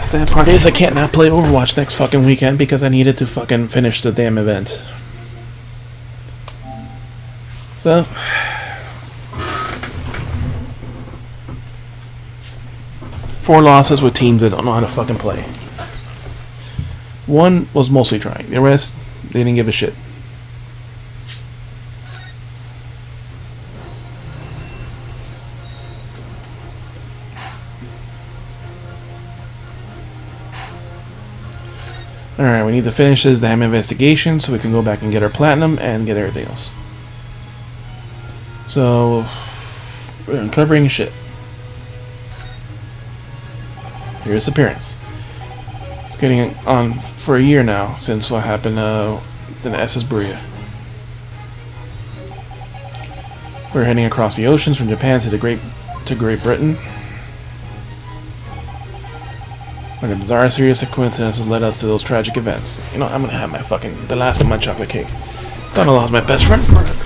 Sad part is I can't not play Overwatch next fucking weekend because I needed to fucking finish the damn event. So... 4 losses with teams that don't know how to fucking play. 1 was mostly trying. The rest, they didn't give a shit. Alright, we need to finish this damn investigation so we can go back and get our platinum and get everything else. So, we're uncovering shit. Here's his appearance. It's getting on for a year now since what happened in the SS Berea. We're heading across the oceans from Japan to Great Britain. When the bizarre series of coincidences led us to those tragic events. You know, I'm gonna have the last of my chocolate cake. Thought I lost my best friend for it.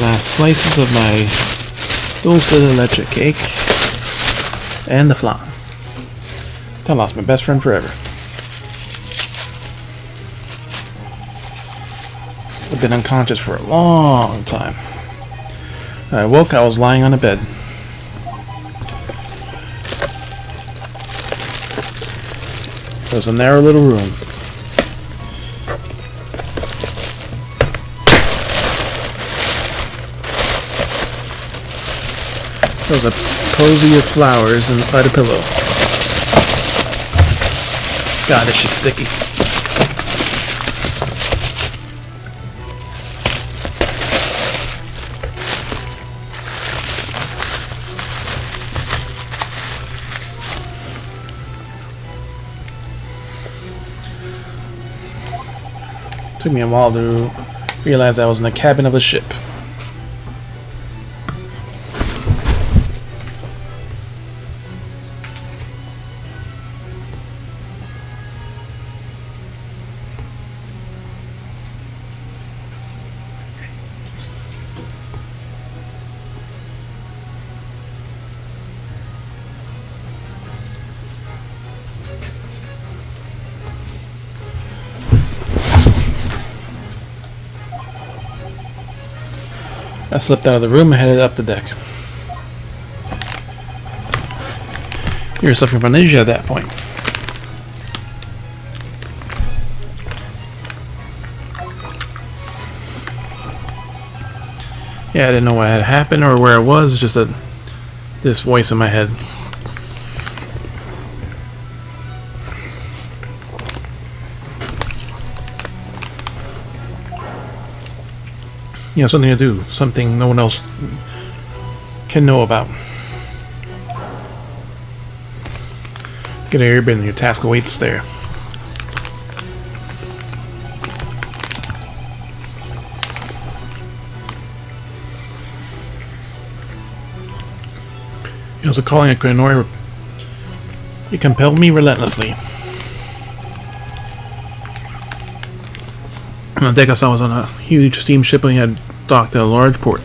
Last slices of my dulce de leche cake and the flan. I lost my best friend forever. I've been unconscious for a long time. I woke, I was lying on a bed. It was a narrow little room. There was a posy of flowers by the pillow. God, this shit's sticky. Took me a while to realize I was in the cabin of a ship. I slipped out of the room and headed up the deck. You were suffering from amnesia at that point. Yeah, I didn't know what had happened or where I was, just this voice in my head. You know, something to do, something no one else can know about. Get a airbend and your task awaits there. He was calling a Grenor. He compelled me relentlessly. On the deck I saw was on a huge steamship and he had docked at a large port.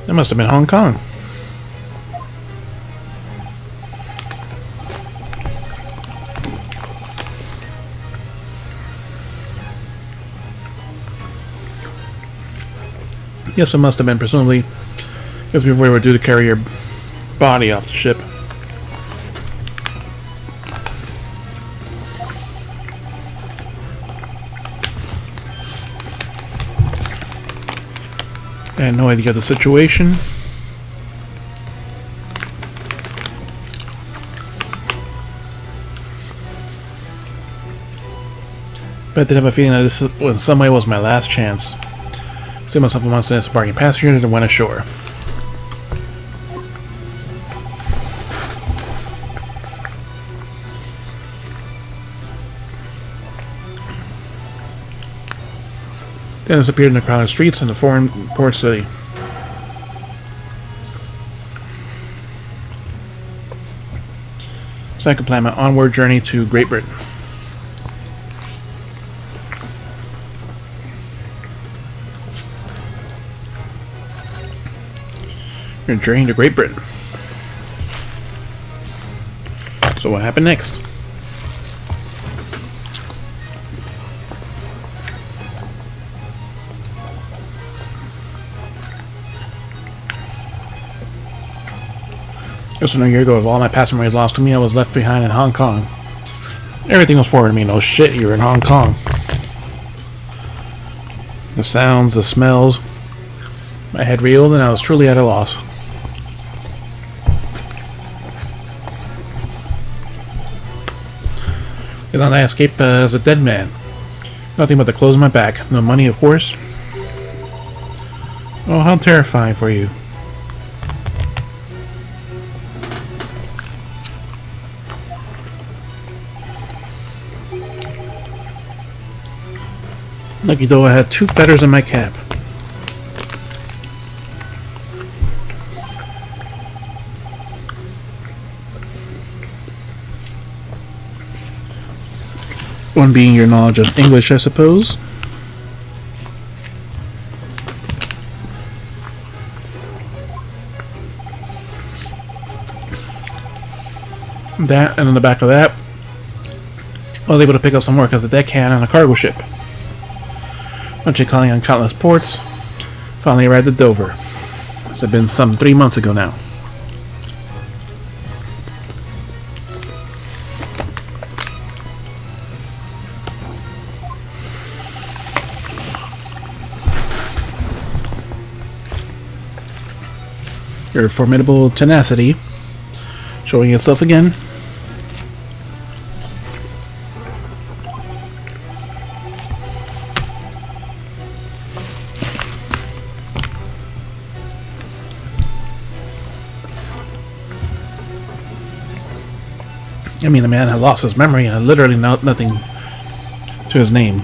That must have been Hong Kong. Yes, it must have been, presumably, because before we were due to carry your body off the ship. I had no idea of the situation. But I did have a feeling that this in some way was my last chance. See myself amongst the disembarking passengers and went ashore. Then disappeared in the crowded streets in the foreign port city. So I could plan my onward journey to Great Britain. Your journey to Great Britain. So what happened next? Just a year ago, with all my past memories lost to me, I was left behind in Hong Kong. Everything was foreign to me. No shit, you're in Hong Kong. The sounds, the smells. My head reeled and I was truly at a loss. And then I escaped as a dead man. Nothing but the clothes on my back. No money, of course. Oh, how terrifying for you. Lucky though, I had 2 feathers in my cap. One being your knowledge of English, I suppose. That, and on the back of that, I was able to pick up some work as a deckhand on a cargo ship. Eventually calling on countless ports, finally arrived at Dover. This had been some 3 months ago now. Your formidable tenacity showing itself again. I mean, the man had lost his memory and had literally nothing to his name.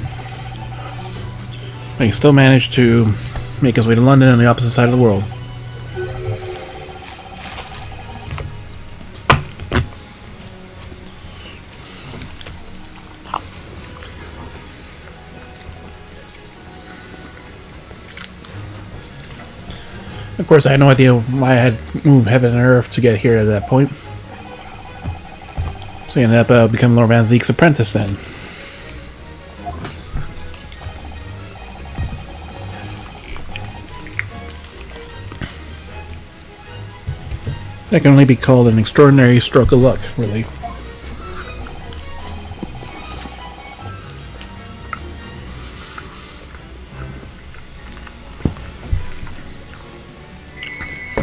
But he still managed to make his way to London on the opposite side of the world. Of course, I had no idea why I had moved heaven and earth to get here at that point. So he ended up becoming Lord Van Zeek's apprentice then. That can only be called an extraordinary stroke of luck, really.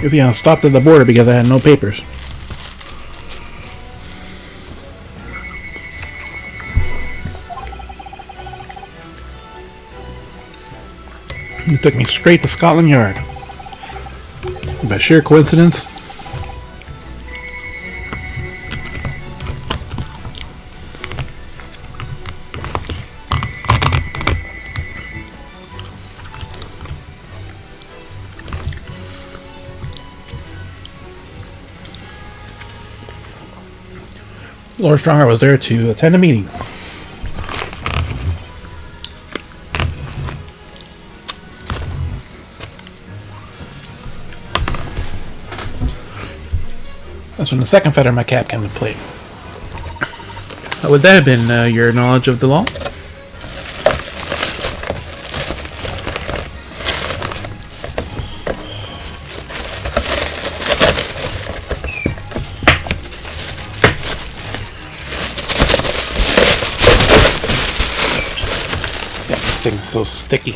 You see, I stopped at the border because I had no papers. It took me straight to Scotland Yard. By sheer coincidence, Lord Stronger was there to attend a meeting. That's when the second feather in my cap came into play. Would that have been your knowledge of the law? Yeah, this thing's so sticky.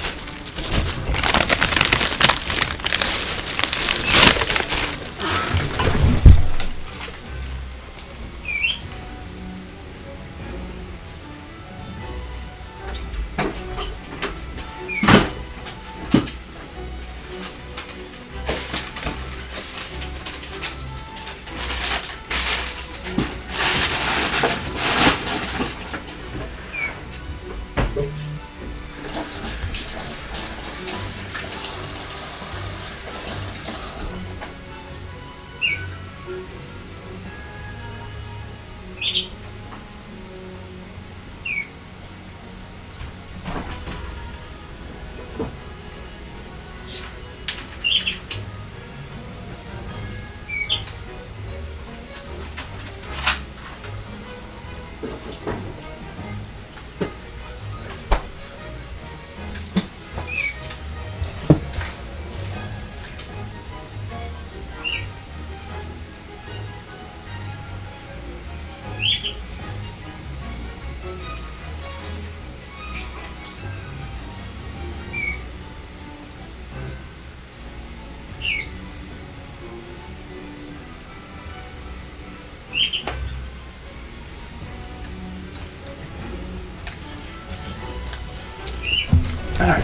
Alright.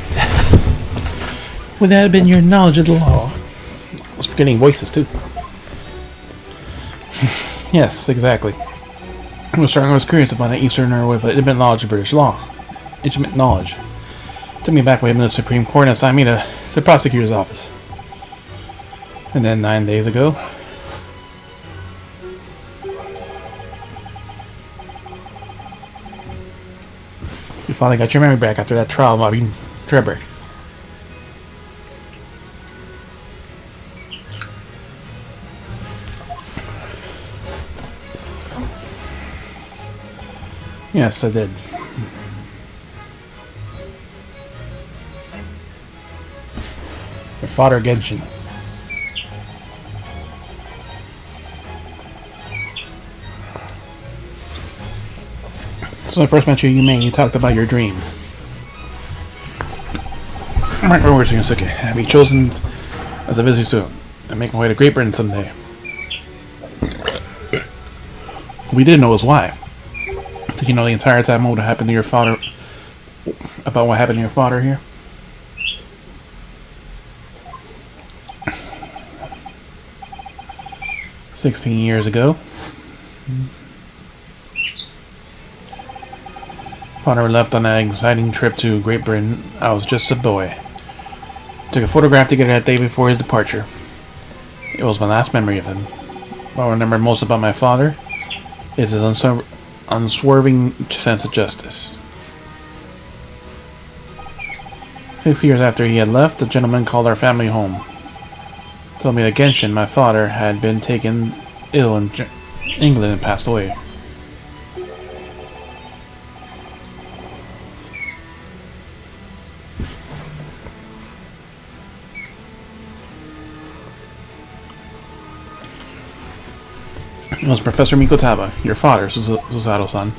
Would that have been your knowledge of the law? I was forgetting voices, too. Yes, exactly. I was curious about the Easterner with intimate knowledge of British law. Intimate knowledge. Took me back with him to the Supreme Court and assigned me to the prosecutor's office. And then 9 days ago, you finally got your memory back after that trial about being Trevor. Yes, I did. Your father Genshin. So when I first met you, you talked about your dream. Right, where was Yusuke? I'll be chosen as a visiting student and make my way to Great Britain someday. We didn't know it was why. Did you know the entire time what would happen to your father? About what happened to your father here? "16 years ago. Father left on an exciting trip to Great Britain. I was just a boy. Took a photograph together that day before his departure. It was my last memory of him. What I remember most about my father is his unswerving sense of justice. 6 years after he had left, the gentleman called our family home. Told me that Genshin, my father, had been taken ill in England and passed away. It was Professor Mikotaba, your father, Susato-san.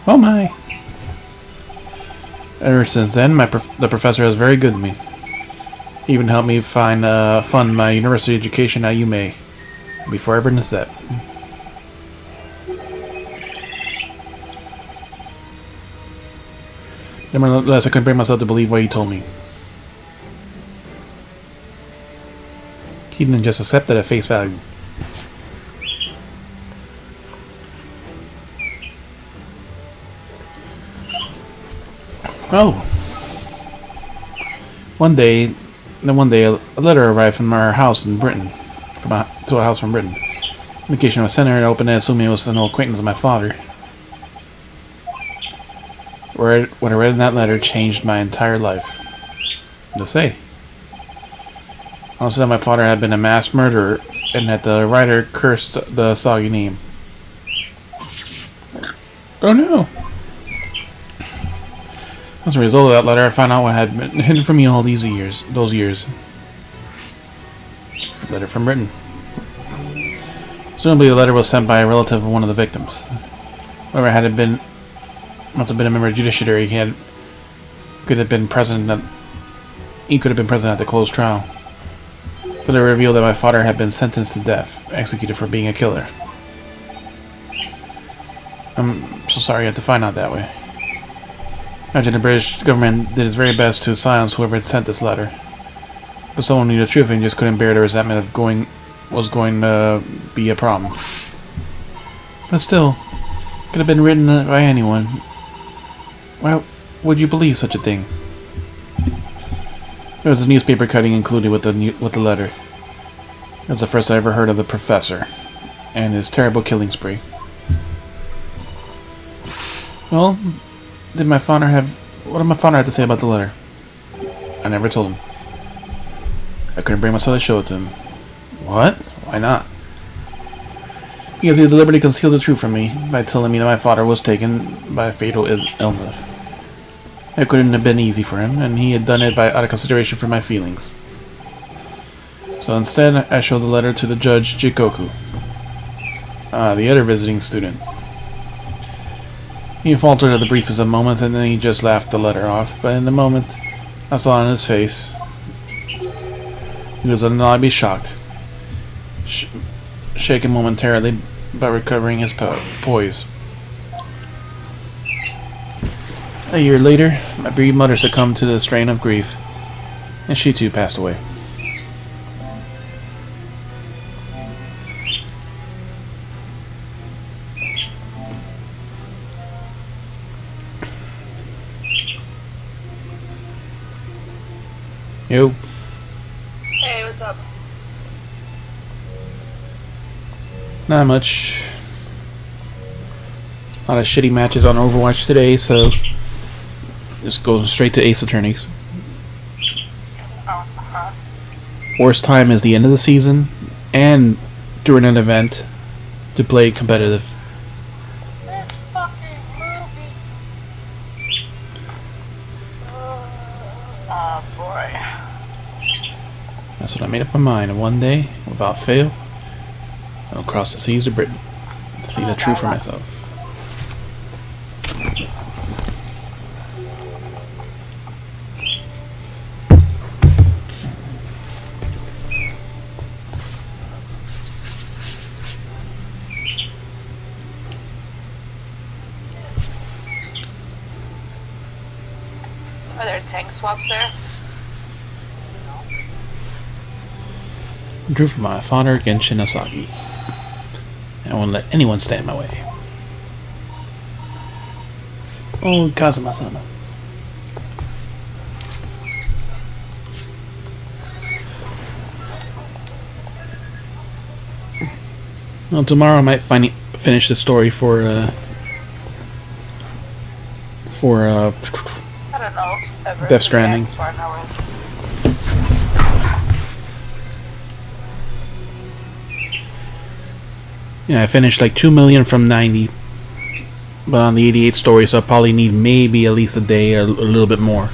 Oh my! Ever since then, the professor was very good to me. He even helped me fund my university education at Yume. Before I burned his debt. Nevertheless, I couldn't bring myself to believe what he told me. He didn't just accept it at face value. Oh. One day, a letter arrived from our house in Britain. To a house from Britain. Indication was sent her and opened it, assuming it was an old acquaintance of my father. What I read in that letter changed my entire life. What to say? Also that my father had been a mass murderer, and that the writer cursed the soggy name. Oh no! As a result of that letter, I found out what had been hidden from me all those years. A letter from Britain. Presumably the letter was sent by a relative of one of the victims. Whoever had it been, must have been a member of the judiciary. He could have been present at the closed trial. The letter revealed that my father had been sentenced to death, executed for being a killer. I'm so sorry you had to find out that way. Imagine the British government did its very best to silence whoever had sent this letter. But someone knew the truth and just couldn't bear the resentment of was going to be a problem. But still, it could have been written by anyone. Why would you believe such a thing? There was a newspaper cutting included with the letter. It was the first I ever heard of the professor and his terrible killing spree. Well, what did my father have to say about the letter? I never told him. I couldn't bring myself to show it to him. What? Why not? Because he deliberately concealed the truth from me by telling me that my father was taken by a fatal illness. It couldn't have been easy for him, and he had done it out of consideration for my feelings. So instead, I showed the letter to the judge Jikoku, the other visiting student. He faltered at the briefest of moments, and then he just laughed the letter off. But in the moment, I saw on his face, he was undeniably shocked, shaken momentarily, but recovering his poise. A year later, my bereaved mother succumbed to the strain of grief, and she too passed away. Yo. Hey, what's up? Not much. A lot of shitty matches on Overwatch today, so just going straight to Ace Attorneys. Worst time is the end of the season and during an event to play competitive. This fucking movie. Oh boy. That's what I made up my mind. And one day, without fail, I'll cross the seas of Britain to see the truth for myself. Are there tank swaps there? Drew from my father, Genshin Asagi. I won't let anyone stand in my way. Oh, Kazuma-sama. Well, tomorrow I might finish the story for I don't know. Death Stranding. Yeah, I finished like 2 million from 90, but on the 88 story, so I probably need maybe at least a day or a little bit more,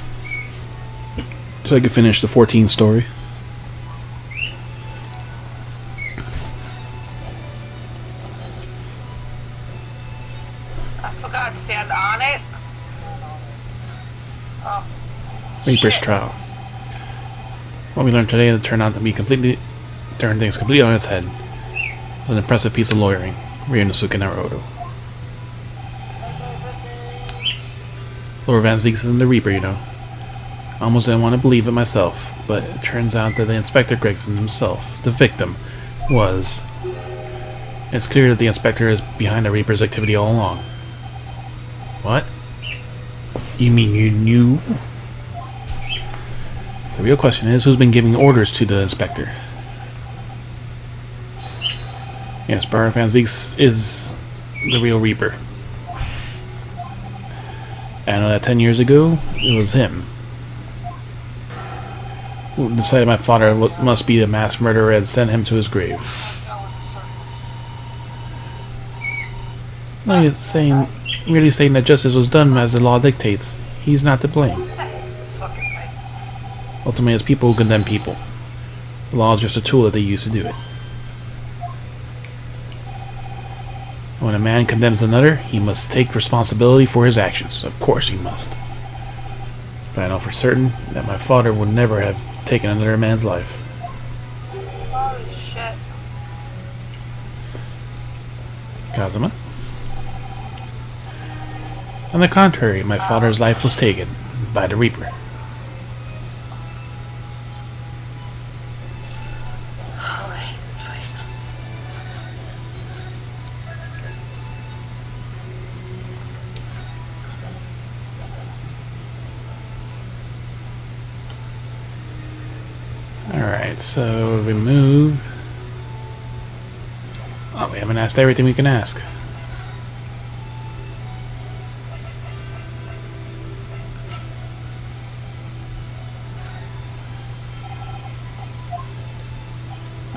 so I can finish the 14 story. I forgot to stand on it. Oh. Reaper's Shit. Trial. What we learned today turned out to be turned things completely on its head. It was an impressive piece of lawyering. Ryunosuke Naruto. Lord Van Zeeks isn't the Reaper, you know. I almost didn't want to believe it myself, but it turns out that the Inspector Gregson himself, the victim, was. It's clear that the Inspector is behind the Reaper's activity all along. What? You mean you knew? The real question is, who's been giving orders to the Inspector? Yes, Baron Van Zeeks is the real Reaper. I know that 10 years ago, it was him who decided my father must be a mass murderer and sent him to his grave. No, you're saying, really saying that justice was done as the law dictates. He's not to blame. Ultimately, it's people who condemn people. The law is just a tool that they use to do it. When a man condemns another, he must take responsibility for his actions. Of course he must. But I know for certain that my father would never have taken another man's life. Holy shit. Kazuma? On the contrary, my father's life was taken by the Reaper. Alright, that's fine. Alright, so we move. Oh, we haven't asked everything we can ask.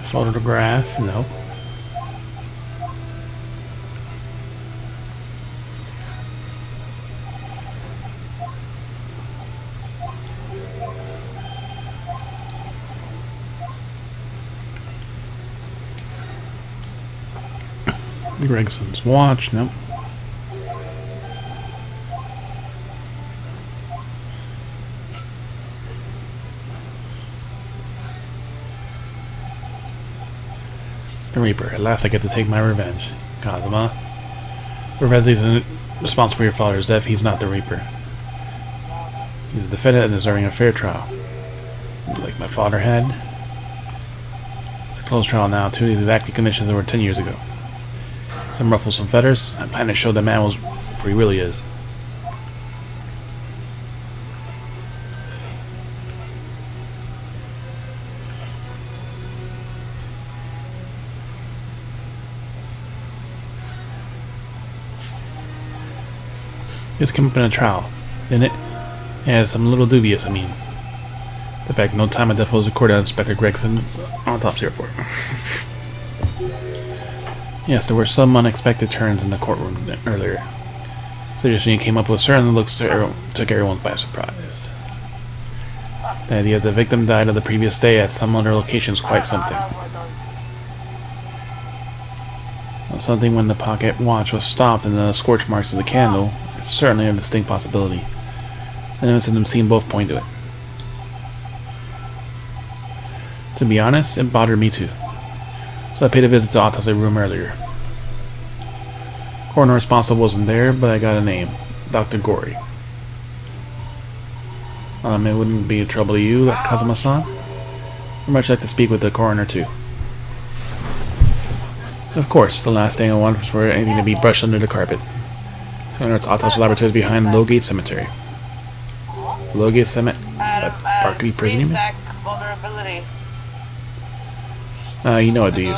Photograph, no. Gregson's watch, nope. The Reaper. At last I get to take my revenge. Kazuma. Revenge isn't responsible for your father's death. He's not the Reaper. He's a defendant and deserving of a fair trial. Like my father had. It's a closed trial now, too. The exact conditions that were 10 years ago. Some ruffles, some feathers. I plan to show the man was where he really is. This came up in a trial, didn't it? Yeah, it's some little dubious, I mean. The fact no time of death was recorded on Inspector Gregson's autopsy report. Yes, there were some unexpected turns in the courtroom earlier. Suggestion came up with certain looks took everyone by surprise. The idea that the victim died of the previous day at some other location is quite something. Something when the pocket watch was stopped and the scorch marks of the candle is certainly a distinct possibility. And evidence of them seeing both point to it. To be honest, it bothered me too. So I paid a visit to the autopsy room earlier. Coroner responsible wasn't there, but I got a name. Dr. Gory. It wouldn't be a trouble to you, Kazuma-san? I'd much like to speak with the coroner too. Of course, the last thing I want was for anything to be brushed under the carpet. Its autopsy laboratory is behind Lowgate Cemetery. Lowgate Cemetery? Barclay Prison, you mean? You know it, do you?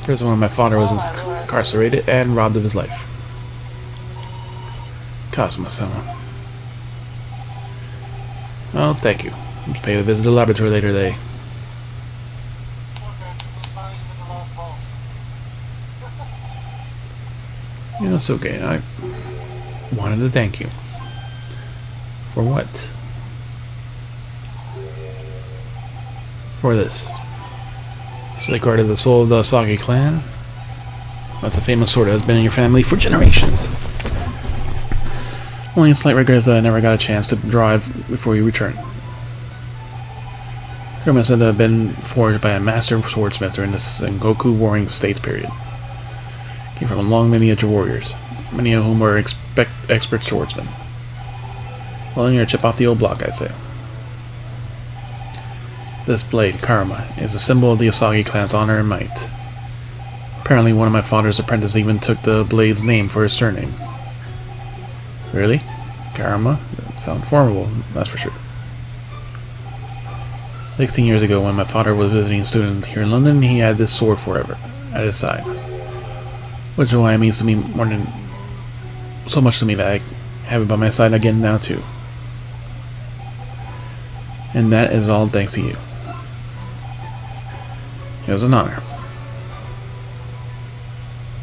Prison where my father was incarcerated and robbed of his life. Kazuma-sama. Well, thank you. I'll pay a visit to the laboratory later today. You know, it's okay. I wanted to thank you. For what? For this. So they guarded the soul of the Asagi clan? That's a famous sword that has been in your family for generations. Only a slight regret is that I never got a chance to drive before you returned. Herman said to have been forged by a master swordsmith during the Sengoku Warring States period. Came from a long lineage of warriors, many of whom were expert swordsmen. Well, you're a chip off the old block, I'd say. This blade, Karma, is a symbol of the Asagi clan's honor and might. Apparently, one of my father's apprentices even took the blade's name for his surname. Really? Karma? That sounds formidable, that's for sure. 16 years ago, when my father was visiting a student here in London, he had this sword forever at his side. Which is why it means to me more than so much to me that I have it by my side again now too. And that is all thanks to you. It was an honor.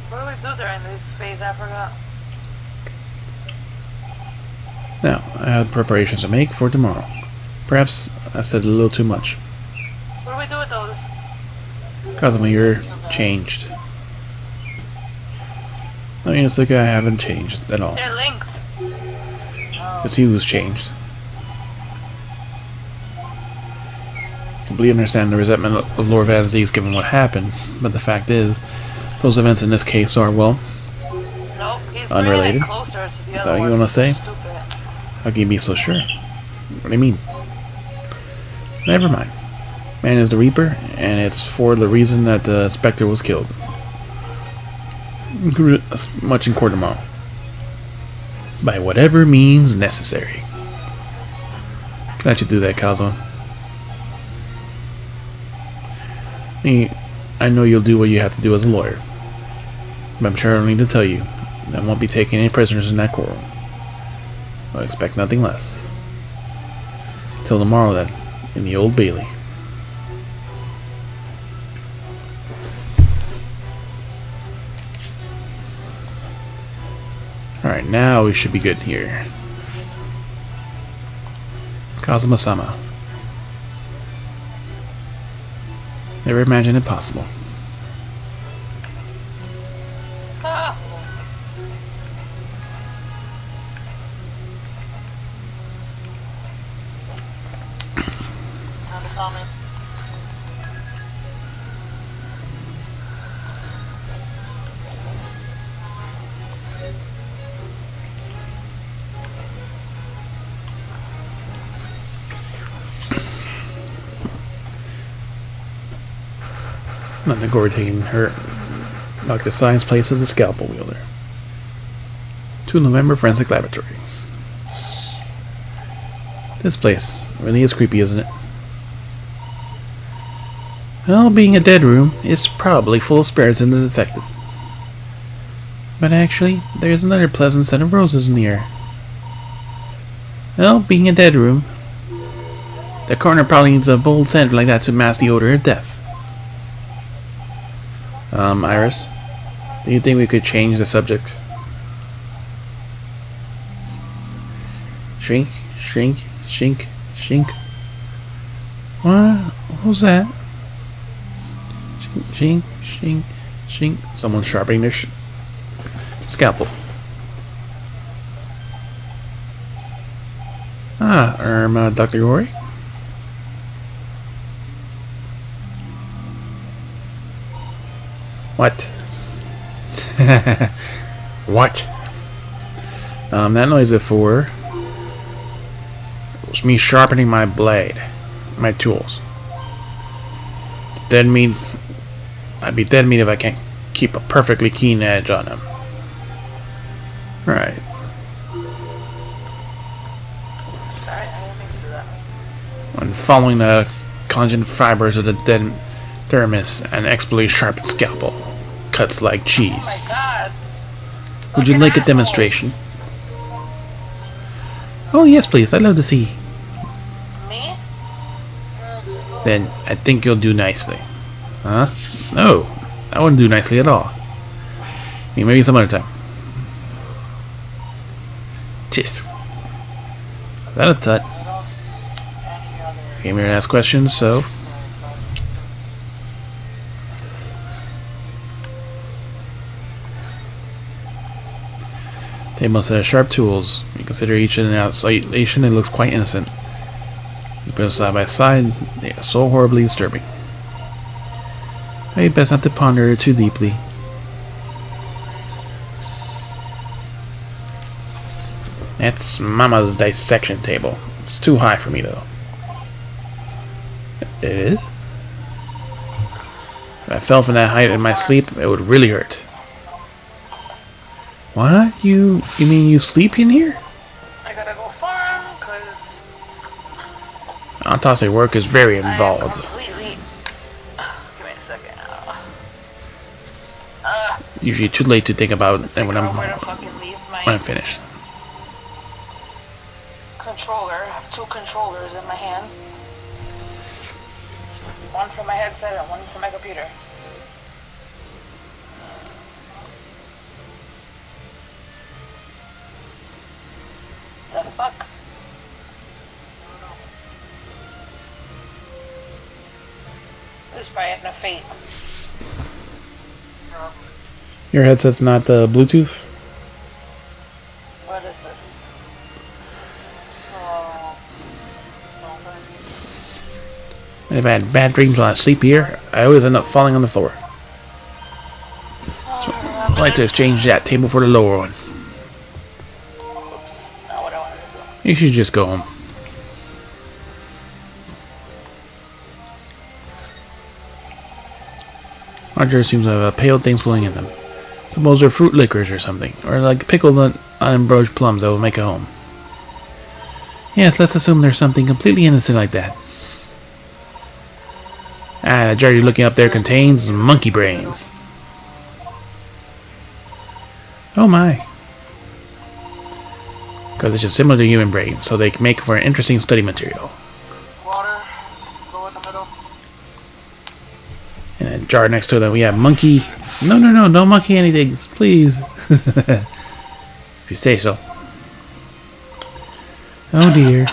What do we do during this space, I forgot? Now, I have preparations to make for tomorrow. Perhaps I said a little too much. What do we do with those? Kazuma, you're changed. I mean, it's like I haven't changed at all. They're linked. It's you who's changed. I completely understand the resentment of Lord Van Z's given what happened, but the fact is, those events in this case are, well, nope, he's unrelated. Closer to the Is other that what you one. want to say? Stupid. How can you be so sure? What do you mean? Never mind. Man is the Reaper, and it's for the reason that the Spectre was killed. Much in court tomorrow. By whatever means necessary. Can I let you do that, Kazuma? I know you'll do what you have to do as a lawyer. But I'm sure I don't need to tell you that I won't be taking any prisoners in that courtroom. I expect nothing less. Till tomorrow then, in the Old Bailey. Alright, now we should be good here. Kazuma-sama. Never imagined it possible. Ah. Not the gore taking her. Dr. Science place as a scalpel wielder. 2 November Forensic Laboratory. This place really is creepy, isn't it? Well, being a dead room, it's probably full of spirits in the detective. But actually, there's another pleasant scent of roses in the air. Well, being a dead room, the coroner probably needs a bold scent like that to mask the odor of death. Iris, do you think we could change the subject? Shrink, shrink, shink, shink. What was that? Shink, shink, shink. Someone's sharpening their scalpel. Dr. Gory? What? What? That noise before was me sharpening my blade, my tools. Dead meat. I'd be dead meat if I can't keep a perfectly keen edge on them. Right. Sorry, I didn't mean to do that. When following the collagen fibers of the dead dermis, an expertly sharpened scalpel cuts like cheese. Oh my god. Would you like a demonstration? Oh yes, please. I'd love to see. Me? Then I think you'll do nicely. Huh? No, I wouldn't do nicely at all. I mean, maybe some other time. Tis. Is that a tut? Came here to ask questions, so. They must have sharp tools. You consider each in and isolation, it looks quite innocent. You put them side by side, they are so horribly disturbing. Maybe best not to ponder it too deeply. That's Mama's dissection table. It's too high for me, though. It is? If I fell from that height in my sleep, it would really hurt. What? You mean you sleep in here? I gotta go farm, cause Autopsy work is very involved. completely. Give me a second. Usually too late to think about it when Where to fucking leave my I'm finished. controller. I have 2 controllers in my hand. One for my headset and one for my computer. The fuck? This is probably having a fate. Your headset's not Bluetooth? What is this? If I had bad dreams while I sleep here, I always end up falling on the floor. So I'd like to exchange that table for the lower one. Oops, not what I wanted to do. You should just go home. Our jars seems to have pale things flowing in them. Suppose they're fruit liquors or something, or like pickled unembroached plums that will make a home. Yes, let's assume there's something completely innocent like that. Ah, the jar you're looking up there contains monkey brains. Oh my. Because it's just similar to human brains, so they can make for an interesting study material. Water, go in the middle. And a jar next to them, we have monkey. No, don't monkey anything, please. If you say so. Oh dear.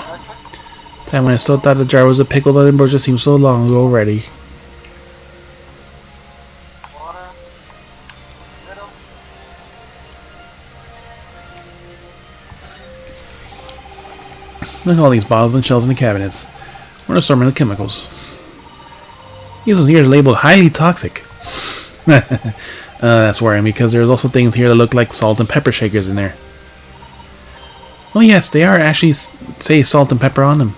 Time when I still thought the jar was a pickled onion just seems so long ago already. Water, middle. Look at all these bottles and shells in the cabinets. What an assortment of chemicals. These ones here are labeled highly toxic. That's worrying because there's also things here that look like salt and pepper shakers in there. Oh yes, they are actually say salt and pepper on them.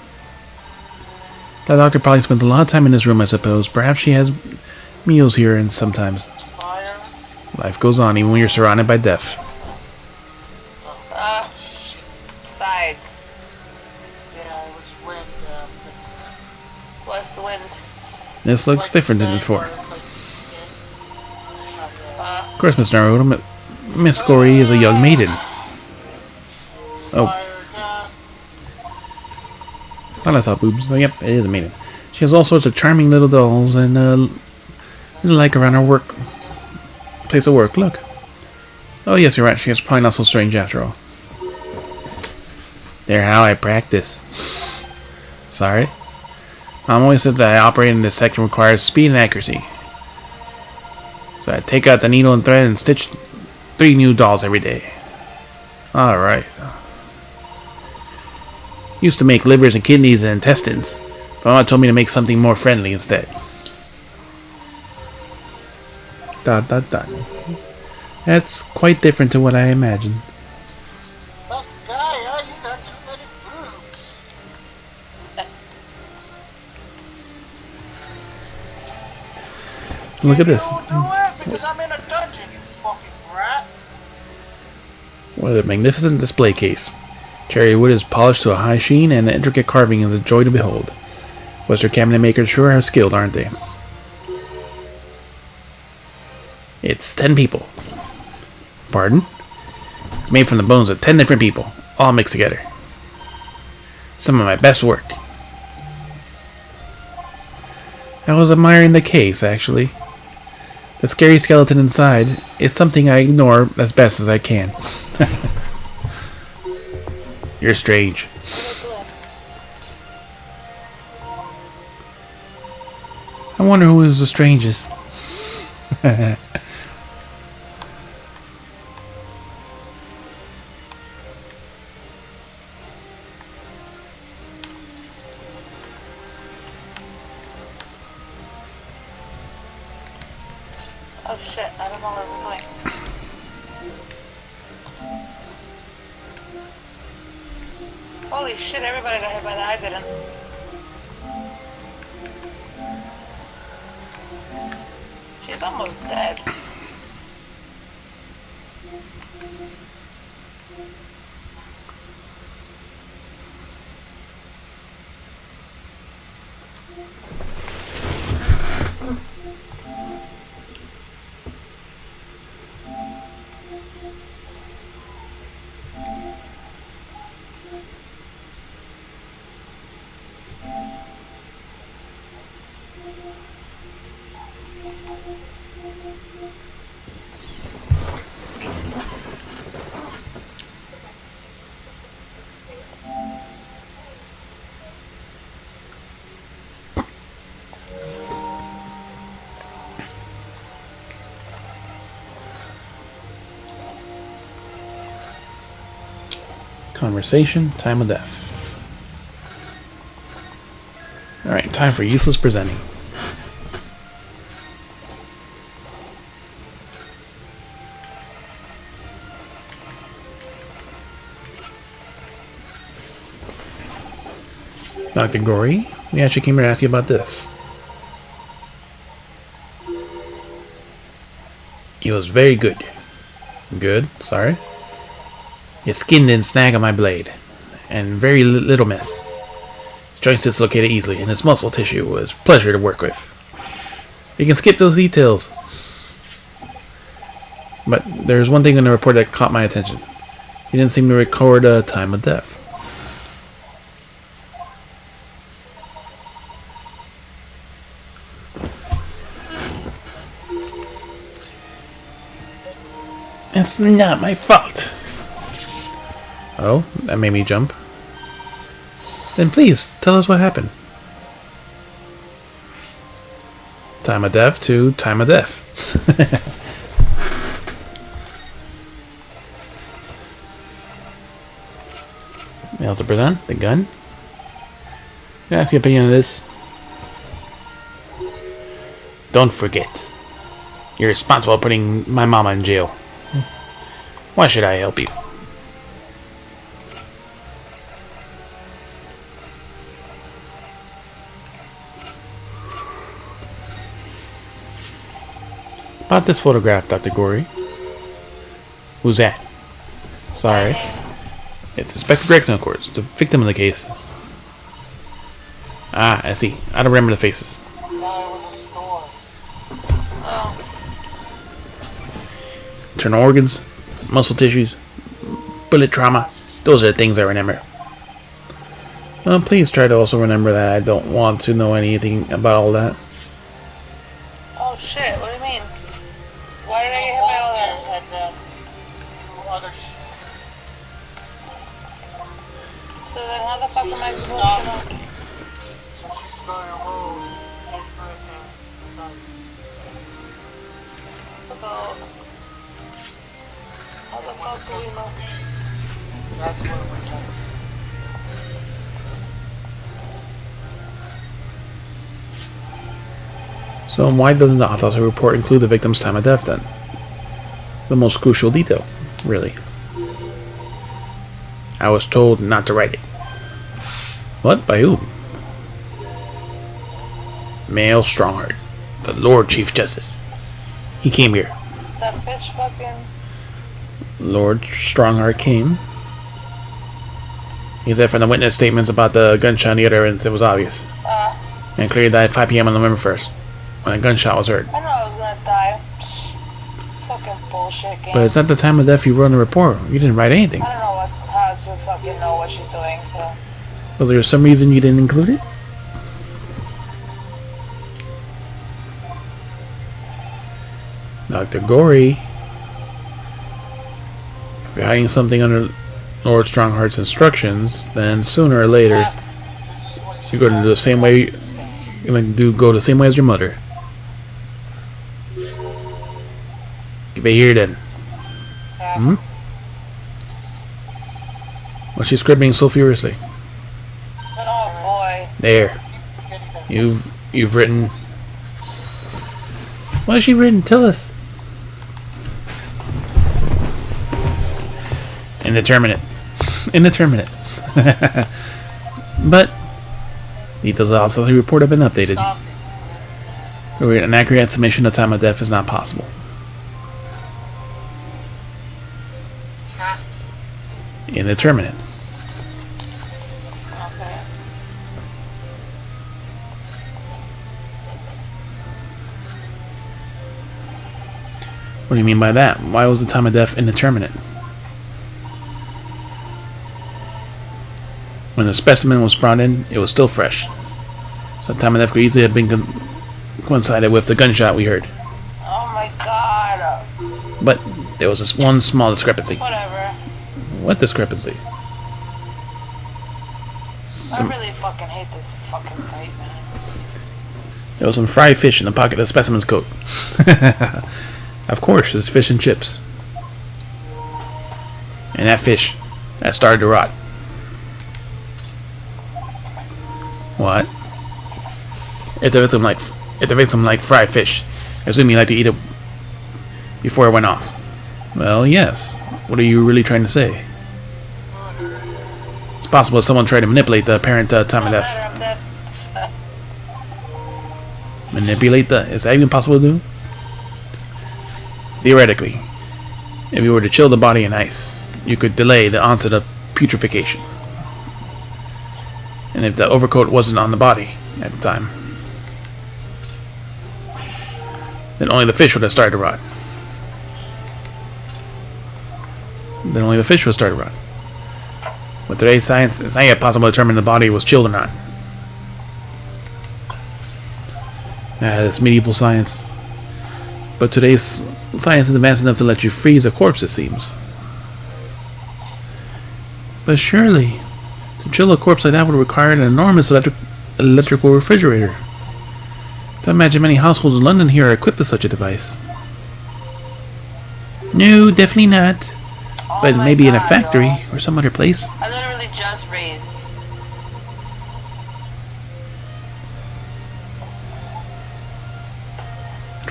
That doctor probably spends a lot of time in this room, I suppose. Perhaps she has meals here, and sometimes Fire. life goes on even when you're surrounded by death. Shit. Sides. Yeah, it was wind. What's the wind? This looks Like different than sand, before. or it's like, Of course, Miss Naruto, Miss Gory is a young maiden. Oh, fire gun. thought I saw boobs. Oh, yep, it is a maiden. She has all sorts of charming little dolls and like around her work place of work. Look. Oh yes, you're right. She is probably not so strange after all. They're how I practice. Sorry. Mom always said that I operate in this sector requires speed and accuracy. So I take out the needle and thread and stitch 3 new dolls every day. Alright. Used to make livers and kidneys and intestines, but Mama told me to make something more friendly instead. Dot dot dot. That's quite different to what I imagined. That guy, you got too many boobs. Look at this. Don't do it because I'm in a dungeon, you fucking brat. What a magnificent display case. Cherry wood is polished to a high sheen, and the intricate carving is a joy to behold. Western cabinet makers sure are skilled, aren't they? It's 10 people. Pardon? It's made from the bones of 10 different people, all mixed together. Some of my best work. I was admiring the case, actually. The scary skeleton inside is something I ignore as best as I can. You're strange. I wonder who is the strangest. Oh shit, I don't know where we're going. Holy shit, everybody got hit by that. I didn't. She's almost dead. Conversation, time of death. Alright, time for useless presenting. Dr. Gory, we actually came here to ask you about this. It was very good. Good? Sorry? Your skin didn't snag on my blade, and very little mess. Its joints dislocated easily, and its muscle tissue was a pleasure to work with. You can skip those details. But there's one thing in the report that caught my attention. You didn't seem to record a time of death. It's not my fault. Oh, that made me jump. Then please, tell us what happened. Time of death to time of death. Anything else to present? The gun? Can I ask your opinion on this? Don't forget. You're responsible for putting my mama in jail. Why should I help you? About this photograph, Dr. Gory. Who's that? Sorry. It's Inspector Gregson, of course, the victim of the case. Ah, I see. I don't remember the faces. No, it was a store. Oh. Internal organs, muscle tissues, bullet trauma. Those are the things I remember. Please try to also remember that I don't want to know anything about all that. Oh shit, what do you mean? Why did I get hit by all that? And then do other shit. So then how the fuck am I supposed to know? So she's going home and freaking night. About... How the fuck do we know? Please. That's what we're going to do. So why doesn't the autopsy report include the victim's time of death then? The most crucial detail, really. I was told not to write it. What? By whom? Male Strongheart, the Lord Chief Justice. He came here. That bitch fucking... Lord Strongheart came. He said from the witness statements about the gunshot and the other evidence, it was obvious. And clearly died at 5 p.m. on November 1st, when a gunshot was heard. I knew I was gonna die. It's fucking bullshit game. But it's not the time of death you wrote in the report. You didn't write anything. I don't know how to fucking know what she's doing, so... Was there some reason you didn't include it? Dr. Gory. If you're hiding something under Lord Strongheart's instructions, then sooner or later you're going to do the same way. You're going to go the same way as your mother. Give it here then. Hmm? What's she scribbling so furiously? Oh boy. There. You've written. What has she written? Tell us. Indeterminate. Indeterminate. But details of the autopsy report have been updated. An accurate estimation of time of death is not possible. Indeterminate. Okay. What do you mean by that? Why was the time of death indeterminate? When the specimen was brought in, it was still fresh. So the time of death could easily have been coincided with the gunshot we heard. Oh my god. But there was this one small discrepancy. Whatever. What discrepancy? I really fucking hate this fucking fight, man. There was some fried fish in the pocket of the specimen's coat. Of course, there's fish and chips. And that fish, that started to rot. What? If the victim liked fried fish, I assume you like to eat it before it went off. Well, yes. What are you really trying to say? It's possible that someone tried to manipulate the apparent time of death. Manipulate the... Is that even possible to do? Theoretically, if you were to chill the body in ice, you could delay the onset of putrefaction. And if the overcoat wasn't on the body at the time, then only the fish would have started to rot. Then only the fish would start to rot. With today's science, it's not yet possible to determine the body was chilled or not. This medieval science. But today's science is advanced enough to let you freeze a corpse, it seems. But surely, to chill a corpse like that would require an enormous electrical refrigerator. I imagine many households in London here are equipped with such a device. No, definitely not. Oh But maybe God, in a factory no. or some other place. I literally just raised.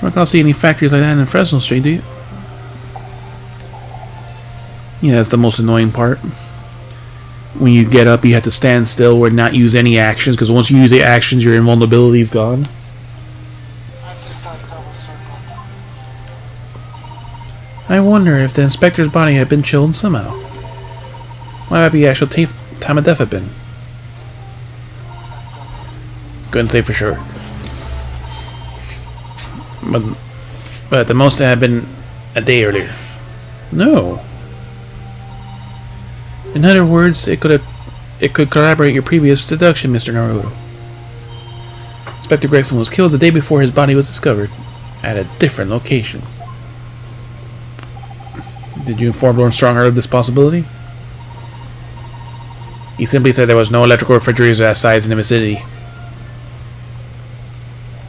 I don't see any factories like that in Fresno Street, do you? Yeah, that's the most annoying part. When you get up, you have to stand still or not use any actions, because once you use the actions, your invulnerability is gone. I just got double circled. I wonder if the inspector's body had been chilled somehow. What might the actual time of death have been? Couldn't say for sure. But at the most it had been a day earlier. No. In other words, it could corroborate your previous deduction, Mr. Naruto. Inspector Gregson was killed the day before his body was discovered, at a different location. Did you inform Lord Strongheart of this possibility? He simply said there was no electrical refrigerators of that size in the vicinity.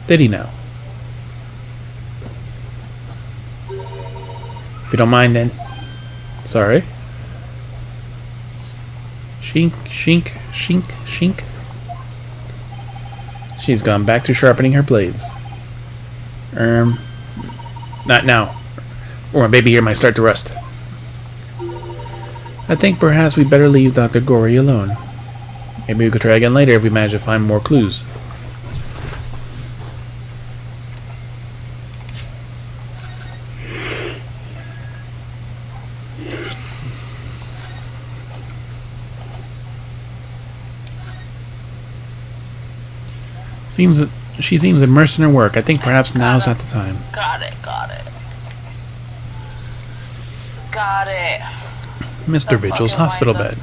Did he now? If you don't mind, then. Sorry. Shink, shink, shink, shink. She's gone back to sharpening her blades. Not now. Or my baby here might start to rust. I think perhaps we better leave Dr. Gory alone. Maybe we could try again later if we manage to find more clues. She seems immersed in her work. I think perhaps now's not the time. Got it. Mr. Vigil's hospital bed.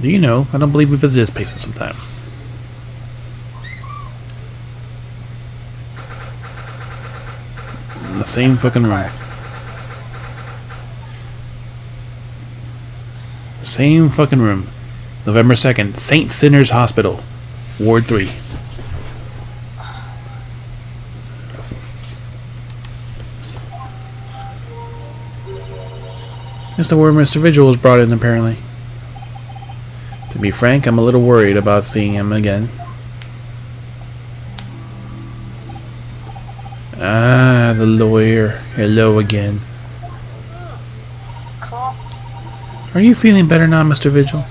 Do you know, I don't believe we visited this place in some time. In the same fucking room. Same fucking room. November 2nd, St. Sinner's Hospital, Ward 3. It's the word Mr. Vigil was brought in, apparently. To be frank, I'm a little worried about seeing him again. Ah, the lawyer. Hello again. Cool. Are you feeling better now, Mr. Vigil?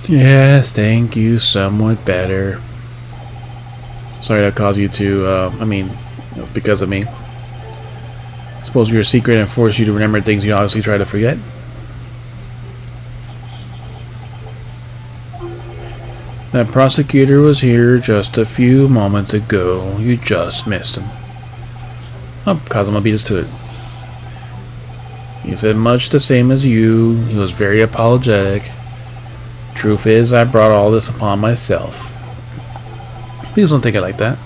Yes, thank you. Somewhat better. Sorry that caused you to, because of me. Suppose you're a secret and force you to remember things you obviously try to forget. That prosecutor was here just a few moments ago. You just missed him. Oh, Kazuma beat us to it. He said much the same as you. He was very apologetic. Truth is, I brought all this upon myself. Please don't take it like that.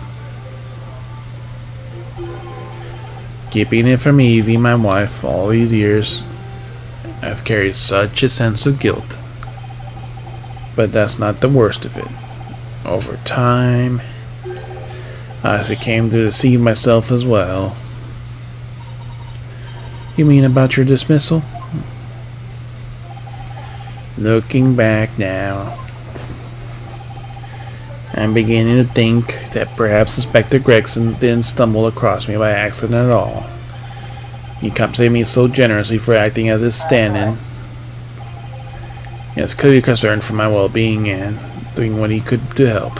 Keeping it from Evie, my wife, all these years, I've carried such a sense of guilt. But that's not the worst of it. Over time, I came to deceive myself as well. You mean about your dismissal? Looking back now, I'm beginning to think that perhaps Inspector Gregson didn't stumble across me by accident at all. He compensated me so generously for acting as his stand-in. He was clearly concerned for my well-being and doing what he could to help.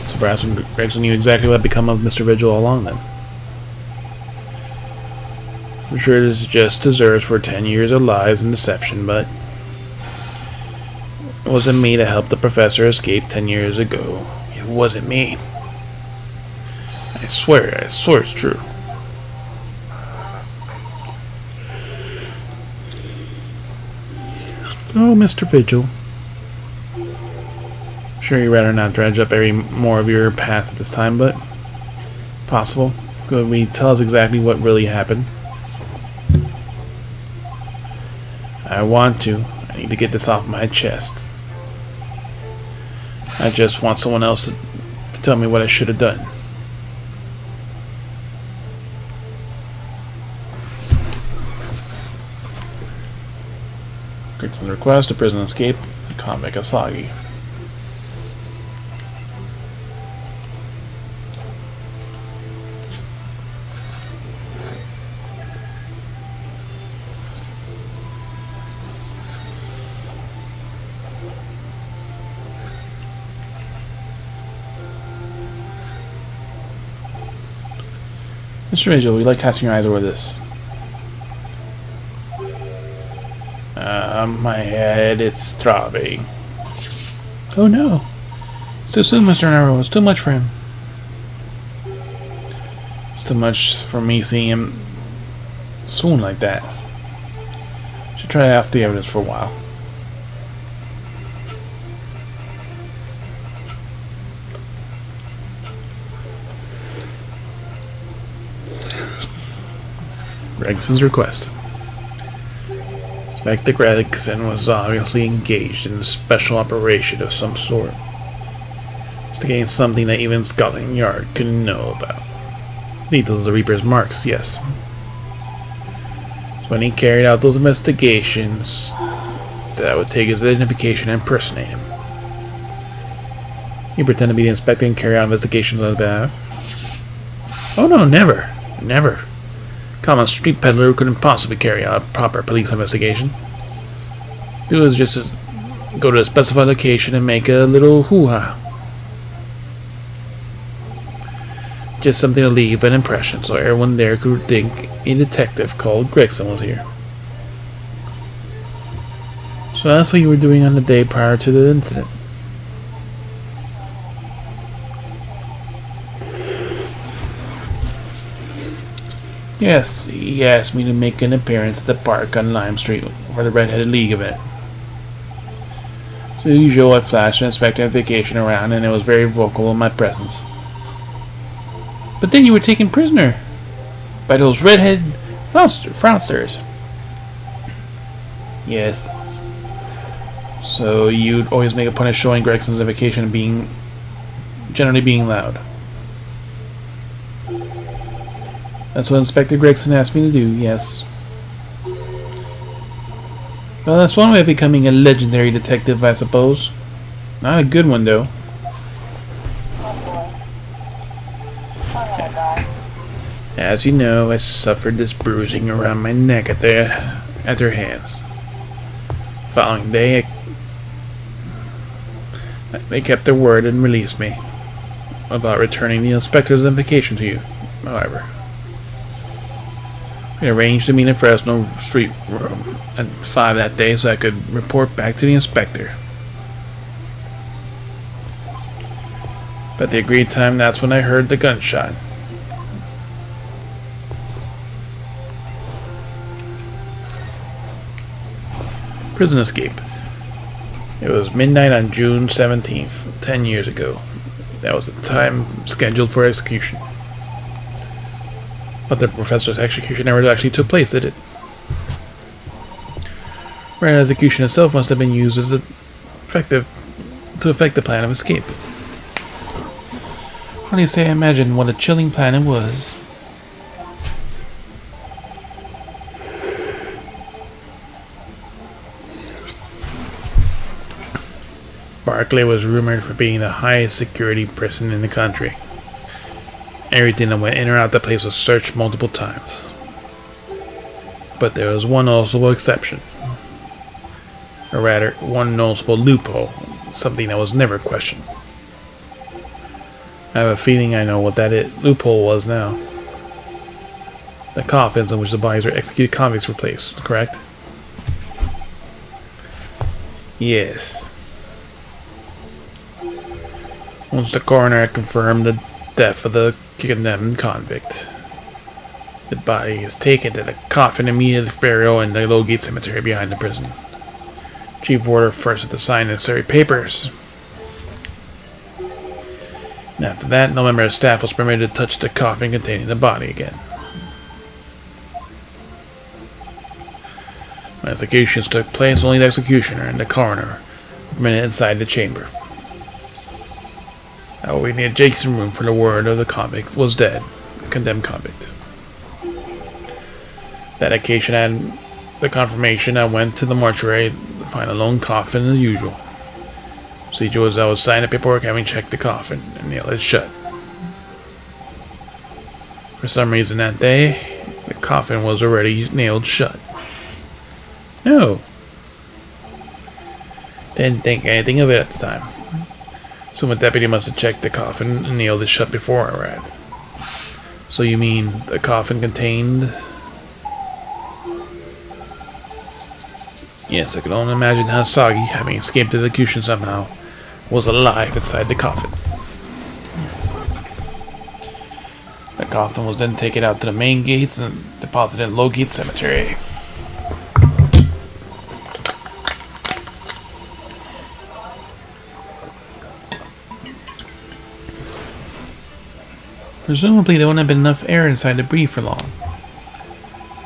So perhaps Gregson knew exactly what had become of Mr. Vigil all along then. I'm sure it is just deserves for 10 years of lies and deception, but it wasn't me to help the professor escape 10 years ago. It wasn't me. I swear it's true. Oh, Mr. Vigil. I'm sure you'd rather not dredge up every more of your past at this time, but possible. Could we tell us exactly what really happened? I want to. I need to get this off my chest. I just want someone else to tell me what I should have done. Gregson request a prison escape. Convict Asagi. Mr. Vigil, we like casting your eyes over this. My head, it's throbbing. Oh no! It's too soon, Mr. Naruto. It's too much for him. It's too much for me seeing him swoon like that. Should try to have the evidence for a while. Gregson's request. Inspector Gregson was obviously engaged in a special operation of some sort. Investigating something that even Scotland Yard couldn't know about. Lethal of the Reaper's marks, yes. So when he carried out those investigations, that would take his identification and impersonate him. He pretended to be the inspector and carry out investigations on his behalf. Oh no, never. Never. Common street peddler who couldn't possibly carry out a proper police investigation. Do is just go to a specified location and make a little hoo-ha. Just something to leave an impression so everyone there could think a detective called Gregson was here. So that's what you were doing on the day prior to the incident. Yes, he asked me to make an appearance at the park on Lime Street for the Red-Headed League event. So usual, I flashed an inspector vacation around and it was very vocal in my presence. But then you were taken prisoner by those red-headed fraudsters. Yes. So you'd always make a point of showing Gregson's vacation and generally being loud. That's what Inspector Gregson asked me to do, yes. Well, that's one way of becoming a legendary detective, I suppose. Not a good one, though. As you know, I suffered this bruising around my neck at their hands. The following day, they kept their word and released me about returning the inspector's invocation to you, however. We arranged to meet in Fresno Street Room at 5 that day so I could report back to the inspector. But the agreed time, that's when I heard the gunshot. Prison escape. It was midnight on June 17th, 10 years ago. That was the time scheduled for execution. But the professor's execution never actually took place, did it? Whereas execution itself must have been used as to affect the plan of escape. How do you say I imagine what a chilling plan it was? Barclay was rumored for being the highest security prison in the country. Everything that went in or out the place was searched multiple times. But there was one noticeable exception. Or rather, one noticeable loophole. Something that was never questioned. I have a feeling I know what that loophole was now. The coffins in which the bodies of executed convicts were placed, correct? Yes. Once the coroner had confirmed the death of the condemned convict, the body is taken to the coffin immediately for burial in the Low Gate Cemetery behind the prison. Chief Warder first had to sign necessary papers. And after that, no member of staff was permitted to touch the coffin containing the body again. When executions took place, only the executioner and the coroner were permitted inside the chamber. I will wait in the adjacent room for the word of the convict was dead, the condemned convict. That occasion had the confirmation. I went to the mortuary to find a lone coffin as usual. Procedure was I would sign the paperwork having checked the coffin and nail it shut. For some reason that day, the coffin was already nailed shut. No. Didn't think anything of it at the time. So the deputy must have checked the coffin and nailed it shut before I arrived. So you mean the coffin contained... Yes, I can only imagine how Soggy, having escaped execution somehow, was alive inside the coffin. The coffin was then taken out to the main gates and deposited in Lowgate Cemetery. Presumably there wouldn't have been enough air inside to breathe for long.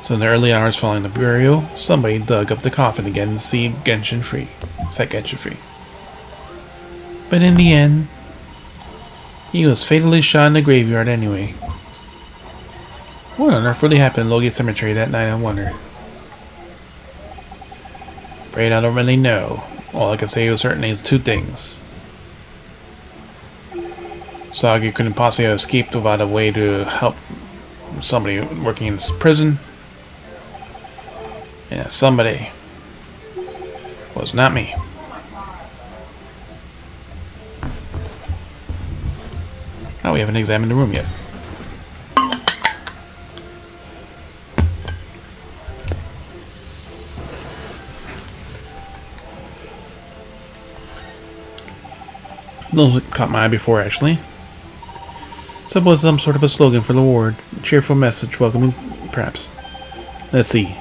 So in the early hours following the burial, somebody dug up the coffin again to set Genshin free. But in the end, he was fatally shot in the graveyard anyway. What on earth really happened in Lowgate Cemetery that night, I wonder? Afraid I don't really know. All I can say with certainty is two things. Soggy couldn't possibly have escaped without a way to help somebody working in this prison. And somebody was not me. Oh, we haven't examined the room yet. Those caught my eye before, actually. Suppose some sort of a slogan for the ward. A cheerful message welcoming, perhaps. Let's see.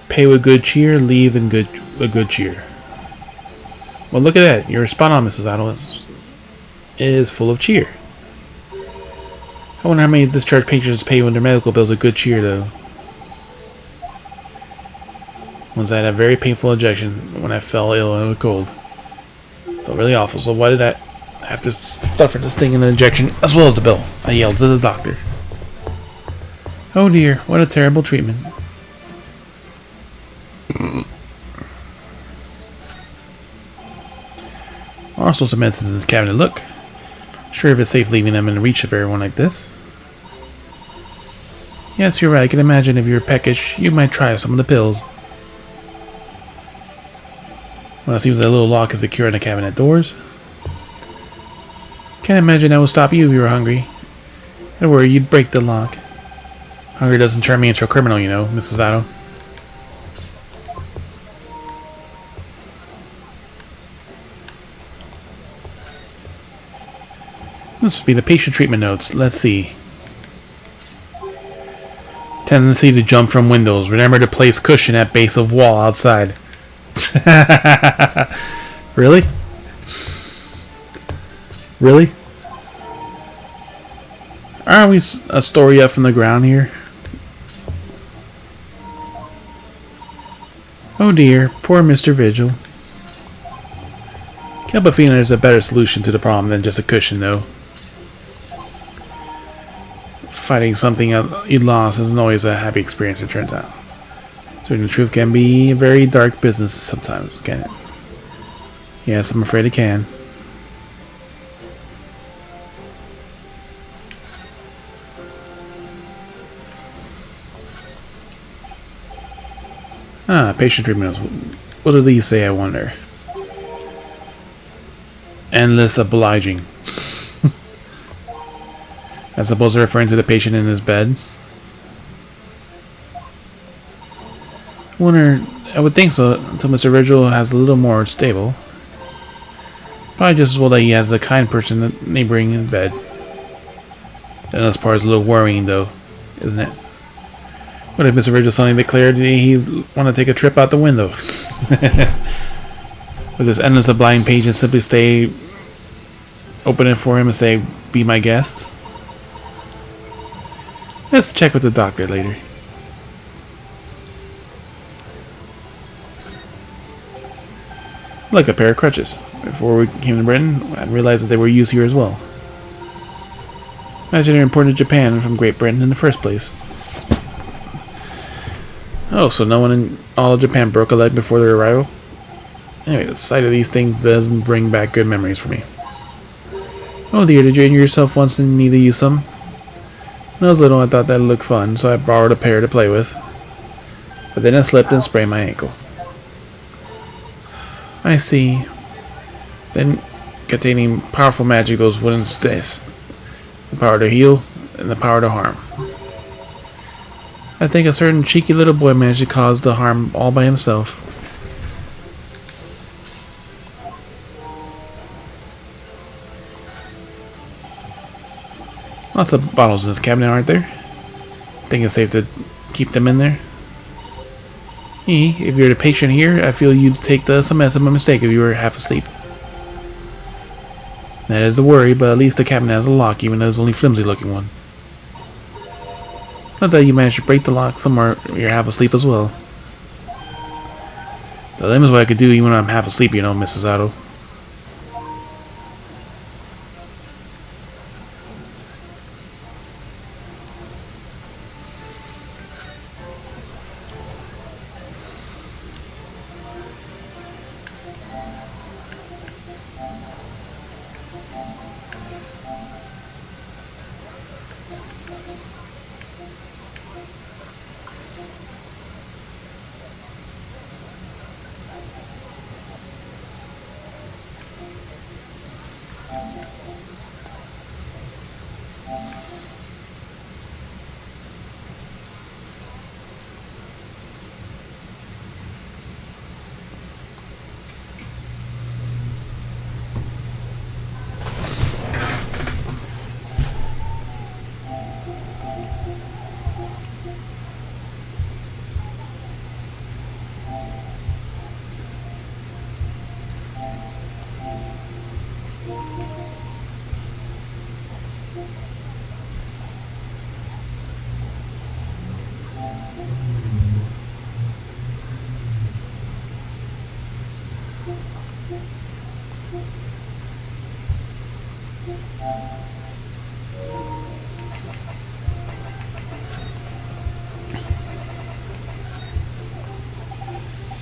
Pay with good cheer, leave in a good cheer. Well, look at that. You're spot on, Mrs. Otto. It is full of cheer. I wonder how many discharged patients pay when their medical bills with good cheer, though. Once I had a very painful injection when I fell ill and a cold. Felt really awful, so why did I have to suffer this thing in the injection as well as the bill? I yelled to the doctor. Oh dear, what a terrible treatment. All sorts of medicines in this cabinet. Look. Sure if it's safe leaving them in reach of everyone like this. Yes, you're right. I can imagine if you're peckish, you might try some of the pills. Well, it seems that a little lock is secure in the cabinet doors. Can't imagine that would stop you if you were hungry. Don't worry, you'd break the lock. Hunger doesn't turn me into a criminal, you know, Mrs. Otto. This would be the patient treatment notes. Let's see. Tendency to jump from windows. Remember to place cushion at base of wall outside. Really? Really? Aren't we a story up from the ground here? Oh dear, poor Mr. Vigil. Can't help but feeling there's a better solution to the problem than just a cushion, though. Fighting something you lost isn't always a happy experience, it turns out. Certain the truth can be a very dark business sometimes, can it? Yes, I'm afraid it can. Ah, patient treatment notes. What do these say, I wonder? Endless obliging. I suppose they're referring to the patient in his bed. I would think so, until Mr. Vigil has a little more stable. Probably just as well that he has a kind person neighboring in bed. And this part is a little worrying, though, isn't it? What if Mr. Vigil suddenly declared he'd want to take a trip out the window? Would this endless obliging patient simply stay open it for him and say, "Be my guest"? Let's check with the doctor later. Like a pair of crutches. Before we came to Britain, I realized that they were used here as well. Imagine they're imported to Japan from Great Britain in the first place. Oh, so no one in all of Japan broke a leg before their arrival? Anyway, the sight of these things doesn't bring back good memories for me. Oh dear, did you injure yourself once and need to use some? When I was little, I thought that looked fun, so I borrowed a pair to play with. But then I slipped and sprained my ankle. I see. Then, containing powerful magic, those wooden staves. The power to heal, and the power to harm. I think a certain cheeky little boy managed to cause the harm all by himself. Lots of bottles in this cabinet, aren't there? Think it's safe to keep them in there? If you're the patient here, I feel you'd take some as a mistake if you were half asleep. That is the worry, but at least the cabinet has a lock, even though it's only a flimsy looking one. Not that you managed to break the lock somewhere you're half asleep as well. The limit is what I could do even when I'm half asleep, you know, Mrs. Otto.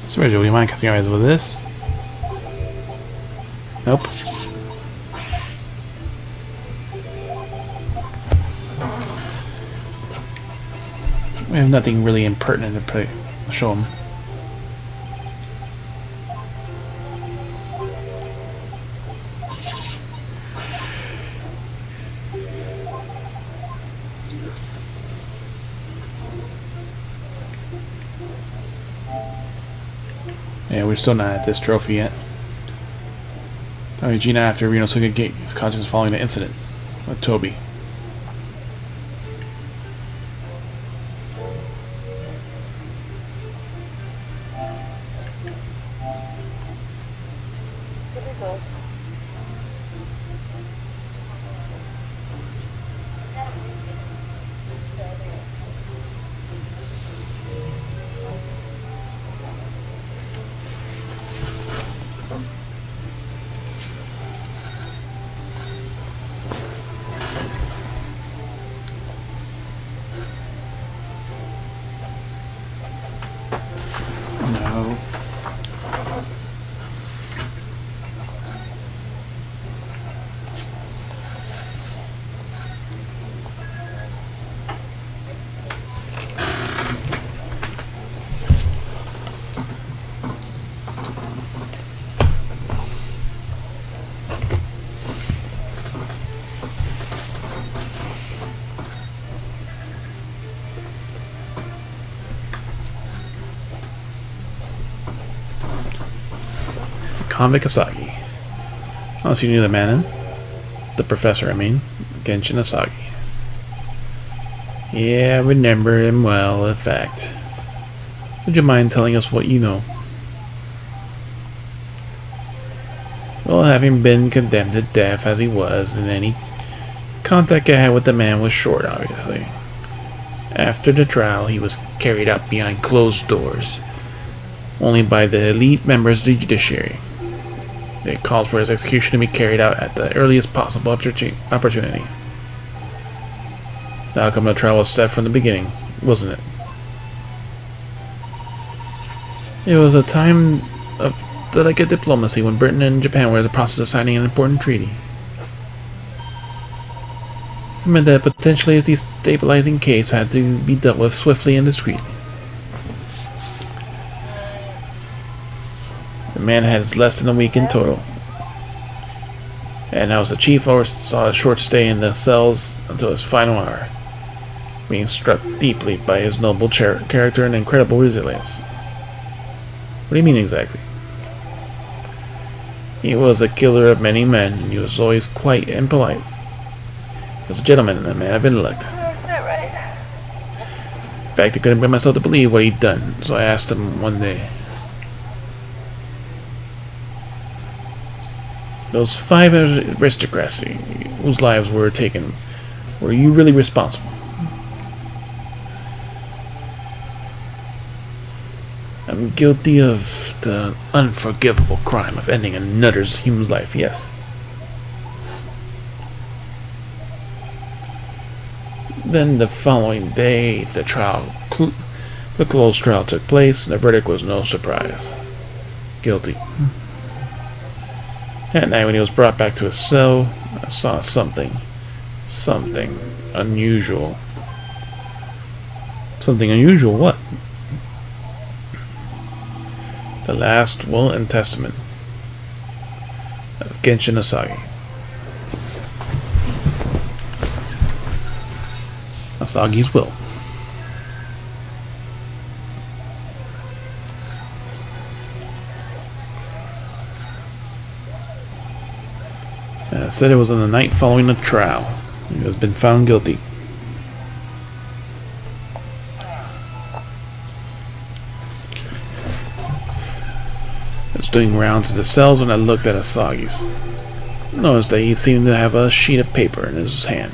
So, Rachel, do you mind cutting your eyes with this? Nope. We have nothing really impertinent to show him. Yeah, we're still not at this trophy yet. Gina after Reno took a gate his conscience following the incident with Toby. No. Convict Asagi. Unless you knew the man in. The professor, I mean. Genshin Asagi. Yeah, I remember him well, in fact. Would you mind telling us what you know? Well, having been condemned to death as he was, and any contact I had with the man was short, obviously. After the trial, he was carried out behind closed doors, only by the elite members of the judiciary. They called for his execution to be carried out at the earliest possible opportunity. The outcome of the trial was set from the beginning, wasn't it? It was a time of delicate diplomacy when Britain and Japan were in the process of signing an important treaty. It meant that potentially a destabilizing case had to be dealt with swiftly and discreetly. The man had less than a week in total. And I was the chief, oversaw a short stay in the cells until his final hour, being struck deeply by his noble character and incredible resilience. What do you mean exactly? He was a killer of many men, and he was always quiet and polite. He was a gentleman and a man of intellect. That's it, right? In fact, I couldn't bring myself to believe what he'd done, so I asked him one day, "Those 5 aristocrats whose lives were taken, were you really responsible?" "I'm guilty of the unforgivable crime of ending a nutter's human life, yes." Then the following day, the closed trial took place, and the verdict was no surprise. Guilty. At night, when he was brought back to his cell, I saw something unusual. Something unusual? What? The last will and testament of Genshin Asagi. Asagi's will. Said it was on the night following the trial. He has been found guilty. I was doing rounds of the cells when I looked at Asagi's. Noticed that he seemed to have a sheet of paper in his hand.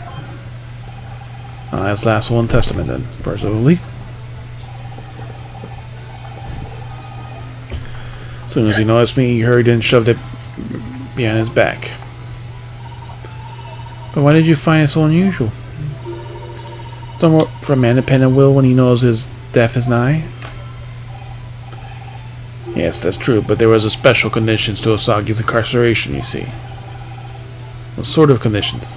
His last will and testament, then, presumably. As soon as he noticed me, he hurried and shoved it behind his back. "But why did you find it so unusual? Don't for a man to pen a will when he knows his death is nigh?" "Yes, that's true, but there was a special conditions to Asagi's incarceration, you see." "What sort of conditions?"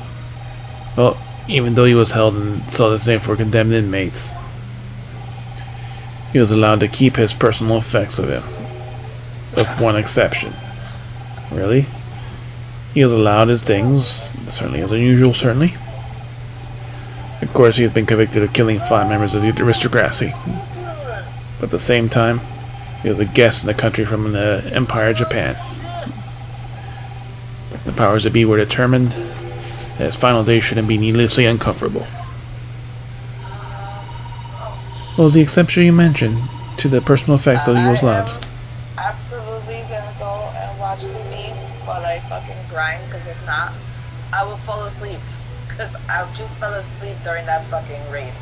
"Well, even though he was held in cell the same for condemned inmates, he was allowed to keep his personal effects of him, with one exception." "Really?" "He was allowed his things. Certainly is unusual, certainly. Of course, he has been convicted of killing 5 members of the aristocracy. But at the same time, he was a guest in the country from the Empire of Japan. The powers that be were determined that his final day shouldn't be needlessly uncomfortable." "What was the exception you mentioned to the personal effects that he was allowed?" I'm absolutely gonna go and watch TV while I fucking grind, because if not, I will fall asleep. Because I just fell asleep during that fucking raid.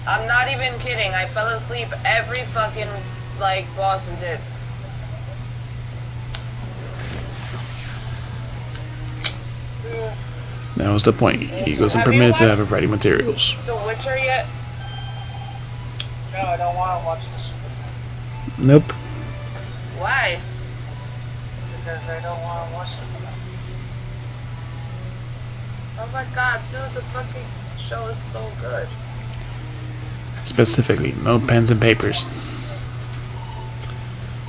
I'm not even kidding. I fell asleep every fucking, like, boss we did. That was the point. He wasn't permitted to have writing materials. The Witcher yet? No, I don't want to watch this Nope. Why? because I don't want to watch it. Oh my god, dude, the fucking show is so good. Specifically, no pens and papers.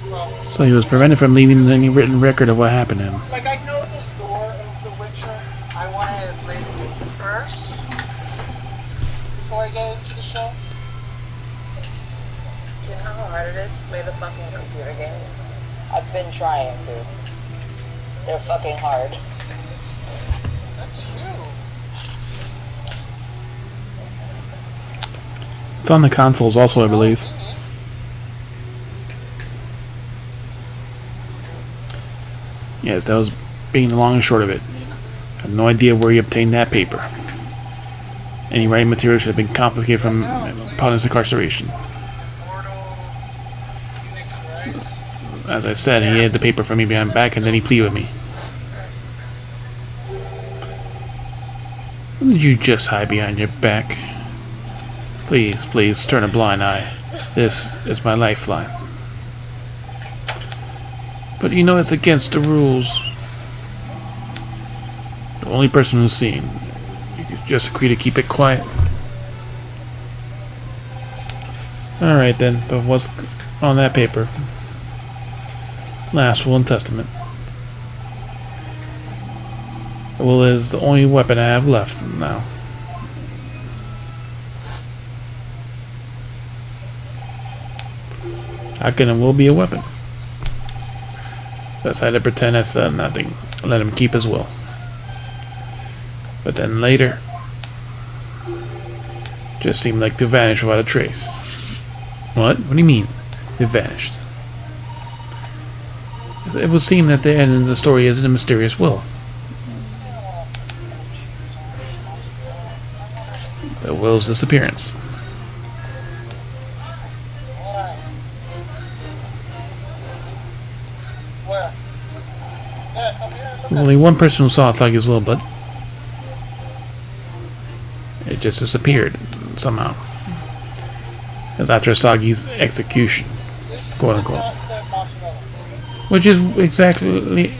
Well, So he was prevented from leaving any written record of what happened to him. like, I know the lore of The Witcher. I want to play the game first before I get into the show. Do you know how hard it is to play the fucking computer games? I've been trying, dude. They're fucking hard. That's you. It's on the consoles also, I believe. Yes, that was being the long and short of it. I have no idea where he obtained that paper. Any writing material should have been confiscated from upon his incarceration. Immortal Phoenix Rise. As I said, he had the paper from me behind my back, and then he pleaded with me. What did you just hide behind your back? Please, please, turn a blind eye. This is my lifeline. But you know it's against the rules. The only person who's seen. You could just agree to keep it quiet. Alright then, but what's on that paper? Last will and testament. The will is the only weapon I have left now. How can a will be a weapon? So I decided to pretend I said nothing. Let him keep his will. But then later, just seemed like to vanish without a trace. What? What do you mean? It vanished. It would seem that the end of the story is in a mysterious will. The will's disappearance. Where? Yeah, come here. There's only one person who saw Sagi's will, but it just disappeared somehow. It's after Sagi's execution, quote unquote. Which is exactly,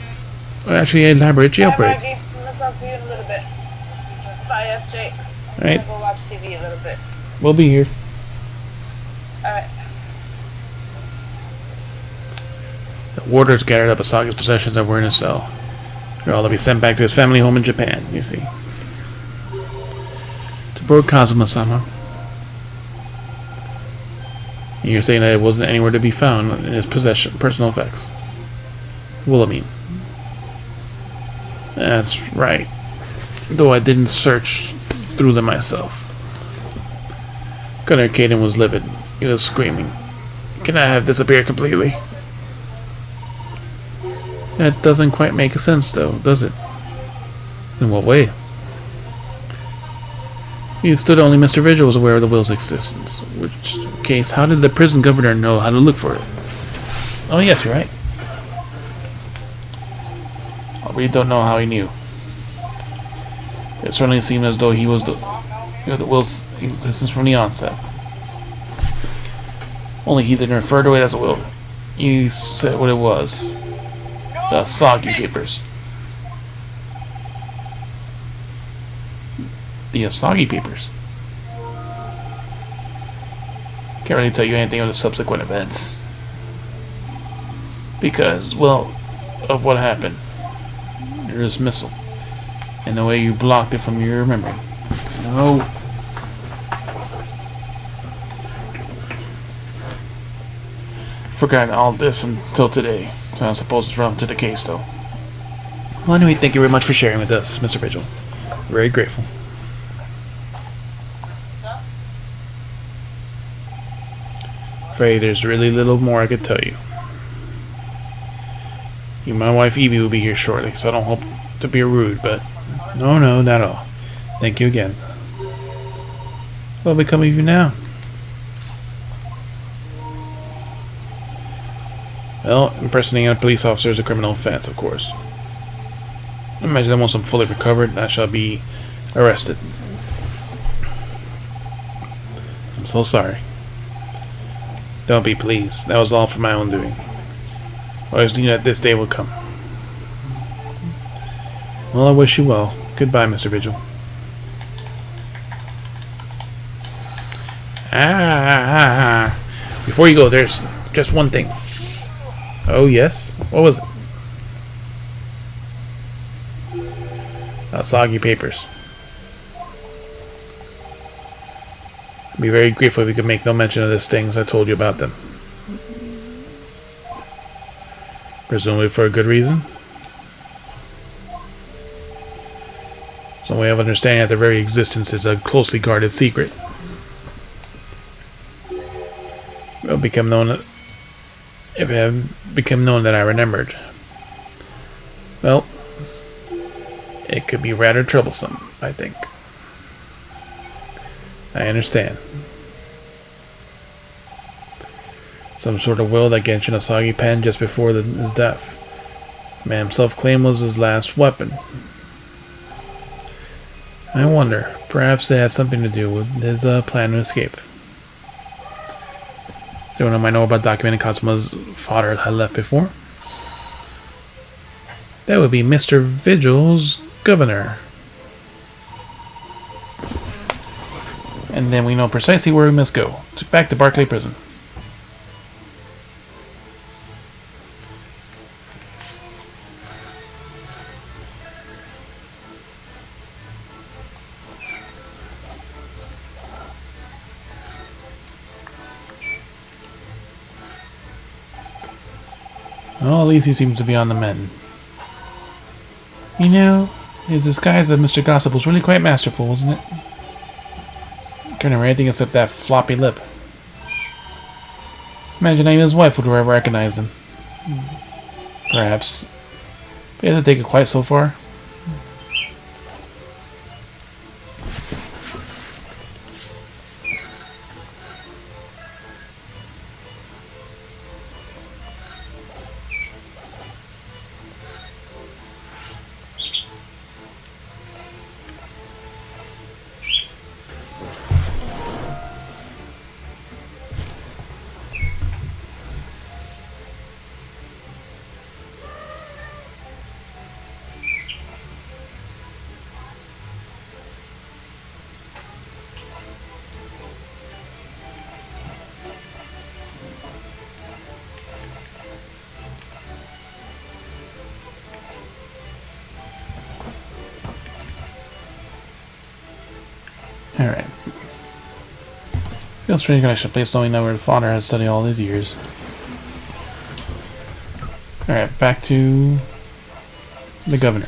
actually, an elaborate jailbreak. Maggie, I'm gonna talk to you in a little bit. Bye, FJ. Alright. I'm gonna go watch TV a little bit. We'll be here. Alright. The warders gathered up Asagi's possessions that were in his cell. They're all to be sent back to his family home in Japan, you see. To Lord Kazuma-sama. You're saying that it wasn't anywhere to be found in his personal effects. Will I mean? That's right. Though I didn't search through them myself. Gunnar Caden was livid. He was screaming. Can I have disappeared completely? That doesn't quite make sense though, does it? In what way? He stood only Mr. Vigil was aware of the will's existence. Which case, how did the prison governor know how to look for it? Oh yes, you're right. I really don't know how he knew. It certainly seemed as though he was the will's existence from the onset. Only he didn't refer to it as a will. He said what it was. The Soggy Papers. The Asagi Papers. Can't really tell you anything of the subsequent events. Because, well, of what happened. Your dismissal. And the way you blocked it from your memory. No. Forgotten all this until today. So I'm supposed to run to the case, though. Well, anyway, thank you very much for sharing with us, Mr. Vigil. Very grateful. Afraid there's really little more I could tell you. You, my wife Evie will be here shortly, so I don't hope to be rude, but no, not at all. Thank you again. What will become of you now? Well, impersonating a police officer is a criminal offense, of course. Imagine once I'm fully recovered, I shall be arrested. I'm so sorry. Don't be, please. That was all for my own doing. I always knew that this day would come. Well, I wish you well. Goodbye, Mr. Vigil. Before you go, there's just one thing. Oh, yes? What was it? Soggy Papers. I'd be very grateful if you could make no mention of these things I told you about them. Presumably for a good reason? Some way of understanding that their very existence is a closely guarded secret. It will become known that if it had become known that I remembered. Well, it could be rather troublesome, I think. I understand. Some sort of will that Genshin Asagi penned just before his death. The man himself claimed was his last weapon. I wonder, perhaps it has something to do with his plan to escape. Does anyone might know about documenting Kazuma's father had left before? That would be Mr. Vigil's governor. And then we know precisely where we must go. Back to Barclay Prison. Well, at least he seems to be on the mend. You know, his disguise of Mr. Gossip was really quite masterful, wasn't it? Couldn't remember anything except that floppy lip. Imagine even his wife would have recognized him. Perhaps. But he hasn't taken it quite so far. Alright. Feels strange connection place knowing that where the father has studied all these years. Alright, back to the governor.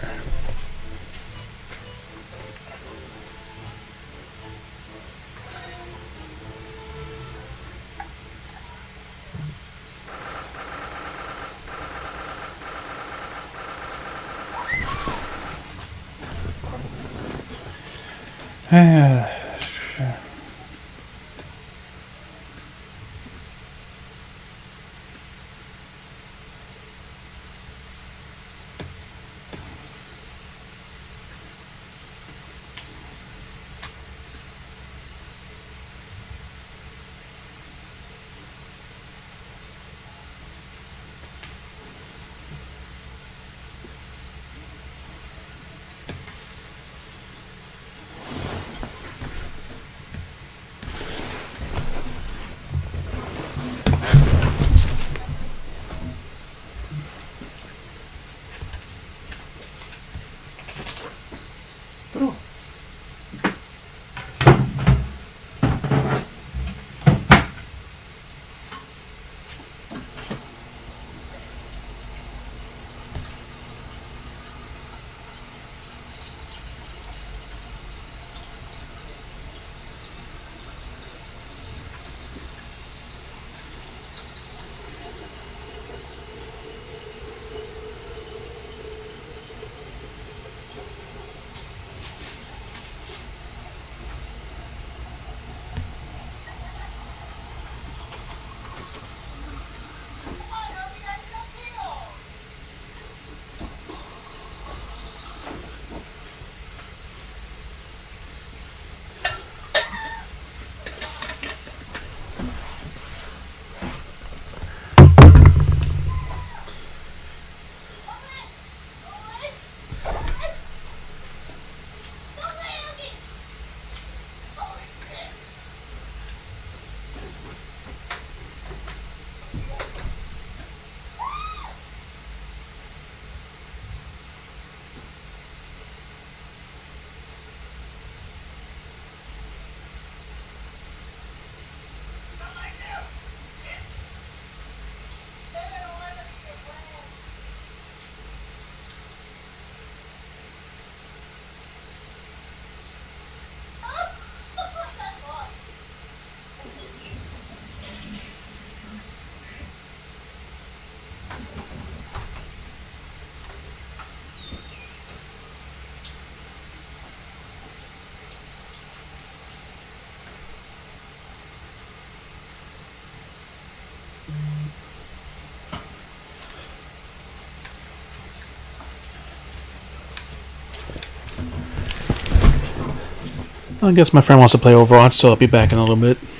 I guess my friend wants to play Overwatch, so I'll be back in a little bit. If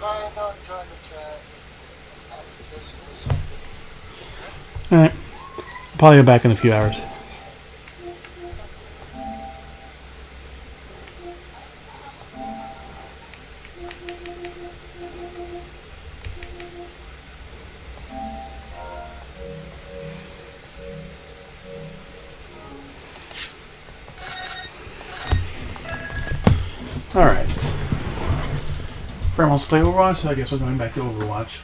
I don't join the chat, I'm busy with something. Alright. I'll probably be back in a few hours. Alright. Friend wants to play Overwatch, so I guess we're going back to Overwatch.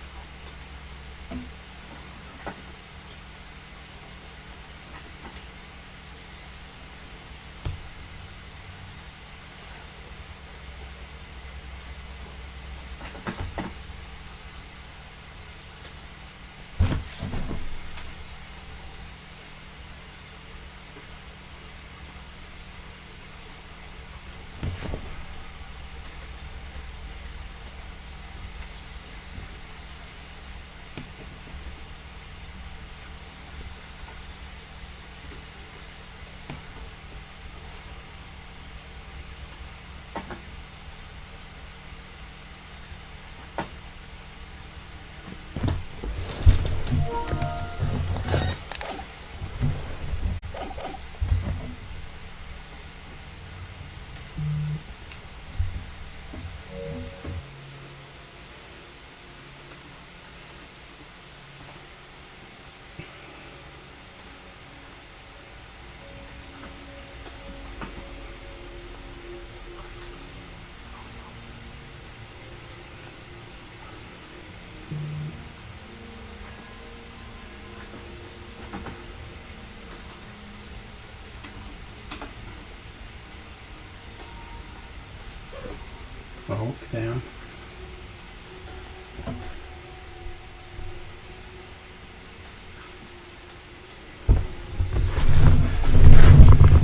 Oh, down.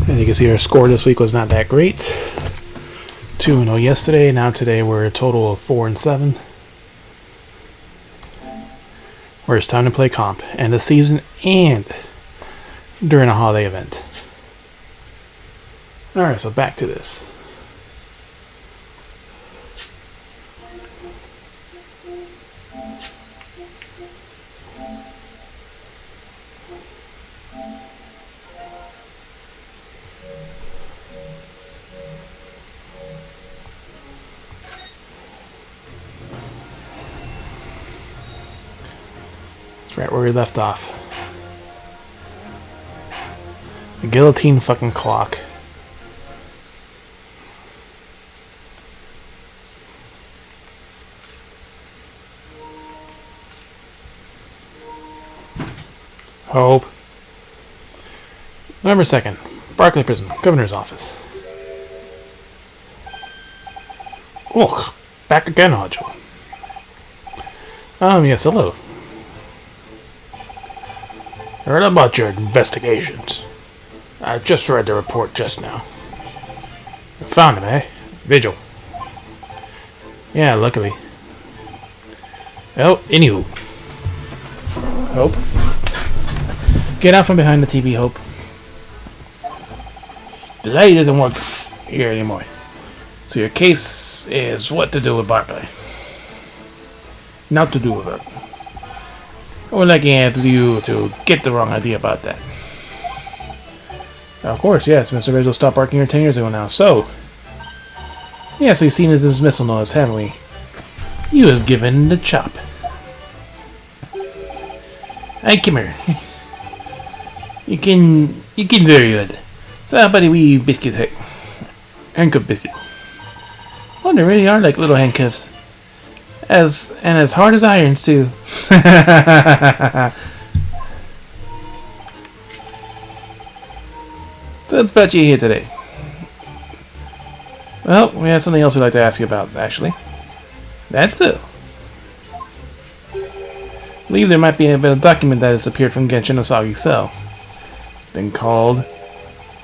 And you can see our score this week was not that great. 2-0 yesterday. Now today we're a total of 4-7. Where it's time to play comp, end of season, and during a holiday event. Alright, so back to this. That's right where we left off. The guillotine fucking clock. Hope. November 2nd. Barclay Prison. Governor's Office. Look. Back again, Hodgel. Yes, hello. Heard about your investigations. I just read the report just now. You found him, eh? Vigil. Yeah, luckily. Well, anywho. Hope. Get out from behind the TV, Hope. The light doesn't work here anymore. So your case is what to do with Barclay. Not to do with it. I would like you to get the wrong idea about that. Of course, yes, Mr. Vigil stopped barking here 10 years ago now, so... Yes, we've seen his dismissal notice, haven't we? You was given the chop. Hey, come here. You can very good. So how about a wee biscuit handcuff biscuit? Oh, they really are like little handcuffs. As hard as irons too. So that's about you here today. Well, we have something else we'd like to ask you about, actually. That's it. I believe there might be a bit of document that has appeared from Genshin Asagi's cell. Been called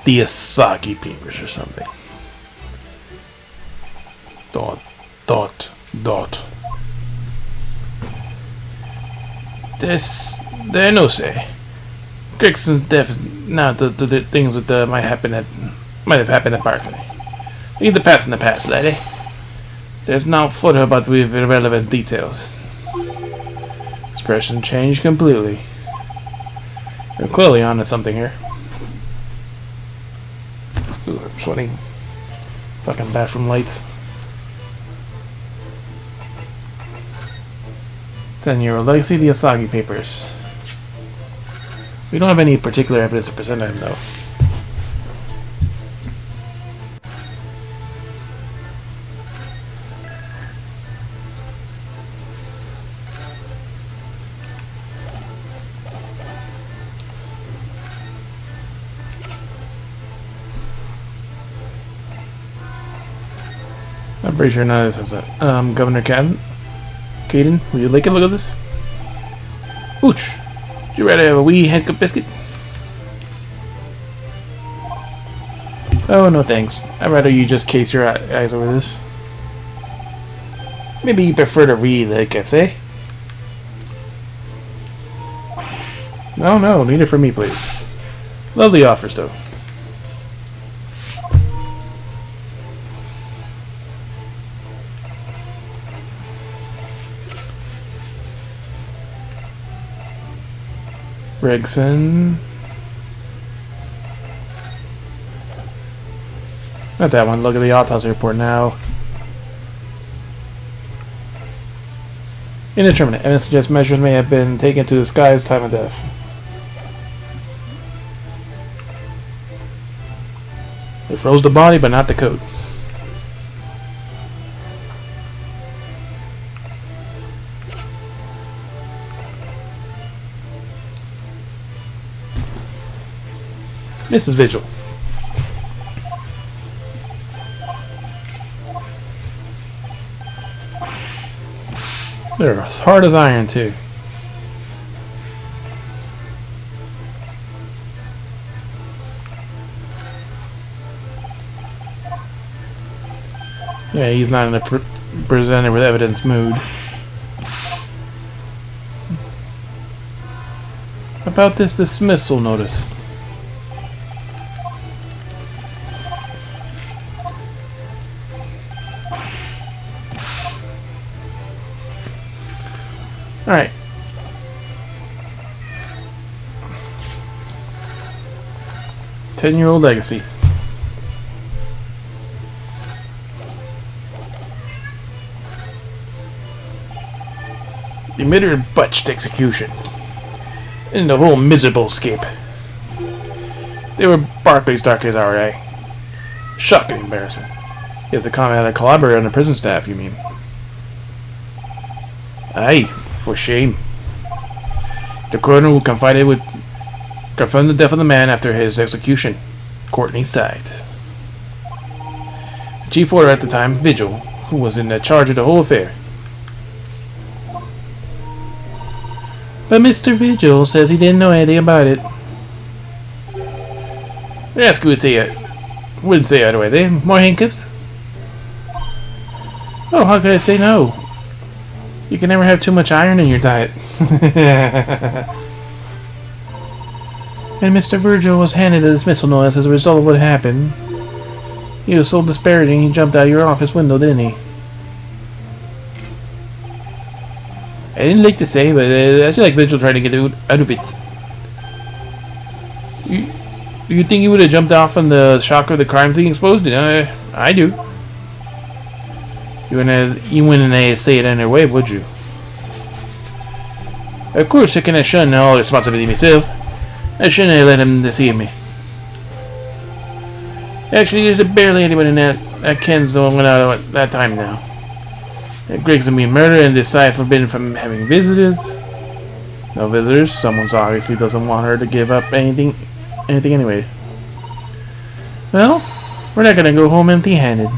the Asagi Papers or something. ... There no say. Greggson's death is not the things that might have happened at Barclay. Leave the past in the past, lady. There's no further about with irrelevant details. Expression changed completely. You're clearly onto something here. Ooh, I'm sweating. Fucking bathroom lights. 10-year-old legacy, the Asagi Papers. We don't have any particular evidence to present on him, though. I'm pretty sure none of this is it. Governor Caden, will you like a look at this? Ooch! Would you rather have a wee handcuff biscuit? Oh, no thanks. I'd rather you just case your eyes over this. Maybe you prefer to read the handcuffs, eh? No, neither for me, please. Lovely offers, though. Gregson. Not that one. Look at the autopsy report now. Indeterminate. Evidence suggests measures may have been taken to disguise time of death. They froze the body, but not the code. Mrs. Vigil. They're as hard as iron, too. Yeah, he's not in a presented with evidence mood. About this dismissal notice. Alright. Ten-year-old legacy. Emitter botched execution. And the whole miserable escape. They were Barclay's darkest hour, eh? Shocking embarrassment. He has a comment a collaborator on the prison staff, you mean? Aye, for shame. The coroner who confronted the death of the man after his execution. Courtney sighed. The chief warder at the time, Vigil, who was in charge of the whole affair. But Mr. Vigil says he didn't know anything about it. Ask who would say it. Wouldn't say otherwise, eh? More handcuffs? Oh, how could I say no? You can never have too much iron in your diet. And Mr. Virgil was handed a dismissal notice as a result of what happened. He was so disparaging he jumped out of your office window, didn't he? I didn't like to say, but I feel like Vigil tried to get out of it. You think he would have jumped off on the shock of the crime being exposed? I do. You wouldn't say it any way, would you? Of course, I cannot shun all responsibility myself. I shouldn't have let him deceive me. Actually, there's barely anyone in that Ken's the one went out at that time now. Gregson being murdered and this site forbidden from having visitors. No visitors. Someone obviously doesn't want her to give up anything anyway. Well, we're not gonna go home empty-handed.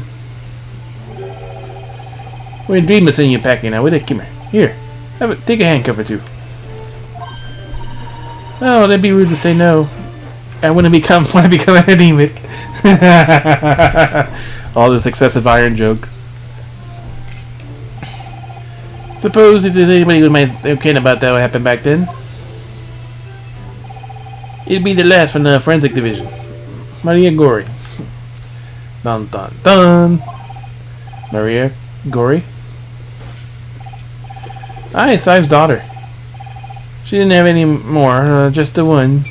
We dream of seeing you packing now. With it, come here. Take a handcuff or two. Oh, that'd be rude to say no. I want to become an anemic. All this excessive iron jokes. Suppose if there's anybody who might care about that what happened back then, it'd be the last from the forensic division, Maria Gory. Dun dun dun. Maria Gory. Aye, Sive's daughter. She didn't have any more, just the one.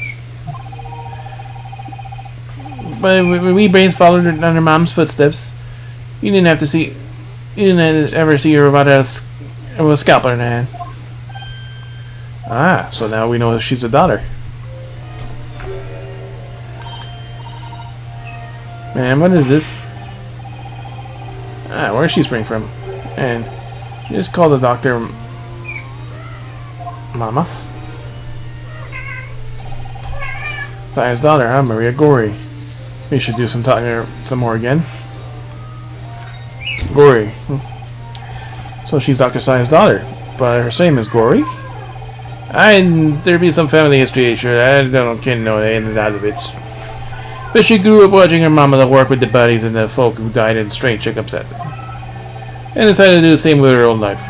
But we brains followed her on her mom's footsteps. You didn't ever see her without a scalpel in her hand. Ah, so now we know she's a daughter. Man, what is this? Ah, where's she spring from? And you just call the doctor Mama. Sia's daughter, huh? Maria Gory. We should do some talking some more again. Gory. So she's Dr. Sia's daughter, but her name is Gory? There'd be some family history, sure. I can't know the ins and outs of it. But she grew up watching her mama work with the bodies and the folk who died in strange circumstances. And decided to do the same with her own life.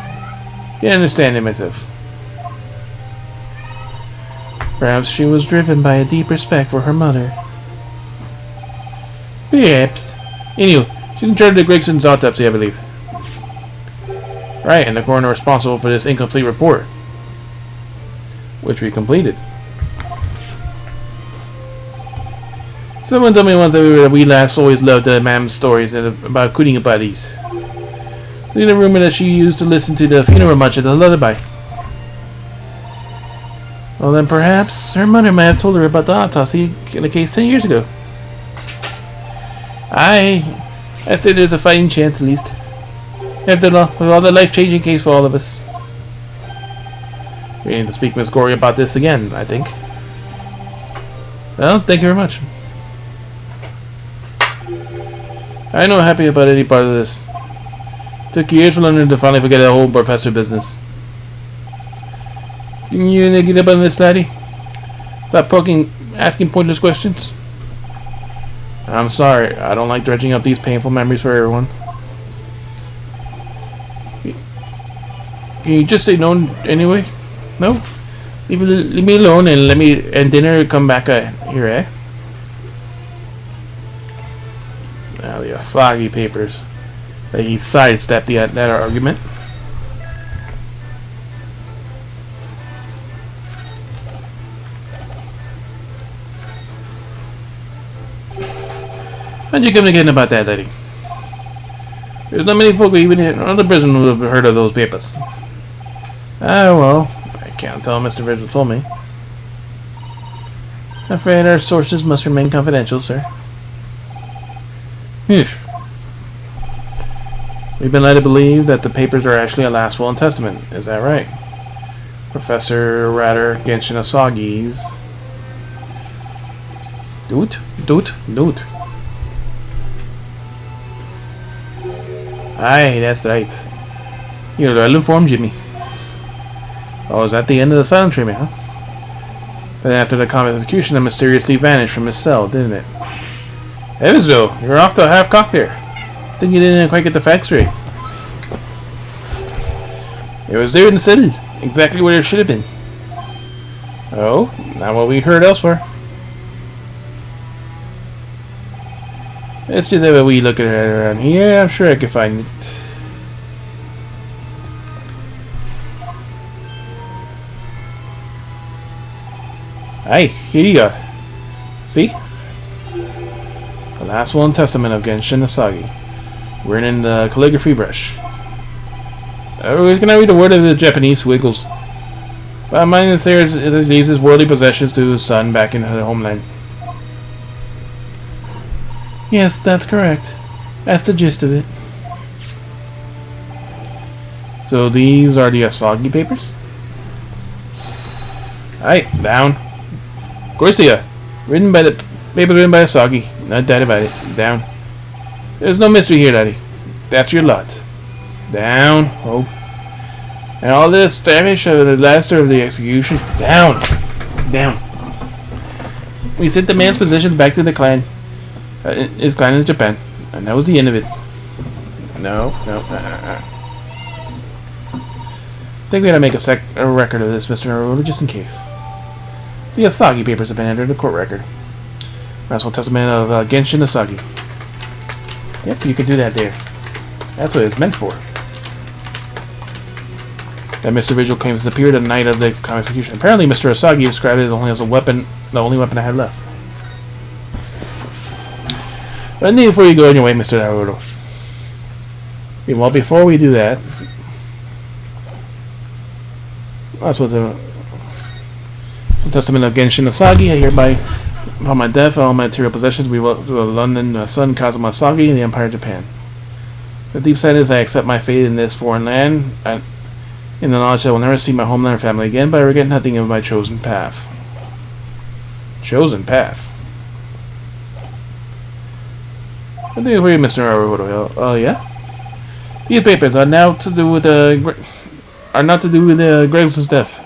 Can't understand it myself. Perhaps she was driven by a deep respect for her mother. Perhaps. Anyway, she's in charge of the Gregson's autopsy, I believe. Right, and the coroner responsible for this incomplete report. Which we completed. Someone told me once that we last always loved Mam's stories about cooling bodies. There's a rumor that she used to listen to the funeral march as a lullaby. Well, then perhaps her mother might have told her about the autopsy in the case 10 years ago. I say there's a fighting chance at least. After all, with all the life-changing case for all of us. We need to speak to Miss Gory about this again, I think. Well, thank you very much. I'm not happy about any part of this. Took years for London to finally forget the whole professor business. Can you get up on this, laddie? Stop asking pointless questions. I'm sorry. I don't like dredging up these painful memories for everyone. Can you just say no anyway? No? Leave me alone and dinner come back here, eh? Now the Asagi papers. He sidestepped that argument. How'd you come to getting about that, lady? There's not many folk even in another prison who have heard of those papers. Ah, well, I can't tell. Mr. Vigil told me. I'm afraid our sources must remain confidential, sir. We've been led to believe that the papers are actually a last will and testament. Is that right? Professor Genshin Asagi's. Doot. Aye, that's right. You're well informed, Jimmy. Oh, is that the end of the silent treatment, huh? Then after the convict execution, it mysteriously vanished from his cell, didn't it? Heavens, though, you're off to half-cocked there. I think you didn't quite get the facts straight. It was there in the cell, exactly where it should have been. Oh, not what we heard elsewhere. Let's just have a wee look at it around here. I'm sure I can find it. Aye, here you go. See? The last will and testament of Genshin Asagi. Written in the calligraphy brush. Can I read a word of the Japanese wiggles? But mine and Sarah's leaves his worldly possessions to his son back in her homeland. Yes, that's correct. That's the gist of it. So these are the Asagi papers? Aye, down. Of course they are. Written by Asagi. Not doubt about it. Down. There's no mystery here, laddie. That's your lot. Down. Oh. And all this damage of the last of the execution. Down. Down. We sent the man's possessions back to the clan. His clan in Japan. And that was the end of it. No. I think we gotta make a record of this, Mr. Naruto, just in case. The Asagi papers have been entered in the court record. Last will testament of Genshin Asagi. Yep, you can do that there. That's what it's meant for. That Mr. Vigil came to disappear the night of the execution. Apparently, Mr. Asagi described it only as a weapon, the only weapon I had left. But I think before you go on your way, Mr. Naruto. Well, before we do that, that's what the testament of Genshin Asagi. I hereby, upon my death, all my material possessions we will to the London son Kazuma Asagi in the Empire of Japan. The deep side is I accept my fate in this foreign land, and in the knowledge that I will never see my homeland or family again, but I regret nothing of my chosen path. Chosen path. What do you read, Mr. Naruto? Oh yeah. These papers are now to do with Greg's death.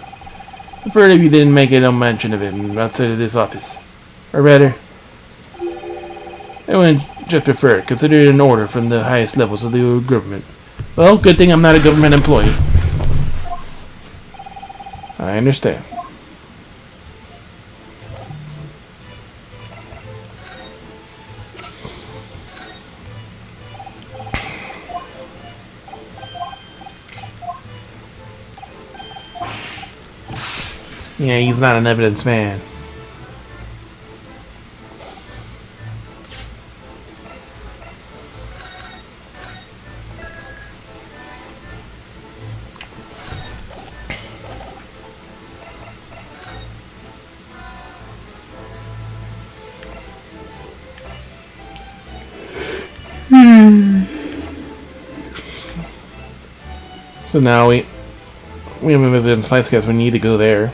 I prefer if you didn't make no mention of it outside of this office. Or rather, I wouldn't just prefer it, consider it an order from the highest levels of the government. Well, good thing I'm not a government employee. I understand. Yeah, he's not an evidence man. So now we haven't visited Slice because we need to go there.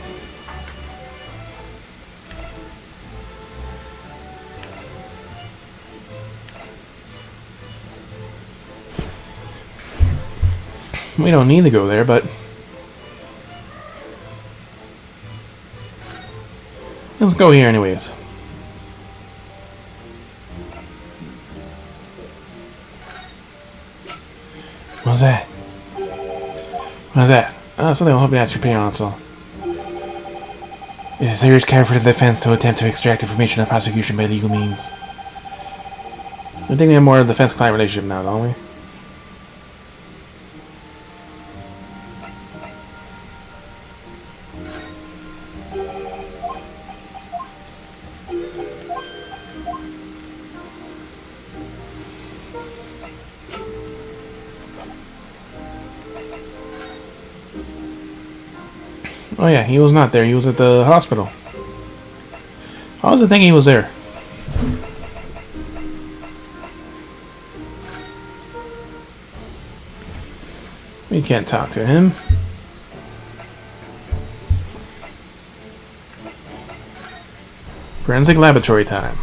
We don't need to go there, but Let's go here anyways. What's that? What's that? Something I'm hoping to ask your opinion on, so. It is a serious care for the defense to attempt to extract information of prosecution by legal means. I think we have more of a defense-client relationship now, don't we? Oh yeah, he was not there. He was at the hospital. I was thinking he was there. We can't talk to him. Forensic laboratory time.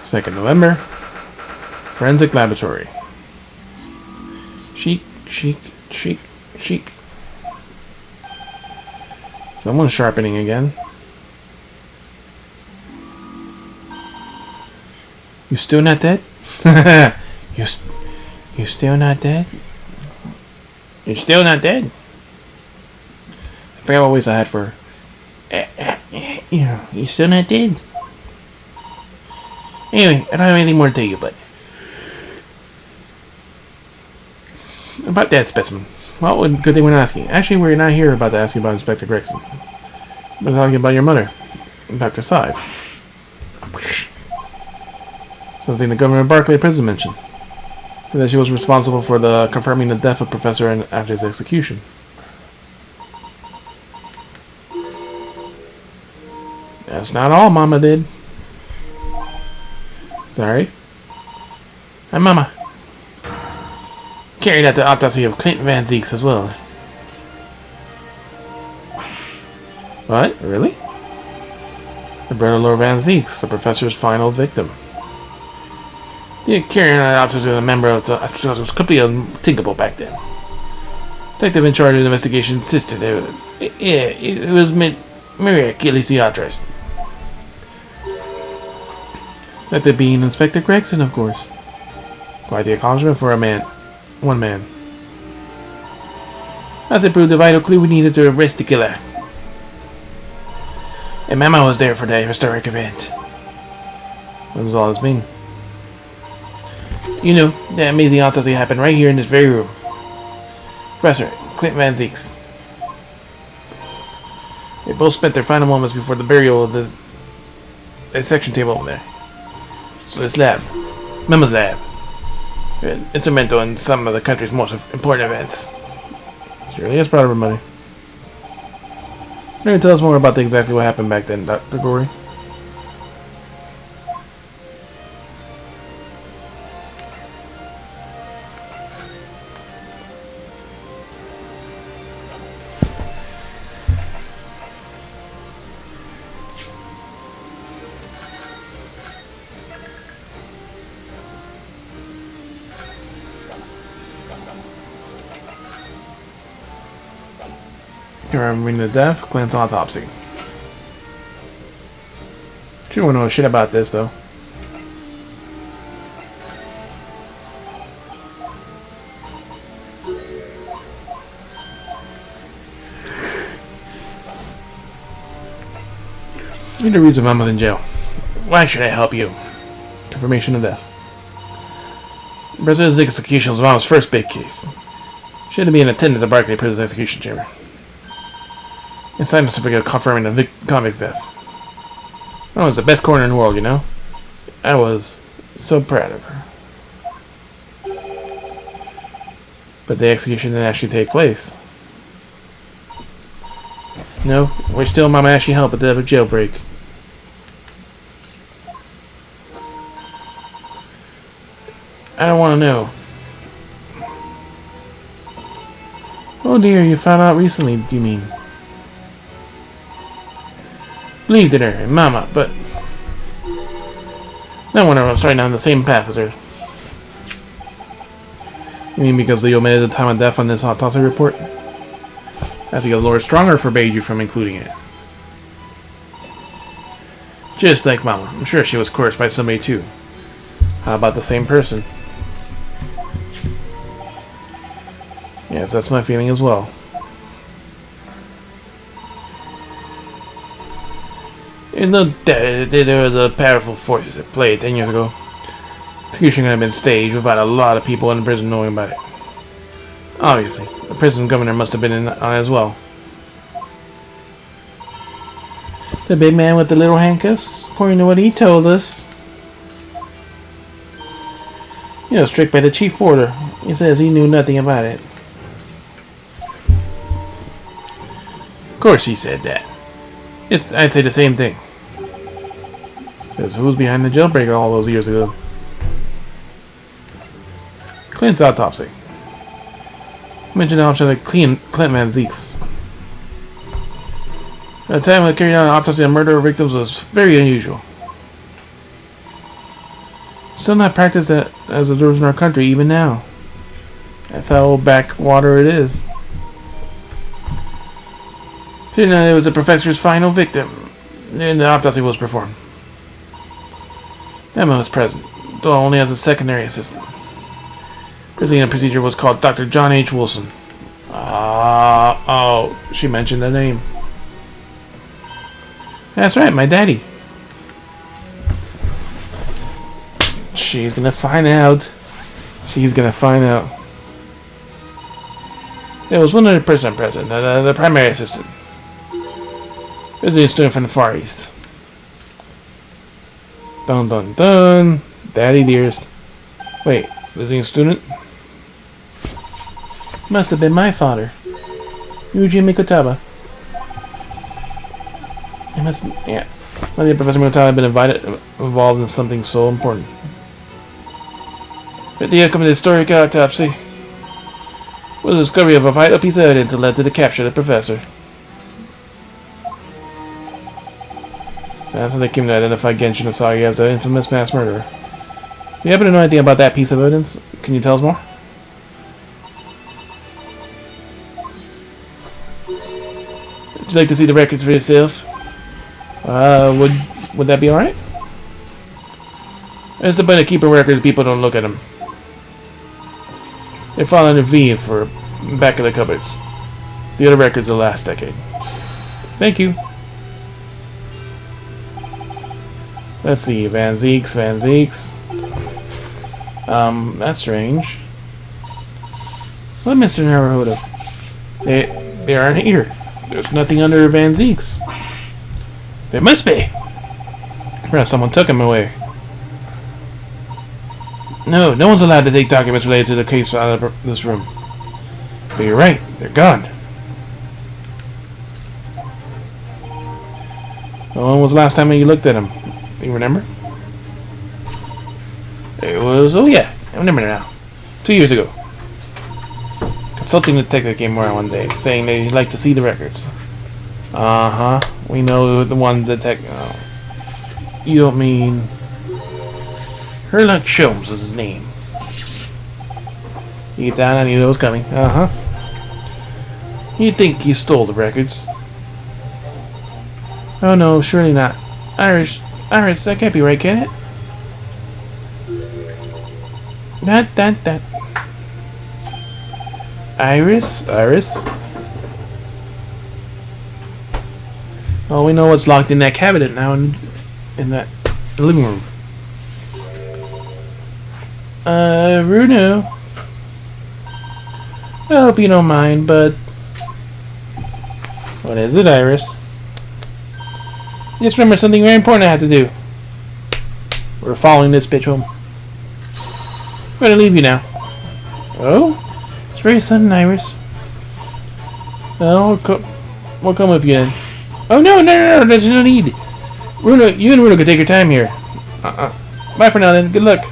2nd November. Forensic laboratory. Chic, chic, chic, chic. Someone's sharpening again. You still not dead? You still not dead? You're still not dead? I forgot what voice I had for her. You still not dead? Anyway, I don't have anything more to tell you, but about that specimen. Well, good thing we're not asking. Actually, we're not here about to ask you about Inspector Gregson. We're talking about your mother, Dr. Sive. Something the governor of Barclay prison mentioned. So that she was responsible for confirming the death of Professor N after his execution. That's not all Mama did. Sorry. Hi, Mama. Carried out the autopsy of Clint Van Zeeks as well. What? Really? The brother Lord Van Zeeks, the professor's final victim. The carrying out autopsy of a member of the was completely unthinkable back then. Detective in charge of the investigation insisted it was miraculously authorized. That being Inspector Gregson, of course. Quite the accomplishment for one man. As it proved the vital clue we needed to arrest the killer. And Mama was there for the historic event. What was all this mean? You know, that amazing autopsy happened right here in this very room. Professor Clint Van Zeeks. They both spent their final moments before the burial of the dissection table over there. So this lab, Mama's lab, instrumental in some of the country's most important events. She really is proud of her money. Can you tell us more about exactly what happened back then, Dr. Gorey? Remembering the death, Clint's autopsy. She don't know shit about this though. You're the reason Mama's in jail. Why should I help you? Confirmation of death. President's execution was Mama's first big case. She had to be in attendance at Barclay Prison's execution chamber. And signed a certificate confirming the convict's death. I was the best coroner in the world, you know? I was so proud of her. But the execution didn't actually take place. No, we're still Mama actually helped at the jailbreak. I don't want to know. Oh dear, you found out recently, do you mean? Believed in her and Mama, but no one of us right now on the same path as her. You mean because they omitted the time of death on this autopsy report? I think the Lord Stronger forbade you from including it. Just like Mama. I'm sure she was coerced by somebody too. How about the same person? Yes, that's my feeling as well. There's no doubt that there was a powerful force at play 10 years ago. Execution could have been staged without a lot of people in the prison knowing about it. Obviously, the prison governor must have been in on it as well. The big man with the little handcuffs, according to what he told us. You know, strict by the chief order. He says he knew nothing about it. Of course he said that. I'd say the same thing. Because who was behind the jailbreaker all those years ago? Clint's autopsy. Mentioned the option of Clint Van Zeeks. At the time when carried out an autopsy on murder victims was very unusual. Still not practiced as observed in our country even now. That's how backwater it is. Tonight it was the professor's final victim, and the autopsy was performed. Emma was present, though only as a secondary assistant. Presenting the procedure was called Dr. John H. Wilson. Oh, she mentioned the name. That's right, my daddy. She's gonna find out. She's gonna find out. There was one other person present, the primary assistant. Visiting a student from the Far East. Dun dun dun. Daddy dearest. Wait, visiting a student? Must have been my father. Eugene Mikotaba. It must be, yeah. Maybe Professor Mikotaba had been involved in something so important. But the outcome of the historic autopsy was the discovery of a vital piece of evidence that led to the capture of the professor. That's how they came to identify Genshin Asagi as the infamous mass murderer. Do you happen to know anything about that piece of evidence? Can you tell us more? Would you like to see the records for yourself? Would that be alright? It's the point of keeping records, people don't look at them. They fall in a V for back of the cupboards. The other records are the last decade. Thank you. Let's see, Van Zeeks. That's strange. What, Mr. Naruhodo? They aren't here. There's nothing under Van Zeeks. There must be. Perhaps someone took him away. No one's allowed to take documents related to the case out of this room. But you're right, they're gone. Well, when was the last time you looked at them? You remember? It was, oh yeah, I remember now. 2 years ago. Consulting detective came around one day, saying they'd like to see the records. Uh-huh, we know the one detective. Oh. You don't mean... Herlock Sholmes was his name. You get down, I knew that was coming. Uh-huh. You think he stole the records? Oh no, surely not. Iris, that can't be right, can it? That. Iris? Well, we know what's locked in that cabinet now in that living room. Bruno. I hope you don't mind, but... What is it, Iris? Just remember something very important I have to do. We're following this bitch home. I'm gonna leave you now. Oh? It's very sudden, Iris. Well, we'll come with you then. Oh, no, there's no need. Bruno, you and Bruno can take your time here. Bye for now then, good luck.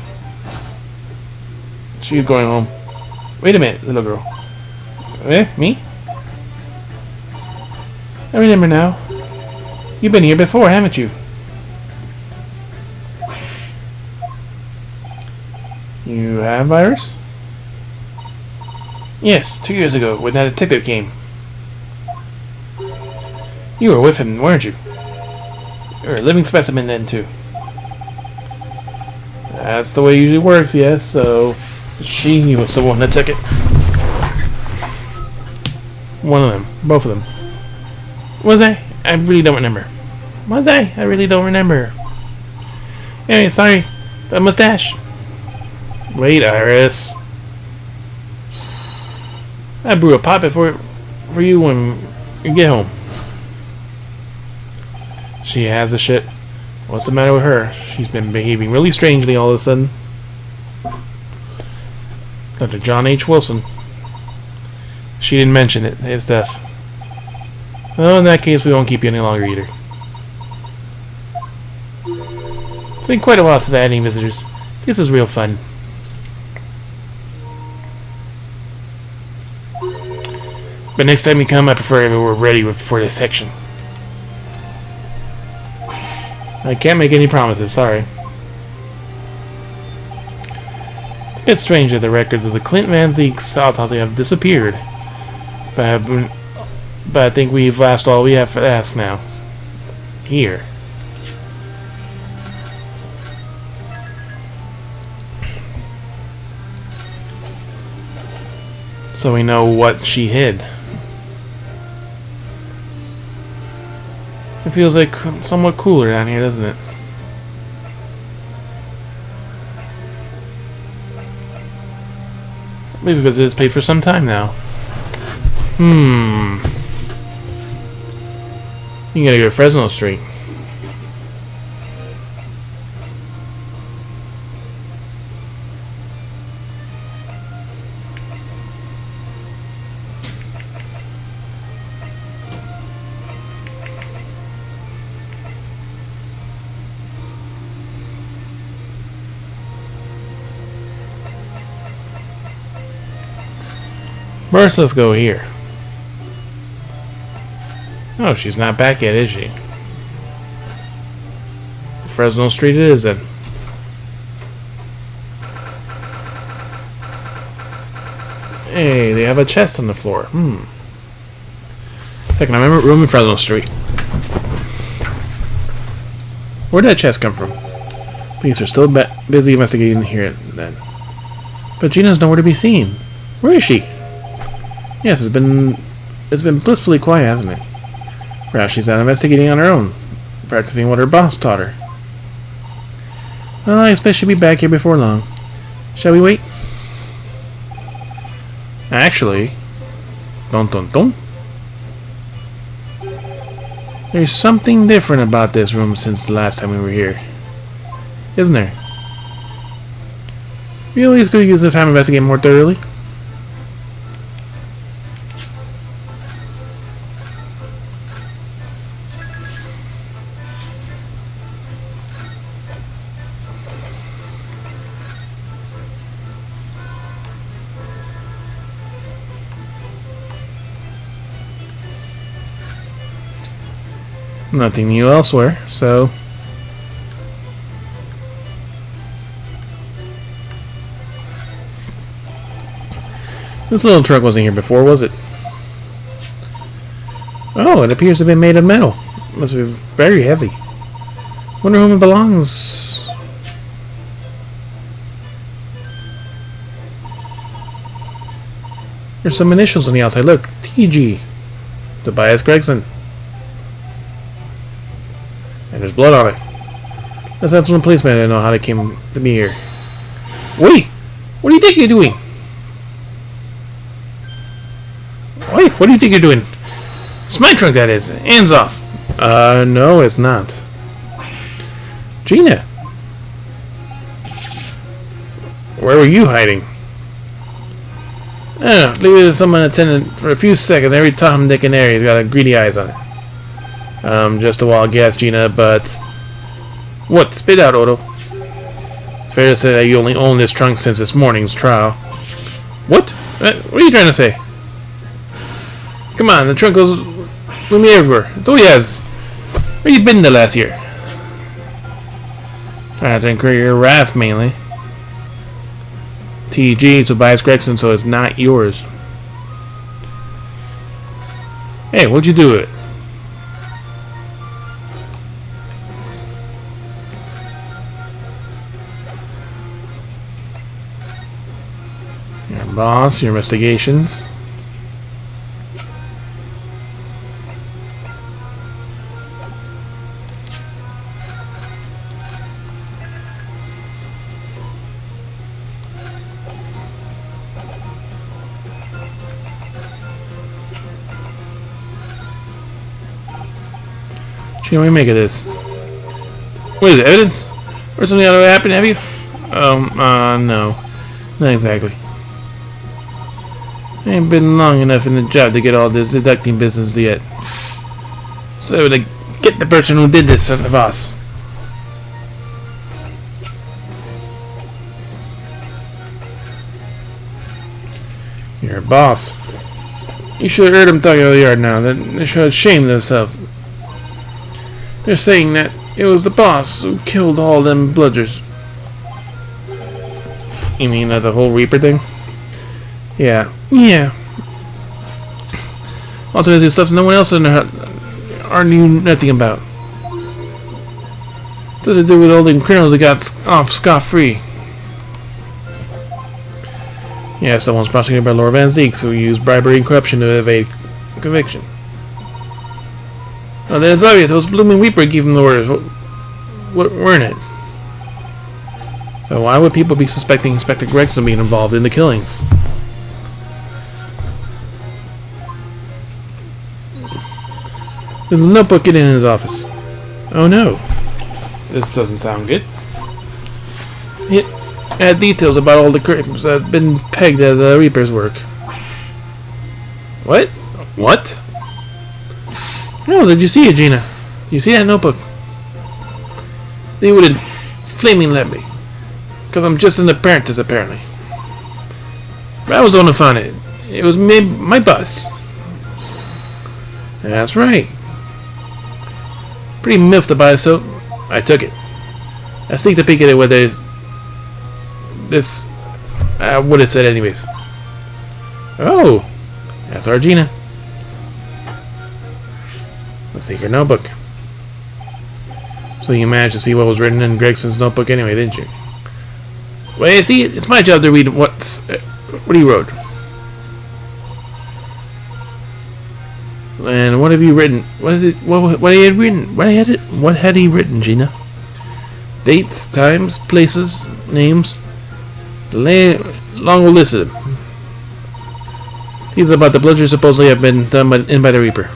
She's going home. Wait a minute, little girl. Me? I remember now. You've been here before, haven't you? You have, Iris? Yes, 2 years ago, when that detective came. You were with him, weren't you? You were a living specimen then, too. That's the way it usually works, yes, so... She was the one that took it. One of them. Both of them. Was I? I really don't remember. Was I? I really don't remember. Anyway, sorry. The mustache. Wait, Iris. I brew a pot for you when you get home. She has a shit. What's the matter with her? She's been behaving really strangely all of a sudden. Dr. John H. Wilson. She didn't mention it. His death. Well, in that case, we won't keep you any longer either. It's been quite a while since I had any visitors. This is real fun. But next time you come, I prefer if we're ready for this section. I can't make any promises, sorry. It's a bit strange that the records of the Clint Van Zeek's autopsy have disappeared. But I think we've asked all we have to ask now. Here. So we know what she hid. It feels like somewhat cooler down here, doesn't it? Maybe because it's paid for some time now. You gotta go to Fresno Street. First, let's go here. Oh, she's not back yet, is she? Fresno Street it is, then. Hey, they have a chest on the floor. Second, I remember room in Fresno Street. Where did that chest come from? Police are still busy investigating here, then. But Gina's nowhere to be seen. Where is she? Yes, it's been blissfully quiet, hasn't it? Perhaps she's out investigating on her own, practicing what her boss taught her. Well, I expect she'll be back here before long. Shall we wait? Actually, dun dun dun. There's something different about this room since the last time we were here, isn't there? We always could use this time to investigate more thoroughly. Nothing new elsewhere, so... This little truck wasn't here before, was it? Oh, it appears to have been made of metal. Must be very heavy. Wonder whom it belongs. There's some initials on the outside. Look, TG. Tobias Gregson. And there's blood on it. Let's ask some policemen to know how they came to be here. Wait! What do you think you're doing? Wait, what do you think you're doing? It's my trunk, that is. Hands off. No, it's not. Gina! Where were you hiding? I don't know. Leave it to someone attendant for a few seconds. Every Tom, Dick, and Harry's got a greedy eyes on it. Just a wild guess, Gina, but... What? Spit out, Otto. It's fair to say that you only own this trunk since this morning's trial. What? What are you trying to say? Come on, the trunk goes with me everywhere. That's all he has. Where you been the last year? Trying to incur your wrath, mainly. TG, Tobias Gregson, so it's not yours. Hey, what'd you do with it? Your boss, your investigations. What do you make of this? What is it, evidence? Or something ought to happen, have you? No. Not exactly. I ain't been long enough in the job to get all this deducting business yet. So to get the person who did this from the boss. Your boss. You should have heard them talking about the yard now. They should have shamed themselves. They're saying that it was the boss who killed all them bludgers. You mean the whole Reaper thing? Yeah. Also, there's stuff no one else in there knew nothing about. So to do with all them criminals that got off scot-free. Yeah, someone's prosecuted by Lord Van Zeeks, who used bribery and corruption to evade conviction. Oh, then it's obvious. It was blooming Reaper gave him the orders. What weren't it? But why would people be suspecting Inspector Gregson being involved in the killings? There's a notebook in his office. Oh no. This doesn't sound good. It had details about all the crimes that had been pegged as Reaper's work. What? What? No, did you see it, Gina? Did you see that notebook? They wouldn't flaming let me. Because I'm just an apprentice, apparently. But I was the one who found it. It was my boss. That's right. Pretty miffed about it, so I took it. I sneaked a peek at it with what it said anyways. Oh, that's our Gina. Let's take your notebook. So you managed to see what was written in Gregson's notebook anyway, didn't you? Well, see, it's my job to read what he wrote. And what have you written? What had he written? What had he written, Gina? Dates, times, places, names. Long list of them. These are about the bludgers supposedly have been done by the Reaper.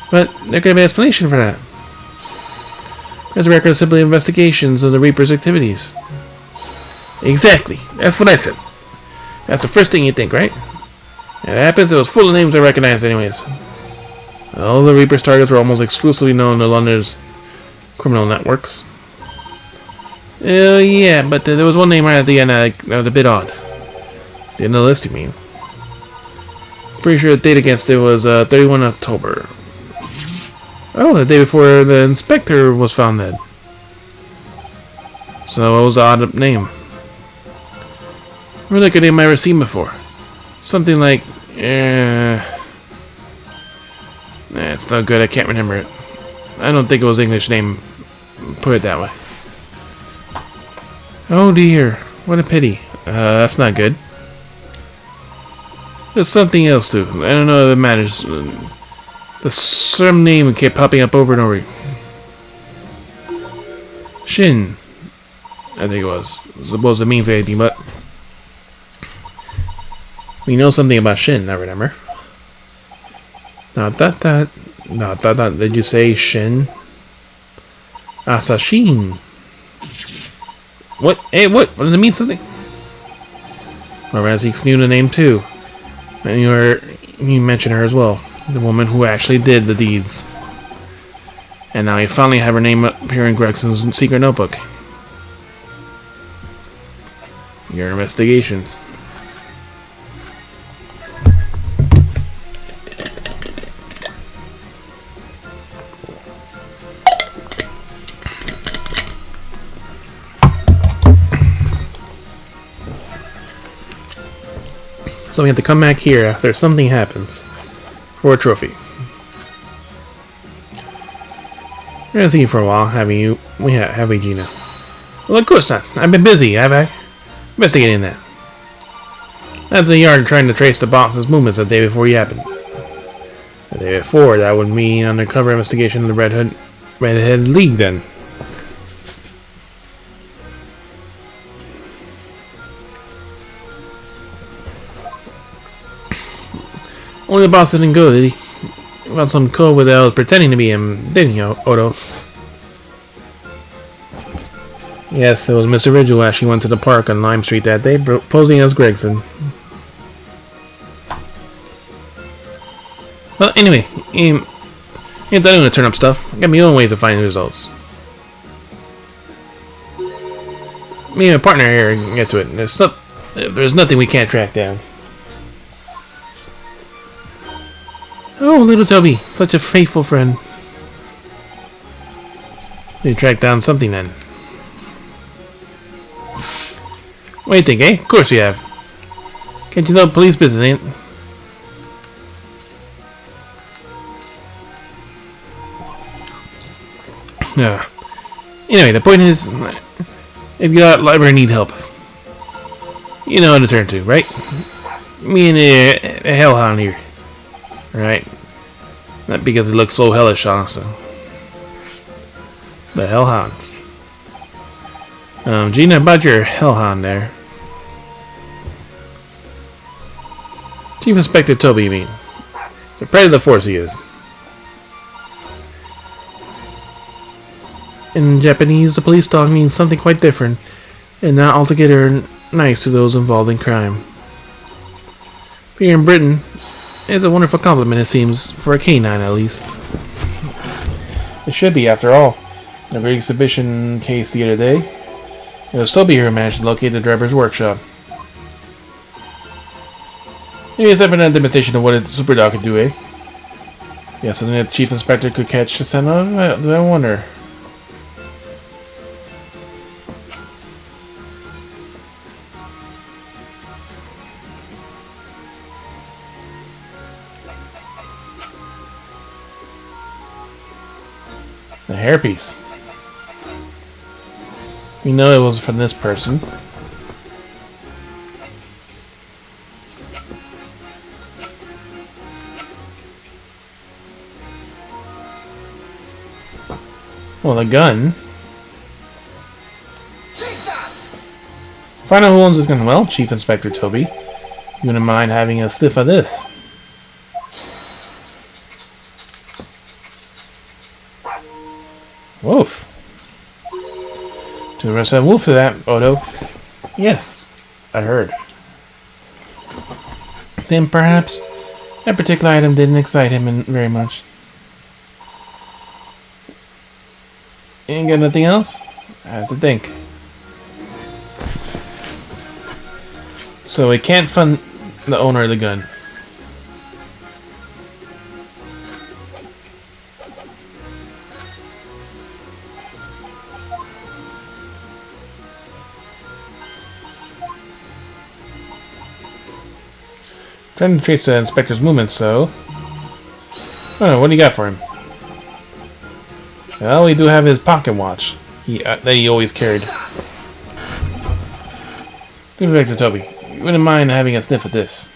But there could be an explanation for that. There's a record of simple investigations of the Reaper's activities. Exactly. That's what I said. That's the first thing you think, right? And it happens, it was full of names I recognized anyways. All the Reaper's targets were almost exclusively known to London's criminal networks. Yeah, but there was one name right at the end that was a bit odd. The end of the list, you mean? Pretty sure the date against it was 31 October. Oh, the day before the inspector was found dead. So what was the odd name? Really like a name I've never seen before. Something like... it's not good, I can't remember it. I don't think it was an English name. Put it that way. Oh dear, what a pity. That's not good. There's something else too. I don't know if it matters. The some name kept popping up over and over. Shin, I think it was. I suppose it means anything, but we know something about Shin, I remember. Not that. Did you say Shin? Asashin. What? Hey, what? What does it mean? Something? Well, Razik's knew the name too. And you mentioned her as well. The woman who actually did the deeds. And now you finally have her name appear in Gregson's secret notebook. Your investigations. So we have to come back here after something happens for a trophy. We're gonna see you for a while, have we, Gina? Well, of course not. I've been busy, have I? investigating that. That's a yard trying to trace the boss's movements the day before he happened. The day before, that would mean undercover investigation of the Redhead League then. Only the boss didn't go, did he? About some code with was pretending to be him, didn't he, Odo? Yes, it was Mr. Ridge who actually went to the park on Lime Street that day, posing as Gregson. Well, anyway, ain't that gonna turn up stuff? I got my own ways of finding results. Me and my partner here can get to it. There's nothing we can't track down. Oh, little Toby, such a faithful friend. We tracked down something then. What do you think, eh? Of course we have. Can't you know police business, ain't it? Anyway, the point is, if you got library need help, you know who to turn to, right? Me and a hellhound here. Right? Not because it looks so hellish, honestly. The hellhound. Gina, about your hellhound there. Chief Inspector Toby, you mean? The pride of the force he is. In Japanese, the police dog means something quite different, and not altogether nice to those involved in crime. Here in Britain, it's a wonderful compliment, it seems, for a canine at least. It should be, after all. In a big exhibition case the other day, it was Toby who managed to locate the driver's workshop. Maybe it's ever a demonstration of what a super dog could do, eh? Yes, and the Chief Inspector could catch the scent of it? I wonder. The hairpiece. We know it was from this person. Well, the gun. Find out who owns this gun. Well, Chief Inspector Toby, you wouldn't mind having a sniff of this. Woof. To the rest of that wolf to that, Odo. Yes, I heard. Then perhaps that particular item didn't excite him very much. Ain't got nothing else? I have to think. So we can't fund the owner of the gun. Trying to trace the inspector's movements, so... Oh, what do you got for him? Well, we do have his pocket watch that he always carried. Inspector Toby, you wouldn't mind having a sniff at this.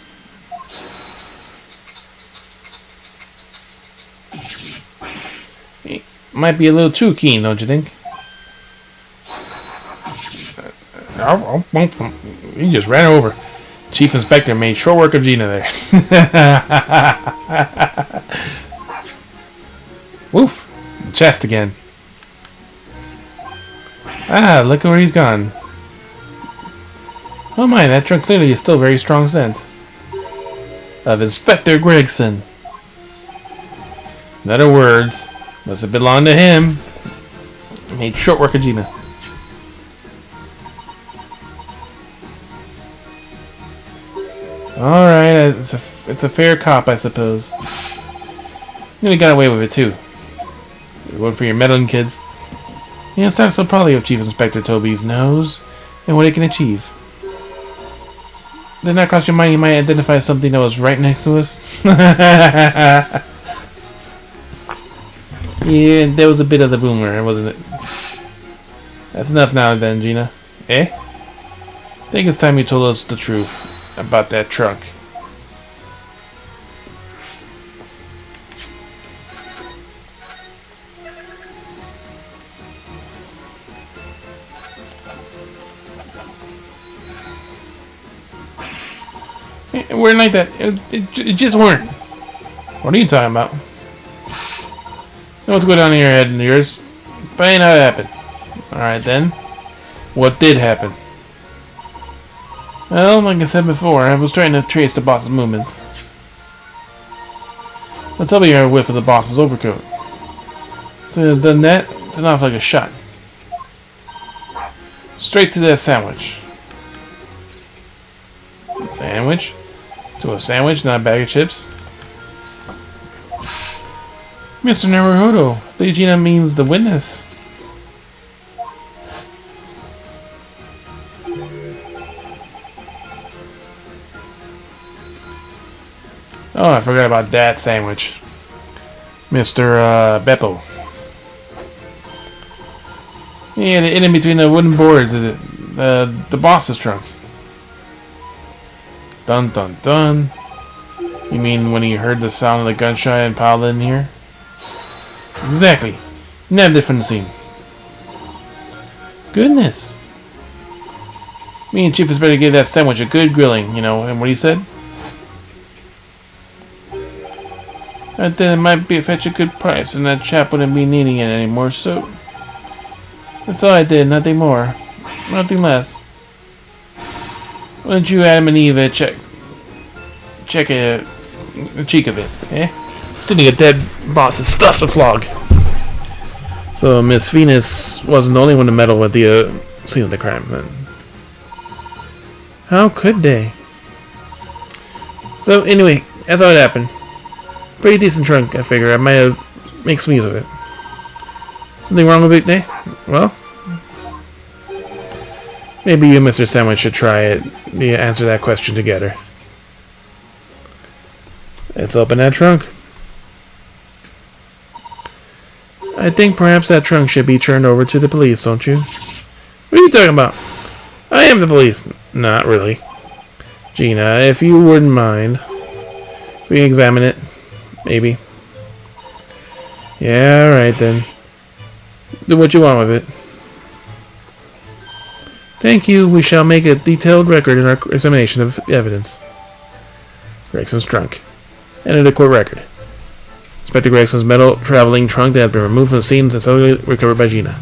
He might be a little too keen, don't you think? He just ran over. Chief Inspector made short work of Gina there. Woof! The chest again. Ah, look where he's gone. Oh my, that trunk clearly is still very strong scent. Of Inspector Gregson. In other words, must have belonged to him. Made short work of Gina. Alright, it's a fair cop, I suppose. You got away with it, too. One for your meddling kids. You know, stop so proudly of Chief Inspector Toby's nose and what it can achieve. Did not cross your mind you might identify something that was right next to us? Yeah, there was a bit of the boomer, wasn't it? That's enough now then, Gina. Eh? I think it's time you told us the truth about that trunk. It weren't like that. It just weren't. What are you talking about? What's going on in your head and yours? But ain't how it happened. Alright then. What did happen? Well, like I said before, I was trying to trace the boss's movements. Now tell me you're a whiff of the boss's overcoat. So he has done that, it's enough like a shot. Straight to that sandwich. Sandwich? To a sandwich, not a bag of chips? Mr. Naruhodo, Leegina means the witness. Oh, I forgot about that sandwich. Mr. Beppo. Yeah, in between the wooden boards, the boss's trunk. Dun dun dun. You mean when he heard the sound of the gunshot and piled in here? Exactly. Not different scene. Goodness. Me and Chief is better give that sandwich a good grilling, you know, and what he said? I think it might be fetch a good price, and that chap wouldn't be needing it anymore, so... That's all I did, nothing more. Nothing less. Why don't you, Adam and Eve, check a cheek of it, eh? Stealing a dead boss's stuff to flog. So Miss Venus wasn't the only one to meddle with the scene of the crime, then. How could they? So anyway, that's how it happened. Pretty decent trunk, I figure. I might have make some use of it. Something wrong with it, eh? Well, maybe you, Mr. Sandwich, should try it. Answer that question together. Let's open that trunk. I think perhaps that trunk should be turned over to the police, don't you? What are you talking about? I am the police. Not really. Gina, if you wouldn't mind, we can examine it. Maybe. Yeah, alright then. Do what you want with it. Thank you. We shall make a detailed record in our examination of evidence. Gregson's trunk. Enter the court record. Inspector Gregson's metal traveling trunk that had been removed from the scene and so recovered by Gina.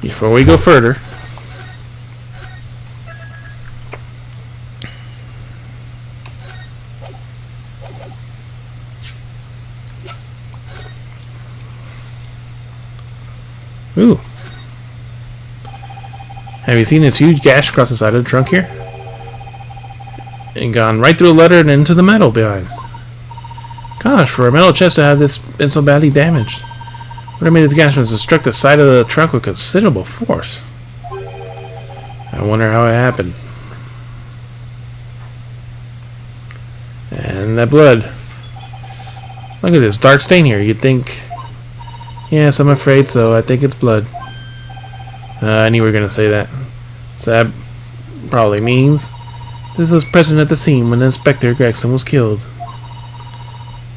Before we go further, ooh. Have you seen this huge gash across the side of the trunk here? And gone right through the leather and into the metal behind. Gosh, for a metal chest to have this been so badly damaged. Whatever made this gash was to struck the side of the trunk with considerable force. I wonder how it happened. And that blood. Look at this dark stain here. You'd think... Yes, I'm afraid so. I think it's blood. I knew you were going to say that. So that probably means this was present at the scene when Inspector Gregson was killed.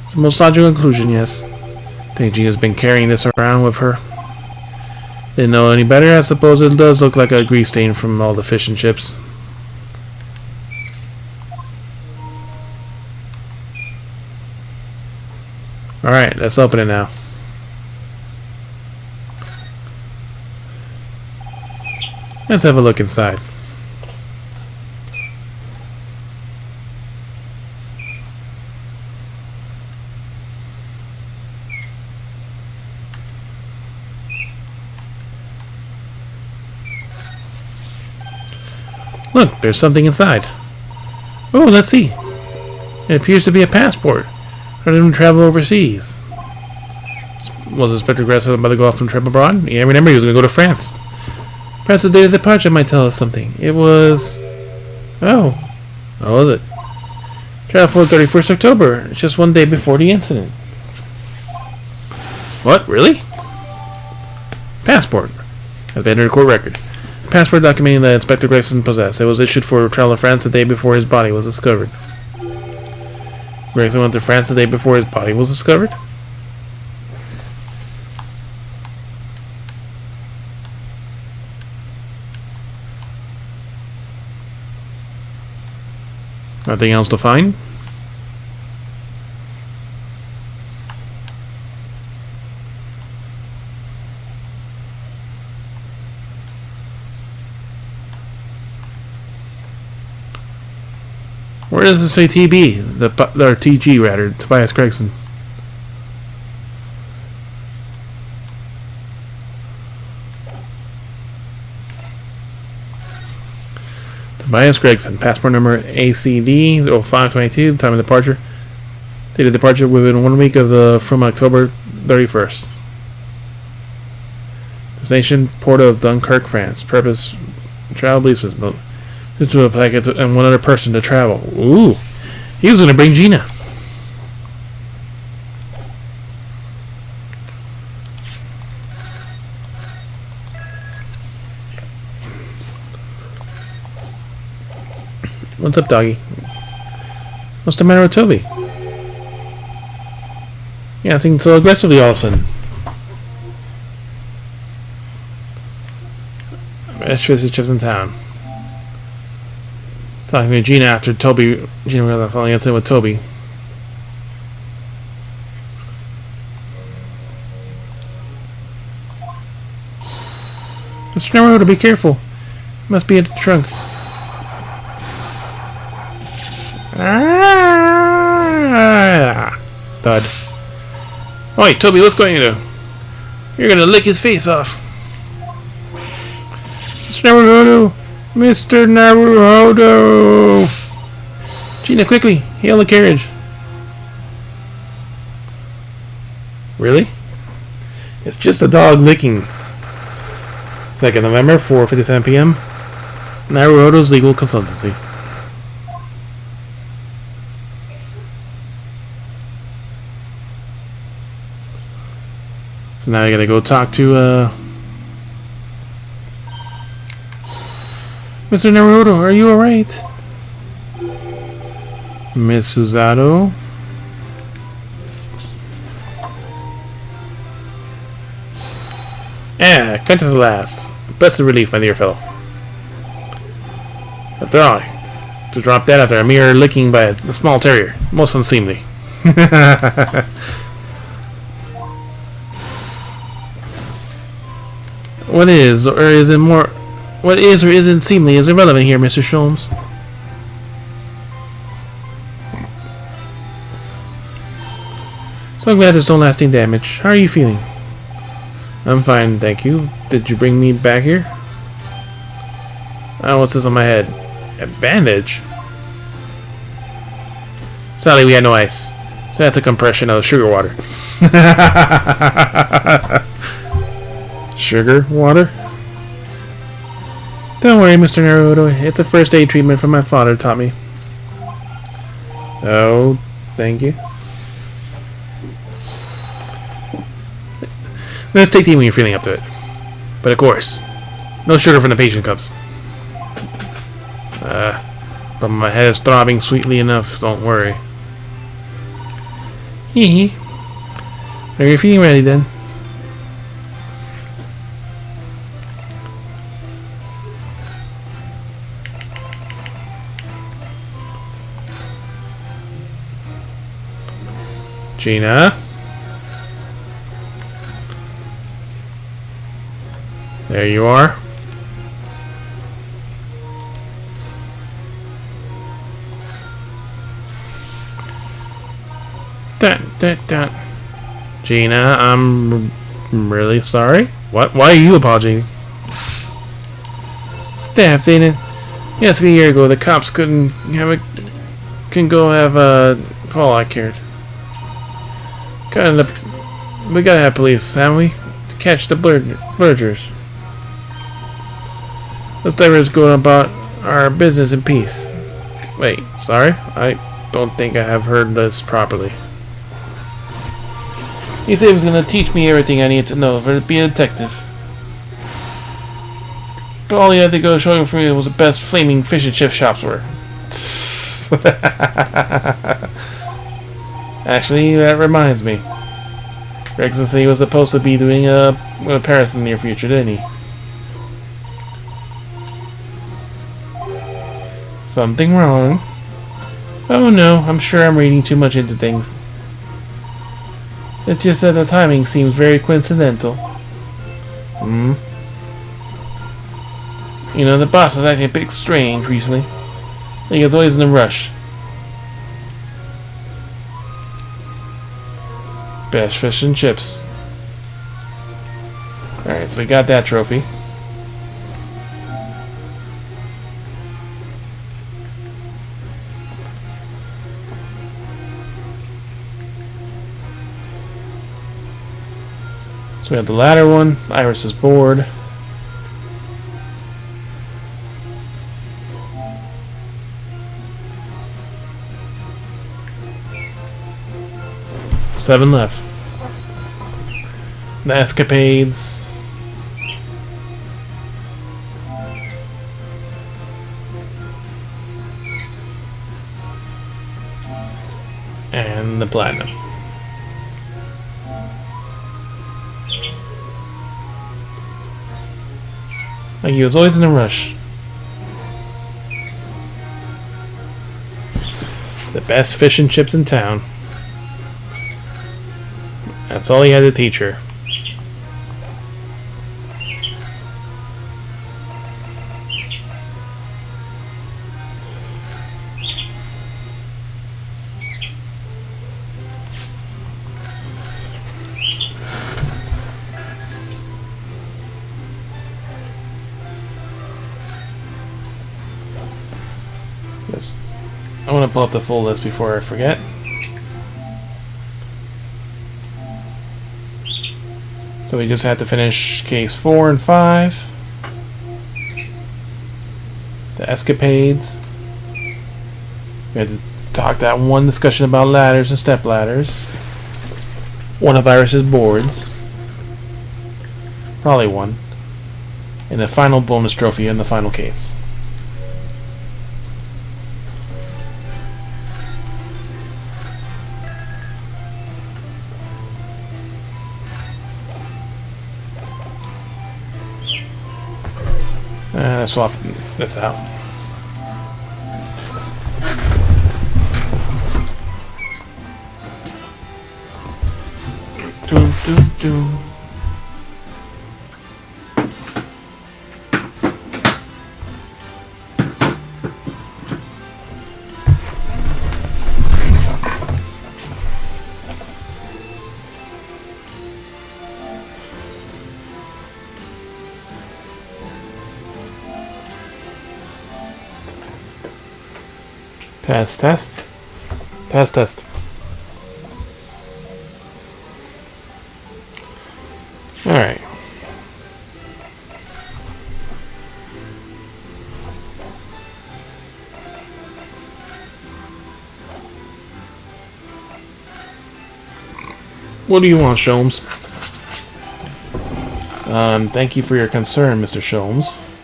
It's the most logical conclusion, yes. I think Gina's been carrying this around with her. Didn't know any better. I suppose it does look like a grease stain from all the fish and chips. Alright, let's open it now. Let's have a look inside. Look, there's something inside. Oh, let's see. It appears to be a passport for them to travel overseas. Was Inspector Gregson about to go off and travel abroad? Yeah, remember he was going to go to France. Perhaps the date of departure might tell us something. It was... Oh. What was it? Travel for 31st October. Just one day before the incident. What? Really? Passport. Has been a court record. Passport documenting that Inspector Gregson possessed. It was issued for travel to France the day before his body was discovered. Gregson went to France the day before his body was discovered? Nothing else to find? Where does it say TB? Or TG rather, Tobias Gregson. Tobias Gregson, passport number ACD 0522, time of departure. Date of departure within 1 week of from October 31st. Destination, Port of Dunkirk, France. Purpose, travel policeman. To a packet and one other person to travel. Ooh, he was gonna bring Gina. What's up, doggy? What's the matter with Toby? Yeah, I think so aggressively all of a sudden. Best Tracy chips in town. Talking to Gina after Toby. Gina got the following incident with Toby. Mr. Naruto, be careful. Must be in the trunk. Thud. Oi, Toby, what's going to do? You're gonna lick his face off. Mr. Naruto! Mr. Naruto! Gina, quickly! Hail the carriage! Really? It's just a dog licking. 2nd November, 4:57 p.m. Naruto's Legal Consultancy. So now I gotta go talk to, Mr. Naruto, are you alright? Miss Suzato? Yeah, Countess Lass. Best of relief, my dear fellow. After all, to drop that after a mere licking by a small terrier. Most unseemly. What is, or is it more... What is or isn't seemly is irrelevant here, Mr. Sholmes. So I'm glad there's no lasting damage. How are you feeling? I'm fine, thank you. Did you bring me back here? Oh, what's this on my head? A bandage? Sadly, we had no ice. So that's a compression of sugar water. Sugar water? Don't worry, Mr. Naruto. It's a first aid treatment from my father taught me. Oh, thank you. Let's take tea when you're feeling up to it. But of course, no sugar from the patient cups. But my head is throbbing sweetly enough, don't worry. Hee hee. Are you feeling ready then? Gina? There you are. Dun. Gina, I'm really sorry. What? Why are you apologizing? Staff, ain't it? Yes, a year ago the cops couldn't go have a fallout cured. We gotta have police, haven't we? To catch the blurgers. Let's let us go about our business in peace. Wait, sorry? I don't think I have heard this properly. He said he was gonna teach me everything I need to know to be a detective. All you had to go showing for me was the best flaming fish and chip shops were. Actually, that reminds me. Gregson said he was supposed to be doing Paris in the near future, didn't he? Something wrong? Oh no, I'm sure I'm reading too much into things. It's just that the timing seems very coincidental. Hmm? You know, the boss was acting a bit strange recently. I think it's always in a rush. Best fish and chips. Alright, so we got that trophy. So we have the ladder one, Iris's board. Seven left. The escapades. And the platinum. Like he was always in a rush. The best fish and chips in town. That's all he had to teach her. Yes. I want to pull up the full list before I forget. So we just had to finish case 4 and 5. The escapades. We had to talk that one discussion about ladders and step ladders. One of Iris's boards. Probably one. And the final bonus trophy in the final case. Let's swap this out. Doom, doom, doom. Pass test. Pass test. Alright. What do you want, Sholmes? Thank you for your concern, Mr. Sholmes.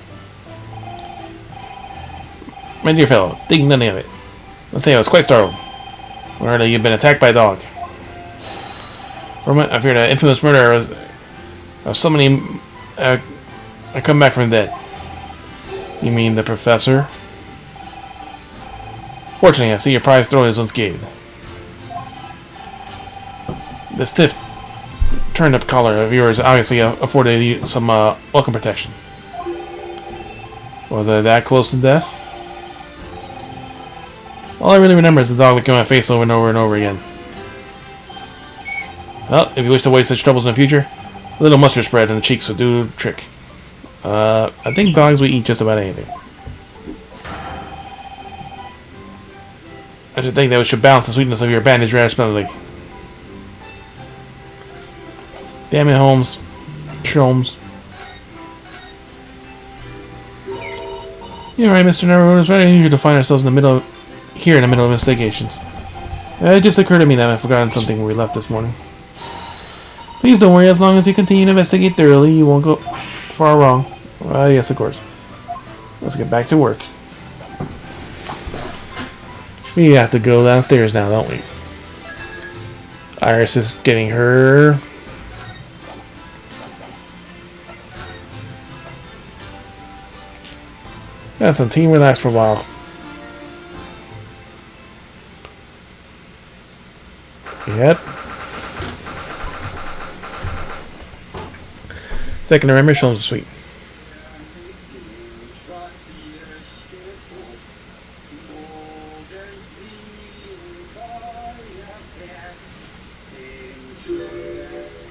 My dear fellow, think nothing of it. Let's say I was quite startled. I heard that you'd been attacked by a dog. For a moment, I feared an infamous murder of so many. I come back from the dead. You mean the professor? Fortunately, I see your prize throne is unscathed. The stiff, turned-up collar of yours obviously afforded you some welcome protection. Was I that close to death? All I really remember is the dog licking my face over and over and over again. Well, if you wish to avoid such troubles in the future, a little mustard spread on the cheeks will do the trick. I think dogs will eat just about anything. I should think that it should balance the sweetness of your bandage rather splendidly. Damn it, Holmes. Sholmes. You're right, Mr. Neverwood. It's very unusual to find ourselves in the middle of investigations. It just occurred to me that I've forgotten something when we left this morning. Please don't worry, as long as you continue to investigate thoroughly, you won't go far wrong. Yes, of course. Let's get back to work. We have to go downstairs now, don't we? Iris is getting her... Got some team relax for a while. Yep. Second November, Shalom's sweet.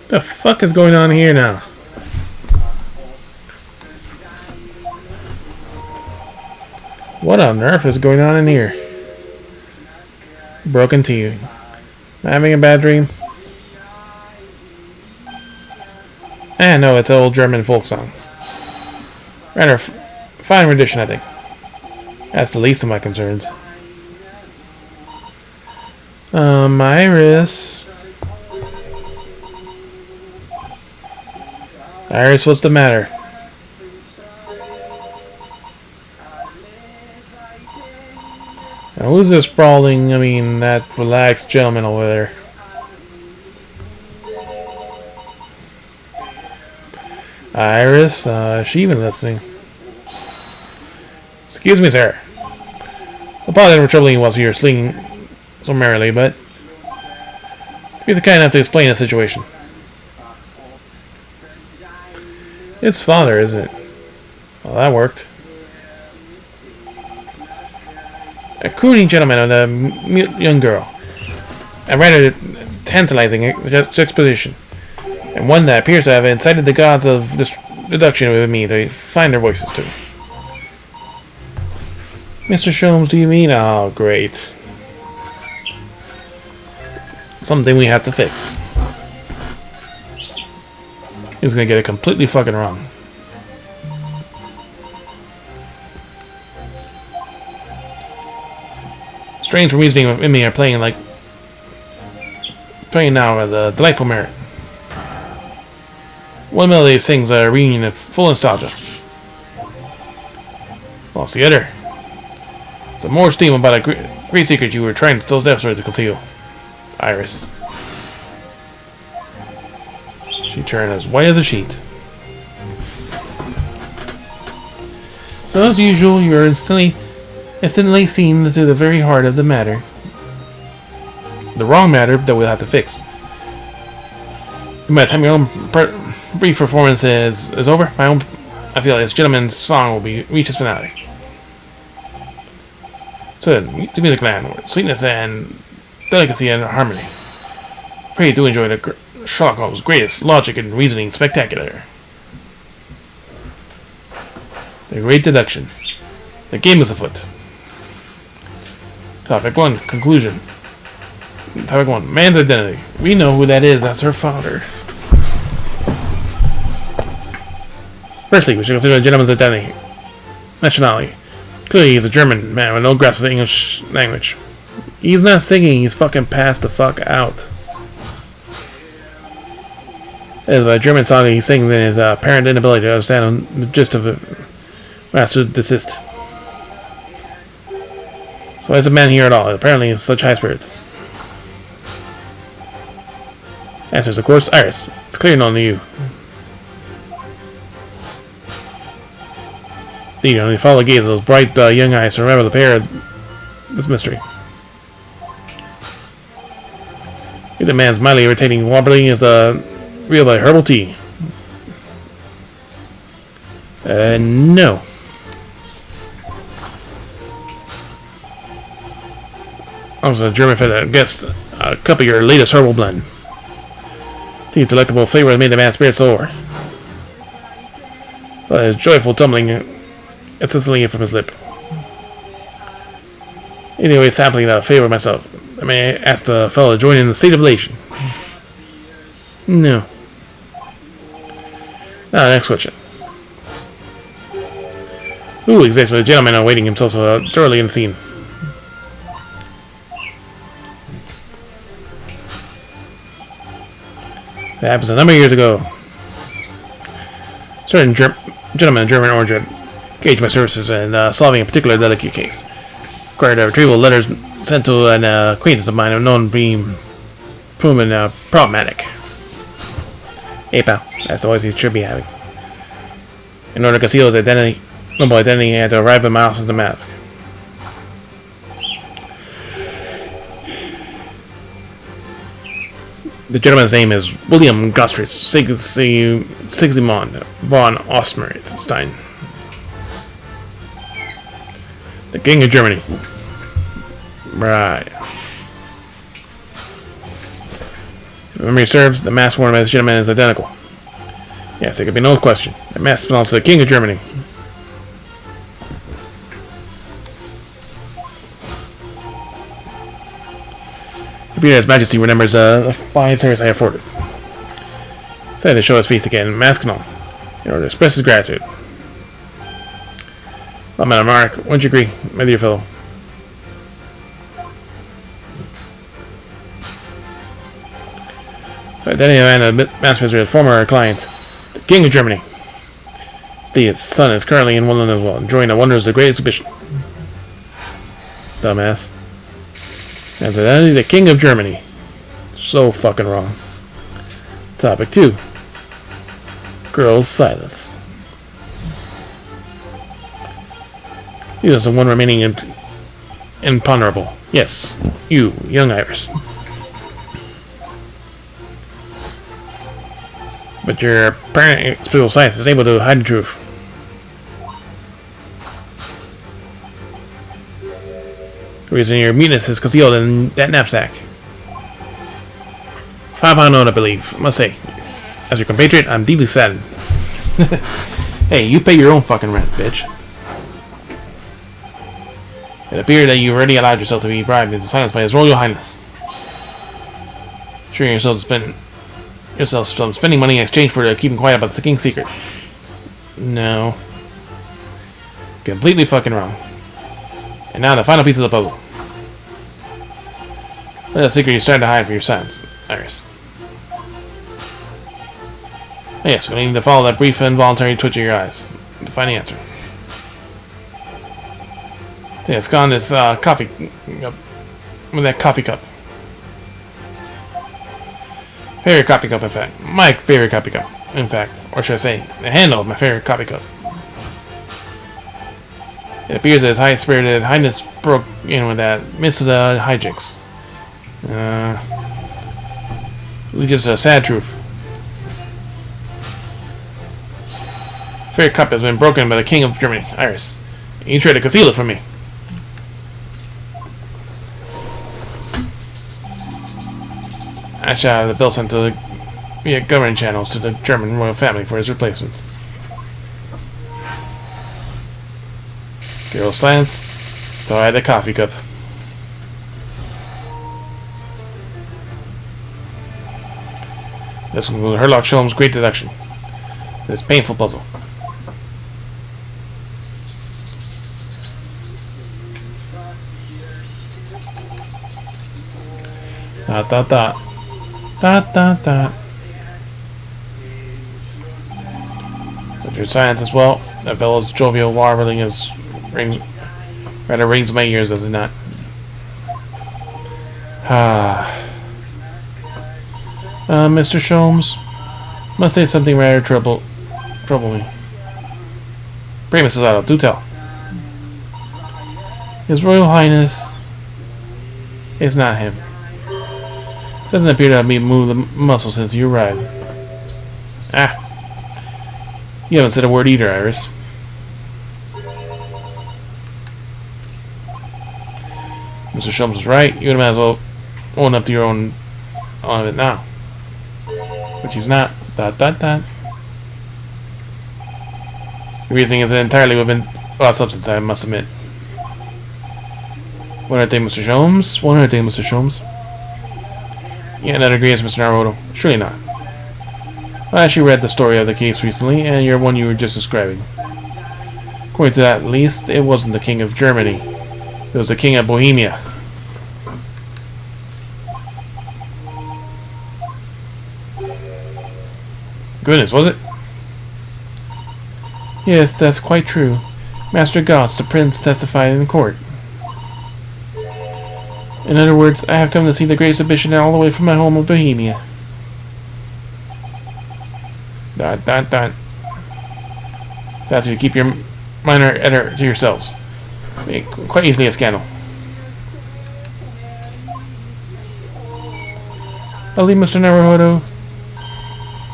The fuck is going on here now? What on earth is going on in here? Broken TV. Am I having a bad dream? No, it's an old German folk song. Rather fine rendition, I think. That's the least of my concerns. Iris. Iris, what's the matter? Now, who's this sprawling, that relaxed gentleman over there? Iris, is she even listening? Excuse me, sir. Apologize for troubling you whilst you're sleeping so merrily, but be the kind enough to explain the situation. It's father, isn't it? Well, that worked. A crooning gentleman and a mute young girl. A rather tantalizing juxtaposition. And one that appears to have incited the gods of deduction with me to find their voices too. Mr. Sholmes, do you mean? Oh, great. Something we have to fix. He's gonna get it completely fucking wrong. Strange for reasoning in me are playing now with a delightful merit. One melody sings a reunion of full nostalgia. Whilst the other is a more steam about a great secret you were trying to desperately to conceal. Iris. She turned as white as a sheet. So as usual, you are instantly seen into the very heart of the matter. The wrong matter that we'll have to fix. By the time your own brief performance is over, I feel like this gentleman's song will reach its finale. So then, to music land, sweetness and delicacy and harmony. Pray do enjoy the Sherlock Holmes' greatest logic and reasoning spectacular. The great deduction. The game is afoot. Topic 1. Conclusion. Topic 1. Man's identity. We know who that is. That's her father. Firstly, we should consider the gentleman's identity. Nationality. Clearly, he's a German man with no grasp of the English language. He's not singing. He's fucking passed the fuck out. That is a German song that he sings in his apparent inability to understand the gist of it. Has to desist. So why is the man here at all? Apparently in such high spirits. Answers, of course, Iris. It's clear known to you. You only follow the gaze of those bright young eyes to remember the pair of this mystery. He's a man's mildly irritating wobbling is real by herbal tea. No. I was a German for that guest a cup of your latest herbal blend. The delectable flavor has made the man's spirit soar. His joyful tumbling incessantly from his lip. Anyway, sampling that favor myself. I may ask the fellow to join in the state of elation. No. Next question. Ooh, exactly. The gentleman awaiting himself thoroughly unseen. That happens a number of years ago. Certain gentleman of German origin engage my services in solving a particular delicate case. Required retrieval letters sent to an acquaintance of mine have known to be proven problematic. Hey pal, that's the voice he should be having. In order to conceal his identity, noble identity, he had to arrive at my house as the mask. The gentleman's name is William Gottfried Sigismund von Ostmeritstein. The King of Germany. Right. If memory serves, the mask worn by this gentleman is identical. Yes, there could be no question. The mask belongs to the King of Germany. His Majesty remembers the fine service I afforded. Decided to show his face again, mask and all, in order to express his gratitude. Well, Madam Mark, wouldn't you agree, my dear fellow? The identity of the mask misery of former client, the King of Germany. His son is currently in London as well, enjoying the wonders of the great exhibition. Dumbass. As identity, the King of Germany. So fucking wrong. Topic 2. Girl's silence. He is the one remaining imponderable. Yes, you, young Iris. But your apparent experimental science is able to hide the truth. The reason your muteness is concealed in that knapsack. 5-pound note, I believe. I must say, as your compatriot, I'm deeply saddened. Hey, you pay your own fucking rent, bitch. It appeared that you already allowed yourself to be bribed into silence by His Royal Highness. Sure yourself some spending money in exchange for keeping quiet about the king's secret. No. Completely fucking wrong. And now the final piece of the puzzle. What is the secret you're starting to hide from your sons, Iris? Yes, we need to follow that brief involuntary twitch of your eyes to find the answer. Yeah, it's gone this coffee with that coffee cup. Favorite coffee cup, in fact. My favorite coffee cup, in fact. Or should I say, the handle of my favorite coffee cup. It appears that His high-spirited highness broke in with that midst of the hijinks. Just a sad truth. Fair cup has been broken by the King of Germany, Iris. You tried to conceal it from me. I shall have the bill sent to via government channels to the German royal family for his replacements. Girl silence. Throw out the coffee cup. This concludes Herlock Sholm's great deduction. This painful puzzle. Dot dot dot. Dot dot dot. Richard silence as well. That fellow's jovial warbling is rings my ears, does it not? Mr. Sholmes, must say something rather trouble me. Pray, Mrs. Otto, do tell. His Royal Highness is not him. Doesn't appear to have me moved the muscle since you arrived. You haven't said a word either, Iris. Mr. Sholmes was right. You might as well own up to your own of it now. Which he's not. Dot dot dot. The reasoning is entirely within substance, I must admit. One other thing, Mr. Sholmes. One other thing, Mr. Sholmes. Yeah, that agrees, Mr. Naruto. Surely not. I actually read the story of the case recently, and you're one you were just describing. According to that, at least, it wasn't the King of Germany. It was the King of Bohemia. Goodness, was it? Yes, that's quite true. Master Goss, the prince, testified in court. In other words, I have come to see the great exhibition all the way from my home of Bohemia. ... That's you to keep your minor error to yourselves. Make quite easily a scandal. Believe Mr. Naruhodo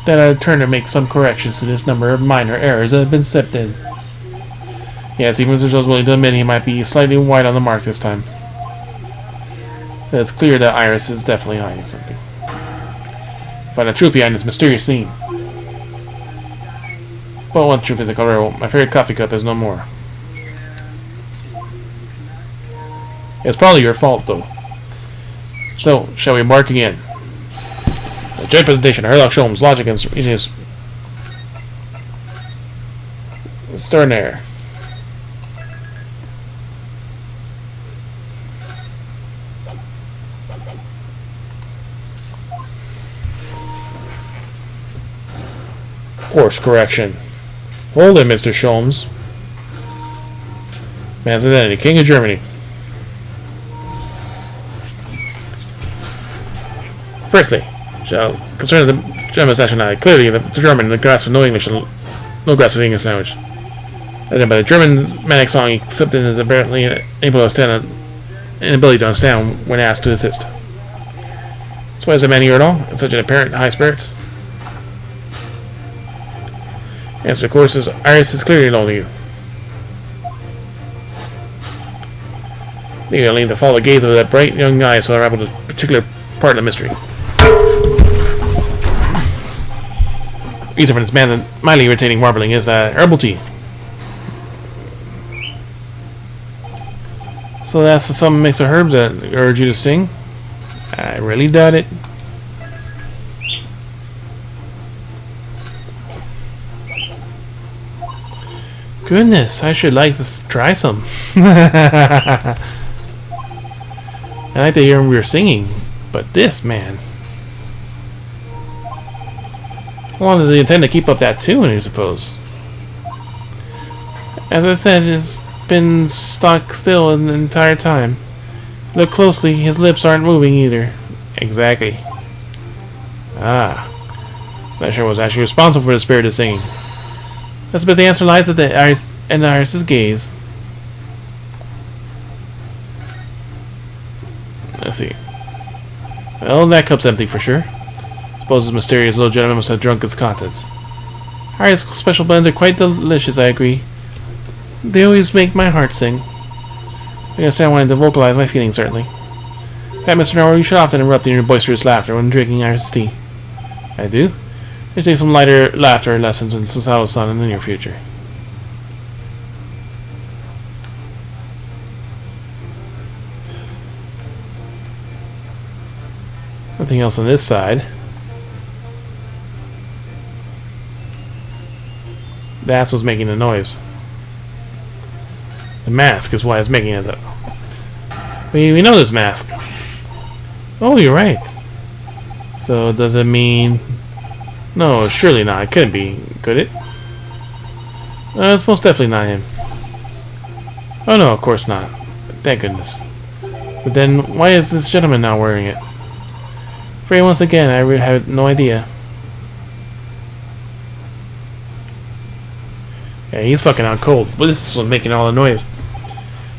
that I return to make some corrections to this number of minor errors that have been slipped in. Yes, even Mr. Jones willing to admit he might be slightly wide on the mark this time. It's clear that Iris is definitely hiding something. Find the truth behind this mysterious scene. But one truth is a color. My favorite coffee cup is no more. It's probably your fault, though. So, shall we embark again? A joint presentation of Herlock Sholmes, logic and genius. Extraordinaire. Course correction. Hold it, Mr. Sholmes. Man's identity, King of Germany. Firstly, concerning the German nationality, clearly the German grasps no English, no grasp of the English language. And then by the German manic song, he accepted as apparently inability to understand when asked to assist. So why is the man here at all, in such an apparent high spirits? Answer, of course, is Iris is clearly known to you. You need to follow the gaze of that bright young eye so I unravel a particular part of the mystery. Reason for this man mildly irritating warbling is herbal tea. So that's some mix of herbs that urge you to sing? I really doubt it. Goodness, I should like to try some. I like to hear we were singing, but this, man. How long does he intend to keep up that tune, I suppose? As I said, it's been stuck still the entire time. Look closely, his lips aren't moving either. Exactly. Ah. So not sure was actually responsible for the spirit of singing. That's but the answer lies at the Iris's gaze. Let's see. Well, that cup's empty for sure. Suppose this mysterious little gentleman must have drunk its contents. Iris' special blends are quite delicious, I agree. They always make my heart sing. I understand wanting to vocalize my feelings, certainly. That, Mr. Norwood, you should often interrupt in your boisterous laughter when drinking Iris tea. I do. I take some lighter laughter lessons in Societal-san in the near future. Nothing else on this side. That's what's making the noise. The mask is why it's making it. We know this mask. Oh, you're right. So does it mean... No, surely not. It couldn't be, could it? It's most definitely not him. Oh no, of course not. Thank goodness. But then, why is this gentleman not wearing it? Afraid once again, I really have no idea. Yeah, he's fucking out cold. But this is what's making all the noise.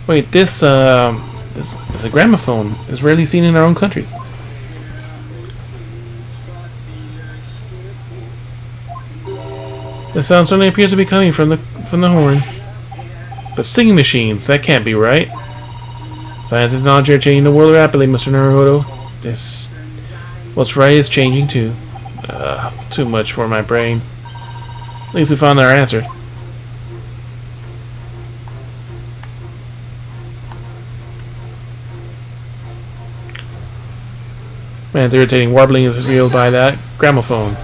Wait, this is a gramophone. It's rarely seen in our own country. The sound certainly appears to be coming from the horn. But singing machines, that can't be right. Science and technology are changing the world rapidly, Mr. Naruhodo. This... What's right is changing too. Too much for my brain. At least we found our answer. Man's irritating warbling is revealed by that gramophone.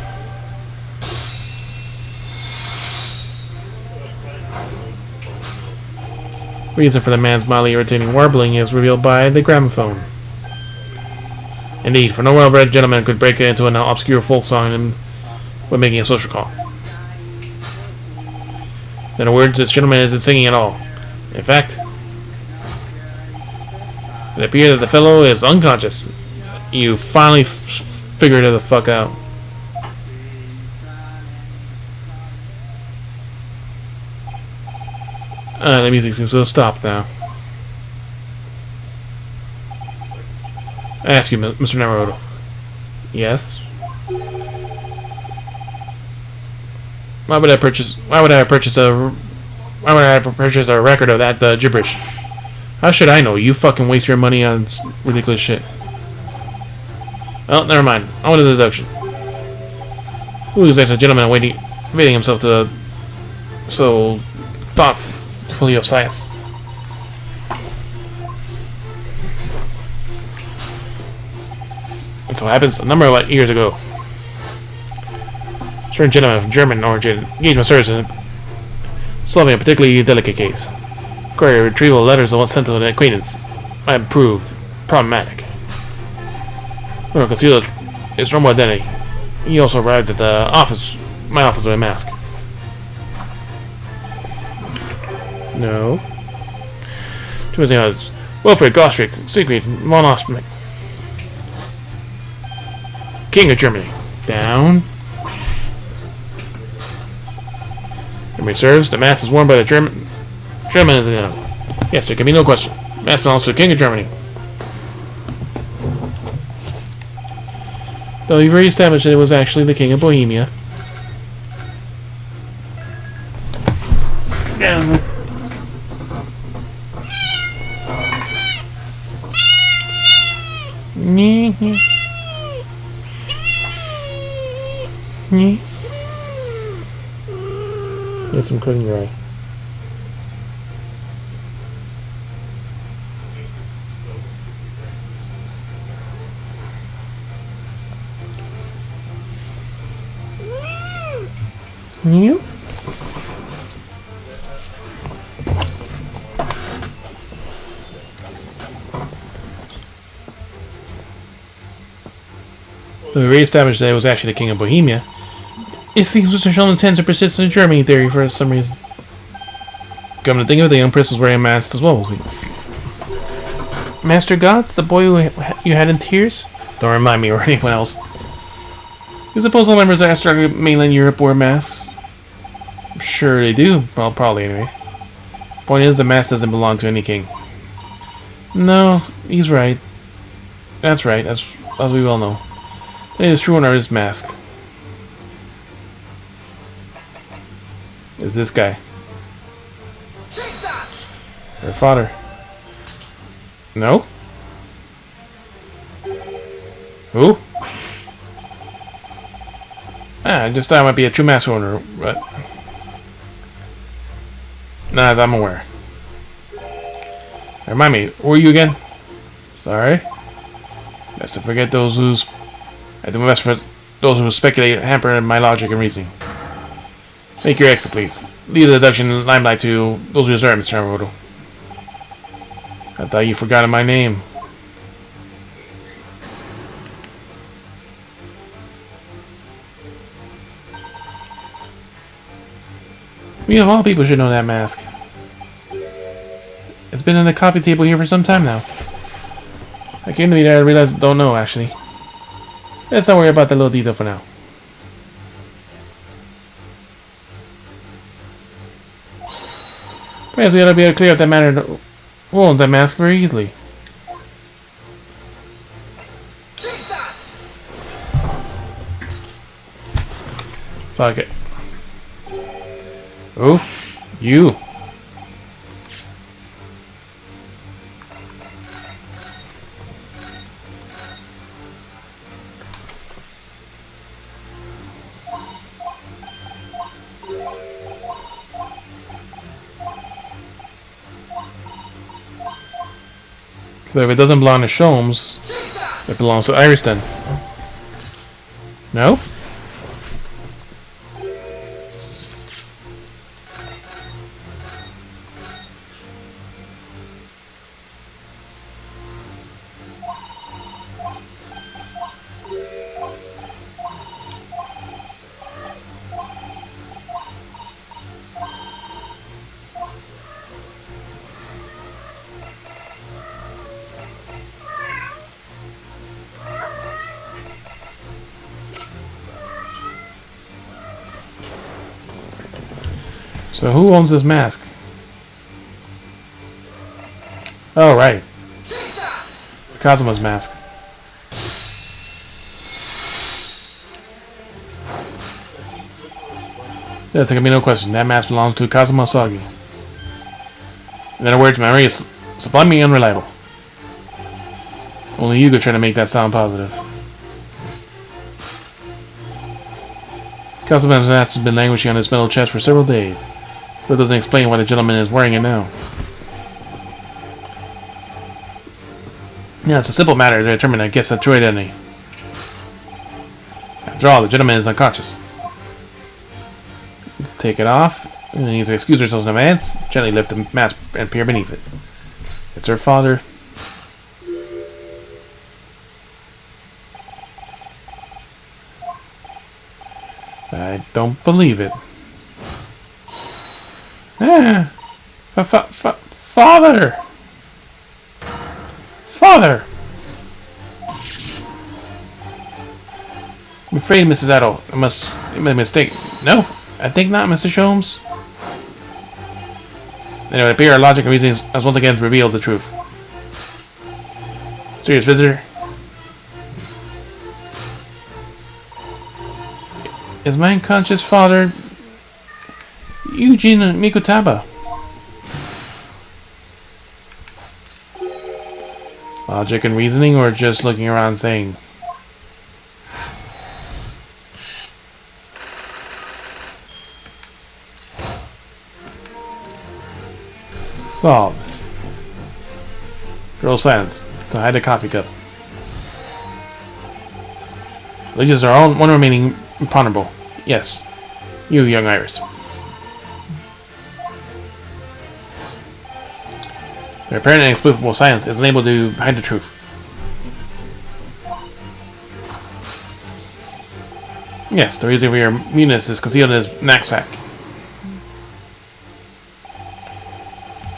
Reason for the man's mildly irritating warbling is revealed by the gramophone. Indeed, for no well-bred gentleman could break into an obscure folk song when making a social call. In other words, this gentleman isn't singing at all. In fact, it appears that the fellow is unconscious. You finally figured it the fuck out. The music seems to have stopped now. I ask you, Mr. Naruto. Yes? Why would I purchase a record of that gibberish? How should I know? You fucking waste your money on ridiculous shit. Well, never mind. I want a deduction. Who is that gentleman evading himself to so thoughtfully of science? And so happens a number of years ago. Certain gentleman of German origin engaged my service in solving a particularly delicate case. Query retrieval letters once sent to an acquaintance I have proved problematic. Or concealed his normal identity. He also arrived at the office, my office, with a mask. No. Two things. Wilfred Gostrick, Siegfried von Ostmark, King of Germany. Down. Germany serves. The mask is worn by the German. Yes, there can be no question. The mask belongs to the King of Germany. Though you've already established that it was actually the King of Bohemia. Down. Get some cooking dry. You? We re-established that it was actually the King of Bohemia. It seems Mr. Sheldon intends to persist in the Germany theory for some reason. Come to think of it, the young prince was wearing a mask as well, was he? Master Gods, the boy who you had in tears? Don't remind me or anyone else. You suppose all members of Australia, mainland Europe wear masks? I'm sure they do. Well, probably anyway. Point is, the mask doesn't belong to any king. No, he's right. That's right, as we well know. It is true an artist's mask. It's this guy. Her father. No? Who? I just thought I might be a true mask owner, but... not as I'm aware. Remind me, who are you again? Sorry. Best to forget those who's... I do my best for those who speculate hamper my logic and reasoning. Make your exit, please. Leave the deduction limelight to those who deserve, Mr. Naruto. I thought you forgot my name. We of all people should know that mask. It's been on the coffee table here for some time now. I came to be there and realized I don't know, actually. Let's not worry about that little detail for now. Perhaps we ought to be able to clear up that matter wound that mask very easily. Fuck it. Who? You. So if it doesn't belong to Sholmes, it belongs to Iris then. No? So who owns this mask? Oh, right. It's Cosmo's mask. Yes, there can be no question. That mask belongs to Kazuma Sagi. In other words, memory is sublimely unreliable. Only you could try to make that sound positive. Kazuma's mask has been languishing on his metal chest for several days. But it doesn't explain why the gentleman is wearing it now. Yeah, it's a simple matter to determine, I guess, the true identity. After all, the gentleman is unconscious. Take it off. We need to excuse ourselves in advance. Gently lift the mask and peer beneath it. It's her father. I don't believe it. Ah, father! Father! I'm afraid, Mrs. Addo, you made a mistake. No, I think not, Mr. Sholmes. Anyway, it appears our logic and reasoning has once again revealed the truth. Serious visitor. Is my unconscious father Eugene Mikutaba? Logic and reasoning, or just looking around saying? Solved. Girl silence to hide the coffee cup. Allegiance are all one remaining imponderable. Yes, you, young Iris. Their apparent and inexplicable silence is unable to hide the truth. Yes, the reason for your muteness is concealed in his knapsack.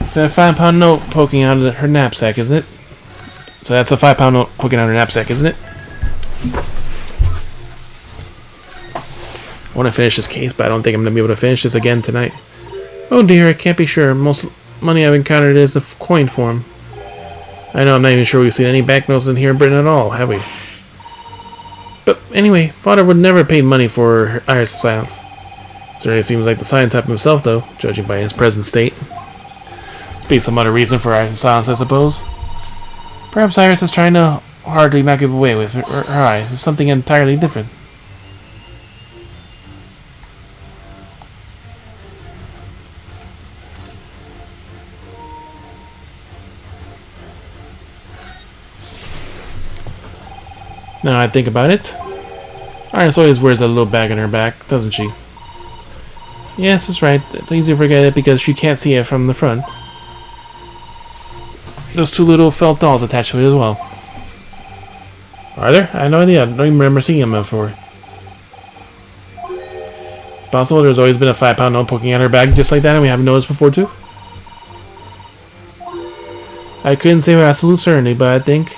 Is that a £5 note poking out of her knapsack, isn't it? So that's a £5 note poking out of her knapsack, isn't it? I want to finish this case, but I don't think I'm going to be able to finish this again tonight. Oh dear, I can't be sure. Most money I've encountered is the coin form. I know, I'm not even sure we've seen any banknotes in here in Britain at all, have we? But anyway, Father would never have paid money for Iris' silence. Certainly seems like the silent type himself, though, judging by his present state. Speaks some other reason for Iris' silence, I suppose. Perhaps Iris is trying to hardly not give away with her eyes. It's something entirely different. Now I think about it, Iris always wears a little bag on her back, doesn't she? Yes, that's right. It's easy to forget it because she can't see it from the front. Those two little felt dolls attached to it as well. Are there? I have no idea. I don't even remember seeing them before. Possible there's always been a £5 note poking out her bag just like that and we haven't noticed before too? I couldn't say with absolute certainty, but I think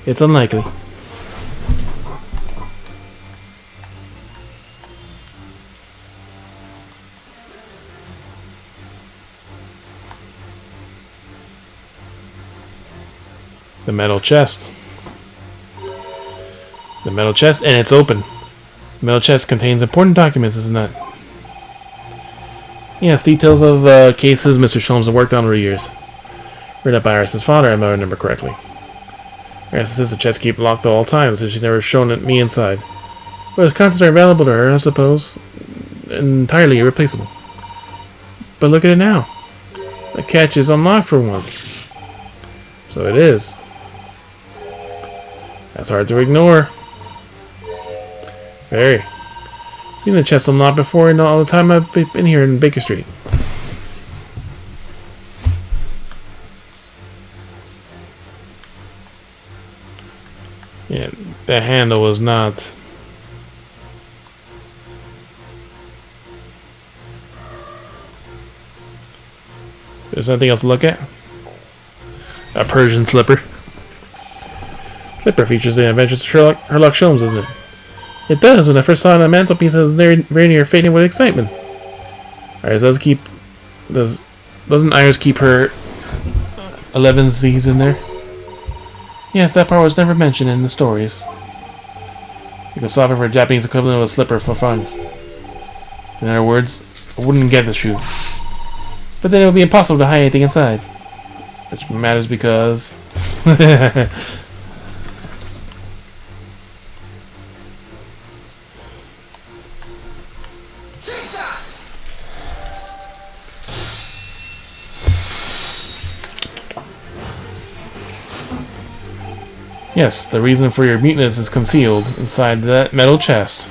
it's unlikely. The metal chest. The metal chest, and it's open. The metal chest contains important documents, isn't it? Yes, details of cases Mr. Sholmes has worked on over the years. Written up by Iris' father, if I remember correctly. Iris says the chest keep locked at all times, and she's never shown it me inside. But its contents are available to her, I suppose. Entirely irreplaceable. But look at it now. The catch is unlocked for once. So it is. That's hard to ignore. Very. Seen the chest unlocked before and all the time I've been here in Baker Street. Yeah, the handle was not. There's nothing else to look at. A Persian slipper. Slipper features the adventures of Sherlock Sholmes, doesn't it? It does. When I first saw it on the mantelpiece, I was very near fainting with excitement. Iris does keep Doesn't Iris keep her 11 Z's in there? Yes, that part was never mentioned in the stories. You can swap it for a Japanese equivalent of a slipper for fun. In other words, I wouldn't get the shoe. But then it would be impossible to hide anything inside. Which matters because... Yes, the reason for your muteness is concealed inside that metal chest.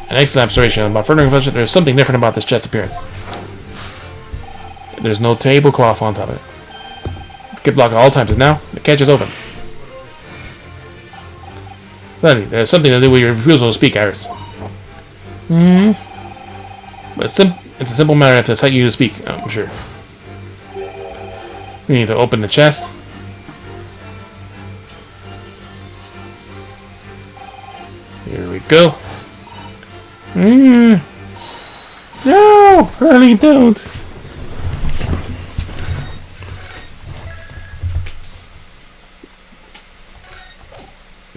An excellent observation. About further reflection, there's something different about this chest appearance. There's no tablecloth on top of it. Get blocked at all times, and now the catch is open. Funny, there's something to do with your refusal to speak, Iris. But it's a simple matter if they cite you to speak, I'm sure. We need to open the chest. Here we go. No! Really don't!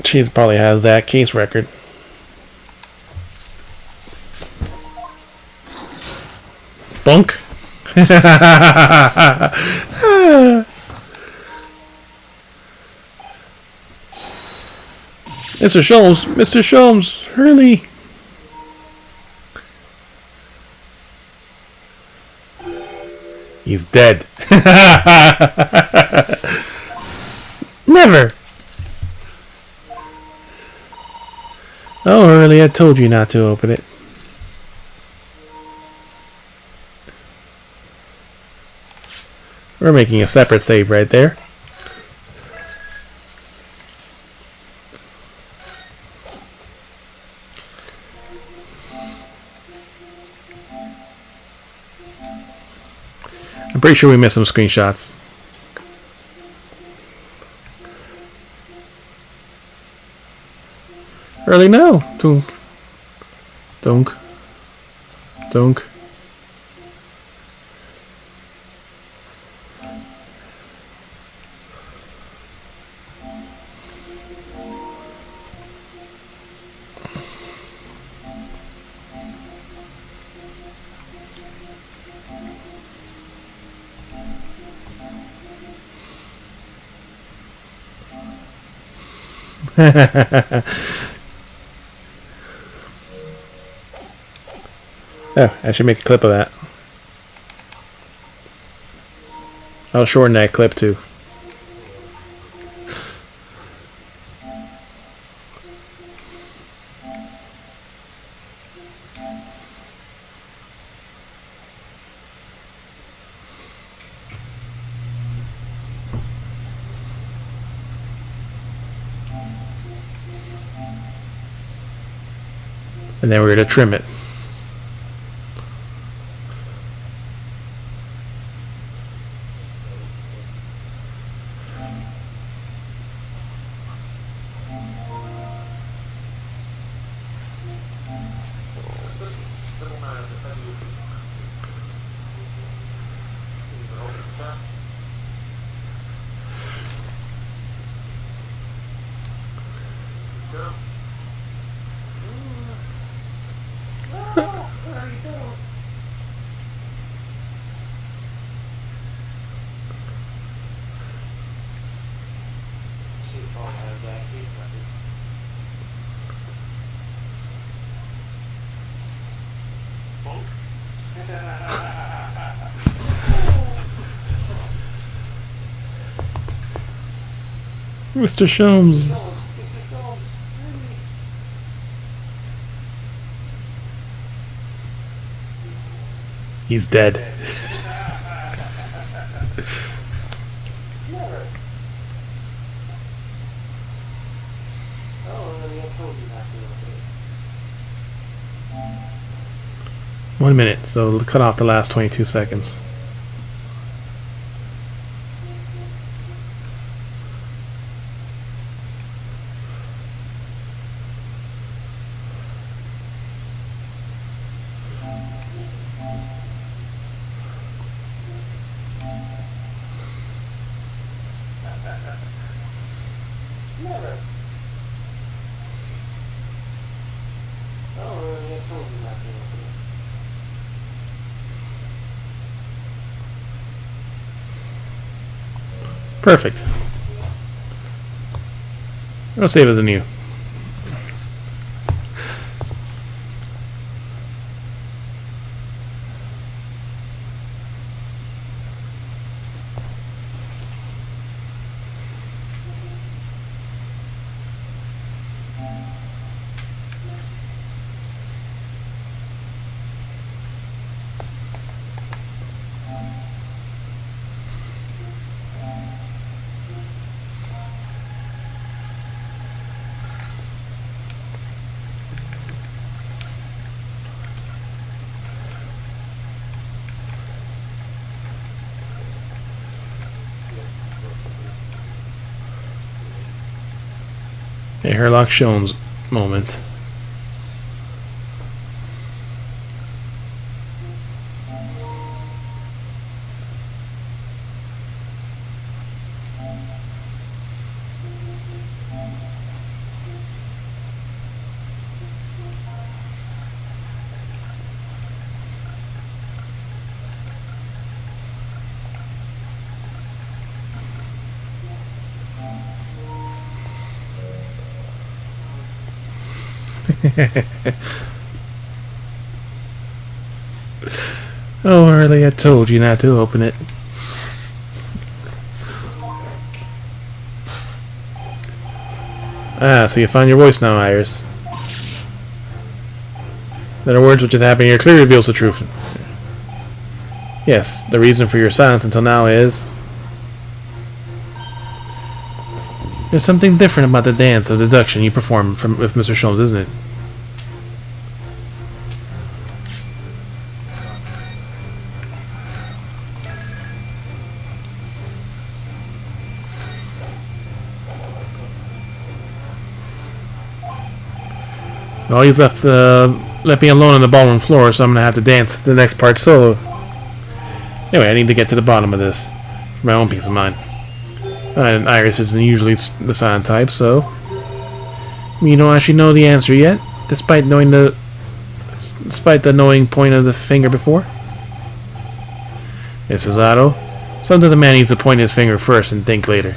She probably has that case record. Bunk! Mr. Sholmes! Mr. Sholmes! Hurley! He's dead. Never! Oh, Hurley, I told you not to open it. We're making a separate save right there. I'm pretty sure we missed some screenshots. Early no. Dunk. Dunk. Dunk. Oh, I should make a clip of that. I'll shorten that clip too. And then we're going to trim it. Mr. Sholmes. He's dead. One minute, so it'll cut off the last 22 seconds. Never. Oh, I told you not to open it. Perfect. I'll save as a new. A Herlock Sholmes moment. Oh, early I told you not to open it. Ah, so you found your voice now, Iris. In other words, what just happened here clearly reveals the truth. Yes, the reason for your silence until now is... There's something different about the dance of deduction you perform with Mr. Sholmes, isn't it? Well, he's left me alone on the ballroom floor, so I'm gonna have to dance the next part solo. Anyway, I need to get to the bottom of this for my own peace of mind. And Iris isn't usually the silent type, so you don't actually know the answer yet, despite the knowing point of the finger before. Mrs. Otto, sometimes a man needs to point his finger first and think later.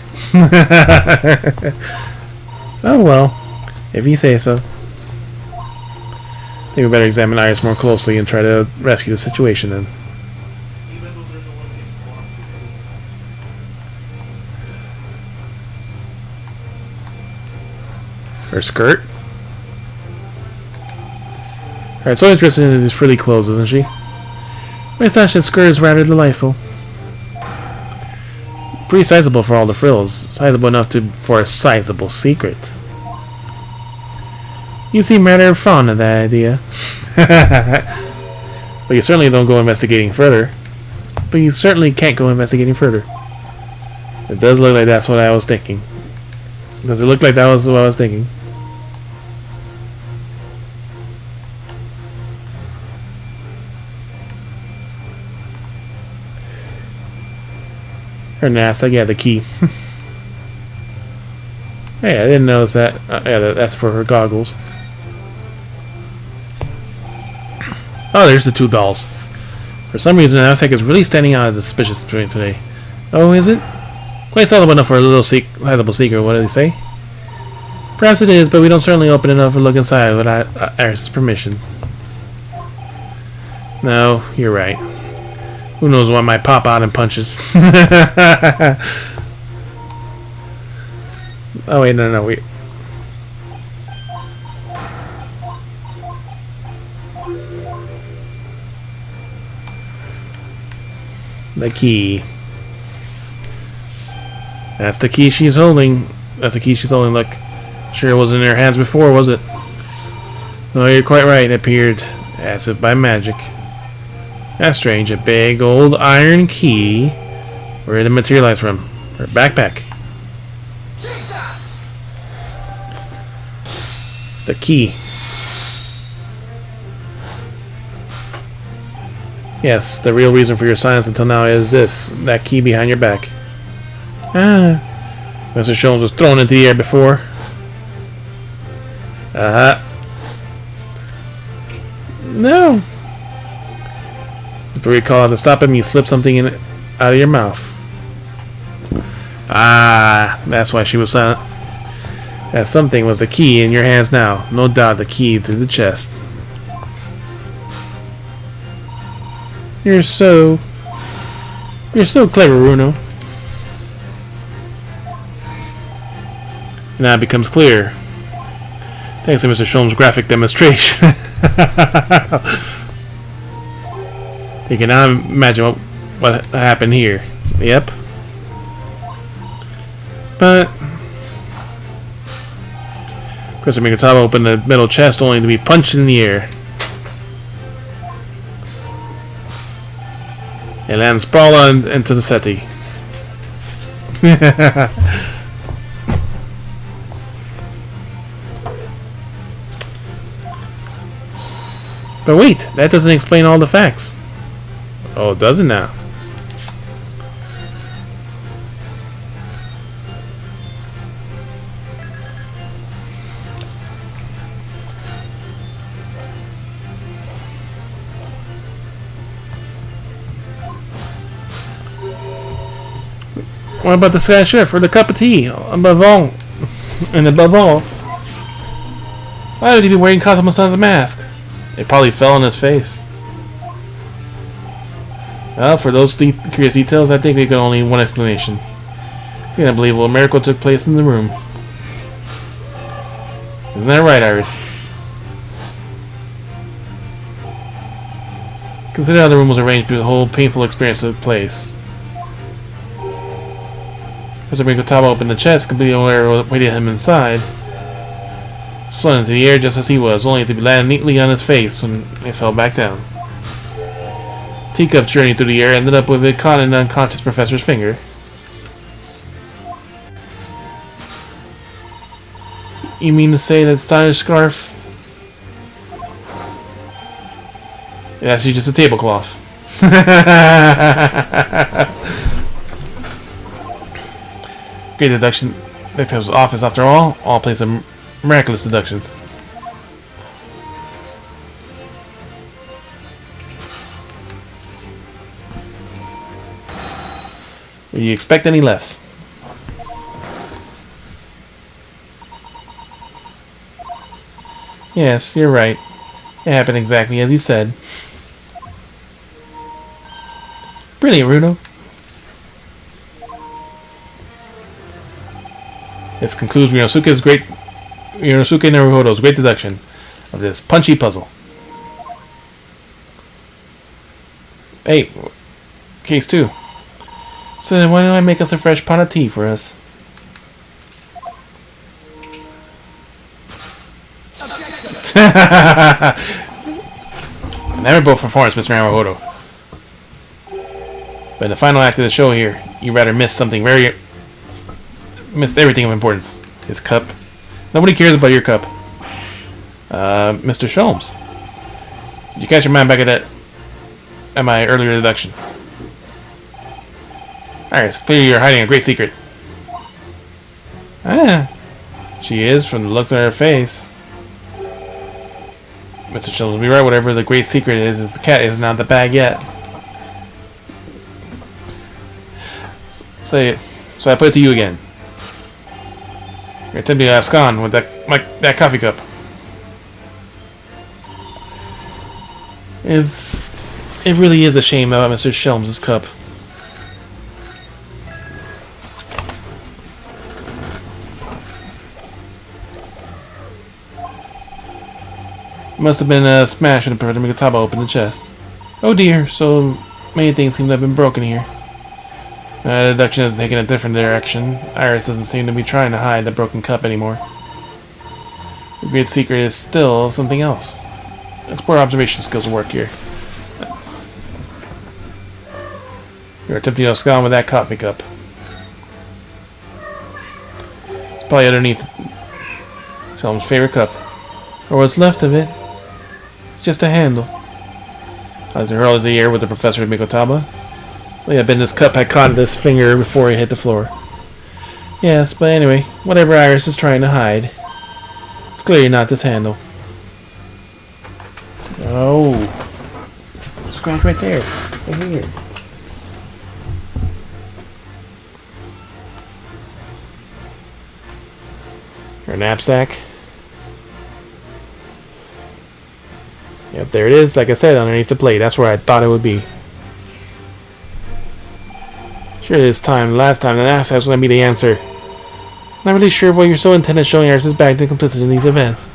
Oh well, if you say so. I think we better examine Iris more closely and try to rescue the situation then. Her skirt? Alright, so interested in these frilly clothes, isn't she? My astonishing skirt is rather delightful. Pretty sizable for all the frills. Sizable enough for a sizable secret. You seem rather fond of that idea. But you certainly don't go investigating further. But you certainly can't go investigating further. It does look like that's what I was thinking. Does it look like that was what I was thinking? Her NASA, yeah, the key. Hey, I didn't notice that. Yeah, that's for her goggles. Oh, there's the two dolls. For some reason, Aztec is really standing out as a suspicious today. Oh, is it? Quite sizable enough for a little sizable secret, what did they say? Perhaps it is, but we don't certainly open enough to look inside without Iris' permission. No, you're right. Who knows what might pop out in punches. Oh wait, no, wait. The key. That's the key she's holding. That's the key she's holding. Look, sure it wasn't in her hands before, was it? No, you're quite right. It appeared as if by magic. That's strange. A big old iron key. Where did it materialize from? Her backpack. The key. Yes, the real reason for your silence until now is this. That key behind your back. Ah. Mr. Sholmes was thrown into the air before. No. But recall to stop him, you slip something out of your mouth. Ah, that's why she was silent. That something was the key in your hands now. No doubt the key to the chest. You're so clever, Bruno. Now it becomes clear. Thanks to Mr. Sholmes' graphic demonstration. You can now imagine what happened here. Yep. But Professor Mikotaba opened the metal chest only to be punched in the air. And landed sprawled into the settee. But wait, that doesn't explain all the facts. Oh, it doesn't now. What about the Sky Chef or the cup of tea? Above all, and above all, why would he be wearing Cosmo's mask? It probably fell on his face. Well, for those curious details, I think we got only one explanation. I can't believe a miracle took place in the room. Isn't that right, Iris? Consider how the room was arranged through the whole painful experience took place. Professor Mikotaba opened the chest, completely aware of what waited him inside. It flung into the air just as he was, only to land neatly on his face when it fell back down. Teacup's journey through the air ended up with it caught in the unconscious professor's finger. You mean to say that stylish scarf? It's actually just a tablecloth. Great deduction. Detective's office, after all plays some miraculous deductions. Will you expect any less? Yes, you're right. It happened exactly as you said. Brilliant, Runo. This concludes Ryunosuke Naruhodo's great deduction of this punchy puzzle. Hey, case 2. So then why don't I make us a fresh pot of tea for us? Memorable performance, Mr. Naruhodo. But in the final act of the show here, you rather missed everything of importance. His cup. Nobody cares about your cup. Mr. Sholmes. Did you catch your mind back at my earlier deduction? Alright, so clearly you're hiding a great secret. Ah. She is, from the looks on her face. Mr. Sholmes will be right, whatever the great secret is the cat is not in the bag yet. So I put it to you again. You're attempting to abscond with that coffee cup. It really is a shame about Mr. Sholmes' cup. Must have been a smash when Professor Mikotaba opened the chest. Oh dear, so many things seem to have been broken here. The deduction has taken a different direction. Iris doesn't seem to be trying to hide the broken cup anymore. The great secret is still something else. That's where observation skills will work here. You're attempting to abscond with that coffee cup. It's probably underneath Sholmes' favorite cup. Or what's left of it. It's just a handle. As he hurled into the air with the Professor Mikotaba. Well, yeah, Ben, this cup had caught his finger before he hit the floor. Yes, but anyway, whatever Iris is trying to hide, it's clearly not this handle. Oh. Scratch right there. Right here. Her knapsack. Yep, there it is. Like I said, underneath the plate. That's where I thought it would be. Sure, this time, last time, the knapsack was going to be the answer. Not really sure why you're so intent on showing Iris' back to complicit in these events.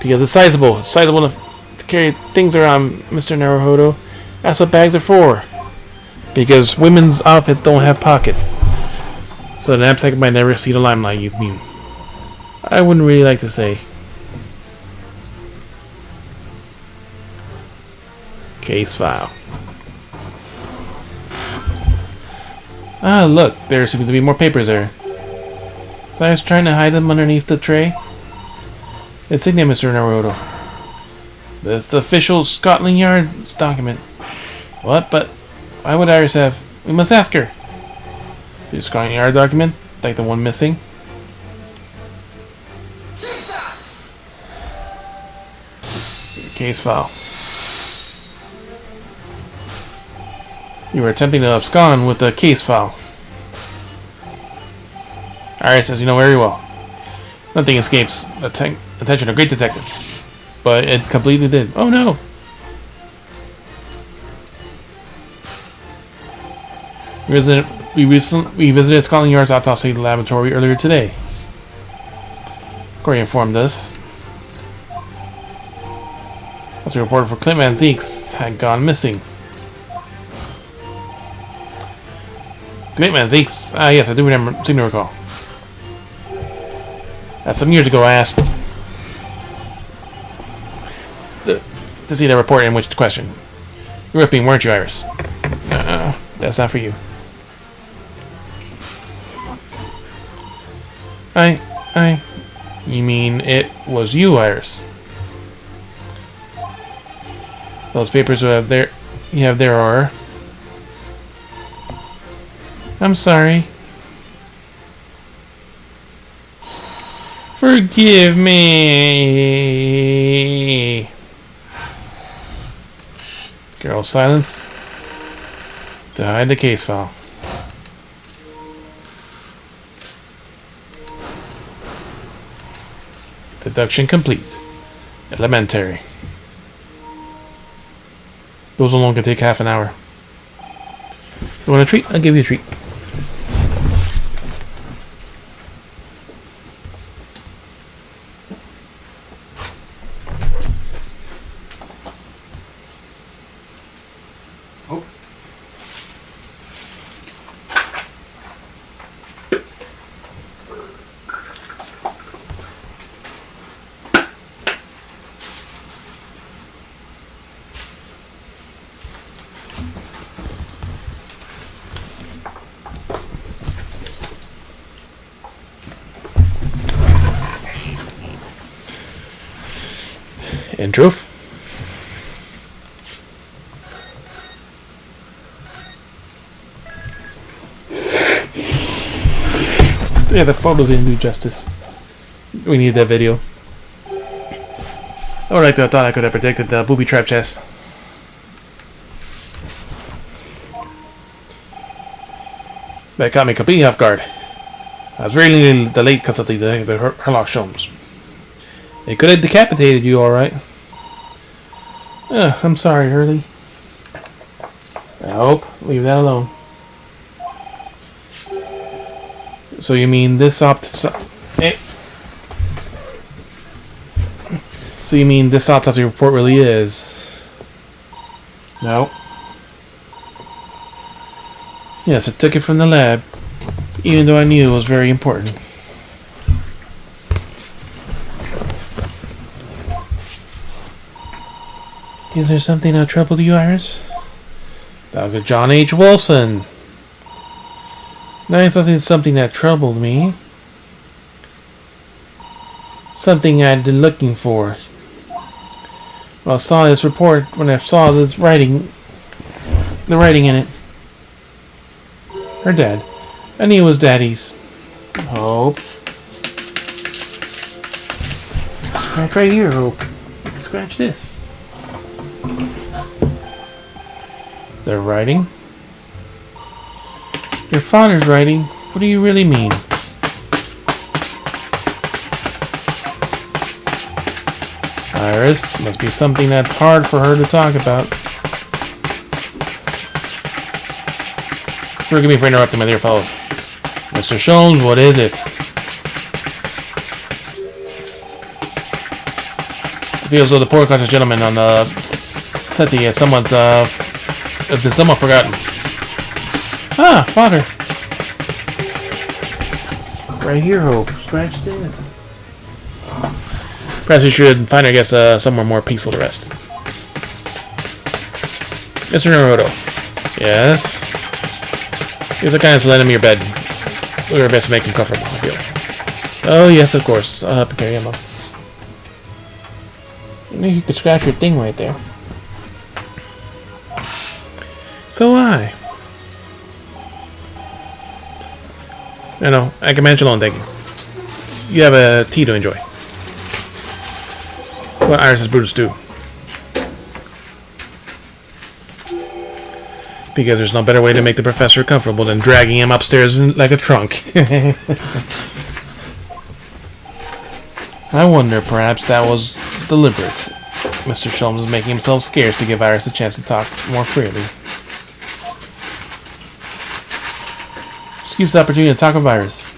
Because it's sizable. It's sizable enough to carry things around, Mr. Naruhodo. That's what bags are for. Because women's outfits don't have pockets. So the knapsack might never see the limelight, you mean. I wouldn't really like to say. Case file. Ah, look, there seems to be more papers there. So I was trying to hide them underneath the tray. Insignia, Mr. Naruto. That's the official Scotland Yard's document. What? But why would Iris have? We must ask her. The Scotland Yard document? Like the one missing? Case file. You were attempting to abscond with the case file. Iris, as you know very well, nothing escapes the attention of a great detective. But it completely did. Oh no! We visited Scotland Yard's autopsy laboratory earlier today. Corey informed us. As a reporter for Clint Van Zeeks had gone missing. Clint Van Zeeks? Ah, yes, I do seem to recall. Some years ago I asked to see the report in which question. You were with me, weren't you, Iris? That's not for you. You mean it was you, Iris? Those papers you have there are... I'm sorry. Forgive me. Girl, silence. To hide the case file. Deduction complete. Elementary. Those alone can take half an hour. You want a treat? I'll give you a treat. In truth, yeah, the photos didn't do justice. We need that video. Alright, I thought I could have predicted the booby trap chest. That caught me completely off guard. I was really delayed because of the Herlock Sholmes. They could have decapitated you, alright. I'm sorry, Hurley. I hope. Leave that alone. So you mean this So you mean this autopsy report really is? No. Yes, I took it from the lab, even though I knew it was very important. Is there something that troubled you, Iris? Dr. John H. Wilson. Now it's something that troubled me. Something I'd been looking for. When I saw this report, when I saw this writing, the writing in it. Her dad. I knew it was Daddy's. Hope. Scratch right here, Hope. Scratch this. They're writing. Your father's writing. What do you really mean? Iris, must be something that's hard for her to talk about. Forgive me for interrupting, my dear fellows. Mr. Sholmes, what is it? It feels as though the poor conscious gentleman on the settee has been somewhat forgotten. Ah, father. Right here, Hope. Scratch this. Perhaps we should find, I guess, somewhere more peaceful to rest. Mr. Naruto. Yes? Here's the kind of lend him your bed. We'll do our best to make him comfortable, I feel. Oh, yes, of course. I'll help you carry him up. You know, you could scratch your thing right there. So I. No, I can manage alone, thank you. You have a tea to enjoy. What Iris' Brutus do? Because there's no better way to make the professor comfortable than dragging him upstairs like a trunk. I wonder, perhaps that was deliberate. Mr. Sholmes was making himself scarce to give Iris a chance to talk more freely. Excuse the opportunity to talk with Iris.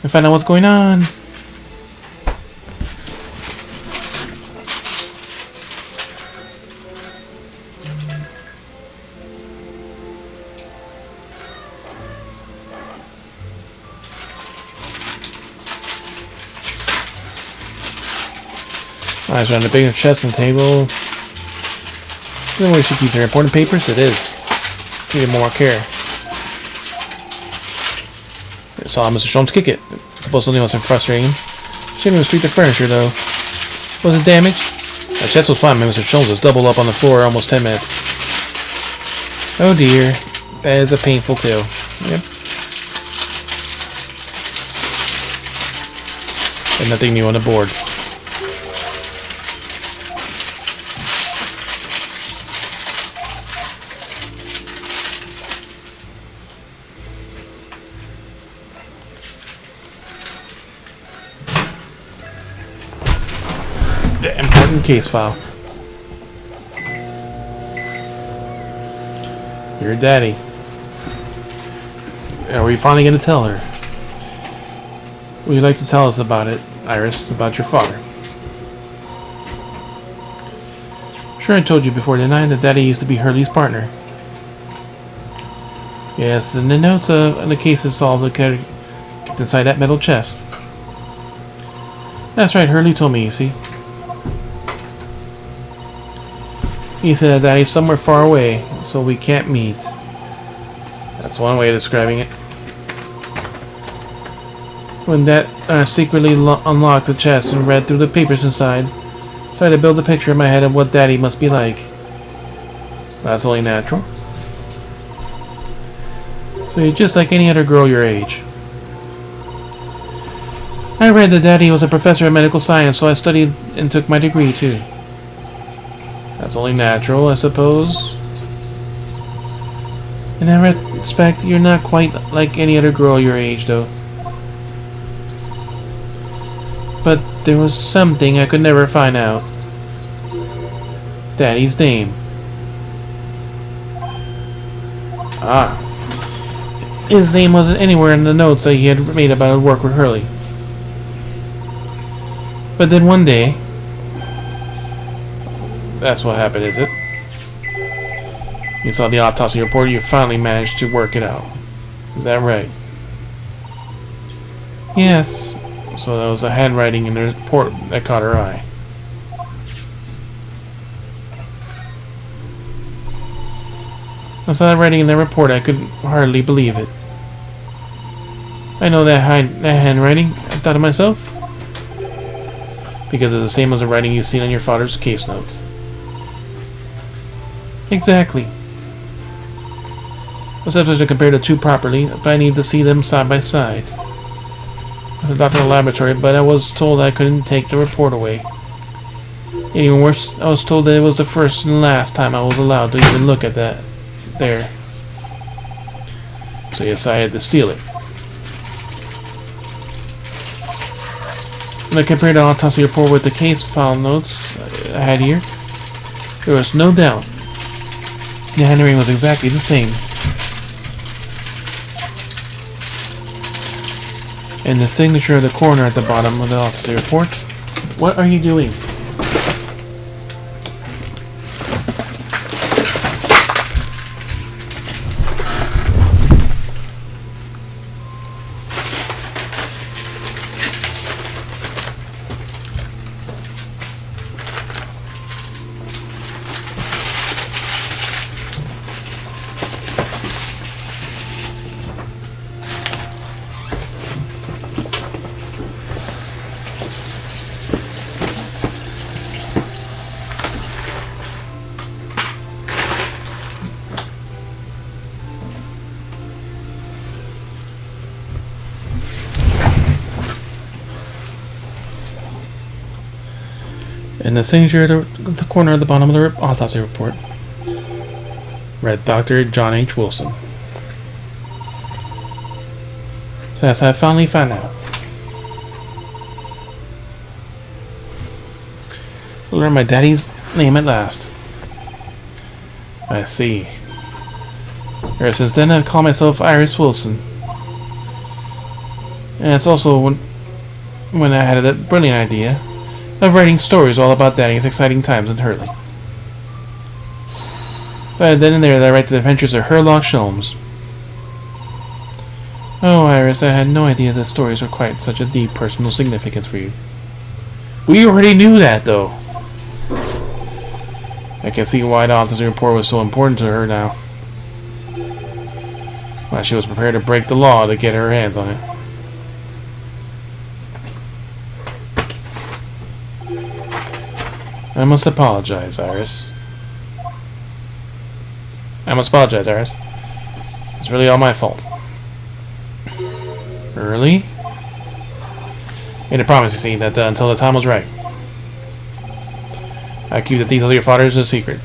And find out what's going on. Eyes around the big chest and table. Is that where she keeps her important papers? It is. Need more care. I saw Mr. Sholmes kick it. I suppose something wasn't frustrating. She didn't even sweep the furniture, though. Was it damaged? My chest was fine, but Mr. Sholmes was doubled up on the floor almost 10 minutes. Oh dear. That is a painful tale. Yep. And nothing new on the board. The important case file. Your daddy. Are we finally going to tell her? Would you like to tell us about it, Iris, about your father? Sure, I told you before, didn't I, that Daddy used to be Hurley's partner. Yes, and the notes and the case is solved kept inside that metal chest. That's right, Hurley told me, you see. He said that he's somewhere far away, so we can't meet. That's one way of describing it. When Dad secretly unlocked the chest and read through the papers inside, started to build a picture in my head of what Daddy must be like. That's only natural. So you're just like any other girl your age. I read that Daddy was a professor of medical science, so I studied and took my degree too. That's only natural, I suppose. In that respect, you're not quite like any other girl your age, though. But there was something I could never find out. Daddy's name. Ah. His name wasn't anywhere in the notes that he had made about his work with Hurley. But then one day... That's what happened, is it? You saw the autopsy report, you finally managed to work it out. Is that right? Yes. So that was the handwriting in the report that caught her eye. I saw that writing in the report, I could hardly believe it. I know that handwriting, I thought to myself. Because it's the same as the writing you've seen on your father's case notes. Exactly. The symptoms are compared the two properly, but I need to see them side by side. As a doctor in the laboratory, but I was told I couldn't take the report away. Even worse, I was told that it was the first and last time I was allowed to even look at that there. So yes, I had to steal it. When I compared the autopsy report with the case file notes I had here, there was no doubt. The handwriting was exactly the same. And the signature of the coroner at the bottom of the autopsy report. What are you doing? And the signature at the corner at the bottom of the autopsy report read Dr. John H. Wilson. So as I finally found out. I learned my daddy's name at last. I see. Ever since then I've called myself Iris Wilson. And it's also when I had that brilliant idea of writing stories all about Daddy's exciting times in Hurley. So then and there I write the adventures of Herlock Sholmes. Oh, Iris, I had no idea that stories were quite such a deep personal significance for you. We already knew that, though. I can see why the autopsy report was so important to her now. Why she was prepared to break the law to get her hands on it. I must apologize, Iris. It's really all my fault. Really? Made a promise, you see, that until the time was right, I'd keep the details of your father's a secret.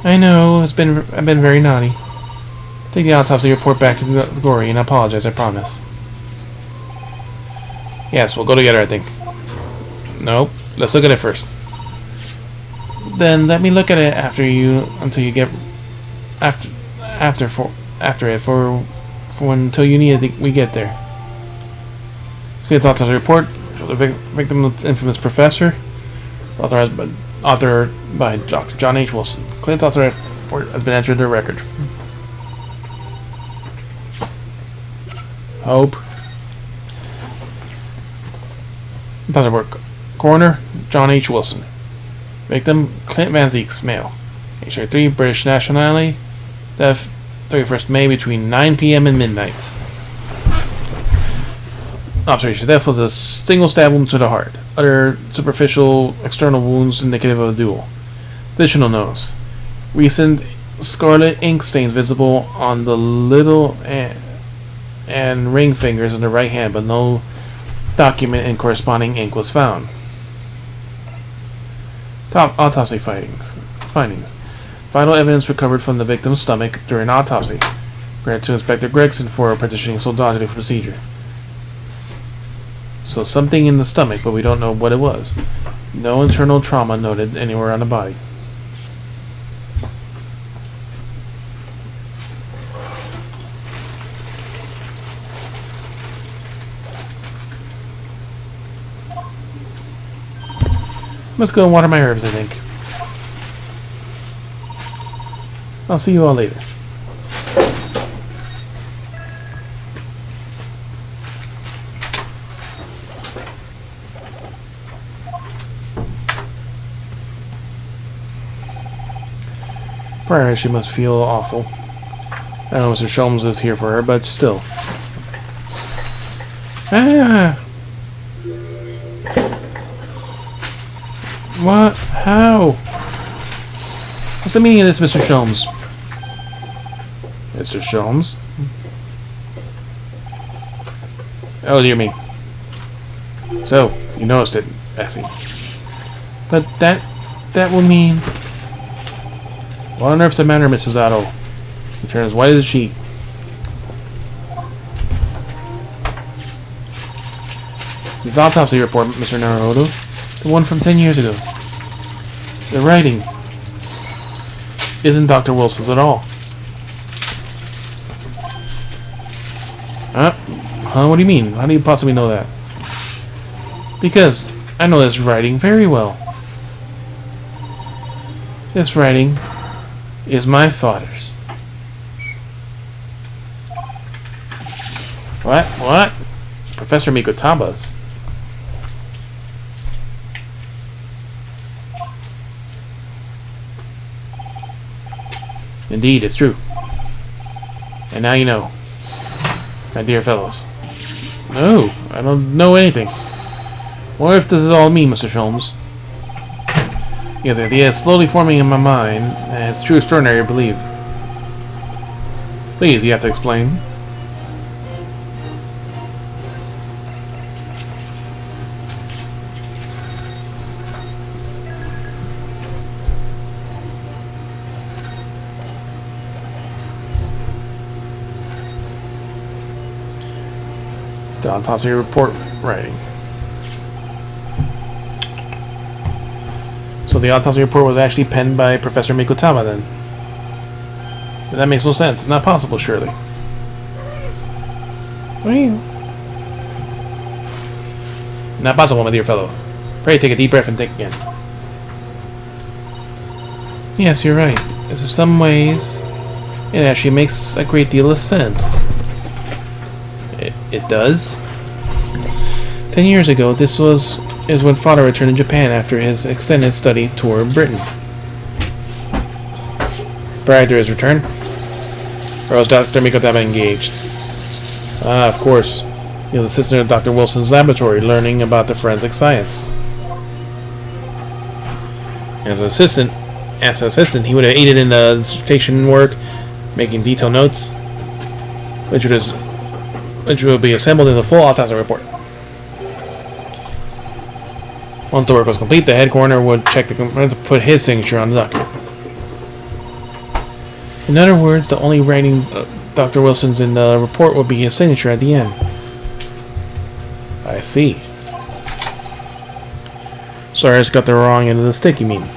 I know, I've been very naughty. Take the autopsy report back to the Gory and apologize, I promise. Yes, we'll go together, I think. Nope. Let's look at it first. Then let me look at it after until you get until you need it. We get there. See the autopsy report. Show the victim of the infamous professor. Authored by Dr. John H. Wilson. Clint's autopsy report has been entered in the record. Hope. Autopsy report. Coroner, John H. Wilson. Victim, Clint Van Zeeks, male. Age 33, British nationality. Death, 31st May between 9 p.m. and midnight. Observation. Death was a single stab wound to the heart. Other superficial external wounds indicative of a duel. Additional notes. Recent scarlet ink stains visible on the little and ring fingers on the right hand, but no document and corresponding ink was found. Top autopsy findings. Vital evidence recovered from the victim's stomach during autopsy. Granted to Inspector Gregson for partitioning so daunting procedure. So something in the stomach, but we don't know what it was. No internal trauma noted anywhere on the body. Must go and water my herbs, I think. I'll see you all later. Probably she must feel awful. I know Mr. Sholmes is here for her, but still. Ah! What? How? What's the meaning of this, Mr. Sholmes? Mr. Sholmes? Oh, dear me. So, you noticed it, Essie. But that will mean... What on earth's the matter, Mrs. Otto? You turn as white as a sheet. It's his autopsy report, Mr. Naruhodo. The one from 10 years ago. The writing isn't Dr. Wilson's at all. Huh? What do you mean? How do you possibly know that? Because I know this writing very well. This writing is my father's. What? What? Professor Mikotaba's. Indeed, it's true. And now you know. My dear fellows. No, I don't know anything. What if this is all me, Mr. Sholmes? Yes, the idea is slowly forming in my mind, and it's too extraordinary to believe. Please, you have to explain. The autopsy report writing. So the autopsy report was actually penned by Professor Mikutama then. But that makes no sense. It's not possible, surely. Not possible, my dear fellow. Pray take a deep breath and think again. Yes, you're right. In some ways, it actually makes a great deal of sense. It does? 10 years ago, this is when Father returned to Japan after his extended study tour in Britain. Prior to his return, or was Dr. Mikotaba engaged? Ah, of course. He was assistant at Dr. Wilson's laboratory, learning about the forensic science. As an assistant, he would have aided in the dissertation work, making detailed notes, which will be assembled in the full autopsy report. Once the work was complete, the head coroner would check to put his signature on the document. In other words, the only writing Dr. Wilson's in the report would be his signature at the end. I see. Sorry, I just got the wrong end of the stick, you mean?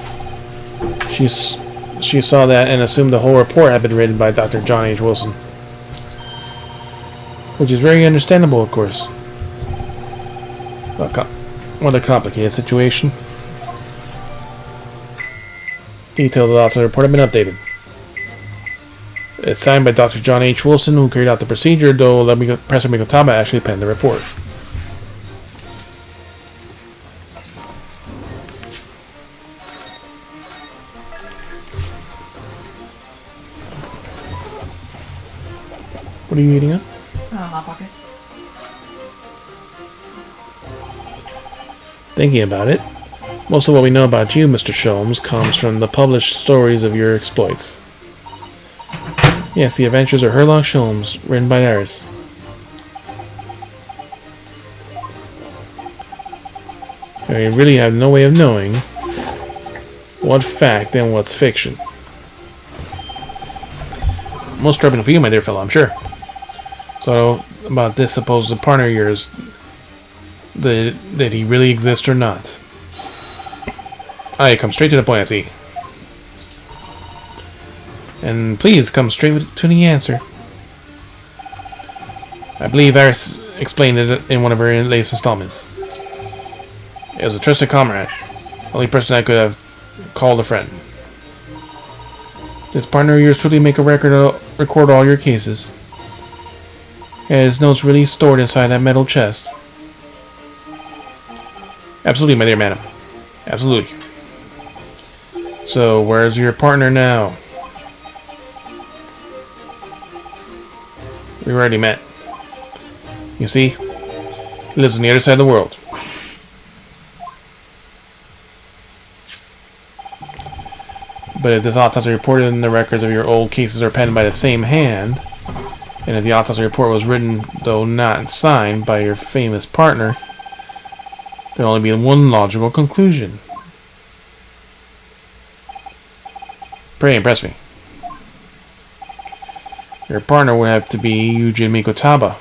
She saw that and assumed the whole report had been written by Dr. John H. Wilson. Which is very understandable, of course. What a complicated situation. Details of the autopsy report have been updated. It's signed by Dr. John H. Wilson, who carried out the procedure, though Professor Mikotaba actually penned the report. What are you eating up? Hot Pocket. Thinking about it, most of what we know about you, Mr. Sholmes, comes from the published stories of your exploits. Yes, the adventures of Herlock Sholmes, written by Eris. I really have no way of knowing what's fact and what's fiction. Most troubling for you, my dear fellow, I'm sure. So, about this supposed partner of yours, that he really exists or not. Aye, come straight to the point, I see. And please come straight to the answer. I believe Eris explained it in one of her latest installments. It was a trusted comrade. Only person I could have called a friend. This partner of yours truly make a record all your cases. And his notes really stored inside that metal chest. Absolutely, my dear madam. Absolutely. So, where's your partner now? We already met. You see? He lives on the other side of the world. But if this autopsy report and the records of your old cases are penned by the same hand, and if the autopsy report was written, though not signed, by your famous partner, there will only be one logical conclusion. Pray, impress me. Your partner would have to be Yujin Mikotaba.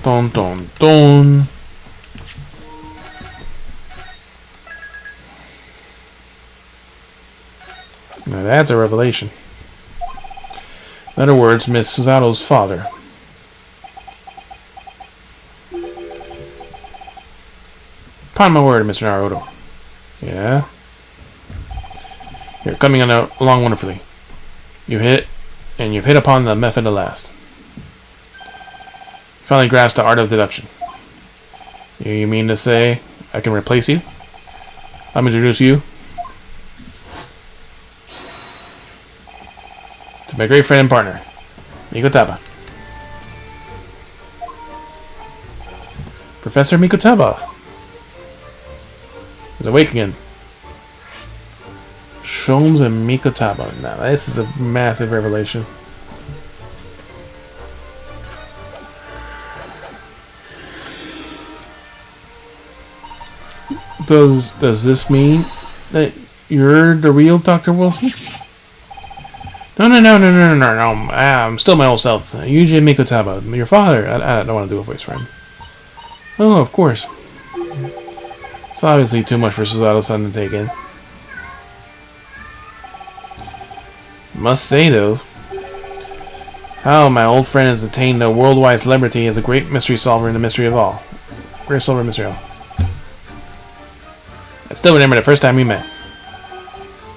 Dun dun dun. Now that's a revelation. In other words, Miss Susato's father. Upon my word, Mr. Naruto. Yeah? You're coming along wonderfully. You've hit upon the method at last. You finally grasped the art of deduction. You mean to say I can replace you? Let me introduce you to my great friend and partner, Mikotaba. Professor Mikotaba is awake again. Sholmes and Mikotaba. Now, this is a massive revelation. Does this mean that you're the real Dr. Wilson? No. I'm still my old self. Yuji Mikotaba, your father. I don't want to do a voice for him. Oh, of course. It's obviously too much for Susato's son to take in. Must say, though, how my old friend has attained a worldwide celebrity as a great mystery solver in the mystery of all. Great solver of mystery of all. I still remember the first time we met.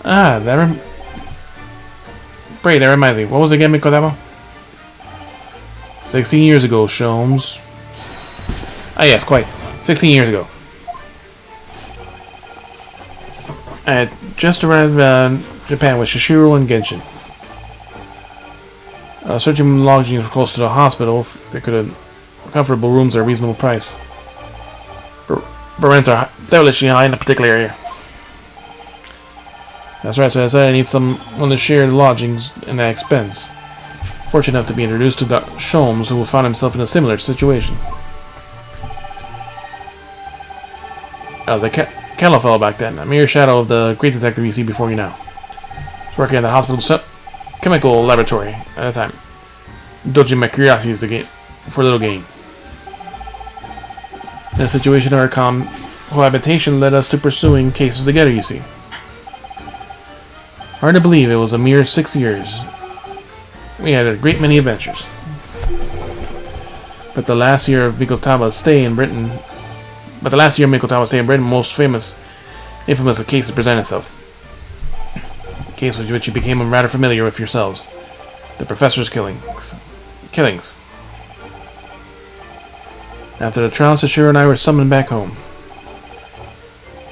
Ah, that reminds me. What was it again, Mikotaba? 16 years ago, Sholmes. Ah, yes, quite. 16 years ago. I had just arrived in Japan with Shishiro and Genshin. Searching lodgings close to the hospital. They could have comfortable rooms at a reasonable price. But rents are devilishly high in a particular area. That's right, so I said I need someone to share the lodgings and that expense. Fortunate enough to be introduced to Dr. Sholmes, who found himself in a similar situation. The Kello fellow back then, a mere shadow of the great detective you see before you now. He's working at the hospital chemical laboratory at the time. Dodging my curiosities for a little gain. In a situation of our cohabitation led us to pursuing cases together, you see. Hard to believe it was a mere 6 years. We had a great many adventures. But the last year of Mikotaba's stay in Britain, most infamous case presented itself. A case with which you became rather familiar with yourselves. The professor's killings. After the trial, Sashiro and I were summoned back home.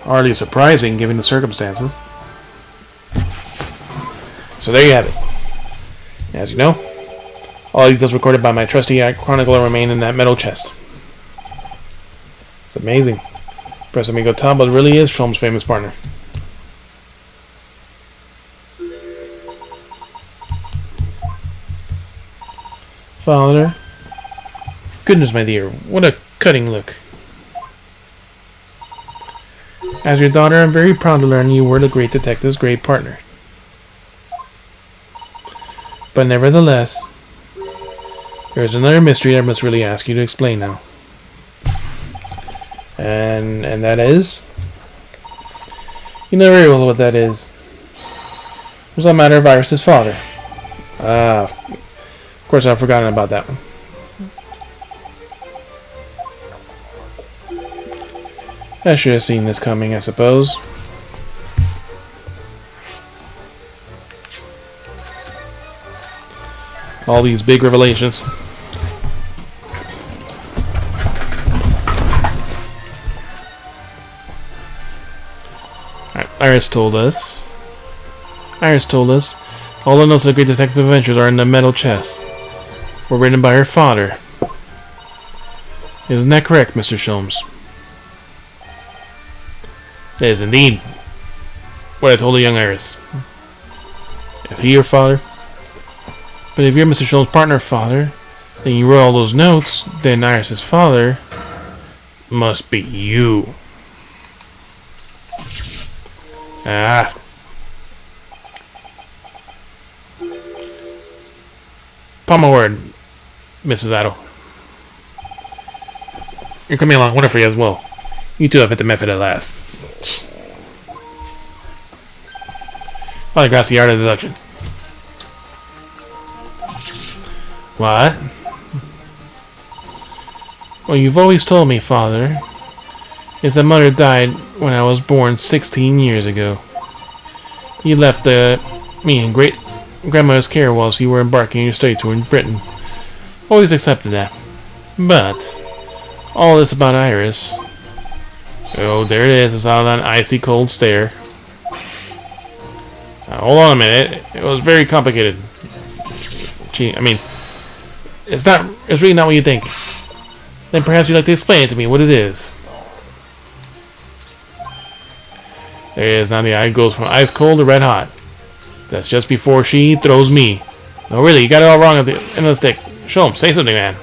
Hardly surprising, given the circumstances. So there you have it. As you know, all details recorded by my trusty chronicler remain in that metal chest. It's amazing. Professor Mikotaba really is Sholmes' famous partner. Father. Goodness, my dear, what a cutting look. As your daughter, I'm very proud to learn you were the great detective's great partner. But nevertheless, there's another mystery I must really ask you to explain now. And that is? You know very well what that is. It was a matter of Iris' father. Of course I've forgotten about that one. I should have seen this coming, I suppose. All these big revelations. Iris told us all the notes of the Great Detective Adventures are in the metal chest. Were written by her father. Isn't that correct, Mr. Sholmes? That is indeed what I told the young Iris. Is he your father? But if you're Mr. Sholmes' partner, father, then you wrote all those notes, then Iris' father must be you. Ah. Upon my word, Mrs. Addo. You're coming along wonderfully as well. You two have hit the method at last. Finally grasp the art of deduction. What? Well, you've always told me, father, is that mother died when I was born 16 years ago. You left me in great-grandmother's care whilst you were embarking on your study tour in Britain. Always accepted that. But all this about Iris... Oh, there it is. It's out on an icy cold stare. Now, hold on a minute. It was very complicated. Gee, I mean... It's really not what you think. Then perhaps you'd like to explain it to me, what it is. There it is. Now the eye goes from ice cold to red hot. That's just before she throws me. No, really, you got it all wrong at the end of the stick. Show him. Say something, man.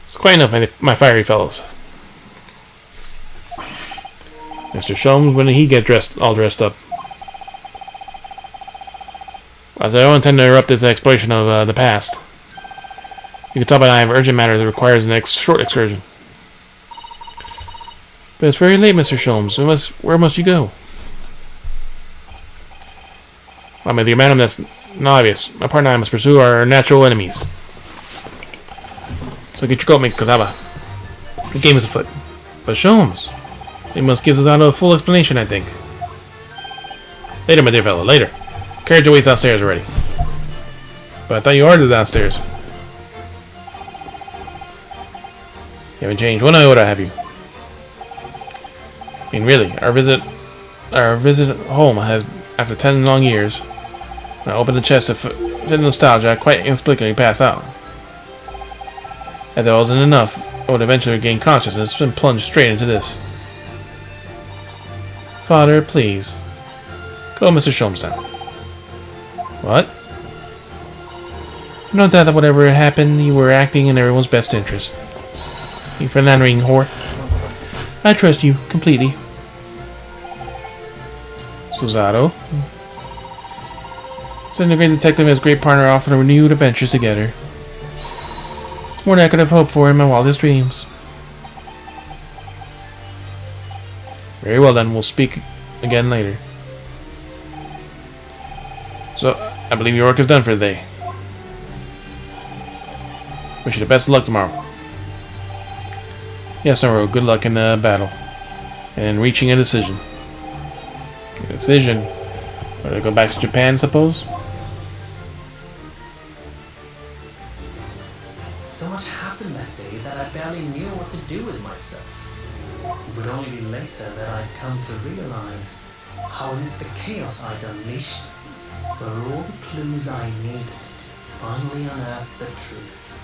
It's quite enough, my fiery fellows. Mr. Sholmes, when did he get all dressed up? As I don't intend to interrupt this exploration of the past. You can tell by I have urgent matter that requires a short excursion. But it's very late, Mr. Sholmes. Where must you go? Well, my dear madam, that's not obvious. My partner and I must pursue our natural enemies. So get your coat, make Kodaba. The game is afoot. But Sholmes, he must give us out a full explanation, I think. Later, my dear fellow, later. Carriage awaits downstairs already. But I thought you ordered downstairs. You haven't changed one iota, have you? I mean, really, our visit home has, after 10 long years, when I opened the chest to fit nostalgia, I quite inexplicably passed out. As that wasn't enough, I would eventually regain consciousness and plunge straight into this. Father, please. Go, Mr. Sholmes now. What? No doubt that whatever happened, you were acting in everyone's best interest. You philandering whore. I trust you completely. Suzato. Send a great detective and his great partner off on renewed adventures together. It's more than I could have hoped for in my wildest dreams. Very well then, we'll speak again later. So, I believe your work is done for the day. Wish you the best of luck tomorrow. Yes, Noro, good luck in the battle. And reaching a decision. A decision? Or to go back to Japan, suppose? So much happened that day that I barely knew what to do with myself. It would only be later that I'd come to realize how amidst the chaos I'd unleashed were all the clues I needed to finally unearth the truth,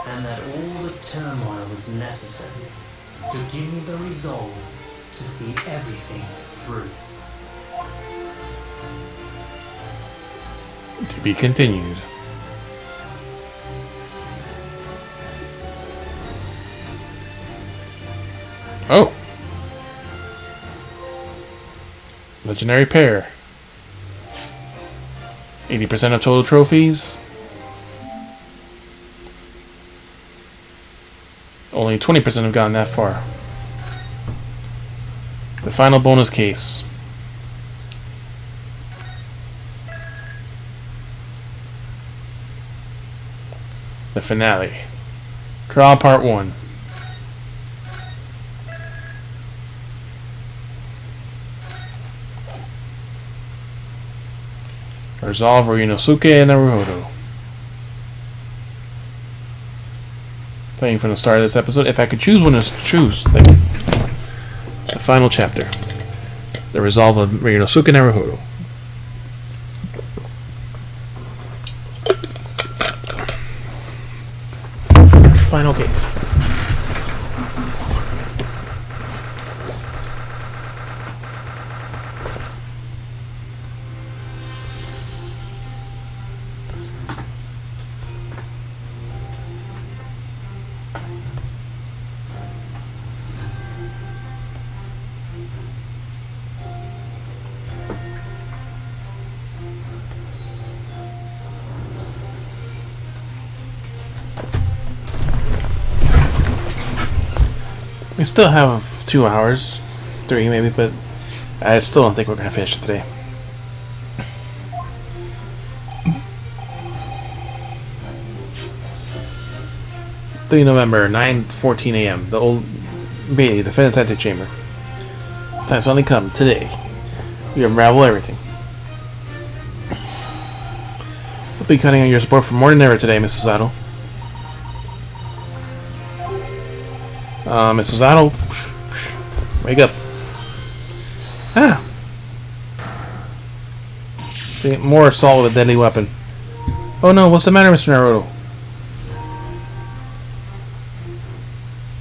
and that all the turmoil was necessary to give me the resolve to see everything through. To be continued. Oh! Legendary pair. 80% of total trophies. Only 20% have gotten that far. The final bonus case. The finale. Trial Part 1. Resolve Ryunosuke and Naruhodo. Telling you from the start of this episode, if I could choose one to choose, like, the final chapter. The resolve of Ryunosuke and Naruhodo. final case. We still have 2 hours, 3 maybe, but I still don't think we're gonna finish today. November, 9:14 a.m. The old Bailey, defendant's antechamber. Time's finally come today. We unravel everything. We'll be cutting on your support for more than ever today, Mrs. Saddle. Mrs. Saddle, wake up. Ah. See, more assault with a deadly weapon. Oh no, what's the matter, Mr. Naruto?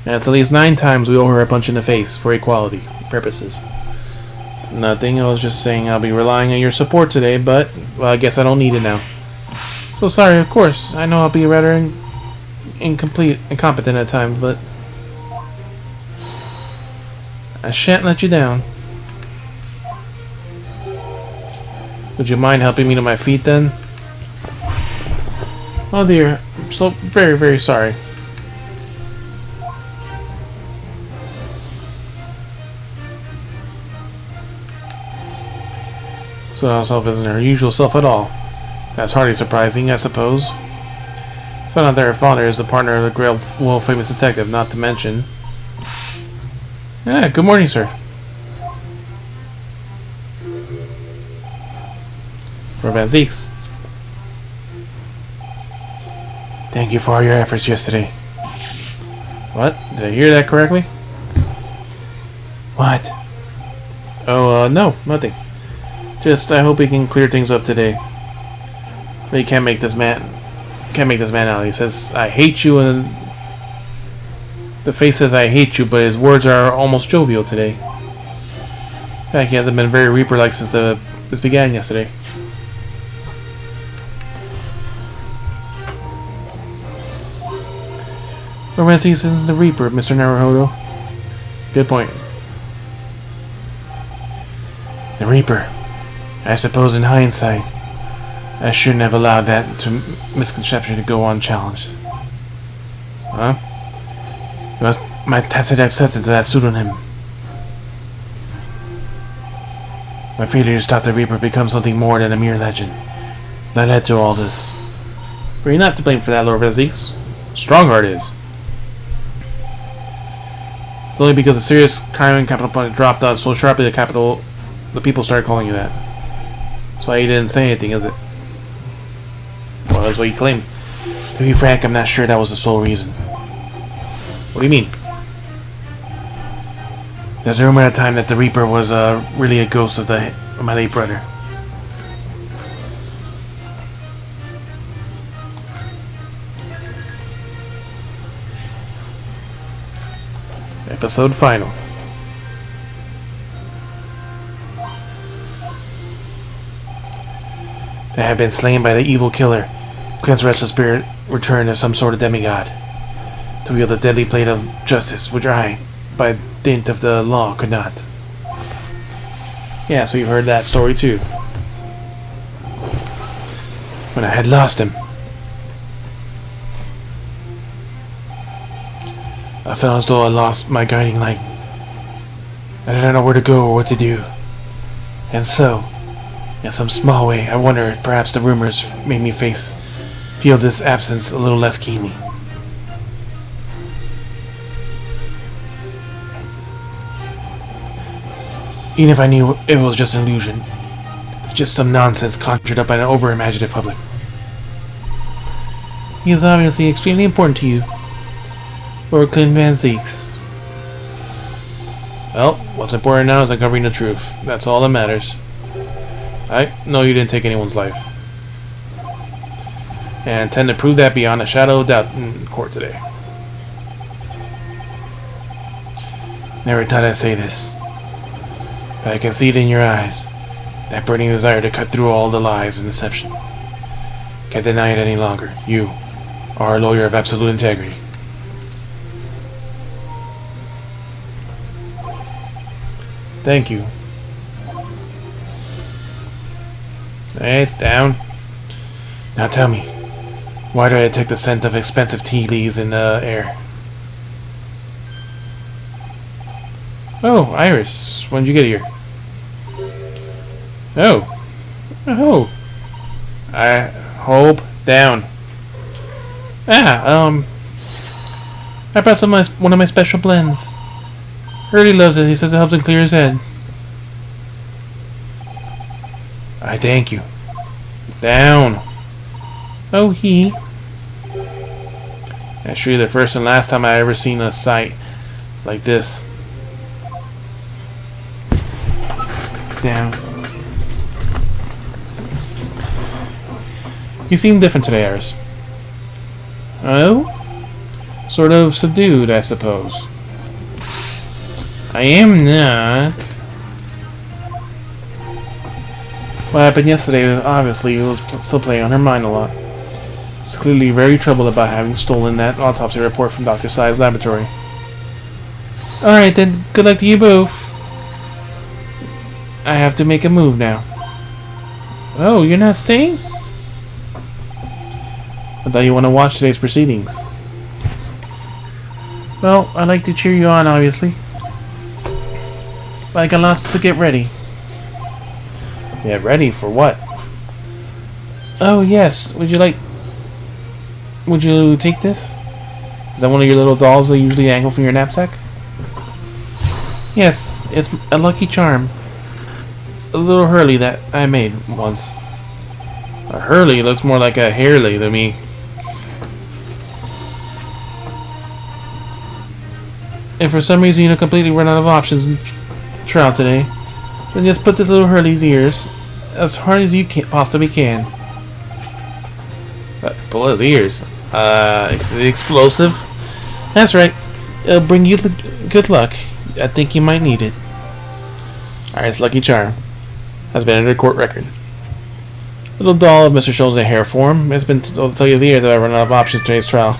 And it's at least 9 times we owe her a punch in the face for equality purposes. Nothing, I was just saying I'll be relying on your support today, but, well, I guess I don't need it now. So sorry, of course, I know I'll be rather incompetent at times, but I shan't let you down. Would you mind helping me to my feet then? Oh dear, I'm so very, very sorry. So herself isn't her usual self at all. That's hardly surprising, I suppose. Found out that her father is the partner of the world famous detective, not to mention. Good morning, sir. Van Zeeks. Thank you for all your efforts yesterday. What? Did I hear that correctly? What? Oh, no, nothing. Just, I hope we can clear things up today. But you can't make this man out. He says, I hate you, and the face says, I hate you, but his words are almost jovial today. In fact, he hasn't been very Reaper-like since this began yesterday. Lorenzi is the Reaper, Mr. Naruhodo. Good point. The Reaper. I suppose in hindsight, I shouldn't have allowed that misconception to go unchallenged. Huh? It was my tacit acceptance of that pseudonym. My failure to stop the Reaper becomes something more than a mere legend. That led to all this. But you're not to blame for that, Lord Veziks. Strongheart is. It's only because a serious crime in Capital Punishment dropped out so sharply the people started calling you that. That's why you didn't say anything, is it? Well, that's what you claimed. To be frank, I'm not sure that was the sole reason. What do you mean? There's a rumor at the time that the Reaper was really a ghost of my late brother. Episode final. They have been slain by the evil killer. Cleanse restless spirit returned as some sort of demigod to wield the deadly blade of justice, which I, by dint of the law, could not. Yeah, so you've heard that story too. When I had lost him, I felt as though I lost my guiding light. I didn't know where to go or what to do. And so, in some small way, I wonder if perhaps the rumors made me feel this absence a little less keenly. Even if I knew it was just an illusion, it's just some nonsense conjured up by an over-imaginative public. He is obviously extremely important to you, Lord Clint Van Zeeks. Well, what's important now is uncovering the truth. That's all that matters. I know you didn't take anyone's life. And intend to prove that beyond a shadow of doubt in court today. Never thought I'd say this, but I can see it in your eyes. That burning desire to cut through all the lies and deception. Can't deny it any longer. You are a lawyer of absolute integrity. Thank you. Sit down. Now tell me, why do I detect the scent of expensive tea leaves in the air? Oh, Iris, when did you get here? Oh. Oh. I hope down. I brought one of my special blends. Hurley loves it. He says it helps him clear his head. I thank you. Down. Oh, he. That's really the first and last time I ever seen a sight like this. Down. You seem different today, Iris. Oh? Sort of subdued, I suppose. I am not. What happened yesterday, obviously, was still playing on her mind a lot. She's clearly very troubled about having stolen that autopsy report from Dr. Sai's laboratory. Alright then, good luck to you both. I have to make a move now. Oh, you're not staying? I thought you want to watch today's proceedings. Well, I'd like to cheer you on, obviously. But I got lots to get ready. Yeah, ready for what? Oh, yes. Would you take this? Is that one of your little dolls that you usually angle from your knapsack? Yes, it's a lucky charm. A little Hurley that I made once. A Hurley looks more like a Hairley to me. If for some reason you completely run out of options in trial today, then just put this little Hurley's ears as hard as you possibly can. Pull his ears. Explosive? That's right. It'll bring you the good luck. I think you might need it. Alright, lucky charm. Has been entered court record. Little doll of Mr. Schultz in hair form. It's been told to tell you the years that I run out of options in today's trial.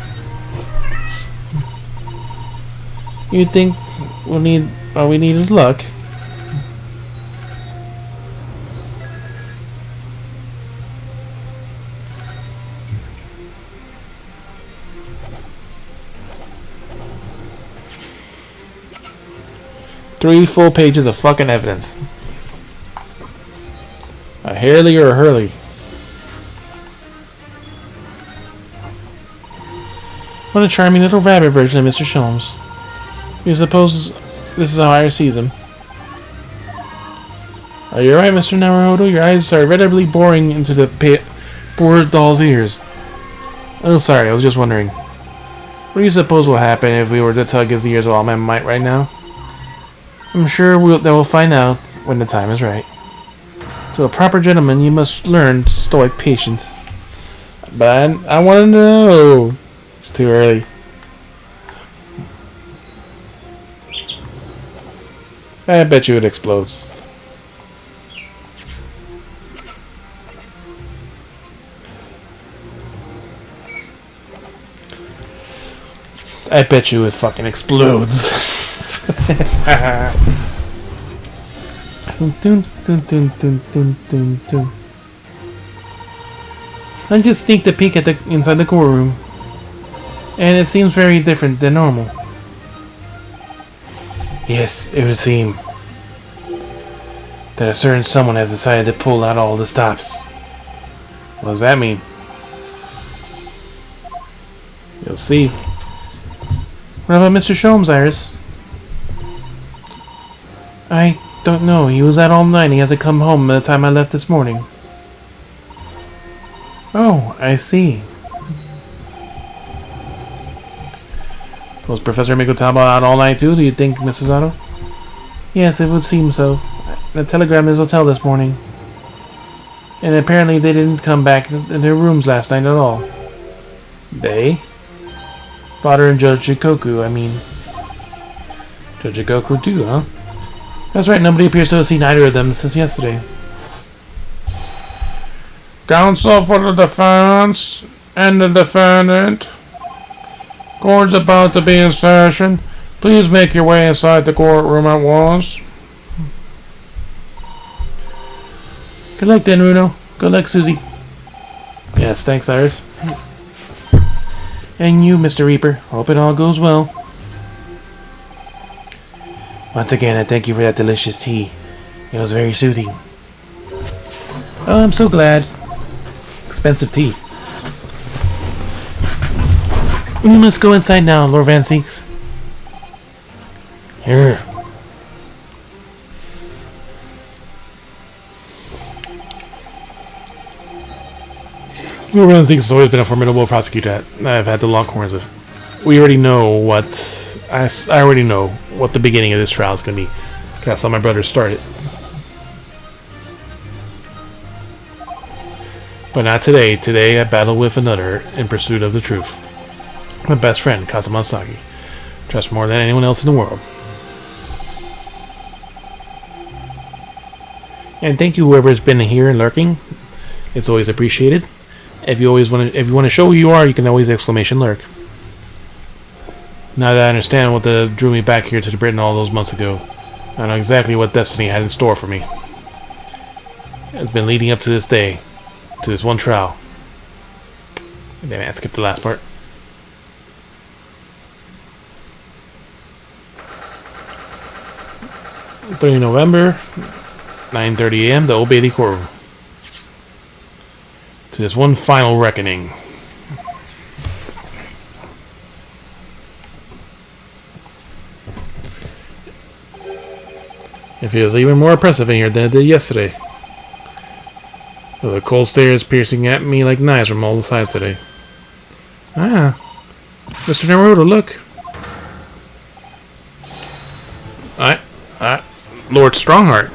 You think all we need is luck? Three full pages of fucking evidence. A Hairley or a Hurley? What a charming little rabbit version of Mr. Sholmes. You suppose this is how Iris sees him. Are you alright, Mr. Naruhodo? Your eyes are regrettably boring into the poor doll's ears. Oh, sorry, I was just wondering. What do you suppose will happen if we were to tug his ears with all my might right now? I'm sure that we'll find out when the time is right. To a proper gentleman, you must learn stoic patience. But I want to know. It's too early. I bet you it explodes. I bet you it fucking explodes. Dun, dun, dun, dun, dun, dun, dun. I just sneaked a peek at inside the courtroom, and it seems very different than normal. Yes, it would seem that a certain someone has decided to pull out all the stops. What does that mean? You'll see. What about Mr. Sholmes, Iris? I don't know. He was out all night. He hasn't come home by the time I left this morning. Oh, I see. Was Professor Mikotaba out all night too, do you think, Mrs. Otto? Yes, it would seem so. The telegram is hotel this morning. And apparently they didn't come back in their rooms last night at all. They? Father and Judge Shikoku, I mean. Judge Goku too, huh? That's right, nobody appears to have seen either of them since yesterday. Counsel for the defense and the defendant. Court's about to be in session. Please make your way inside the courtroom at once. Good luck then, Runo. Good luck, Susie. Yes, thanks, Cyrus. And you, Mr. Reaper. Hope it all goes well. Once again, I thank you for that delicious tea. It was very soothing. Oh, I'm so glad. Expensive tea. We must go inside now, Lord Van Seeks. Here. Lord Van Seeks has always been a formidable prosecutor I've had to lock horns with. We already know what... I already know what the beginning of this trial is going to be. That's how my brother started. But not today. Today I battle with another in pursuit of the truth. My best friend, Kazuma Sagi. Trust more than anyone else in the world. And thank you whoever has been here and lurking. It's always appreciated. If you want to show who you are, you can always exclamation lurk. Now that I understand what drew me back here to Britain all those months ago, I know exactly what destiny had in store for me. It's been leading up to this day, to this one trial. Damn it, I skipped the last part. 3 November, 9:30 a.m. the Old Bailey courtroom. To this one final reckoning. It feels even more oppressive in here than it did yesterday. The cold stares piercing at me like knives from all sides today. Ah, Mr. Naruto, look. Lord Strongheart.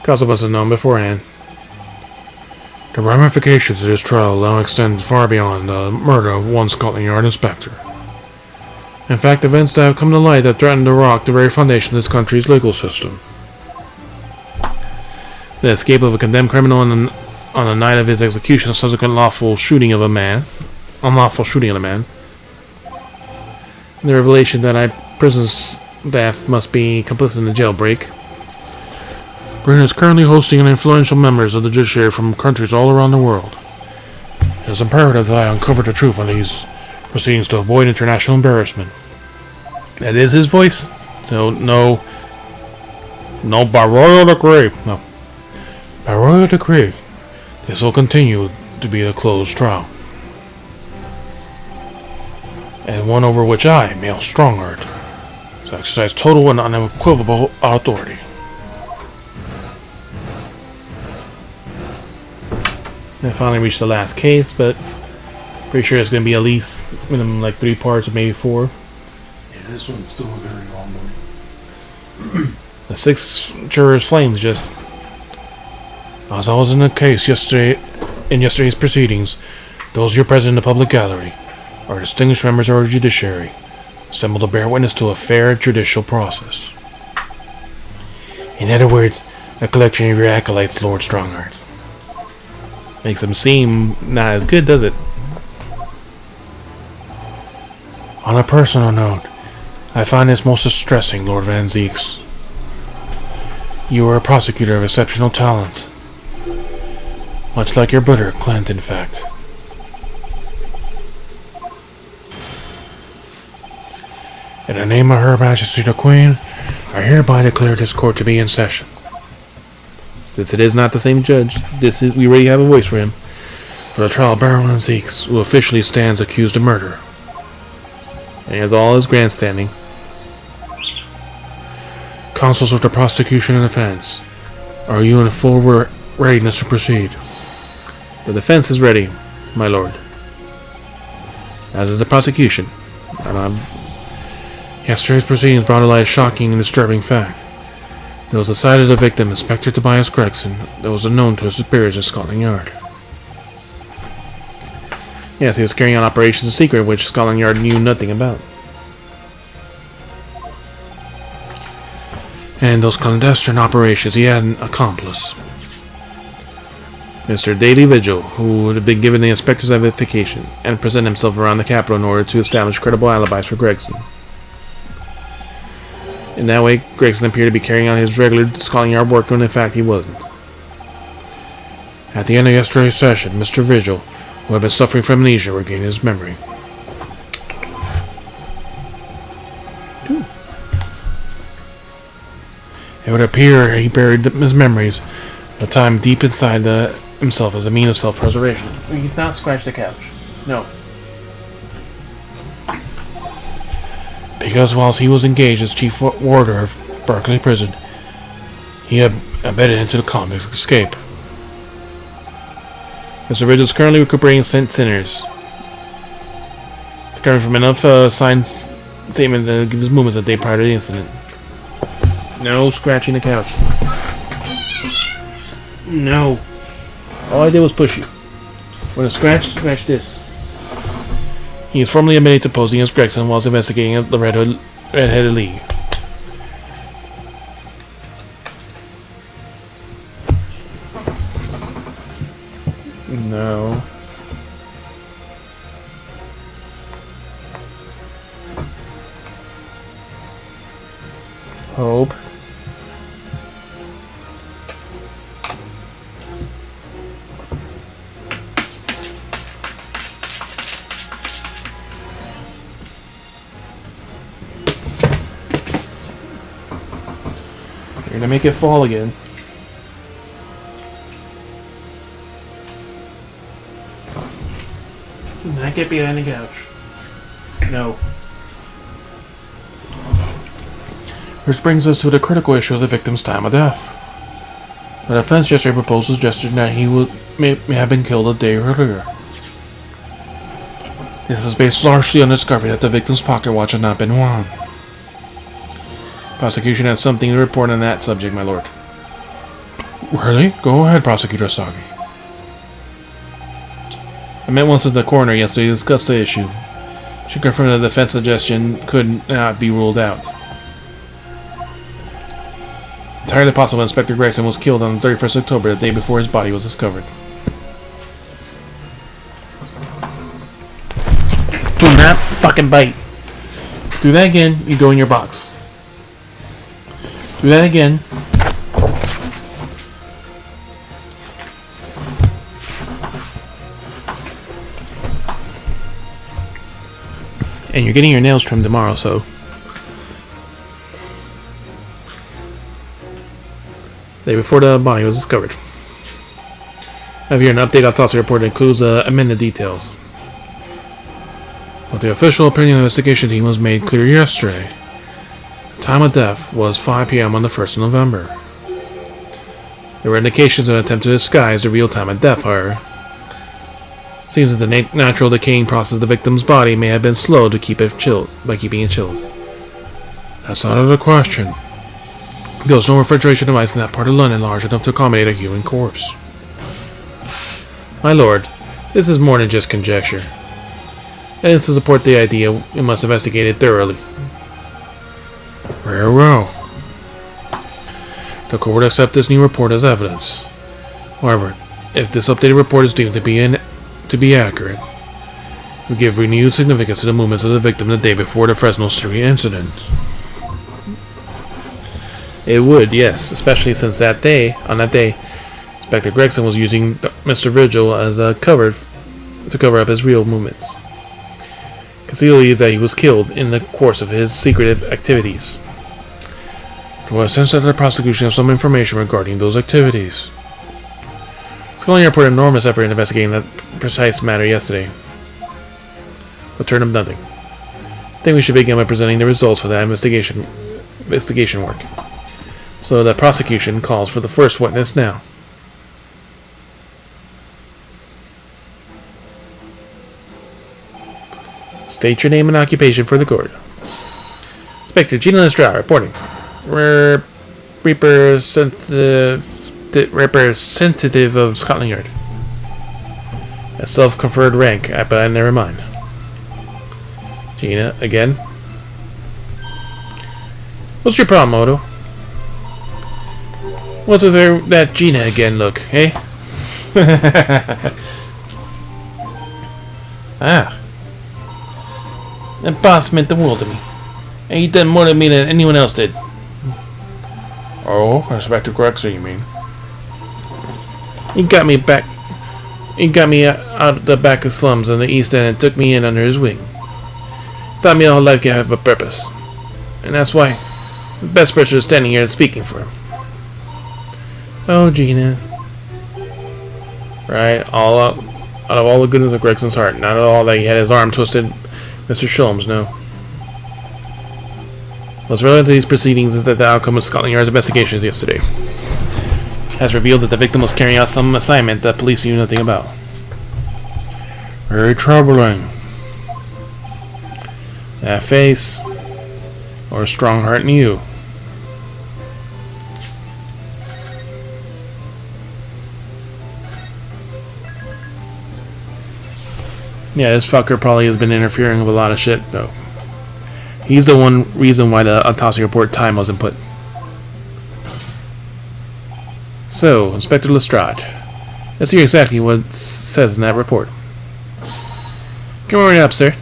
Kazuma must have known beforehand. The ramifications of this trial now extend far beyond the murder of one Scotland Yard inspector. In fact, events that have come to light that threaten to rock the very foundation of this country's legal system. The escape of a condemned criminal on the night of his execution, a subsequent unlawful shooting of a man. The revelation that our prison staff must be complicit in the jailbreak. Britain is currently hosting influential members of the judiciary from countries all around the world. It is imperative that I uncover the truth on these proceedings to avoid international embarrassment. That is his voice? So, no, by royal decree. No. By royal decree, this will continue to be a closed trial. And one over which I, male Strongheart, shall exercise total and unequivocal authority. I finally reached the last case, but pretty sure it's going to be at least minimum like 3 parts or maybe 4. Yeah, this one's still a very long one. The 6 jurors' flames just... As I was in the case in yesterday's proceedings, those here present in the public gallery are distinguished members of our judiciary, assembled to bear witness to a fair judicial process. In other words, a collection of your acolytes, Lord Strongheart. Makes them seem not as good, does it? On a personal note, I find this most distressing, Lord Van Zeeks. You are a prosecutor of exceptional talent. Much like your brother, Clint, in fact. In the name of Her Majesty the Queen, I hereby declare this court to be in session. Since it is not the same judge, we already have a voice for him. For the trial of Baron Van Zeeks, who officially stands accused of murder. And he has all his grandstanding. Counsels of the prosecution and defense, are you in full readiness to proceed? The defense is ready, my lord. As is the prosecution. Yesterday's proceedings brought to light a shocking and disturbing fact. There was the side of the victim, Inspector Tobias Gregson, that was unknown to his superiors at Scotland Yard. Yes, he was carrying on operations in secret, which Scotland Yard knew nothing about. And those clandestine operations, he had an accomplice. Mr. Daily Vigil, who would have been given the inspector's identification and present himself around the capital in order to establish credible alibis for Gregson. In that way, Gregson appeared to be carrying on his regular Scotland Yard work when in fact he wasn't. At the end of yesterday's session, Mr. Vigil, who had been suffering from amnesia, regained his memory. It would appear he buried his memories a time deep inside himself as a means of self-preservation. We can not scratch the couch. No. Because whilst he was engaged as chief warder of Berkeley Prison, he had abetted into the convict's escape. Mr. Vigil is currently recuperating sinners. It's coming from enough signed statement to give his movements a day prior to the incident. No scratching the couch. No. All I did was push you. When a scratch this. He is formally admitted to posing as Gregson whilst investigating the Red-Headed League. No. Hope. You're gonna make it fall again. Not get behind the couch. No. Which brings us to the critical issue of the victim's time of death. The defense yesterday proposed a suggestion that he may have been killed a day earlier. This is based largely on the discovery that the victim's pocket watch had not been won. Prosecution has something to report on that subject, my lord. Really? Go ahead, Prosecutor Asagi. I met once with the coroner yesterday to discuss the issue. She confirmed that the defense suggestion could not be ruled out. It's entirely possible Inspector Gregson was killed on the 31st October, the day before his body was discovered. Do not fucking bite. Do that again, you go in your box. Do that again. And you're getting your nails trimmed tomorrow, so. The day before the body was discovered. I have here an update autopsy report that includes amended details. But the official opinion of the investigation team was made clear yesterday. The time of death was 5 p.m. on the 1st of November. There were indications of an attempt to disguise the real time of death, however. It seems that the natural decaying process of the victim's body may have been slowed to keep it chilled by keeping it chilled. That's out of the question. There was no refrigeration device in that part of London large enough to accommodate a human corpse. My lord, this is more than just conjecture. Evidence to support the idea we must investigate it thoroughly. Very well. The court accepts this new report as evidence. However, if this updated report is deemed to be accurate, we give renewed significance to the movements of the victim the day before the Fresno Street incident. It would, yes, especially since on that day, Inspector Gregson was using Mr. Vigil as a cover to cover up his real movements, concealing that he was killed in the course of his secretive activities. There was a sense that the prosecution has some information regarding those activities. Scotland Yard put enormous effort in investigating that precise matter yesterday, but turned up nothing. I think we should begin by presenting the results for that investigation work. So the prosecution calls for the first witness now. State your name and occupation for the court. Inspector Gina Lestrade reporting. Representative of Scotland Yard. A self-conferred rank, but I never mind. Gina, again? What's your problem, Odo? What's with that Gina again look, eh? Ah. That boss meant the world to me. And he did more to me than anyone else did. Oh, Inspector Grexer, you mean? He got me back. He got me out the back of slums in the East End and took me in under his wing. Taught me all life can have a purpose. And that's why the best person is standing here and speaking for him. Oh, Gina. Right, out of all the goodness of Gregson's heart, not at all that he had his arm twisted, Mr. Sholmes, no. What's relevant to these proceedings is that the outcome of Scotland Yard's investigations yesterday has revealed that the victim was carrying out some assignment that police knew nothing about. Very troubling. That face, or a strong heart in you. Yeah, this fucker probably has been interfering with a lot of shit, though. He's the one reason why the autopsy report time wasn't put. So, Inspector Lestrade, let's hear exactly what it says in that report. Come on up, sir.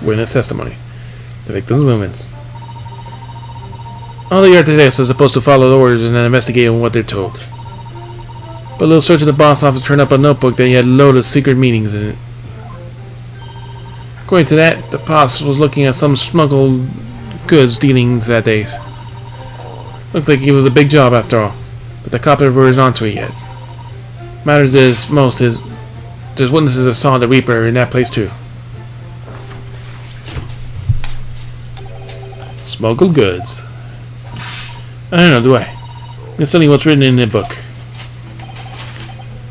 Witness testimony. The victim's movements. All the yard today are supposed to follow the orders and then investigate what they're told. But a little search of the boss office turned up a notebook that he had a load of secret meetings in it. According to that, the boss was looking at some smuggled goods dealings that day. Looks like it was a big job after all, but the copper is onto it yet. Matters is, most is, there's witnesses that saw the Reaper in that place too. Smuggled goods. I don't know, do I? I'm just telling you what's written in the book.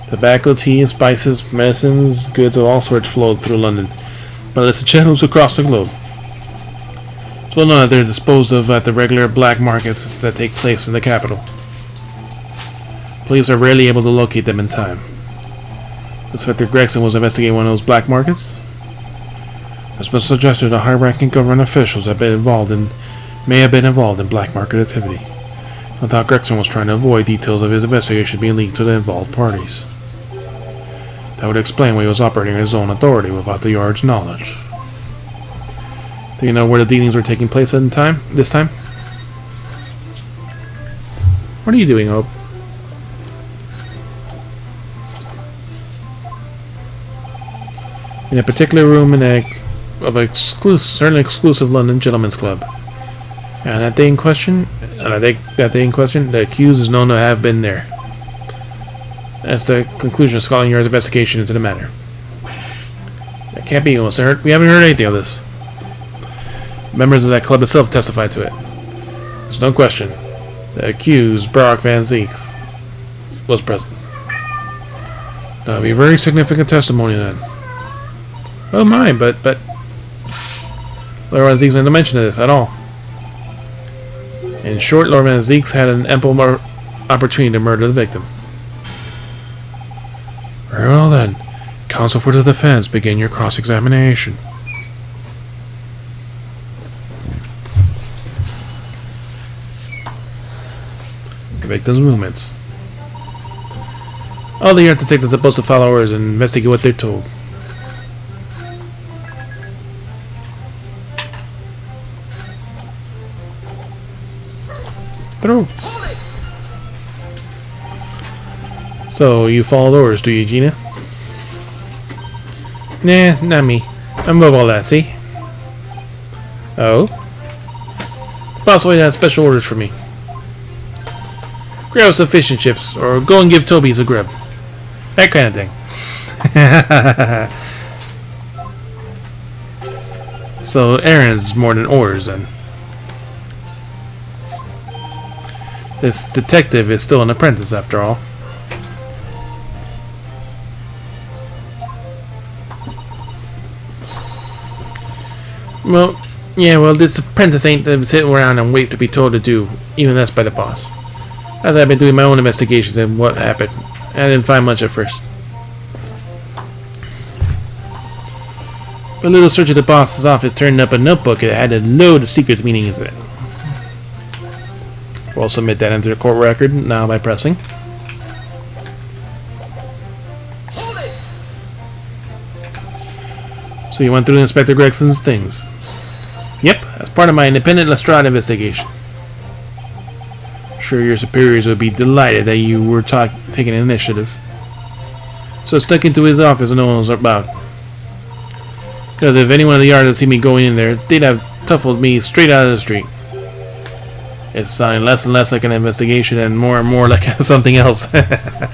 Tobacco, tea, and spices, medicines, goods of all sorts flowed through London, but it's the channels across the globe. It's well known that they're disposed of at the regular black markets that take place in the capital. Police are rarely able to locate them in time. Inspector Gregson was investigating one of those black markets. It's been suggested that high-ranking government officials may have been involved in black market activity. I thought Gregson was trying to avoid details of his investigation being leaked to the involved parties. That would explain why he was operating his own authority without the Yard's knowledge. Do you know where the dealings were taking place at this time? What are you doing, Hope? In a particular room of an certainly exclusive London gentleman's club. And that day in question, the accused is known to have been there. That's the conclusion of Scotland Yard's investigation into the matter. That can't be, we haven't heard anything of this. Members of that club itself testified to it. There's no question. The accused, Brock Van Zeeks, was present. That would be a very significant testimony then. Oh my, but Lord Van Zeeks made no mention of this at all. In short, Lord Van Zeeks had an ample opportunity to murder the victim. Very well then. Counsel for the defense, begin your cross-examination. The victim's movements. All the yard detectives are supposed to follow orders and investigate what they're told. Through. So, you followed orders, do you, Gina? Nah, not me. I'm above all that, see? Oh? Boss always has special orders for me. Grab some fish and chips, or go and give Toby a grub. That kind of thing. So, errands more than orders, then. This detective is still an apprentice, after all. Well, this apprentice ain't to sit around and wait to be told to do, even less by the boss. As I've been doing my own investigations and what happened, I didn't find much at first. A little search at the boss's office turned up a notebook that had a load of secrets meanings in it. We'll submit that into the court record now by pressing. So you went through Inspector Gregson's things. Yep, as part of my independent Lestrade investigation. Sure, your superiors would be delighted that you were taking initiative. So I stuck into his office when no one was about. Because if anyone in the yard had seen me going in there, they'd have tuffled me straight out of the street. It's sounding less and less like an investigation and more like something else. The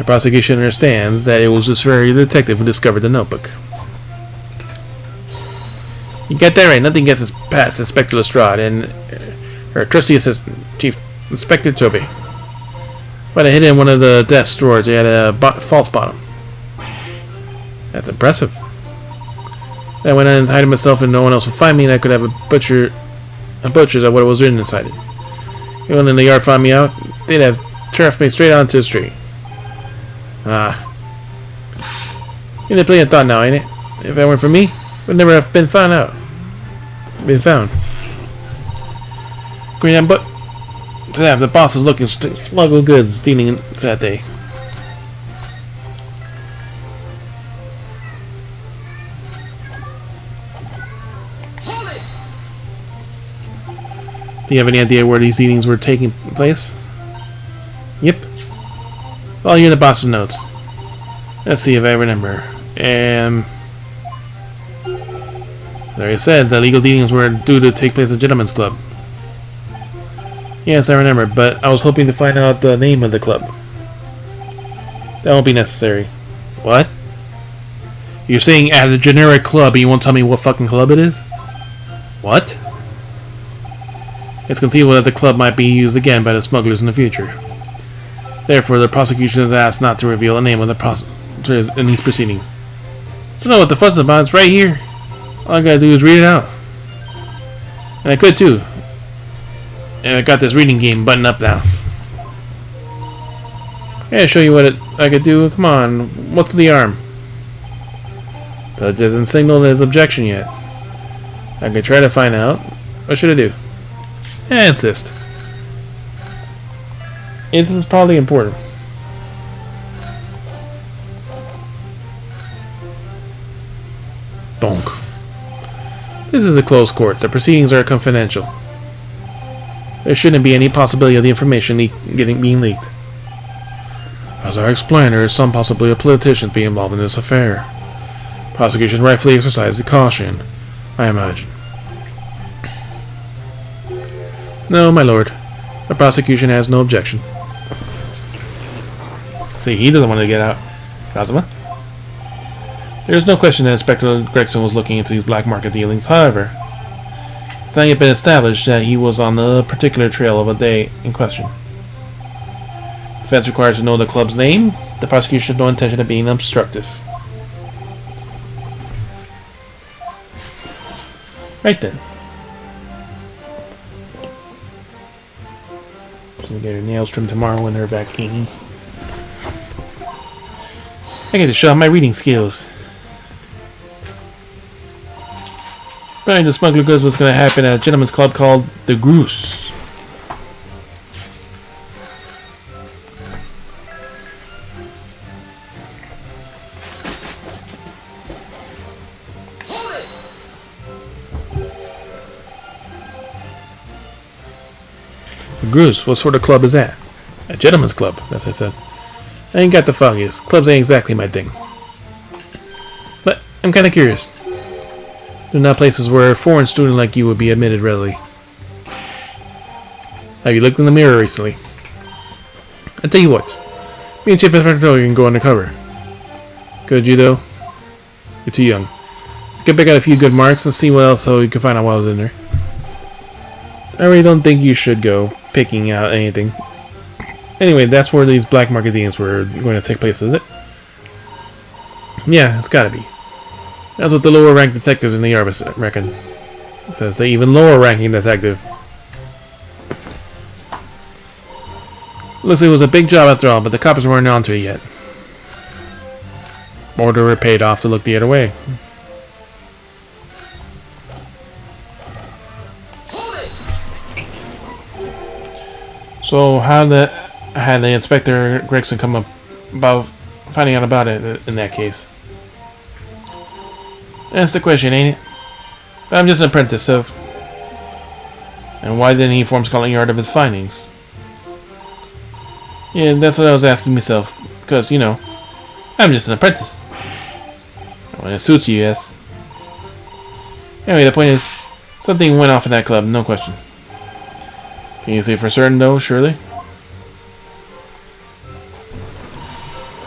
prosecution understands that it was this very detective who discovered the notebook. You got that right. Nothing gets us past Inspector Lestrade and her trusty assistant, Chief Inspector Toby. If I'd have hidden in one of the desk drawers, they had a false bottom. That's impressive. I went in and hid myself and no one else would find me, and I could have a butcher's at what was written inside it. Anyone in the yard found me out, they'd have turfed me straight onto the street. You need plenty of thought now, ain't it? If it weren't for me, it would never have been found out. Going on, but to that, the boss is looking smuggled goods stealing that day. Do you have any idea where these meetings were taking place? Yep. Follow you in the boss's notes. Let's see if I remember. There you said the legal dealings were due to take place at Gentleman's Club. Yes, I remember, but I was hoping to find out the name of the club. That won't be necessary. What? You're saying at a generic club and you won't tell me what fucking club it is? What? It's conceivable that the club might be used again by the smugglers in the future. Therefore, the prosecution is asked not to reveal the name of the prosecutors in these proceedings. Don't know what the fuss is about. It's right here. All I gotta do is read it out. And I could too. And I got this reading game buttoned up now. Yeah, show you what I could do. Come on, what's the arm? Judge hasn't signaled his objection yet. I could try to find out. What should I do? I insist. This is probably important. Bonk. This is a closed court. The proceedings are confidential. There shouldn't be any possibility of the information being leaked. As I explained, there is some possibility of politicians being involved in this affair. Prosecution rightfully exercises caution, I imagine. No, my lord. The prosecution has no objection. See, he doesn't want to get out. Kazuma? There is no question that Inspector Gregson was looking into these black market dealings. However, it's not yet been established that he was on the particular trail of a day in question. The defense requires to know the club's name. The prosecution has no intention of being obstructive. Right then. She's gonna get her nails trimmed tomorrow and her vaccines. I get to show off my reading skills. Trying to smuggle goods was going to happen at a gentleman's club called the Groose. The Groose? What sort of club is that? A gentleman's club, as I said. I ain't got the foggiest. Clubs ain't exactly my thing. But I'm kind of curious. They're not places where a foreign student like you would be admitted readily. Have you looked in the mirror recently? I tell you what. Me and Chief Inspector can go undercover. Could you, though? You're too young. Get back out a few good marks and see what else so you can find out what was in there. I really don't think you should go picking out anything. Anyway, that's where these black market dealings were going to take place, is it? Yeah, it's gotta be. That's what the lower ranked detectives in the yard reckon. It says the even lower ranking detective. Looks like it was a big job after all, but the coppers weren't onto it yet. Or they were paid off to look the other way. So how had the Inspector Gregson come up about finding out about it in that case? That's the question, ain't it? But I'm just an apprentice, so... And why didn't he inform Scotland Yard of his findings? Yeah, that's what I was asking myself. Because, you know, I'm just an apprentice. When it suits you, yes. Anyway, the point is, something went off in that club, no question. Can you say for certain, though, surely?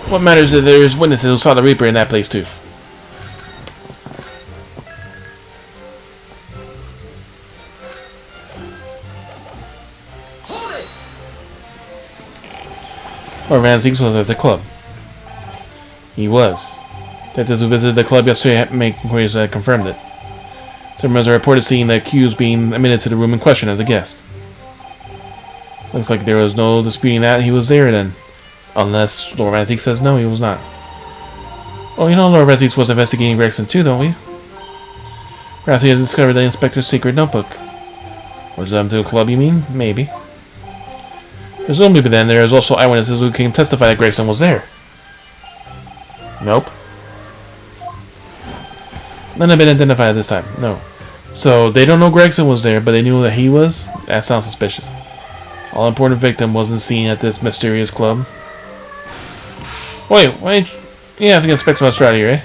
What matters if there's witnesses who saw the Reaper in that place, too? Or Van Zieks was at the club. He was. Detectives who visited the club yesterday make inquiries that confirmed it. Some members are reported seeing the accused being admitted to the room in question as a guest. Looks like there was no disputing that he was there then. Unless Lord Van Zieks says no, he was not. Oh, you know Lord Van Zieks was investigating Gregson too, don't we? Perhaps he had discovered the inspector's secret notebook. Was that to the club, you mean? Maybe. Presumably then, there is also eyewitnesses who can testify that Gregson was there. Nope. None have been identified at this time. No. So, they don't know Gregson was there, but they knew that he was? That sounds suspicious. All-important victim wasn't seen at this mysterious club. Wait, why? You have to get Inspector Lestrade out here, eh?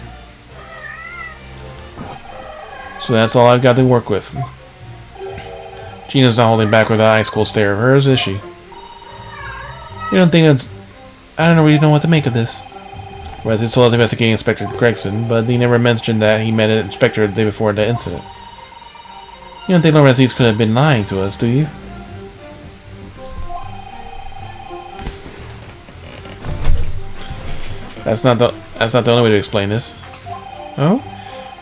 So that's all I've got to work with. Gina's not holding back with an ice-cold stare of hers, is she? You don't think it's... I don't really know what to make of this. Whereas he's told us investigating Inspector Gregson, but he never mentioned that he met an inspector the day before the incident. You don't think Lord Van Zieks could have been lying to us, do you? That's not the only way to explain this. Oh?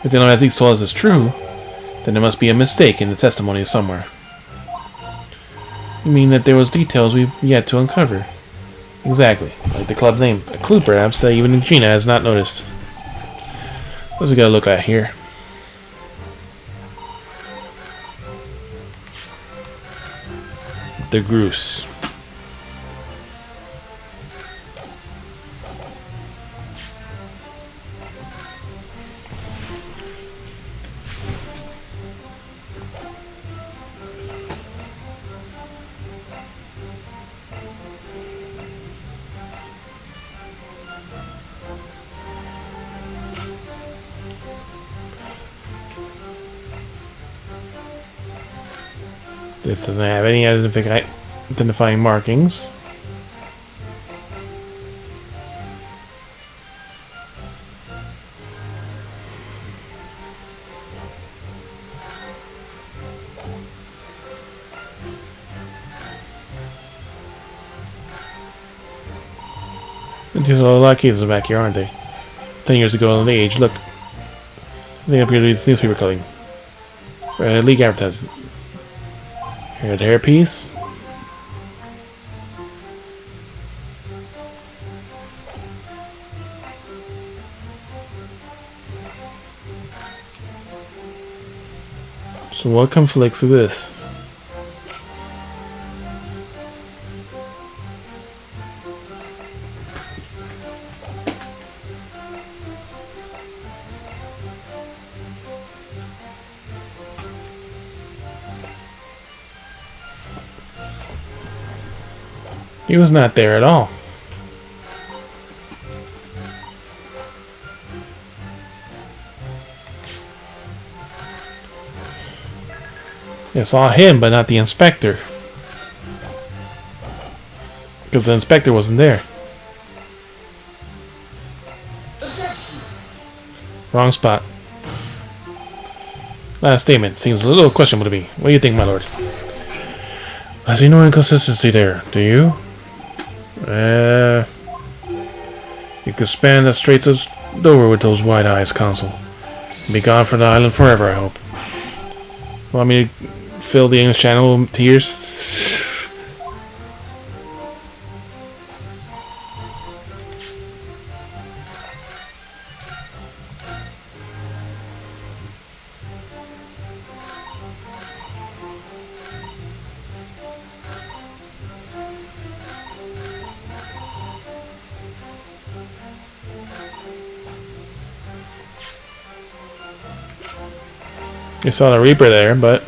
If the Lord Van Zieks told us is true, then there must be a mistake in the testimony somewhere. You mean that there was details we've yet to uncover? Exactly. Like the club's name. A clue, perhaps, that even Gina has not noticed. What we gotta look at here? The Groose. This doesn't have any identifying markings. There's a lot of cases back here, aren't they? 10 years ago in the age, look. They appear to be this newspaper cutting. League advertising. Here, the hairpiece. So what conflicts with this? He was not there at all. I saw him, but not the inspector. Because the inspector wasn't there. Wrong spot. Last statement seems a little questionable to me. What do you think, my lord? I see no inconsistency there, do you? You could span the Straits of Dover with those wide eyes, Consul. Be gone from the island forever, I hope. Want me to fill the English Channel with tears? You saw the Reaper there, but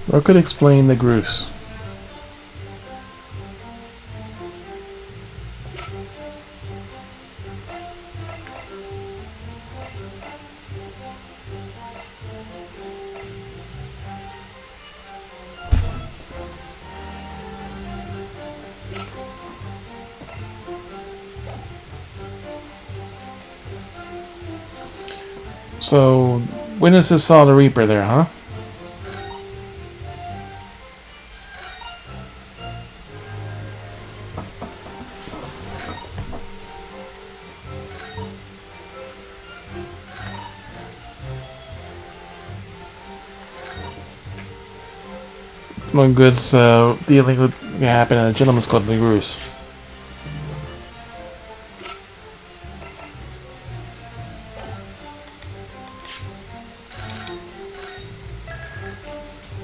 what could explain the Groose? So, witnesses saw the Reaper there, huh? One good's dealing with happen at a gentleman's club in the Groose.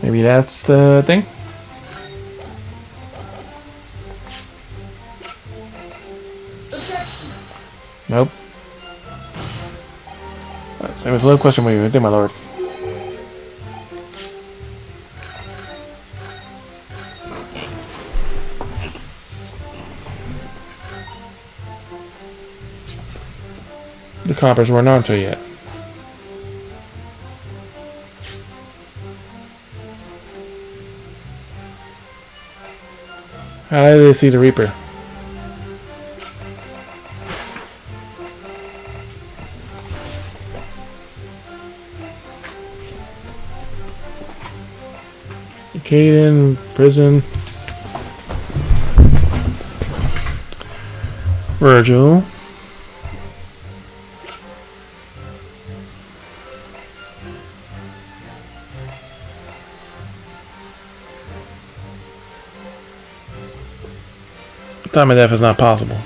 Maybe that's the thing? Objection! Nope. Same as a little question for you, I think, my lord. The coppers weren't onto it yet. How did they see the Reaper? Caden, prison. Virgil. Time of death is not possible.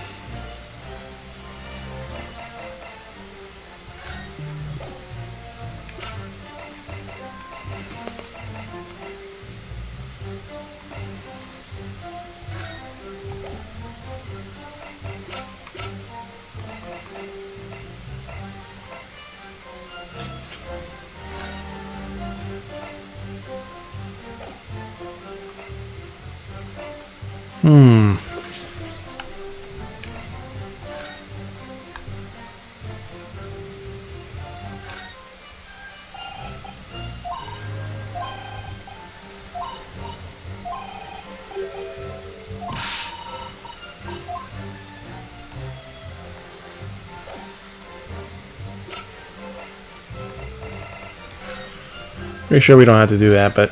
Pretty sure we don't have to do that, but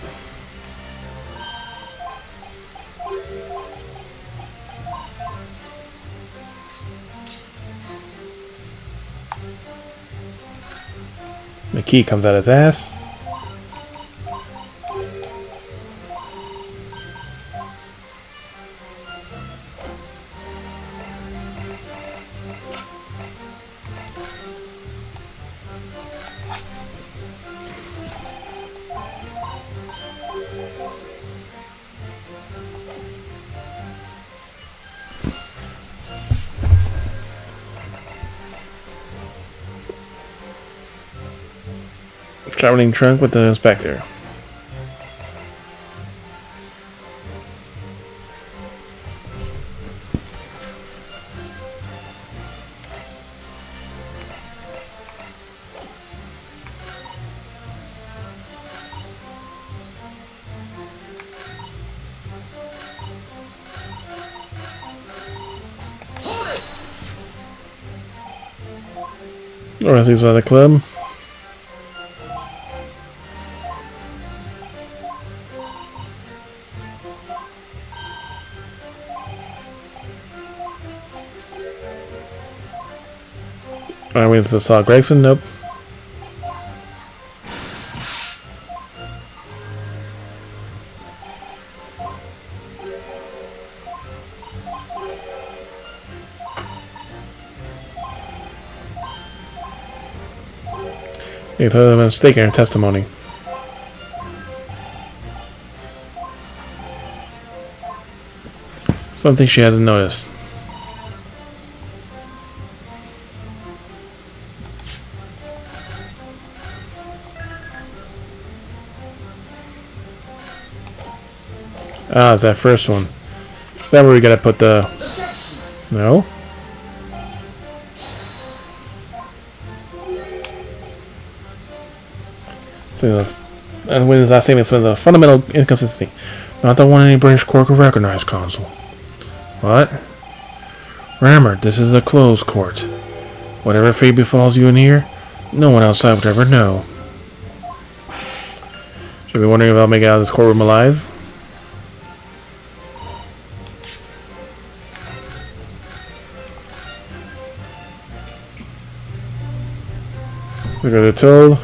the key comes out his ass. Traveling trunk with the inspector. Or as he's at the club. Eyewitness to Saul Gregson? Nope. They thought they were mistaken in her testimony. Something she hasn't noticed. Ah, it's that first one. Is that where we gotta put the... No? So the Witness' last statement says the fundamental inconsistency. Not the one any British court could recognize, Consul. What? Remember, this is a closed court. Whatever fate befalls you in here, no one outside would ever know. Should be wondering if I'll make it out of this courtroom alive. Look at the toll.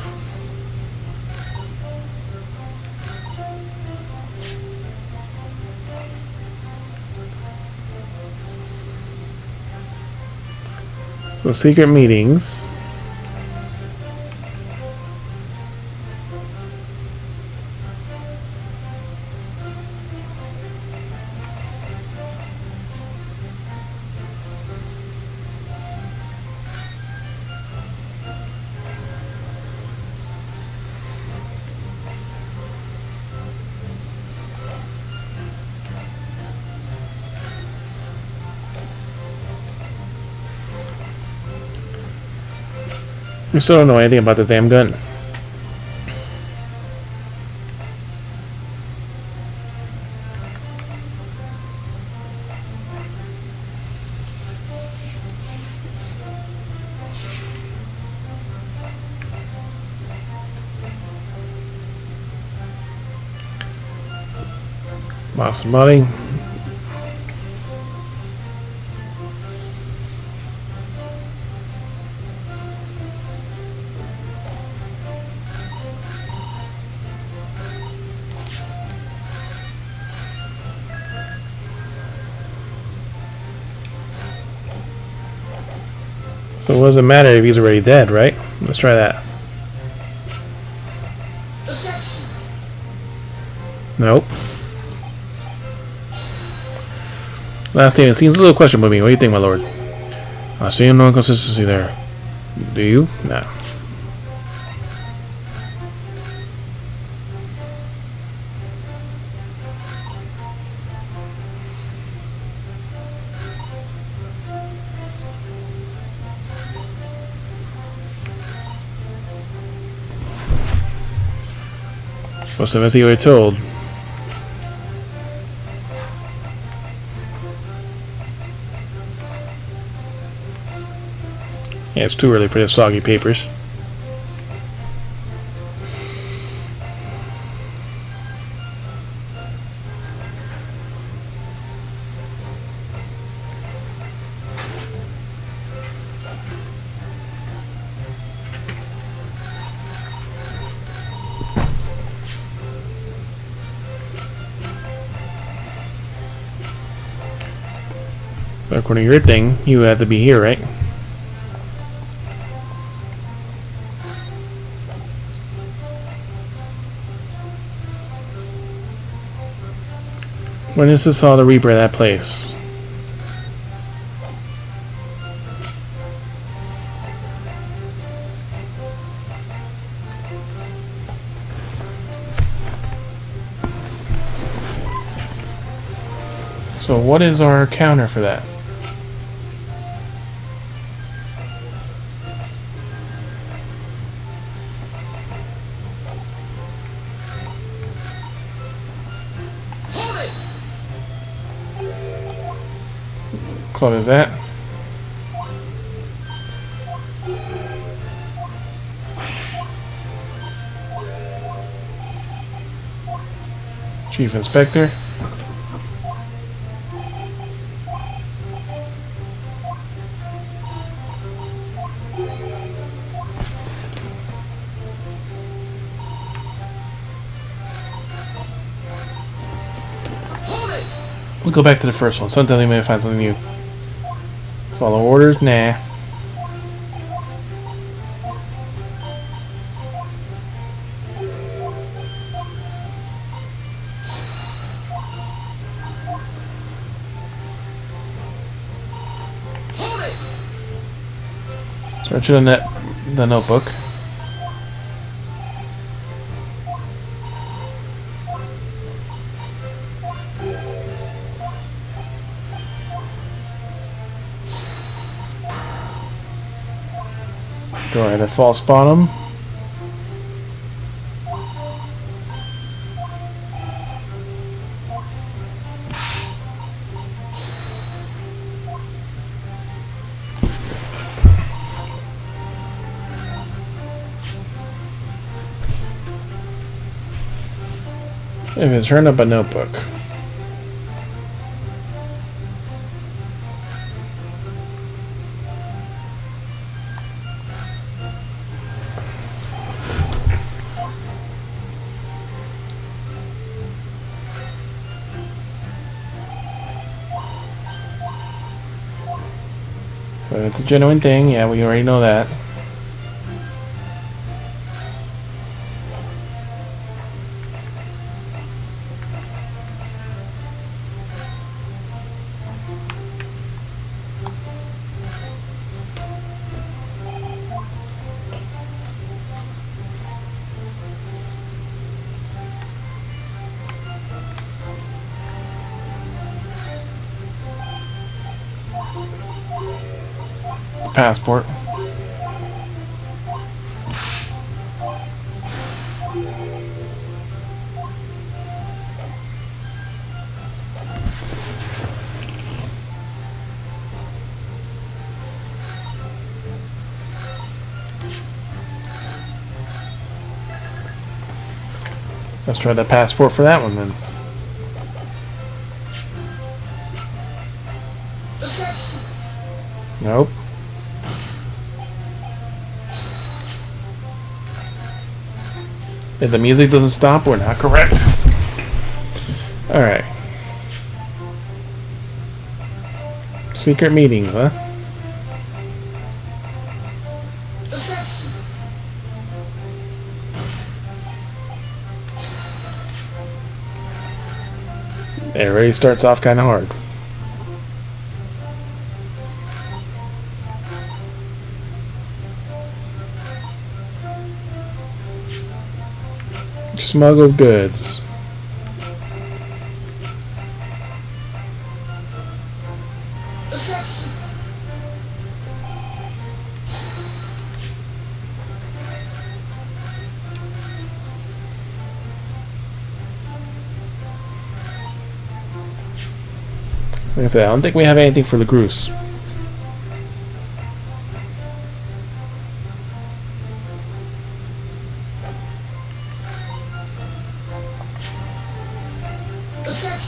So secret meetings. We still don't know anything about this damn gun. Boss money. So what does it matter if he's already dead, right? Let's try that. Nope. Last statement seems a little questionable to me. What do you think, my lord? I see no inconsistency there. Do you? Nah. Supposed to investigate what you're told. Yeah, it's too early for the soggy papers. So according to your thing, you have to be here, right? When is this all the Reaper at that place? So what is our counter for that? What is that? Chief Inspector. We'll go back to the first one. Sometimes we may find something new. Follow orders? Nah. Search the notebook. Do I have a false bottom? If it's turned up a notebook. So it's a genuine thing, yeah, we already know that. Passport. Let's try the passport for that one then. Nope. If the music doesn't stop, we're not correct. Alright. Secret meeting, huh? It already starts off kind of hard. Smuggled goods. Like I said, I don't think we have anything for the Groose.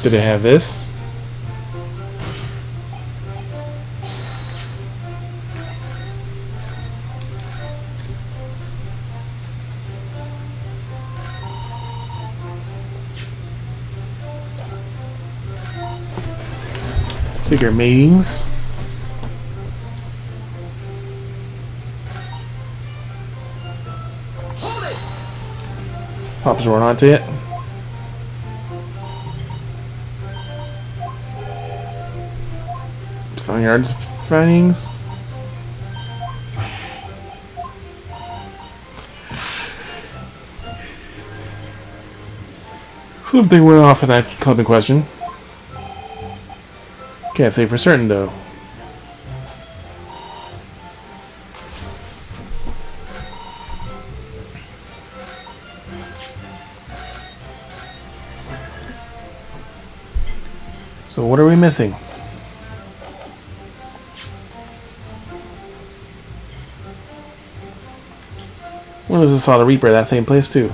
Did it have this? Secret meetings. Pops run onto it. Yards findings. Something went off in that club in question. Can't say for certain though. So what are we missing? When was this saw the Reaper? That same place too.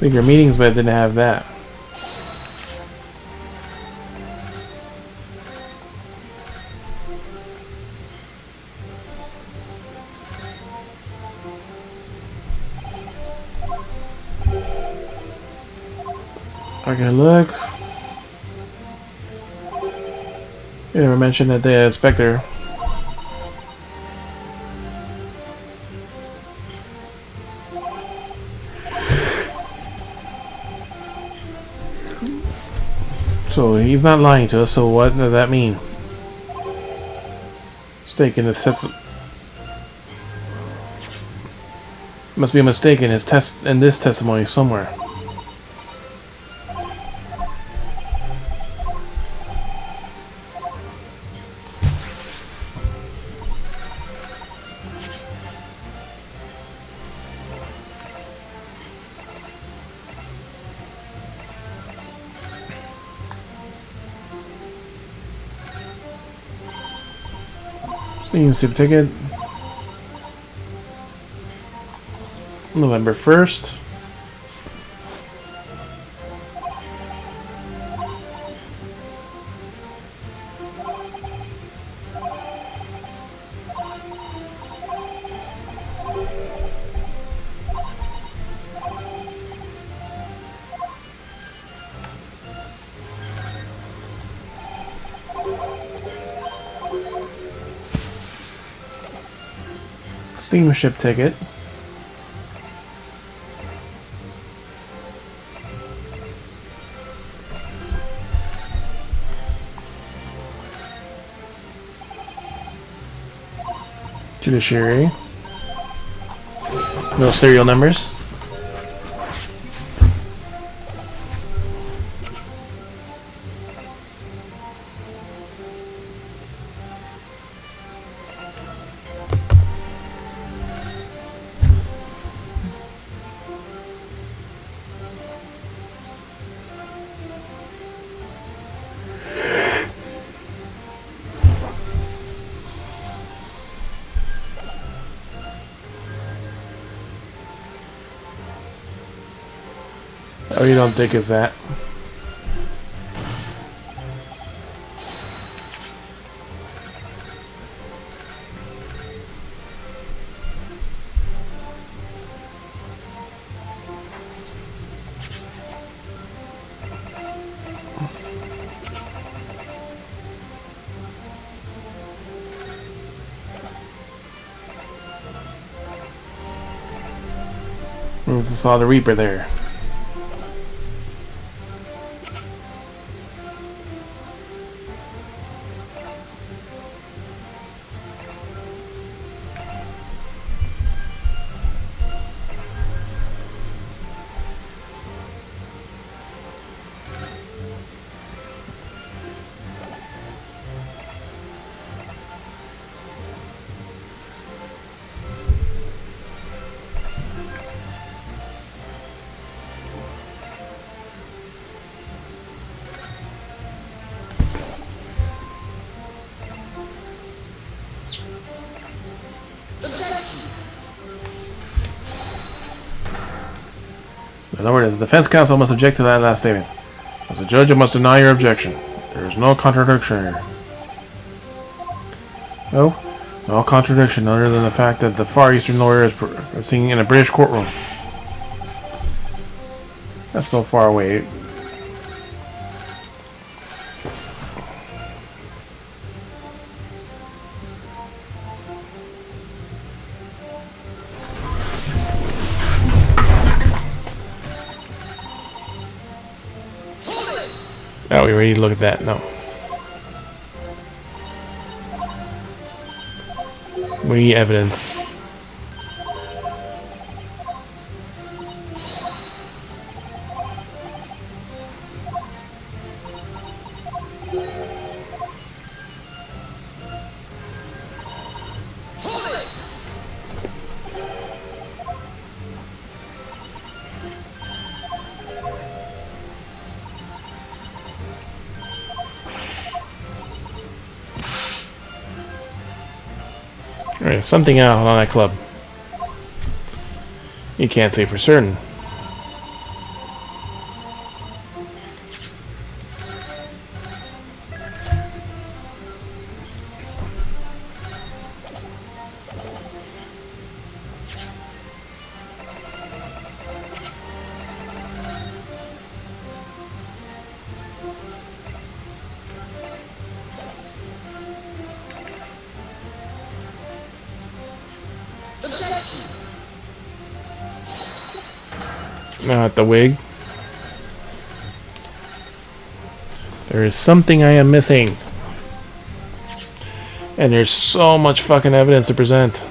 Secret meetings, but it didn't have that. Okay, look. You never mentioned that the Spectre. So he's not lying to us, so what does that mean? Mistake in his must be a mistake in his in this testimony somewhere. Steam Super Ticket. November 1st. Steamship ticket. Judiciary. No serial numbers. Oh, you don't think it's that? I saw the Reaper there. In other words, the defense counsel must object to that last statement. As a judge, I must deny your objection. There is no contradiction here. No contradiction other than the fact that the Far Eastern lawyer is singing in a British courtroom. That's so far away. Oh, we ready to look at that? No. We need evidence. There's something out on that club. You can't say for certain. Not the wig. There is something I am missing. And there's so much fucking evidence to present.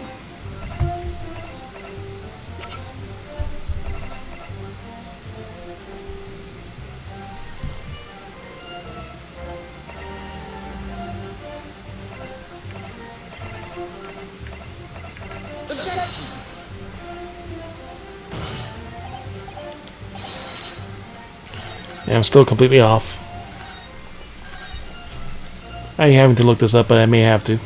Yeah, I'm still completely off. I ain't having to look this up, but I may have to.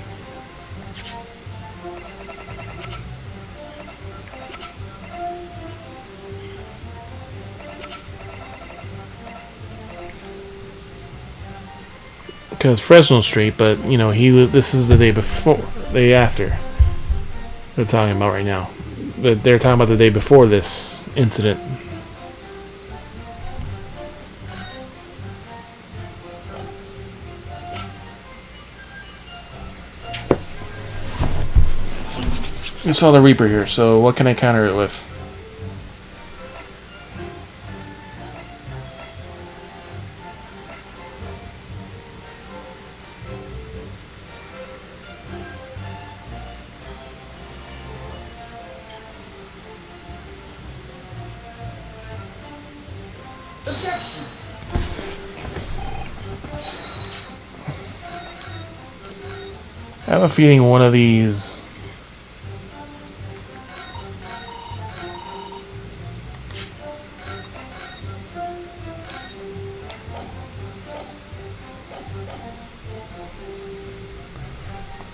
Because Fresno Street, but you know, this is the day before, day after. They're talking about right now. They're talking about the day before this incident. I saw the Reaper here, so what can I counter it with? I have a feeling one of these...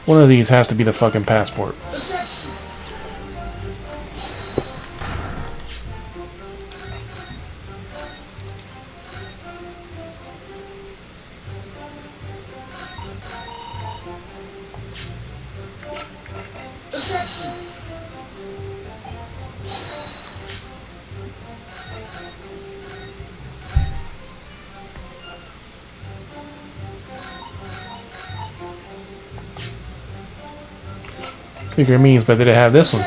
One of these has to be the fucking passport. Secret means, but did it have this one?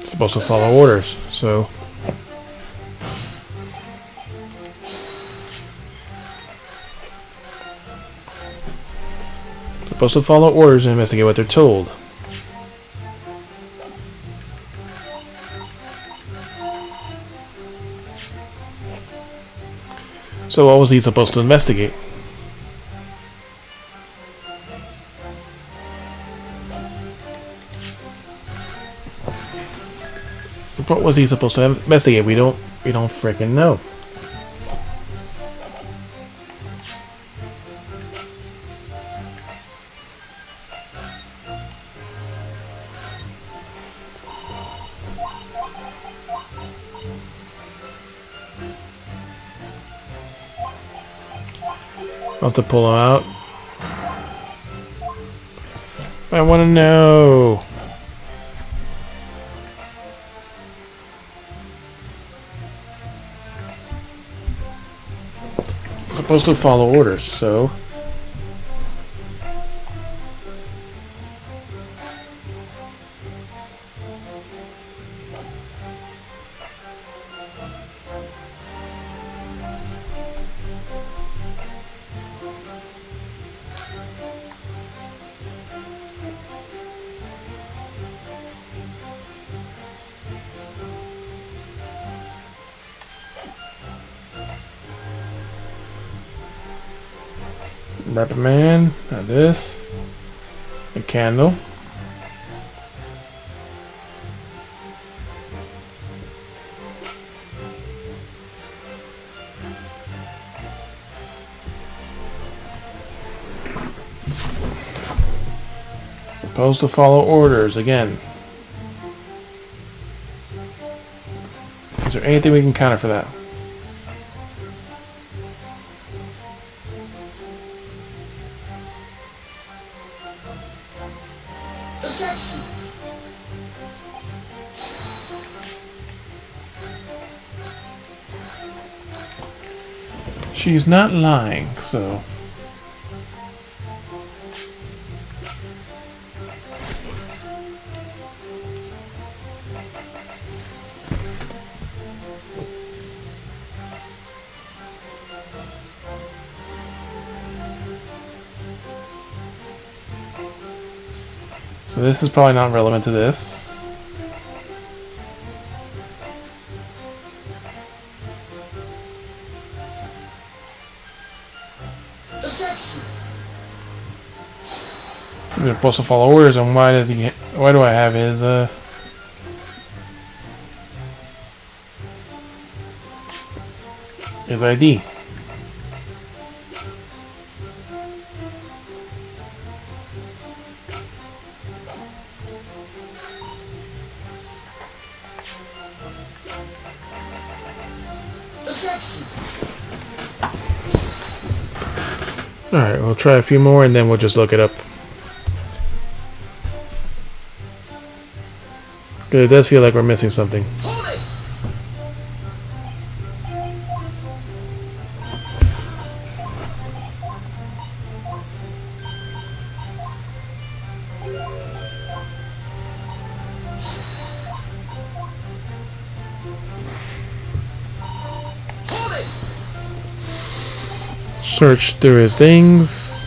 Supposed to follow orders, so supposed to follow orders and investigate what they're told. So what was he supposed to investigate? What was he supposed to investigate? We don't freaking know. I'll have to pull him out. I want to know. Supposed to follow orders, so reprimand, not this. A candle. Supposed to follow orders again. Is there anything we can counter for that? Objection! She's not lying, so... So this is probably not relevant to this. Objection! They're supposed to follow orders, and why does he? Why do I have his ID? Objection! Alright, we'll try a few more and then we'll just look it up. 'Cause it does feel like we're missing something. Hold it! Hold it! Search through his things.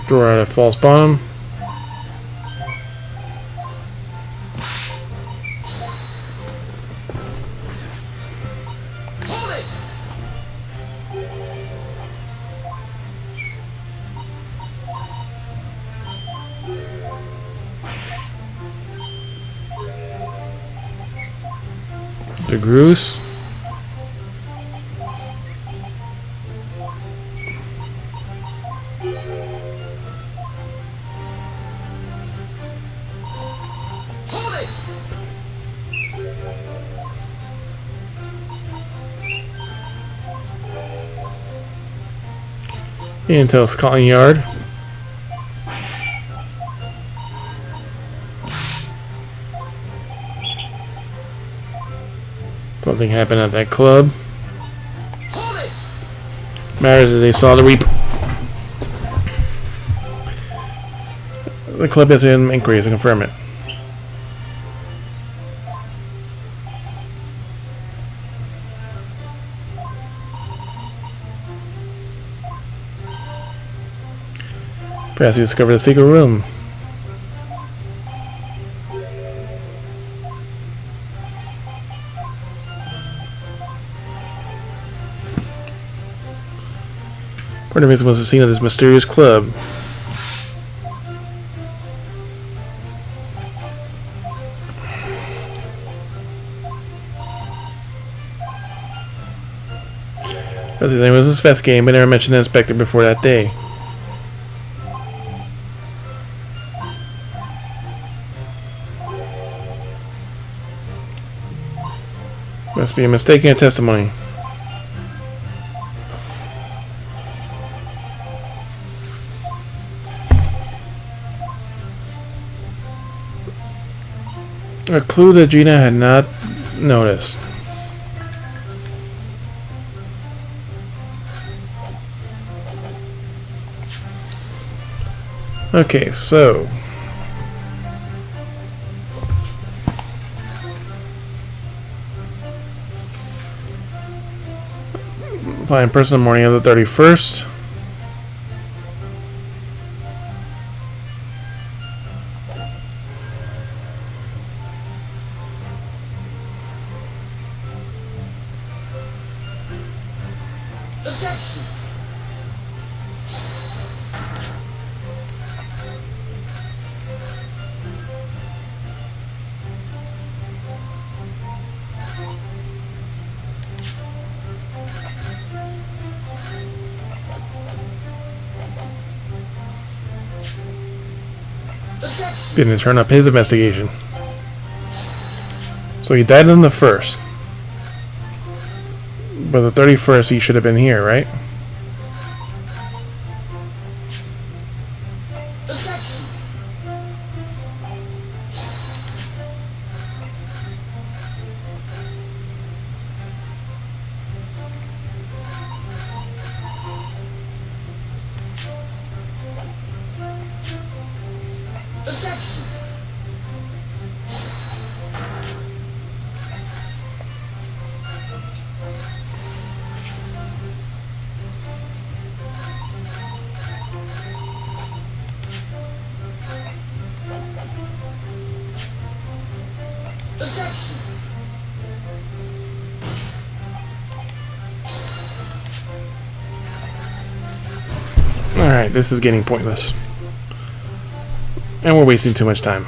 Throw out a false bottom. Hold it! The Groose. Hold it! Intel Scotland Yard. Something happened at that club. Hold it! Matters is they saw the Reaper. The club has been inquiries to confirm it. Perhaps he discovered a secret room. Part of me was the scene of this mysterious club. As his name was investigating, but never mentioned the inspector before that day. Must be a mistake in your testimony. A clue that Gina had not noticed. Okay, so applying person the morning of the 31st. Objection! Didn't turn up his investigation. So he died on the 1st. But the 31st he should have been here, right? Alright, this is getting pointless. And we're wasting too much time.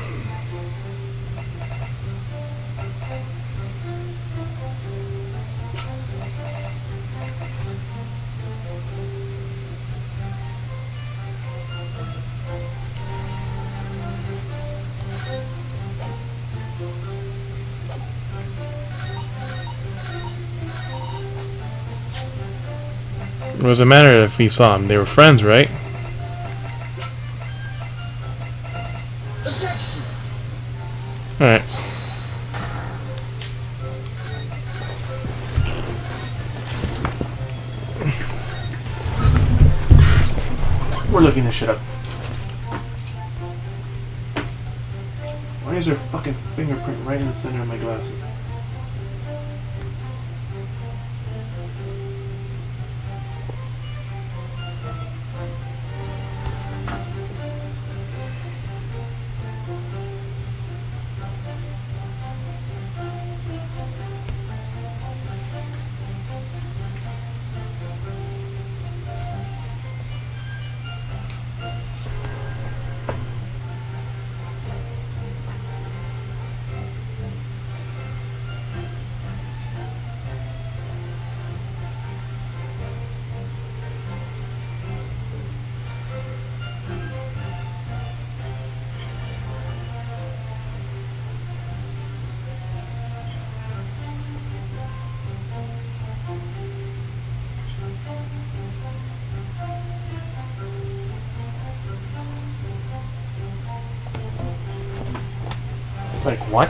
What does it matter if he saw him? They were friends, right? Alright. We're looking this shit up. Why is there fucking fingerprint right in the center of my glasses? Like what?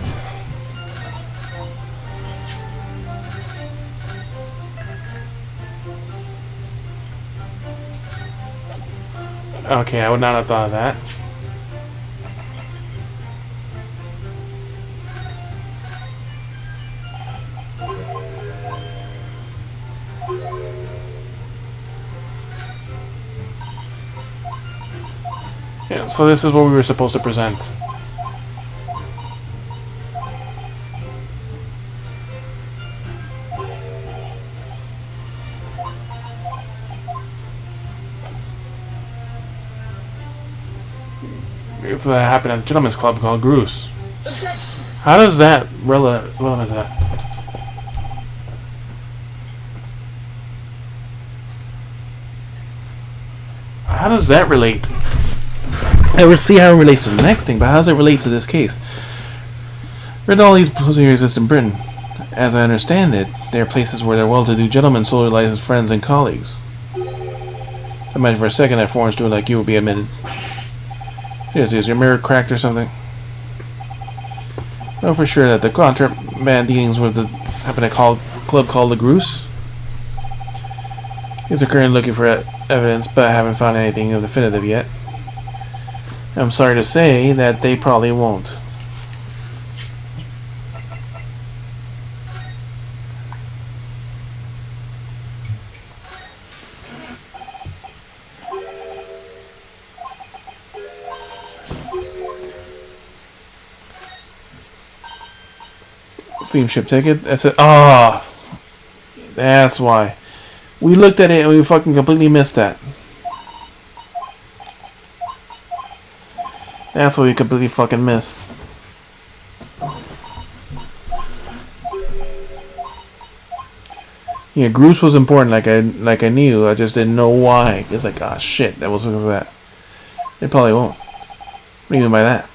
Okay, I would not have thought of that. Yeah, so this is what we were supposed to present. If that happened at the gentleman's club called Groose. How does that relevant to that? How does that relate? I would see how it relates to the next thing, but how does it relate to this case? Read all these posing exist in Britain. As I understand it, they are places where their well-to-do gentlemen socialize as friends and colleagues. Imagine for a second that foreigners doing like you would be admitted. Seriously, is your mirror cracked or something? Know for sure that the contraband dealings with the happen at club called the Groose. He's currently looking for evidence, but I haven't found anything definitive yet. I'm sorry to say that they probably won't. Steamship ticket? I said, oh, that's why. We looked at it and we fucking completely missed that. That's what we completely fucking missed. Yeah, Groose was important, like I knew. I just didn't know why. It's like, ah, shit, that was because of that. It probably won't. What do you mean by that?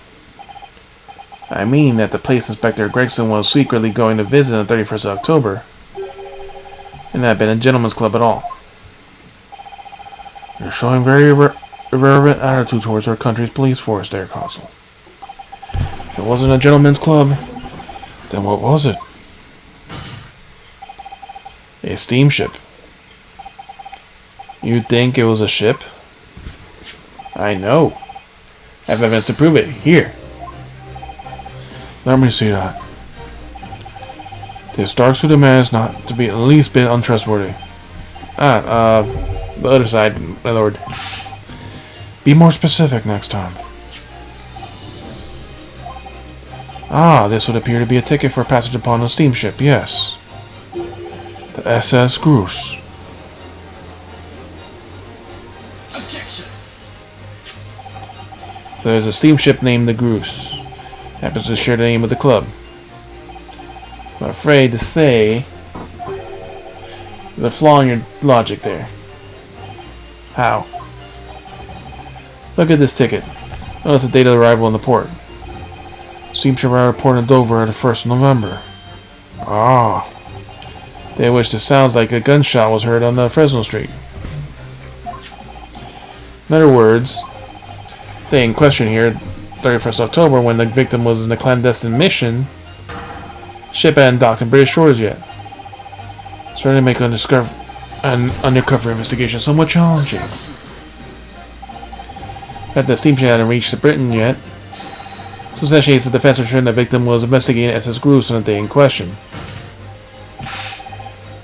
I mean that the place Inspector Gregson was secretly going to visit on the 31st of October had not been a gentleman's club at all. You're showing very irreverent attitude towards our country's police force there, Consul. If it wasn't a gentleman's club, then what was it? A steamship. You'd think it was a ship? I know. I have evidence to prove it. Here. Let me see that. This dark suit demands not to be at least bit untrustworthy. The other side, my lord. Be more specific next time. This would appear to be a ticket for passage upon a steamship, yes. The SS Groose. Objection! So there's a steamship named the Groose. Happens to share the name of the club. I'm afraid to say there's a flaw in your logic there. How? Look at this ticket. Notice the date of arrival in the port. Steamship arrived at port in Dover on the 1st of November. Day at which this sounds like a gunshot was heard on the Fresno Street. In other words, day in question here, 31st October, when the victim was in a clandestine mission, ship hadn't docked in British shores yet. Starting to make an undercover investigation somewhat challenging. That the steamship hadn't reached Britain yet, so essentially it's the defense assuring the victim was investigating SS Groose on the day in question.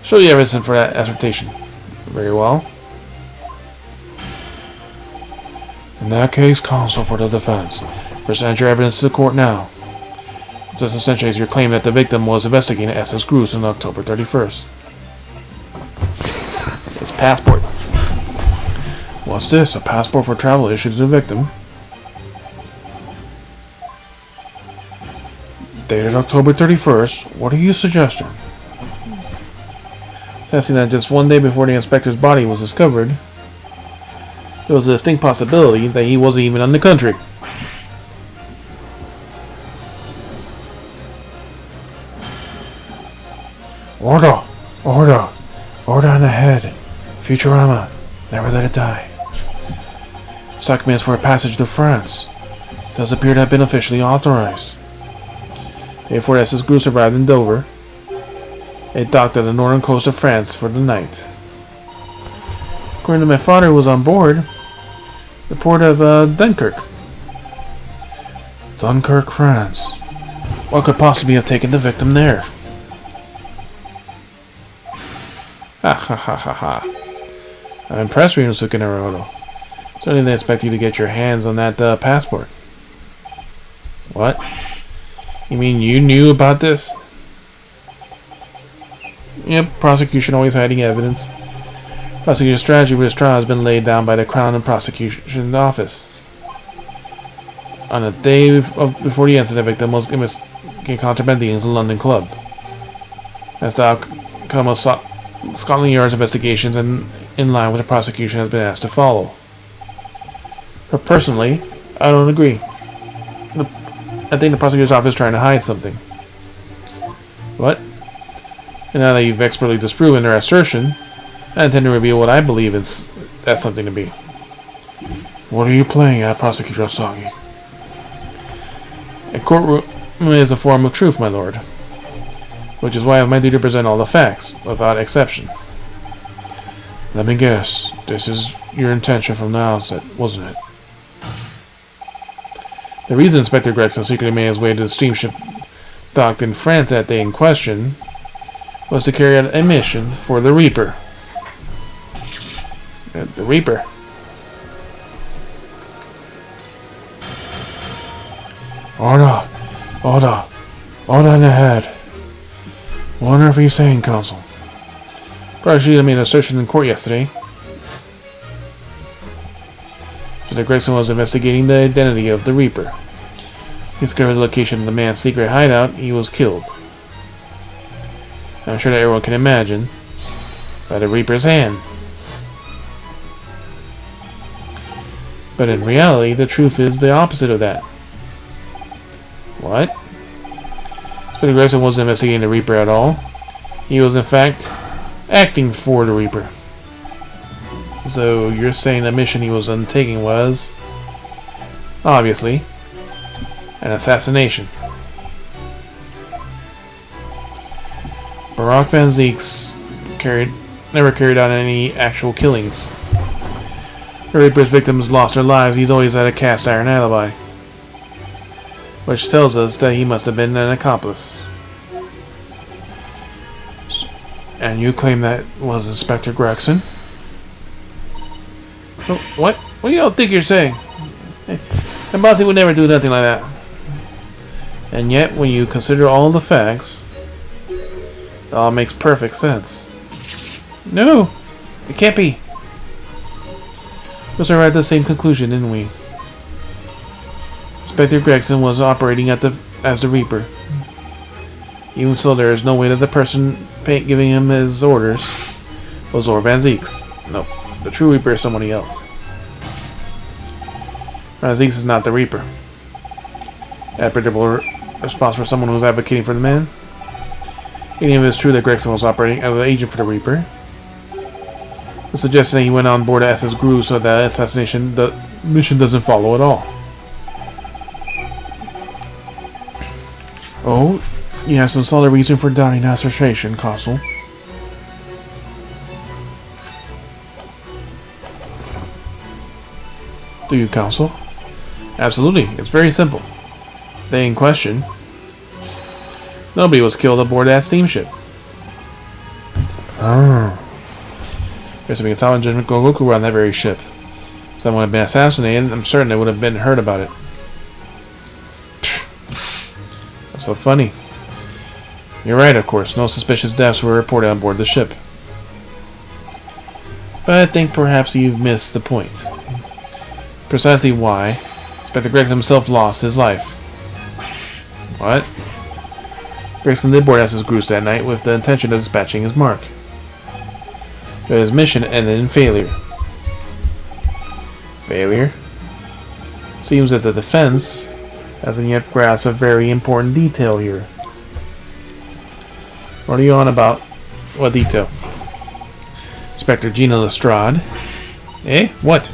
Show you evidence for that assertion. Very well. In that case, counsel for the defense, present your evidence to the court now. This essentially is your claim that the victim was investigating SS Groose on October 31st. His passport. What's this? A passport for travel issued to the victim? Dated October 31st. What are you suggesting? Testing that just one day before the inspector's body was discovered, there was a distinct possibility that he wasn't even in the country. Order! Order! Order on the head. Futurama. Never let it die. Documents for a passage to France. Does appear to have been officially authorized. Day before SS Groose arrived in Dover, it docked at the northern coast of France for the night. According to my father, who was on board the port of Dunkirk. Dunkirk, France. What could possibly have taken the victim there? Ha ha ha ha ha. I'm impressed, Ryunosuke Naruto. Certainly didn't expect you to get your hands on that passport. What? You mean you knew about this? Yep, prosecution always hiding evidence. Prosecution's strategy for this trial has been laid down by the Crown and Prosecution Office. On the day before the incident, the victim was investigating contraband dealings in a London club. That's the outcome of Scotland Yard's investigations and in line with the prosecution has been asked to follow. But personally, I don't agree. I think the prosecutor's office is trying to hide something. What? And now that you've expertly disproven their assertion, I intend to reveal what I believe that's something to be. What are you playing at, Prosecutor Asagi? A courtroom is a form of truth, my lord. Which is why I have my duty to present all the facts, without exception. Let me guess, this is your intention from the outset, wasn't it? The reason Inspector Gregson secretly made his way to the steamship docked in France that day in question was to carry out a mission for the Reaper. The Reaper? Order! Order! Order in the head! Wonder if he's saying, counsel. Prosecutor made an assertion in court yesterday. Mr. Gregson was investigating the identity of the Reaper. He discovered the location of the man's secret hideout. He was killed. I'm sure that everyone can imagine. By the Reaper's hand. But in reality, the truth is the opposite of that. What? Inspector Gregson wasn't investigating the Reaper at all. He was, in fact, acting for the Reaper. So, you're saying the mission he was undertaking was, obviously, an assassination. Barack Van Zeeks never carried out any actual killings. The Reaper's victims lost their lives. He's always had a cast iron alibi, which tells us that he must have been an accomplice. And you claim that was Inspector Gregson? What? What do y'all think you're saying? And Bossy would never do nothing like that. And yet, when you consider all the facts, it all makes perfect sense. No! It can't be! We arrived at the same conclusion, didn't we? Inspector Gregson was operating as the Reaper. Even so, there is no way that the person giving him his orders was Zor Van Zeeks. No, the true Reaper is somebody else. Van Zeeks is not the Reaper. A predictable response for someone who was advocating for the man. Even if it's true that Gregson was operating as an agent for the Reaper, the suggestion that he went on board the SS Gru so that assassination mission doesn't follow at all. Oh, you have some solid reason for doubting that assertion, Consul. Do you, Consul? Absolutely, it's very simple. The in question, nobody was killed aboard that steamship. There's a Katana Judgment Gogoku on that very ship. Someone had been assassinated, I'm certain they would have been heard about it. That's so funny. You're right, of course. No suspicious deaths were reported on board the ship. But I think perhaps you've missed the point. Precisely why Inspector Gregson himself lost his life. What? Gregson did board SS Groose that night with the intention of dispatching his mark. But his mission ended in failure. Failure? Seems that the defense hasn't yet grasped a very important detail here. What are you on about? What detail? Inspector Gina Lestrade. Eh? What?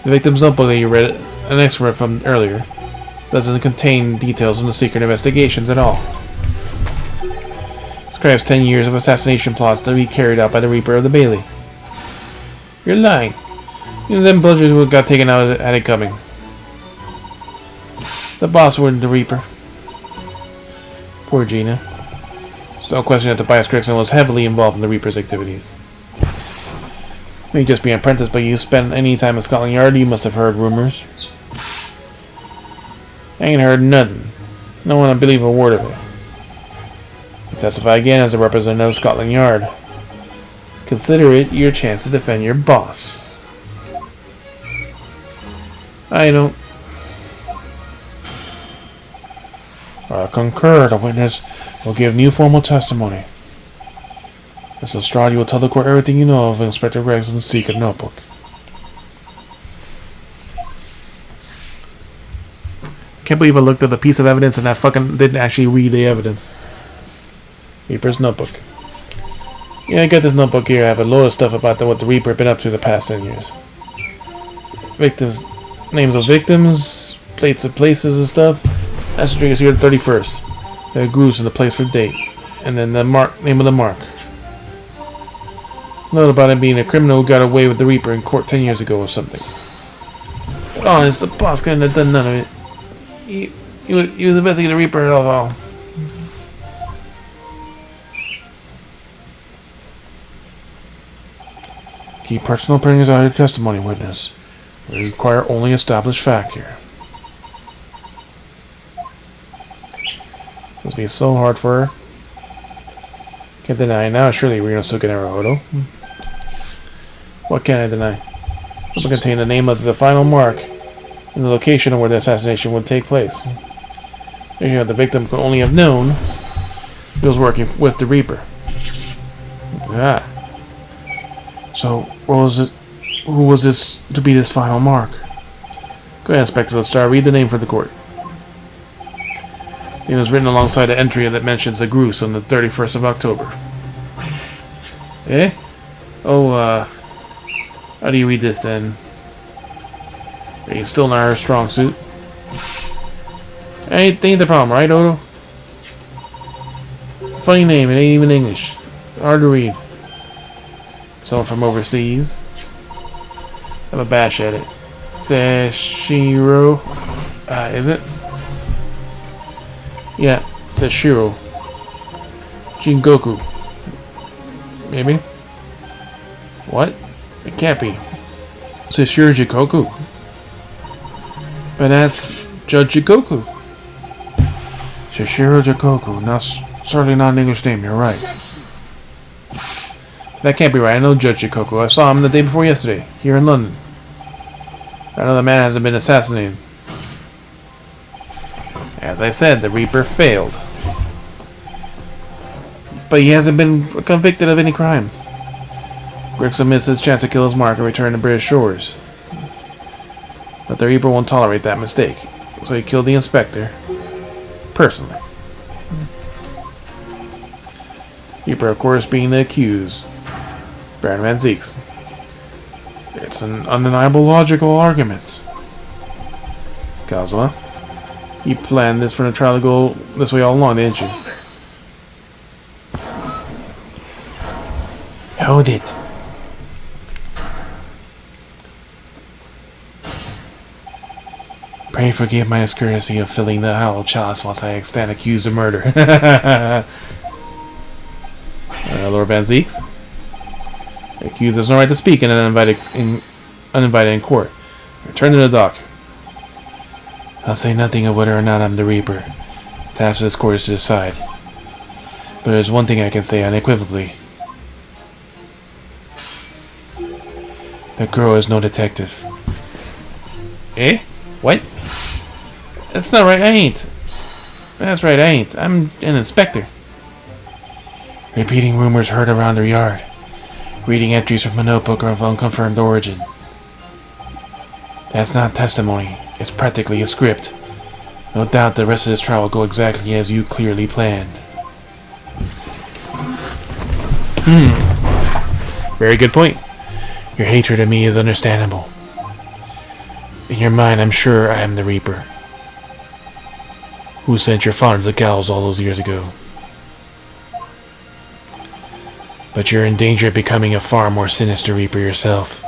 The victim's notebook that you read an excerpt from earlier doesn't contain details on the secret investigations at all. It describes 10 years of assassination plots to be carried out by the Reaper of the Bailey. You're lying. You know them bludgers who got taken out had it coming. The boss wasn't the Reaper. Poor Gina. There's no question that Tobias Gregson was heavily involved in the Reaper's activities. May just be an apprentice, but you spent any time at Scotland Yard, you must have heard rumors. I ain't heard nothing. No one will believe a word of it. I testify again as a representative of Scotland Yard. Consider it your chance to defend your boss. I don't... I concur. The witness will give new formal testimony. Miss Lestrade, you will tell the court everything you know of Inspector Gregson's secret notebook. Can't believe I looked at the piece of evidence and I fucking didn't actually read the evidence. Reaper's notebook. Yeah, I got this notebook here. I have a load of stuff about what the Reaper had been up to the past 10 years. Victims, names of victims, plates of places and stuff. Asterisk is here the 31st. The Groose and the place for date. And then the name of the mark. Note about him being a criminal who got away with the Reaper in court 10 years ago or something. But honest, the boss couldn't have done none of it. He was investigating the Reaper at all. Keep personal opinions out of your testimony, witness. We require only established fact here. Must be so hard for her. Can't deny it now. Surely we're gonna still get Naruhodo. What can I deny? It will contain the name of the final mark and the location of where the assassination would take place. You know, the victim could only have known he was working with the Reaper. Ah. So, what was it? who was this to be this final mark? Go ahead, Inspector. Let's start. Read the name for the court. It was written alongside the entry that mentions the Groose on the 31st of October. Eh? Oh, how do you read this then? Are you still not our strong suit? Ain't the problem, right, Odo? It's a funny name, it ain't even English. Hard to read. Someone from overseas. Have a bash at it. Seshiro. Is it? Yeah, Seshiro. Jingoku. Maybe? What? It can't be. Seshiro Jikoku. But that's Judge Jikoku. Seshiro Jikoku. Certainly not an English name, you're right. That can't be right. I know Judge Jikoku. I saw him the day before yesterday, here in London. I know the man hasn't been assassinated. As I said, the Reaper failed. But he hasn't been convicted of any crime. Gregson missed his chance to kill his mark and return to British shores. But the Reaper won't tolerate that mistake. So he killed the inspector. Personally. Reaper, of course, being the accused. Baron Van Zieks. It's an undeniable logical argument. Kazuha, you planned this for the trial to go this way all along, didn't you? Hold it. Pray forgive my excursion of filling the hollow chalice whilst I stand accused of murder. Lord Van Zieks? The accused has no right to speak in uninvited in court. Return to the dock. I'll say nothing of whether or not I'm the Reaper. That's for this court to decide. But there's one thing I can say unequivocally. The girl is no detective. Eh? What? That's not right, I ain't. That's right, I ain't. I'm an inspector. Repeating rumors heard around the yard. Reading entries from a notebook of unconfirmed origin. That's not testimony. It's practically a script. No doubt the rest of this trial will go exactly as you clearly planned. Very good point. Your hatred of me is understandable. In your mind, I'm sure I am the Reaper. Who sent your father to the gallows all those years ago? But you're in danger of becoming a far more sinister Reaper yourself.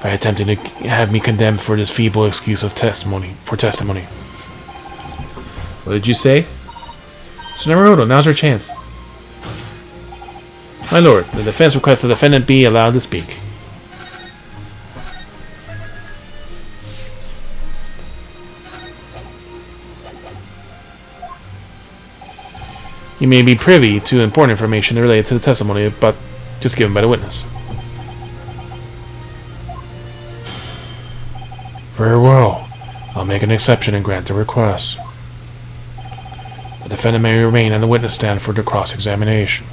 By attempting to have me condemned for this feeble excuse of testimony. What did you say? So Naruto, now's our chance. My lord, the defense requests the defendant be allowed to speak. You may be privy to important information related to the testimony, but just given by the witness. Very well. I'll make an exception and grant the request. The defendant may remain on the witness stand for the cross-examination.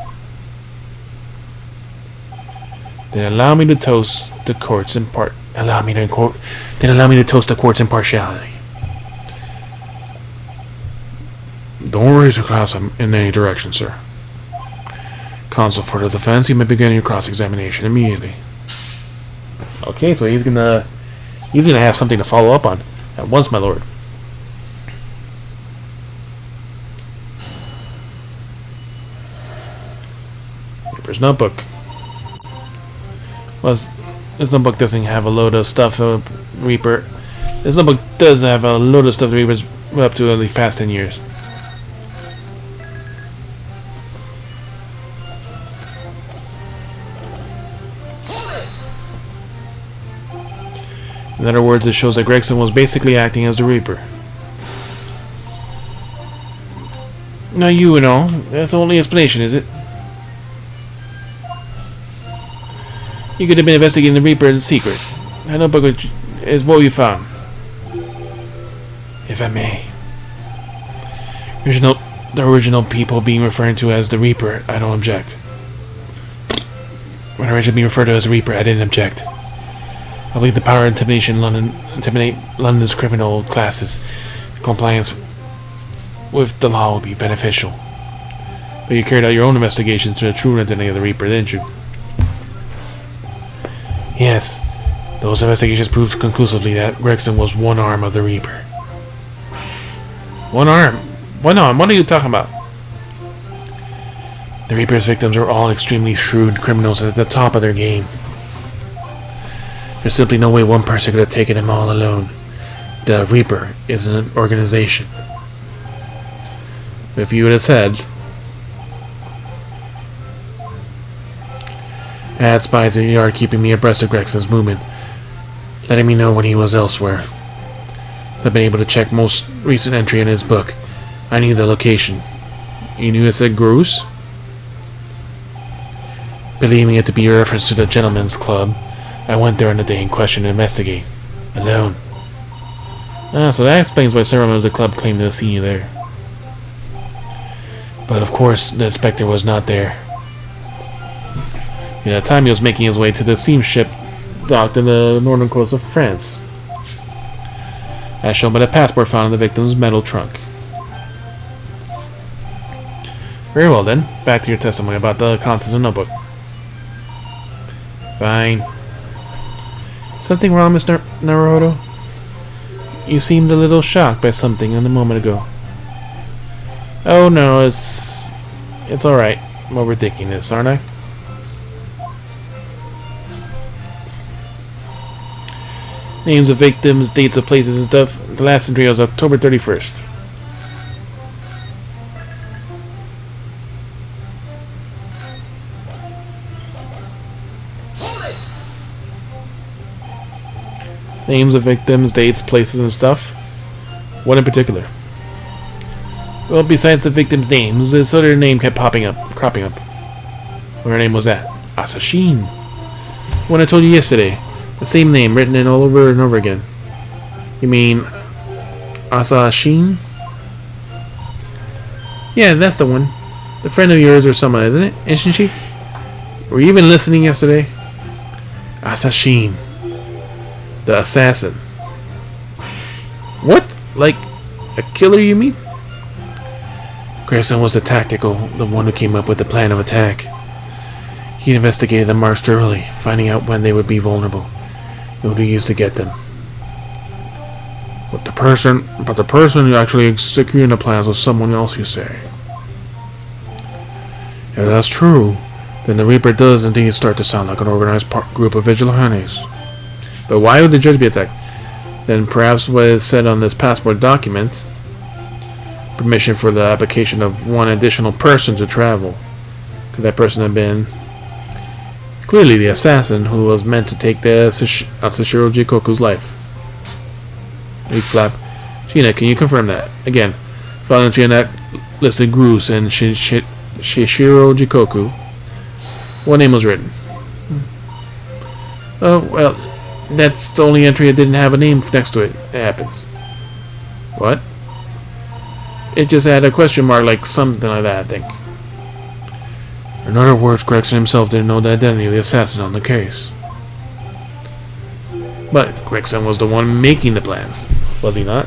Then allow me to toast the court's impartiality. Don't raise your glass in any direction, sir. Counsel for the defense, you may begin your cross-examination immediately. Okay, so he's gonna have something to follow up on at once, my lord. Reaper's notebook. Well, this notebook doesn't have a load of stuff. Reaper. This notebook does have a load of stuff the Reaper's up to in the past 10 years. In other words, it shows that Gregson was basically acting as the Reaper. Now you know, that's the only explanation, is it? You could have been investigating the Reaper in secret. That notebook is what you found. If I may. The original people being referred to as the Reaper, I don't object. When originally referred to as a Reaper, I didn't object. I believe the power of intimidate London's criminal classes. Compliance with the law will be beneficial. But you carried out your own investigations to the true identity of the Reaper, didn't you? Yes. Those investigations proved conclusively that Gregson was one arm of the Reaper. One arm? One arm? What are you talking about? The Reaper's victims are all extremely shrewd criminals at the top of their game. There's simply no way one person could have taken them all alone. The Reaper is an organization. If you would have said, I had spies in the yard keeping me abreast of Gregson's movement, letting me know when he was elsewhere. So I've been able to check most recent entry in his book. I knew the location. You knew it said Groose? Believing it to be a reference to the Gentleman's Club, I went there on the day in question to investigate. Alone. So that explains why several members of the club claimed to have seen you there. But of course, the inspector was not there. At the time he was making his way to the steamship docked in the northern coast of France, as shown by the passport found in the victim's metal trunk. Very well then, back to your testimony about the contents of the notebook. Fine. Something wrong, Mr. Naruto? You seemed a little shocked by something a moment ago. Oh no, it's alright. I'm overthinking this, aren't I? Names of victims, dates of places and stuff. The last entry was October 31st. Names of victims, dates, places and stuff. What in particular? Well, besides the victims' names, this other name kept cropping up. What her name was that? Asashin. When I told you yesterday. The same name written in all over and over again. You mean Asashin? Yeah, that's the one. The friend of yours or someone, isn't it? Isn't she? Were you even listening yesterday? Asashin. The assassin. What? Like a killer, you mean? Grayson was the one who came up with the plan of attack. He investigated the marks thoroughly, finding out when they would be vulnerable. Who he used to get them. But the person who actually executed the plans was someone else, you say? If that's true, then the Reaper does indeed start to sound like an organized group of vigilantes. But why would the judge be attacked? Then perhaps what is said on this passport document, permission for the application of one additional person to travel. Could that person have been clearly the assassin who was meant to take the Sashiro Jikoku's life? Weak flap. Sheena, can you confirm that? Again, following entry in that listed Groose and Shishiro Jikoku. What name was written? Oh, well, that's the only entry that didn't have a name next to it. It happens. What? It just had a question mark, like something like that, I think. In other words, Gregson himself didn't know the identity of the assassin on the case. But Gregson was the one making the plans, was he not?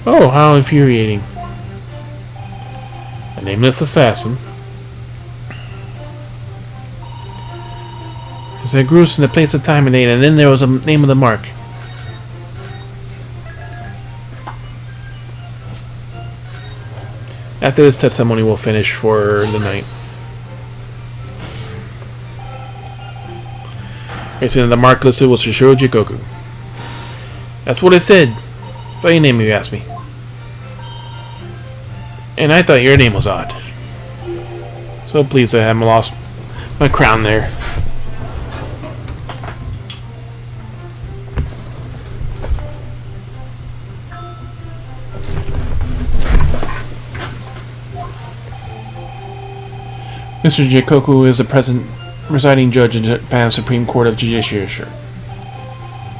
Oh, how infuriating. A nameless assassin. It said Groose in the place of time and date, and then there was a name of the mark. After this testimony, we'll finish for the night. Okay, so the mark listed was Shishiro Jikoku. That's what it said. Funny name if you ask me. And I thought your name was odd. So pleased I haven't lost my crown there. Mr. Jikoku is the present presiding judge in Japan's Supreme Court of Judiciary.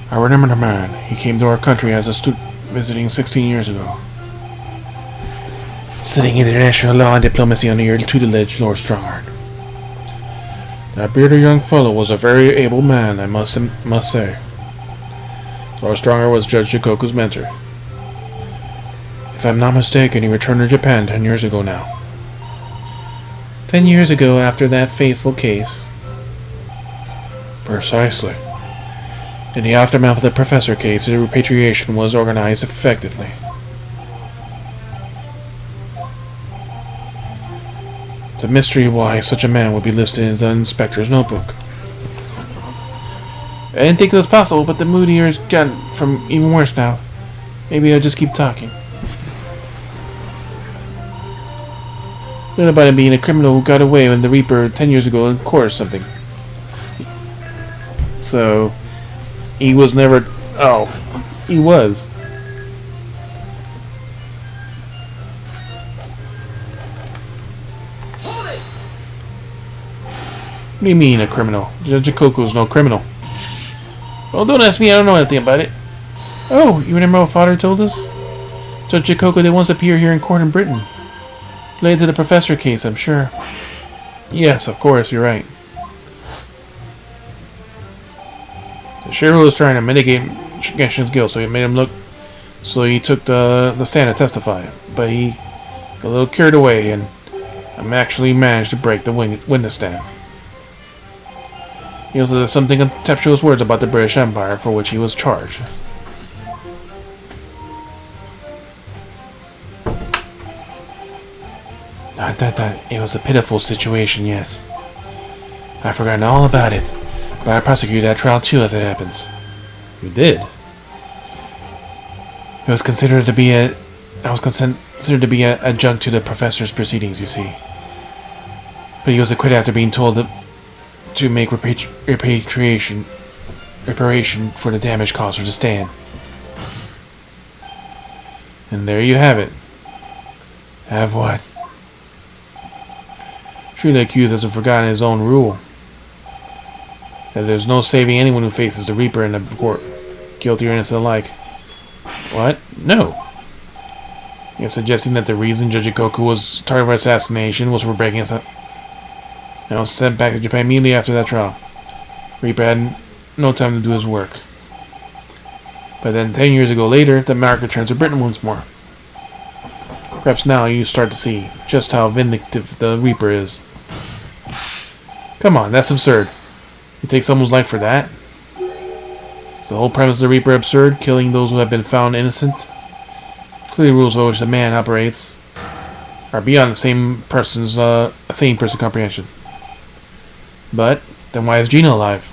I remember the man. He came to our country as a student visiting 16 years ago. Studying international law and diplomacy under your tutelage, Lord Strongheart. That bearded young fellow was a very able man, I must say. Lord Stronger was Judge Jikoku's mentor. If I'm not mistaken, he returned to Japan 10 years ago now. 10 years ago, after that fateful case. Precisely. In the aftermath of the Professor case, the repatriation was organized effectively. It's a mystery why such a man would be listed in the inspector's notebook. I didn't think it was possible, but the mood here has gotten from even worse now. Maybe I'll just keep talking. What about him being a criminal who got away when the Reaper 10 years ago in court or something? So, he was never... Oh, he was. What do you mean, a criminal? Judge Jikoku's no criminal. Well, don't ask me, I don't know anything about it. Oh, you remember what Father told us? Judge Jikoku, they once appear here in court in Britain. Related to the Professor case, I'm sure. Yes, of course, you're right. The sheriff was trying to mitigate Genshin's guilt, so he made him look... So he took the stand to testify. But he got a little carried away, and actually managed to break the witness stand. He also said something contemptuous words about the British Empire, for which he was charged. It was a pitiful situation, yes. I've forgotten all about it, but I prosecuted that trial too, as it happens. You did? It was considered to be a... I was considered to be an adjunct to the professor's proceedings, you see. But he was acquitted after being told to make reparation for the damage caused for the stand. And there you have it. Have what? Surely the accused hasn't forgotten his own rule. That there's no saving anyone who faces the Reaper in the court, guilty or innocent alike. What? No. You're suggesting that the reason Judge Jikoku was targeted for assassination was for breaking us up. And was sent back to Japan immediately after that trial. Reaper had no time to do his work. But then 10 years ago later, the monarch returns to Britain once more. Perhaps now you start to see just how vindictive the Reaper is. Come on, that's absurd. You take someone's life for that? Is the whole premise of the Reaper absurd, killing those who have been found innocent? Clearly, rules by which the man operates are beyond the same person's comprehension. But then why is Gina alive?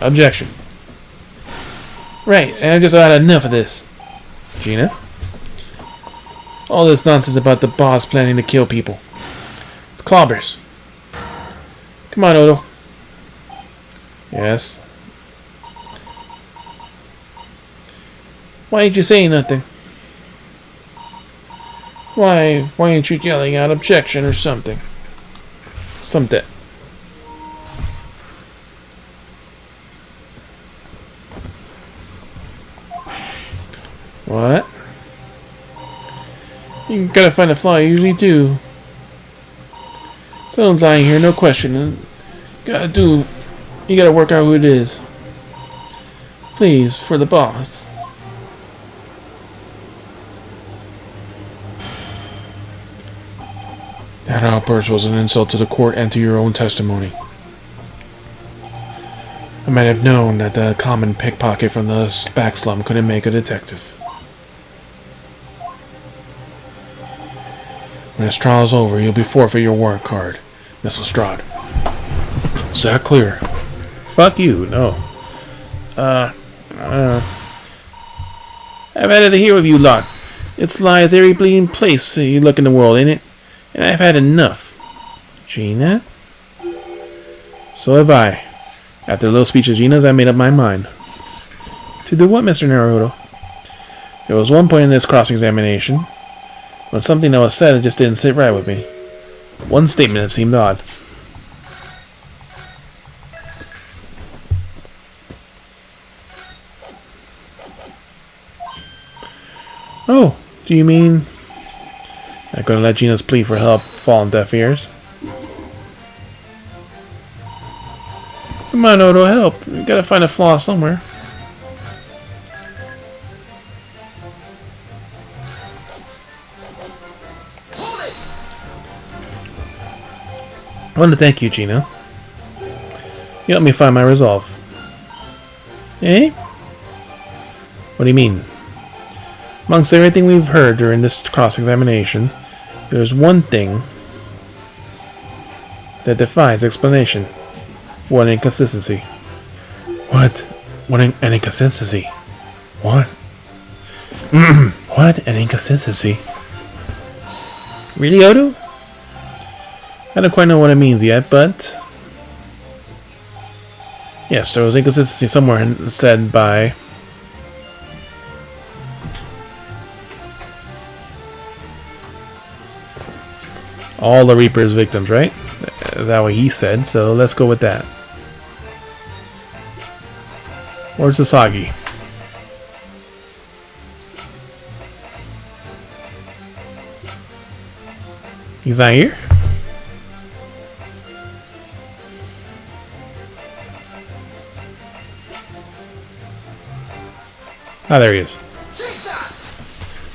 Objection. Right, and I just had enough of this. Gina? All this nonsense about the boss planning to kill people. It's clobbers. Come on, Odo. Yes? Why ain't you saying nothing? Why ain't you yelling out objection or something? Something. What? You gotta find a flaw, you usually do. Someone's lying here, no question. And you gotta work out who it is. Please, for the boss. That outburst was an insult to the court and to your own testimony. I might have known that the common pickpocket from the back slum couldn't make a detective. When this trial is over, you'll be forfeit your warrant card, Miss Lestrade. Is that clear? Fuck you, no. I've had it here with you lot. It's lies every bleeding place you look in the world, ain't it? And I've had enough. Gina? So have I. After the little speech of Gina's, I made up my mind. To do what, Mr. Naruto? There was one point in this cross-examination when something that was said just didn't sit right with me. One statement that seemed odd. Oh, do you mean... Not gonna let Gina's plea for help fall on deaf ears? Come on, Odo, help. We gotta find a flaw somewhere. I want to thank you, Gino. You helped me find my resolve. Eh? What do you mean? Amongst everything we've heard during this cross-examination, there's one thing that defies explanation. One inconsistency. What? An inconsistency? What? What? An inconsistency? Really, Odo? I don't quite know what it means yet, but... Yes, there was inconsistency somewhere said by... all the Reaper's victims, right? That's what he said, so let's go with that. Where's Sasagi? He's not here? Ah, there he is.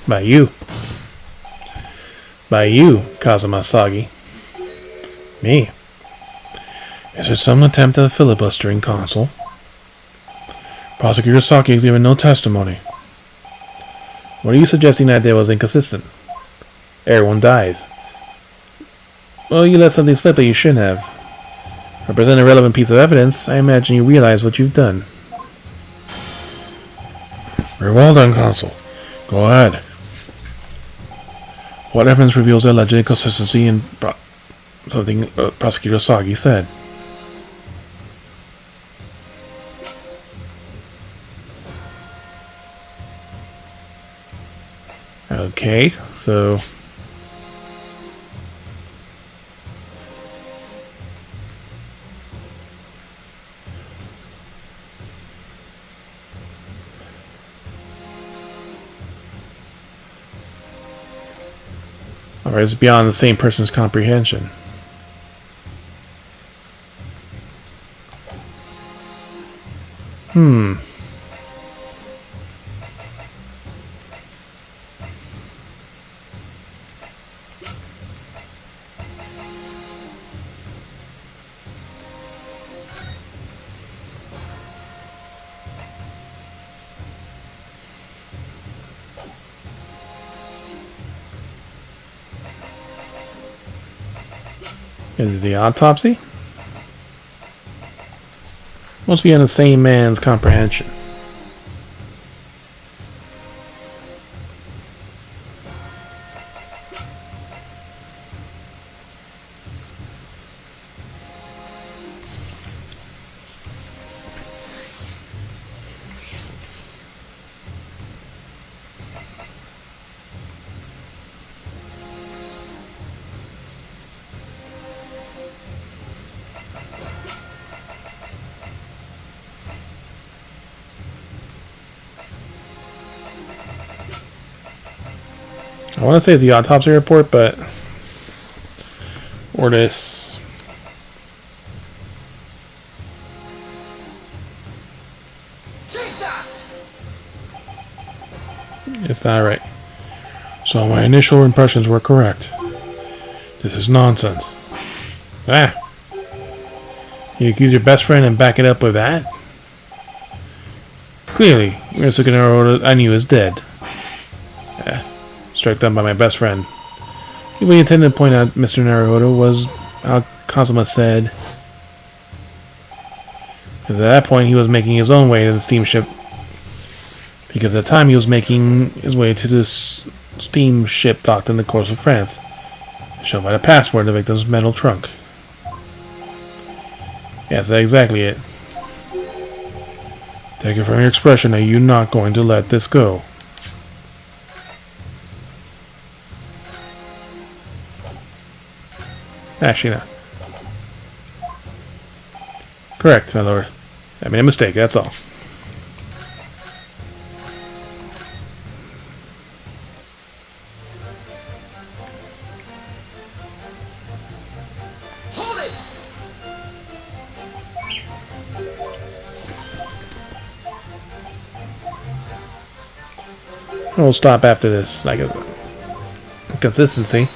By you. By you, Kazuma Sagi. Me. Is there some attempt at a filibustering counsel? Prosecutor Saki has given no testimony. What are you suggesting that day was inconsistent? Everyone dies. Well, you let something slip that you shouldn't have. To present a relevant piece of evidence, I imagine you realize what you've done. Very well done, counsel. Go ahead. What evidence reveals alleged inconsistency in something Prosecutor Sagi said? Okay, so... Alright, it's beyond the same person's comprehension. Is it the autopsy? Must be on the same man's comprehension. I want to say it's the autopsy report, but... Or this... It's not right. So my initial impressions were correct. This is nonsense. Ah! You accuse your best friend and back it up with that? Clearly, Mr. Naruto I knew is dead. Struck down by my best friend. What we intended to point out, Mr. Naruto, was how Kazuma said. Because at that point, he was making his own way to the steamship. Because at the time, he was making his way to this steamship docked in the coast of France, shown by the passport in the victim's metal trunk. Yes, that's exactly it. Take it from your expression that you're not going to let this go. Actually, no. Correct, my lord. I made a mistake, that's all. Hold it! We'll stop after this. Like consistency.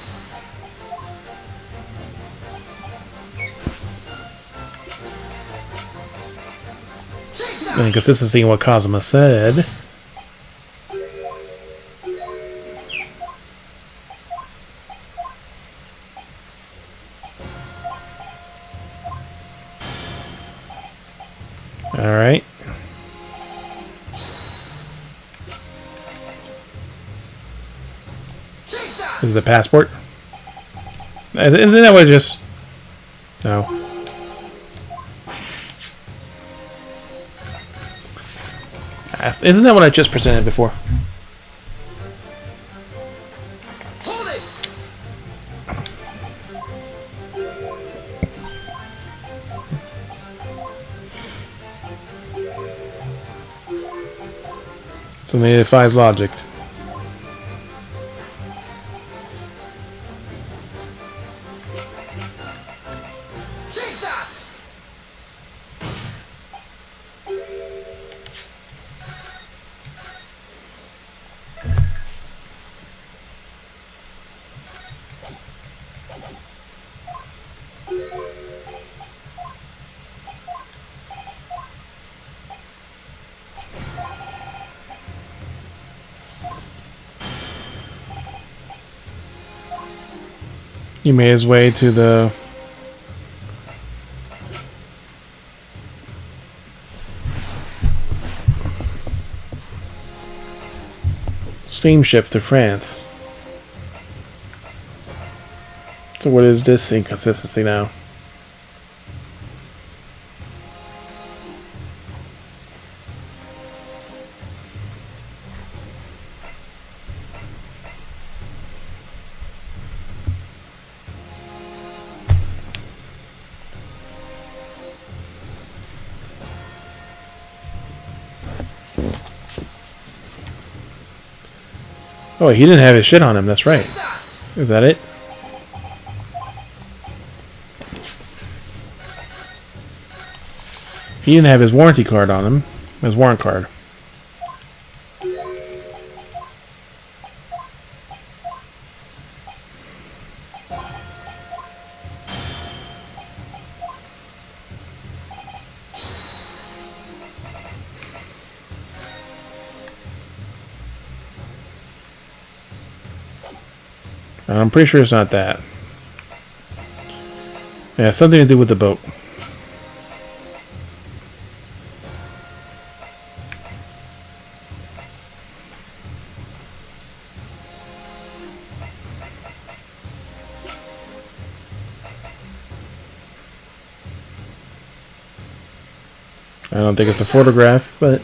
And consistency in what Kazuma said. Alright. This is the passport. Isn't that what I just... No. Isn't that what I just presented before? Hold it! So they defies logic. Take that! He made his way to the steamship to France. So what is this inconsistency now? Oh, he didn't have his shit on him. That's right. Is that it? He didn't have his warranty card on him. His warrant card. I'm pretty sure it's not that. Yeah, something to do with the boat. I don't think it's the photograph, but...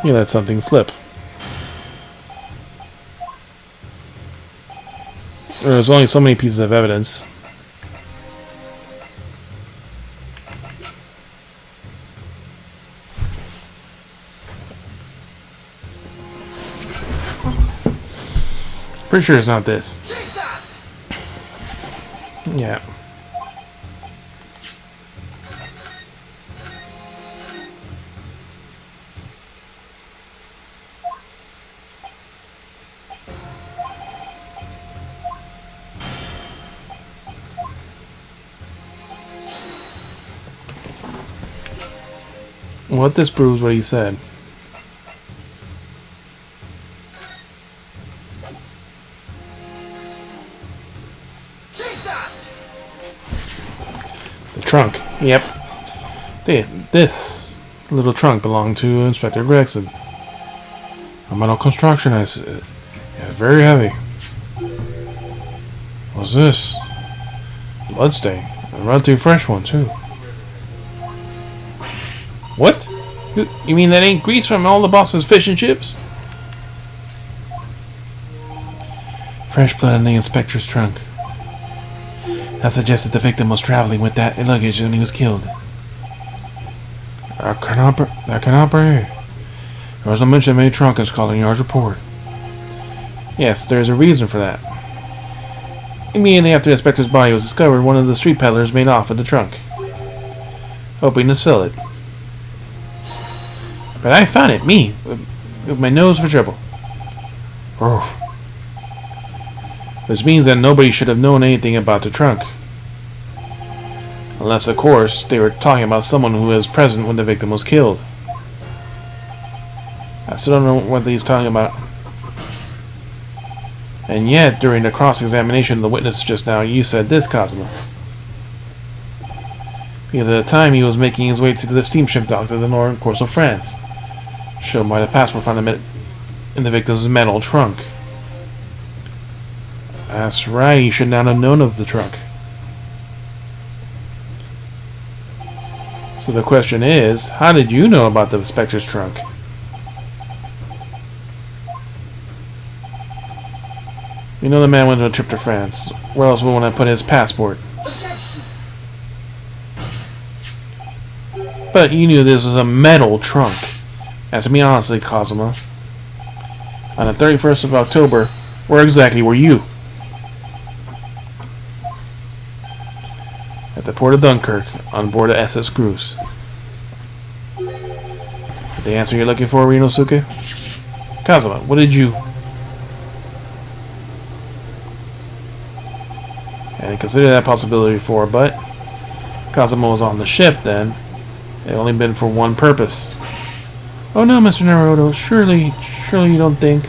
You let something slip. There's only so many pieces of evidence. Pretty sure it's not this. Take that! Yeah. What this proves what he said. Take that! The trunk. Yep. This little trunk belonged to Inspector Gregson. A metal construction, I said. Yeah, very heavy. What's this? Bloodstain. A relatively fresh one, too. What? You mean that ain't grease from all the boss's fish and chips? Fresh blood in the inspector's trunk. That suggested the victim was traveling with that luggage when he was killed. That cannot be. There was no mention of any trunk in Scotland Yard's report. Yes, there is a reason for that. Immediately after the inspector's body was discovered, one of the street peddlers made off with the trunk, hoping to sell it. But I found it, me, with my nose for trouble. Oh. Which means that nobody should have known anything about the trunk. Unless, of course, they were talking about someone who was present when the victim was killed. I still don't know what he's talking about. And yet, during the cross-examination of the witness just now, you said this, Cosmo. Because at the time he was making his way to the steamship dock to the northern coast of France, shown by the passport found in the victim's metal trunk. That's right, he should not have known of the trunk. So the question is, how did you know about the inspector's trunk? You know the man went on a trip to France. Where else would I put his passport? But you knew this was a metal trunk. Answer me honestly, Cosmo. On the 31st of October, where exactly were you? At the port of Dunkirk, on board the SS Cruise. The answer you're looking for, Rinosuke? Kazuma, what did you... I didn't consider that possibility before, but Kazuma was on the ship then. It had only been for one purpose. Oh no, Mr. Naruto, surely you don't think...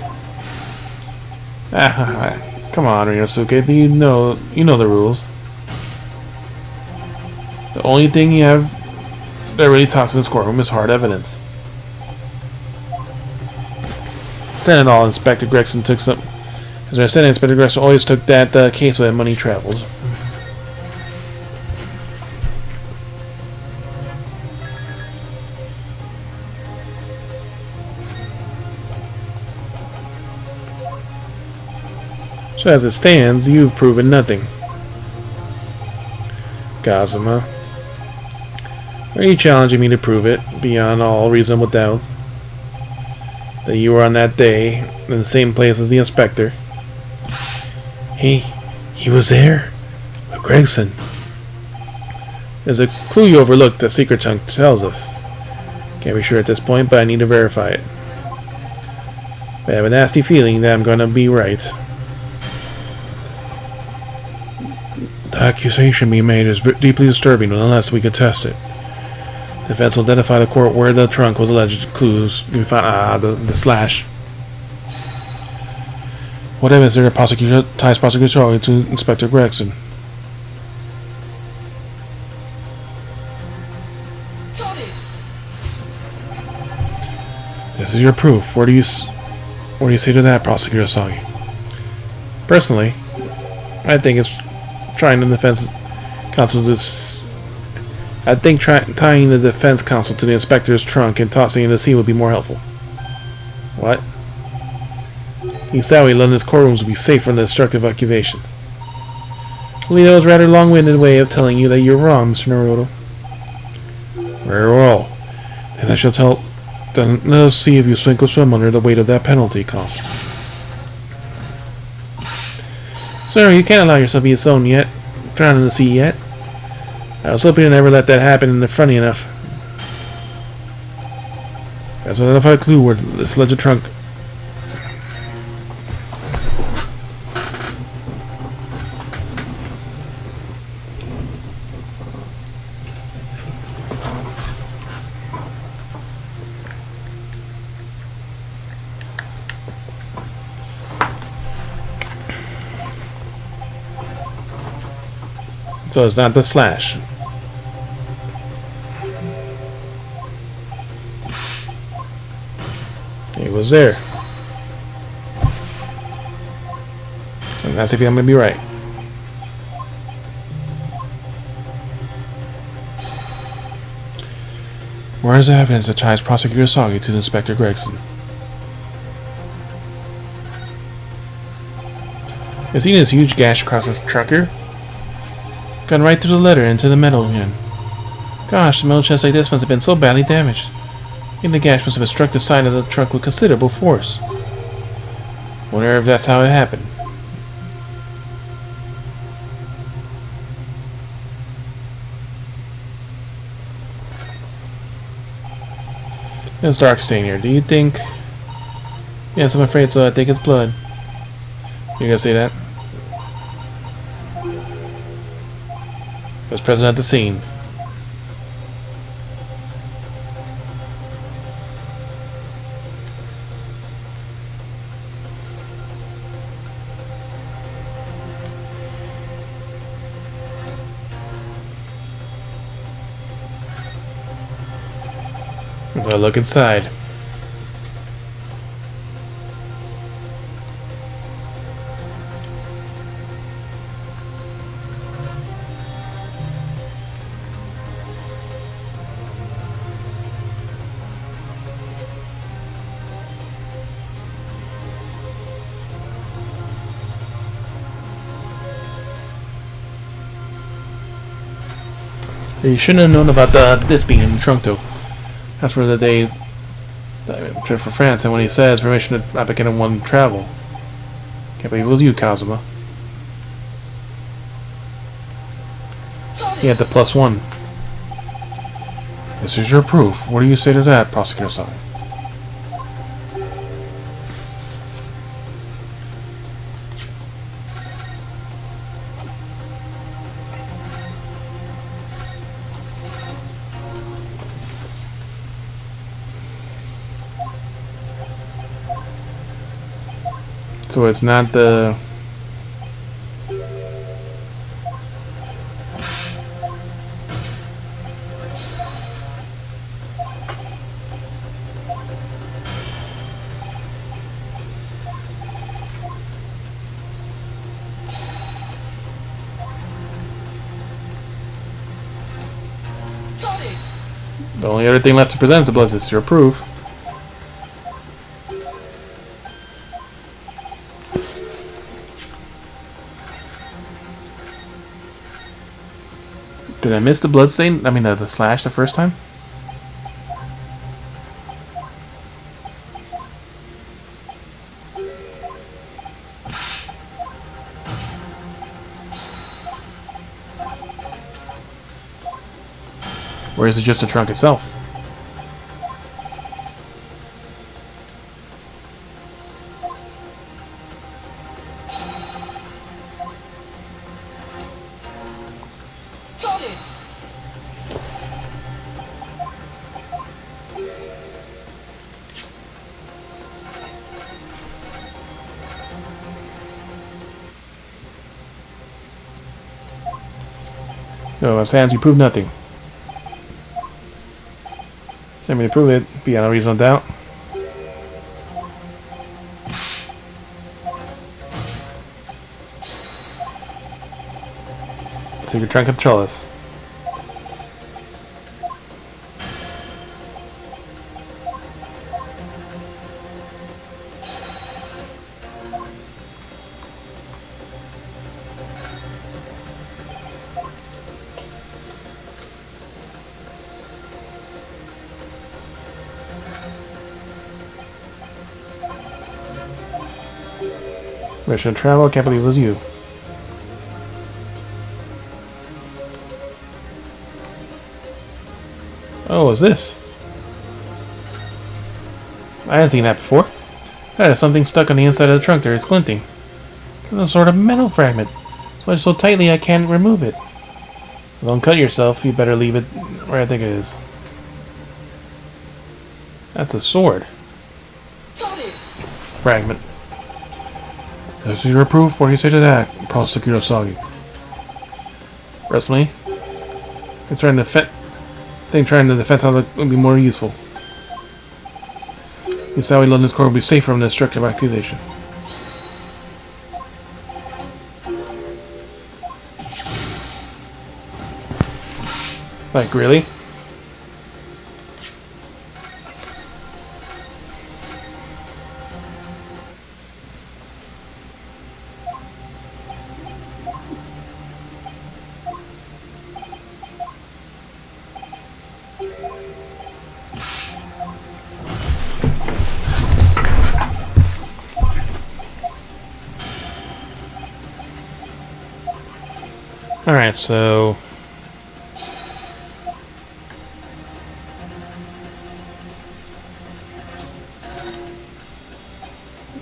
Come on, Rinosuke, you know the rules. The only thing you have that really talks in this courtroom is hard evidence. Instead of all, Inspector Gregson took some... As I said, Inspector Gregson always took that case when money travels. So as it stands, you've proven nothing. Kazuma. Are you challenging me to prove it, beyond all reasonable doubt, that you were on that day in the same place as the inspector? He was there with Gregson. There's a clue you overlooked that Secret Tongue tells us. Can't be sure at this point, but I need to verify it. But I have a nasty feeling that I'm going to be right. The accusation being made is deeply disturbing, unless we can test it. The defense will identify the court where the trunk was alleged clues we found. The slash. What evidence there ties Prosecutor Charlie to Inspector Gregson? Got it. This is your proof. What do you say to that, Prosecutor Sagi? Personally, I think it's trying the defense counsel to... tying the defense counsel to the inspector's trunk and tossing it in the sea would be more helpful. What? He said we London's courtrooms would be safe from the destructive accusations. Well, that was a rather long-winded way of telling you that you're wrong, Mr. Naruto. Very well. Then I shall tell... Then let us see if you sink or swim under the weight of that penalty, Consul. Sir, you can't allow yourself to be thrown in the sea yet. I was hoping to never let that happen, and they're funny enough. That's what identified a clue where this alleged trunk... So it's not the slash. It was there. And that's if I'm gonna be right. Where is the evidence that ties Prosecutor Sagi to Inspector Gregson? You seen this huge gash across this trucker? Gone right through the letter into the metal again. Gosh, a metal chest like this must have been so badly damaged. Even the gash must have struck the side of the truck with considerable force. Wonder if that's how it happened. There's dark stain here. Do you think... Yes, I'm afraid so. I think it's blood. You gonna say that? Was present at the scene. Let's go look inside. You shouldn't have known about this being in the trunk, though. That's where the trip for France, and when he says permission to applicant in one travel. Can't believe it was you, Kazuma. He had the +1. This is your proof. What do you say to that, Prosecutor Sagi? So it's not the... The only other thing left to present is the blood. This is your proof. Did I miss the blood stain? I mean the slash the first time? Or is it just the trunk itself? No, Sans, you proved nothing. Send me to prove it, beyond a reasonable doubt. So you're trying to control us. Mission travel, can't believe it was you. Oh, what's this? I haven't seen that before. That is something stuck on the inside of the trunk there. It's glinting. It's a sort of metal fragment. It's wedged so tightly I can't remove it. Don't cut yourself. You better leave it where I think it is. That's a sword. Got it. Fragment. This is your proof. What do you say to that, Prosecutor Sagi? Trust me. He's trying to trying to defend how it would be more useful. This how we London's court will be safe from the destructive accusation. Like, really? Alright, so...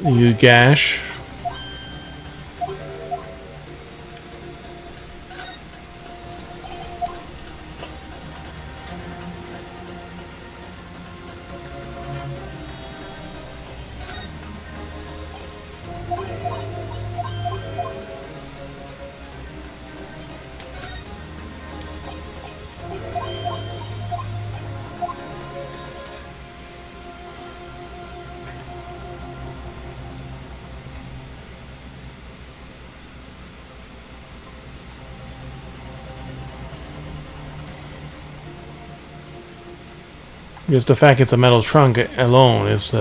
You gash. Just the fact it's a metal trunk alone is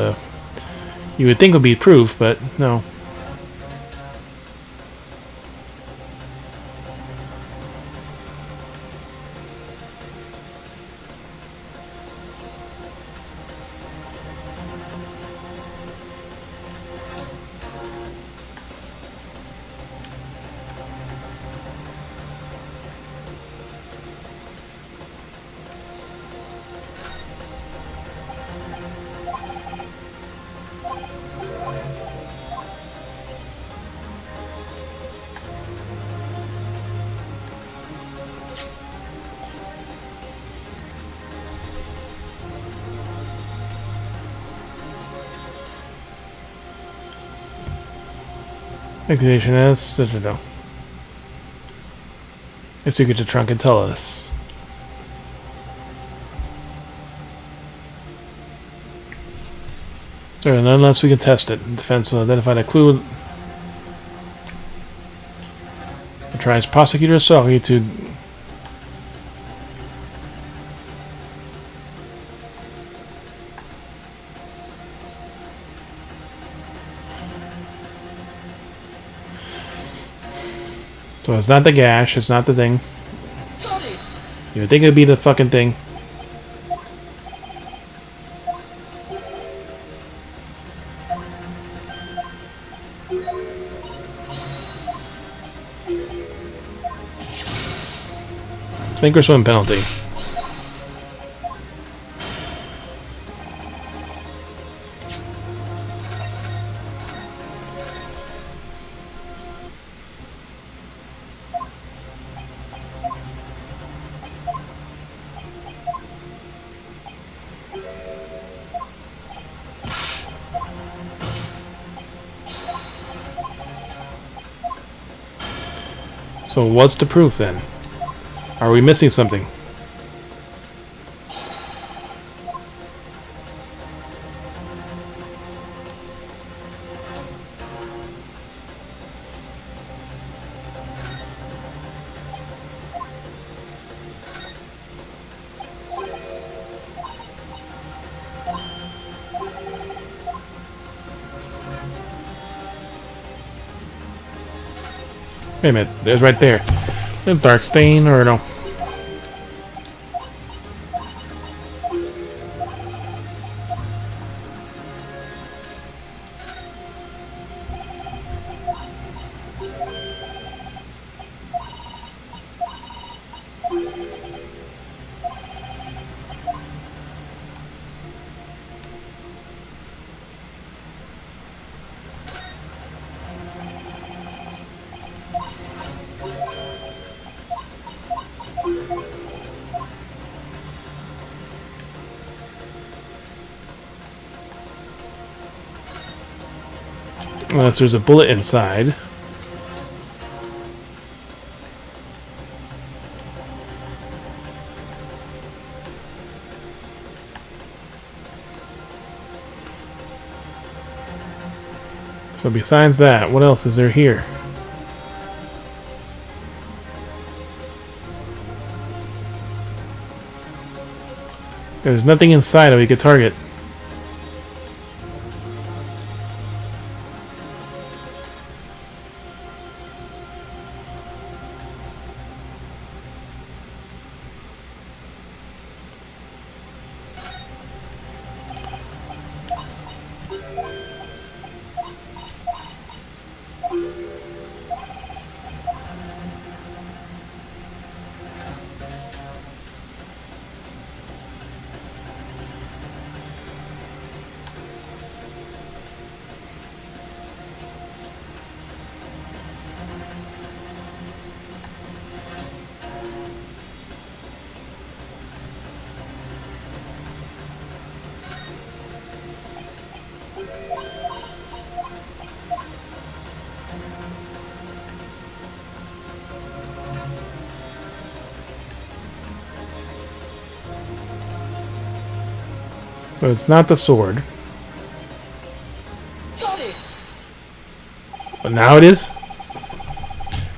you would think would be proof, but no. Activation S. Guess you get the trunk and tell us. Or unless we can test it. Defense will identify the clue. It tries prosecutor Soggy to. So it's not the gash, it's not the thing. Got it! You would think it would be the fucking thing. Sink or swim penalty. So what's the proof then? Are we missing something? Wait a minute, there's right there. A dark stain or no? Unless there's a bullet inside. So besides that, what else is there here? There's nothing inside that we could target. But it's not the sword. Got it! But now it is?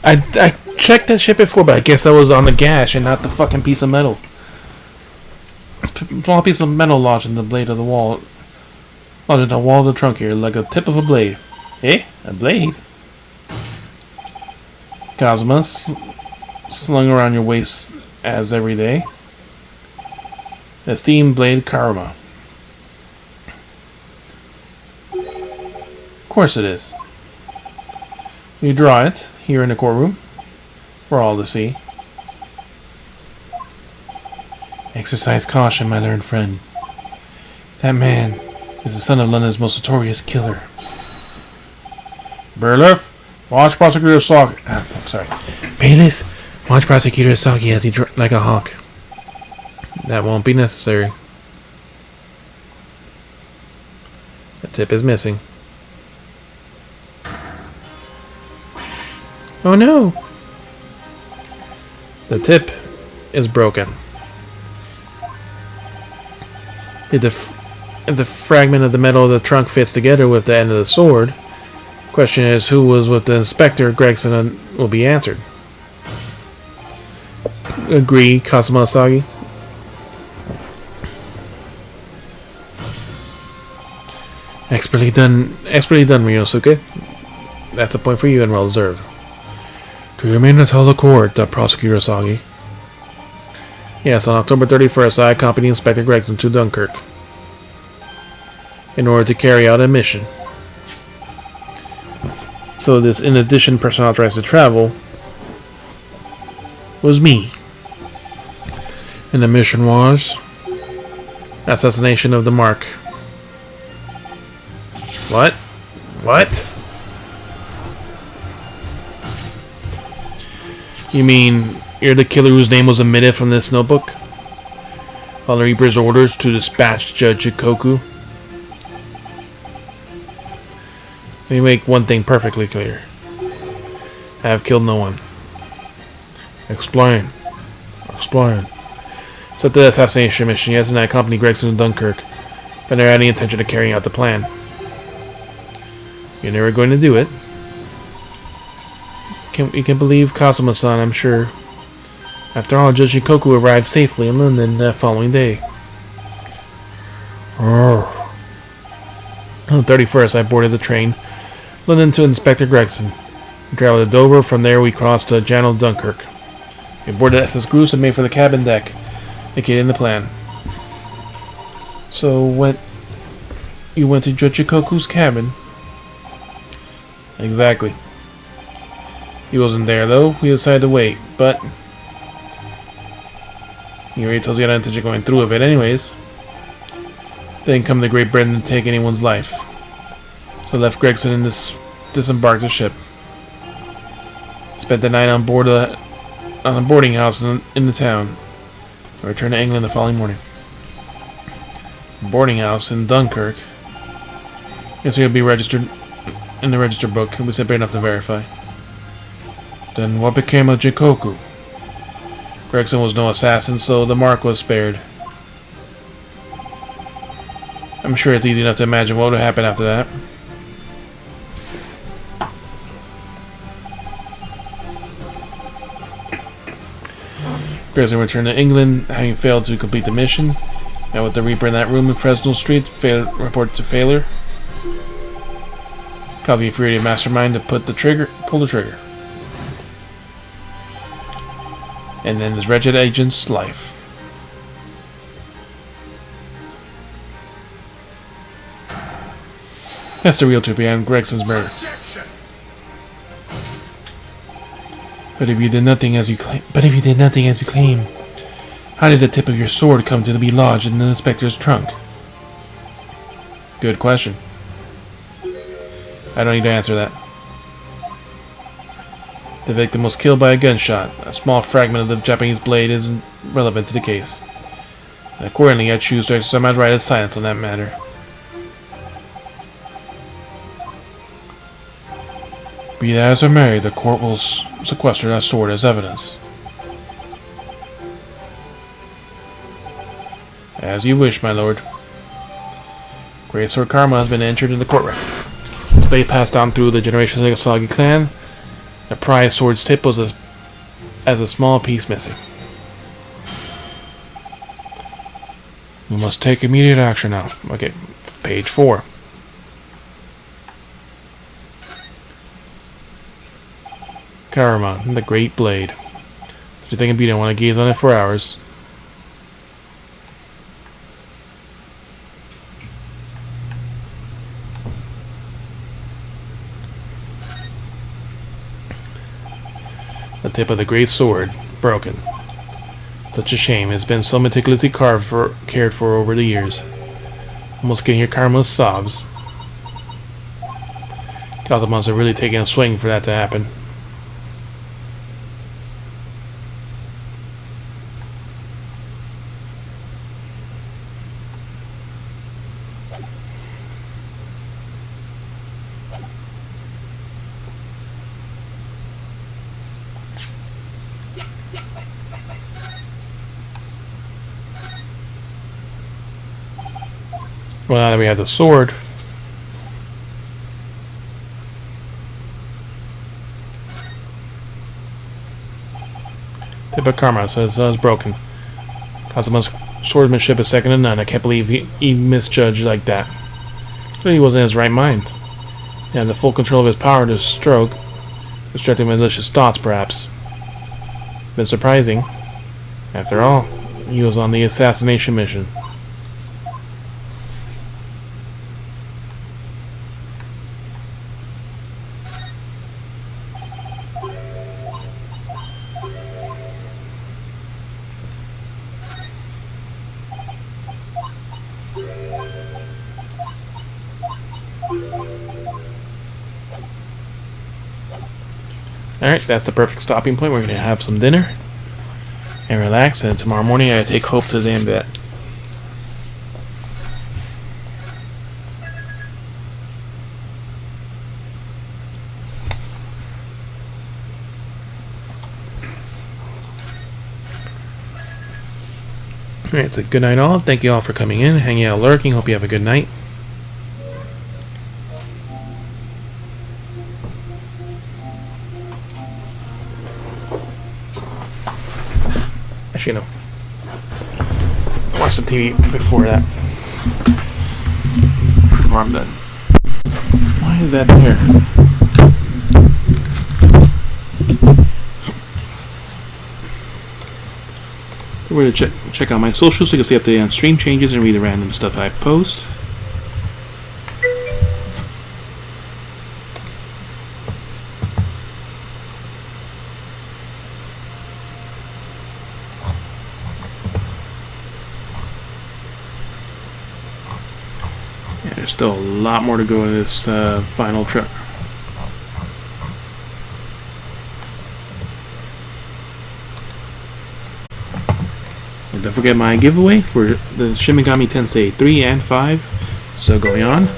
I checked that shit before, but I guess that was on the gash and not the fucking piece of metal. Small piece of metal lodged in the blade of the wall. Lodged in the wall of the trunk here, like a tip of a blade. Eh? A blade? Cosma, slung around your waist as every day. A steam blade karma. Of course it is. You draw it here in the courtroom for all to see. Exercise caution, my learned friend. That man is the son of London's most notorious killer. Bailiff, watch Prosecutor Soggy. I'm sorry. Bailiff, watch Prosecutor Soggy as he like a hawk. That won't be necessary. The tip is missing. Oh no! The tip is broken. If the fragment of the metal of the trunk fits together with the end of the sword, question is who was with the Inspector Gregson will be answered. Agree, Kazuma Asagi? Expertly done, Ryosuke. That's a point for you and well deserved. Do you mean to tell the court that Prosecutor Asagi? Yes, on October 31st, I accompanied Inspector Gregson to Dunkirk in order to carry out a mission. So this in addition person authorized to travel was me. And the mission was assassination of the Mark. What? What? You mean you're the killer whose name was omitted from this notebook? On the Reaper's orders to dispatch Judge Ikoku? Let me make one thing perfectly clear. I have killed no one. Explain. Explain. Set the assassination mission, yes, and I accompanied Gregson to Dunkirk, but never had any intention of carrying out the plan. You're never going to do it. You can believe Kazuma-san, I'm sure. After all, Judge Ikoku arrived safely in London that following day. On the 31st, I boarded the train, London to Inspector Gregson. We traveled to Dover. From there, we crossed to Channel Dunkirk. We boarded SS Goose and made for the cabin deck, indicated in the plan. So, you went to Judge Ikoku's cabin? Exactly. He wasn't there, though. We decided to wait, but he already tells you I don't intention going through with it anyways. Didn't come to Great Britain to take anyone's life. So I left Gregson and disembarked the ship. Spent the night on board on a boarding house in the town. I returned to England the following morning. Boarding house in Dunkirk. Guess we'll be registered in the register book. We said enough to verify. Then what became of Jikoku? Gregson was no assassin, so the mark was spared. I'm sure it's easy enough to imagine what would have happened after that. Gregson returned to England, having failed to complete the mission. Now with the Reaper in that room in Fresnel Street, reported to failure. Causing a furious mastermind to pull the trigger. And then this wretched agent's life. That's the real truth behind Gregson's murder. But if you did nothing as you claim, how did the tip of your sword come to be lodged in the inspector's trunk? Good question. I don't need to answer that. The victim was killed by a gunshot. A small fragment of the Japanese blade isn't relevant to the case. And accordingly, I choose to exercise my right of silence on that matter. Be that as it may, the court will sequester that sword as evidence. As you wish, my lord. Great Sword Karma has been entered in the courtroom. This blade passed down through the generations of the Sagi clan. The prized sword's tip was as a small piece missing. We must take immediate action now. Okay, page 4. Karma, the Great Blade. Such a thing of beauty, I want to gaze on it for hours. The tip of the great sword, broken. Such a shame. It's been so meticulously cared for over the years. Almost can hear Karma's sobs. Gotham must have really taken a swing for that to happen. Well, now that we have the sword, tip of Karma says it's broken. Kazuma's swordsmanship is second to none. I can't believe he misjudged like that. But he wasn't in his right mind. He had the full control of his power to stroke, distracting malicious thoughts, perhaps. Been surprising. After all, he was on the assassination mission. Alright, that's the perfect stopping point. We're going to have some dinner and relax, and tomorrow morning I take Hope to the vet. Alright, so good night all. Thank you all for coming in, hanging out, lurking. Hope you have a good night. Actually, no. Watch the TV before that. Before I'm done. Why is that there? We're going to check out my socials so you can see updated on stream changes and read the random stuff I post. Yeah, there's still a lot more to go in this final trip. Don't forget my giveaway for the Shin Megami Tensei 3 and 5. Still going on.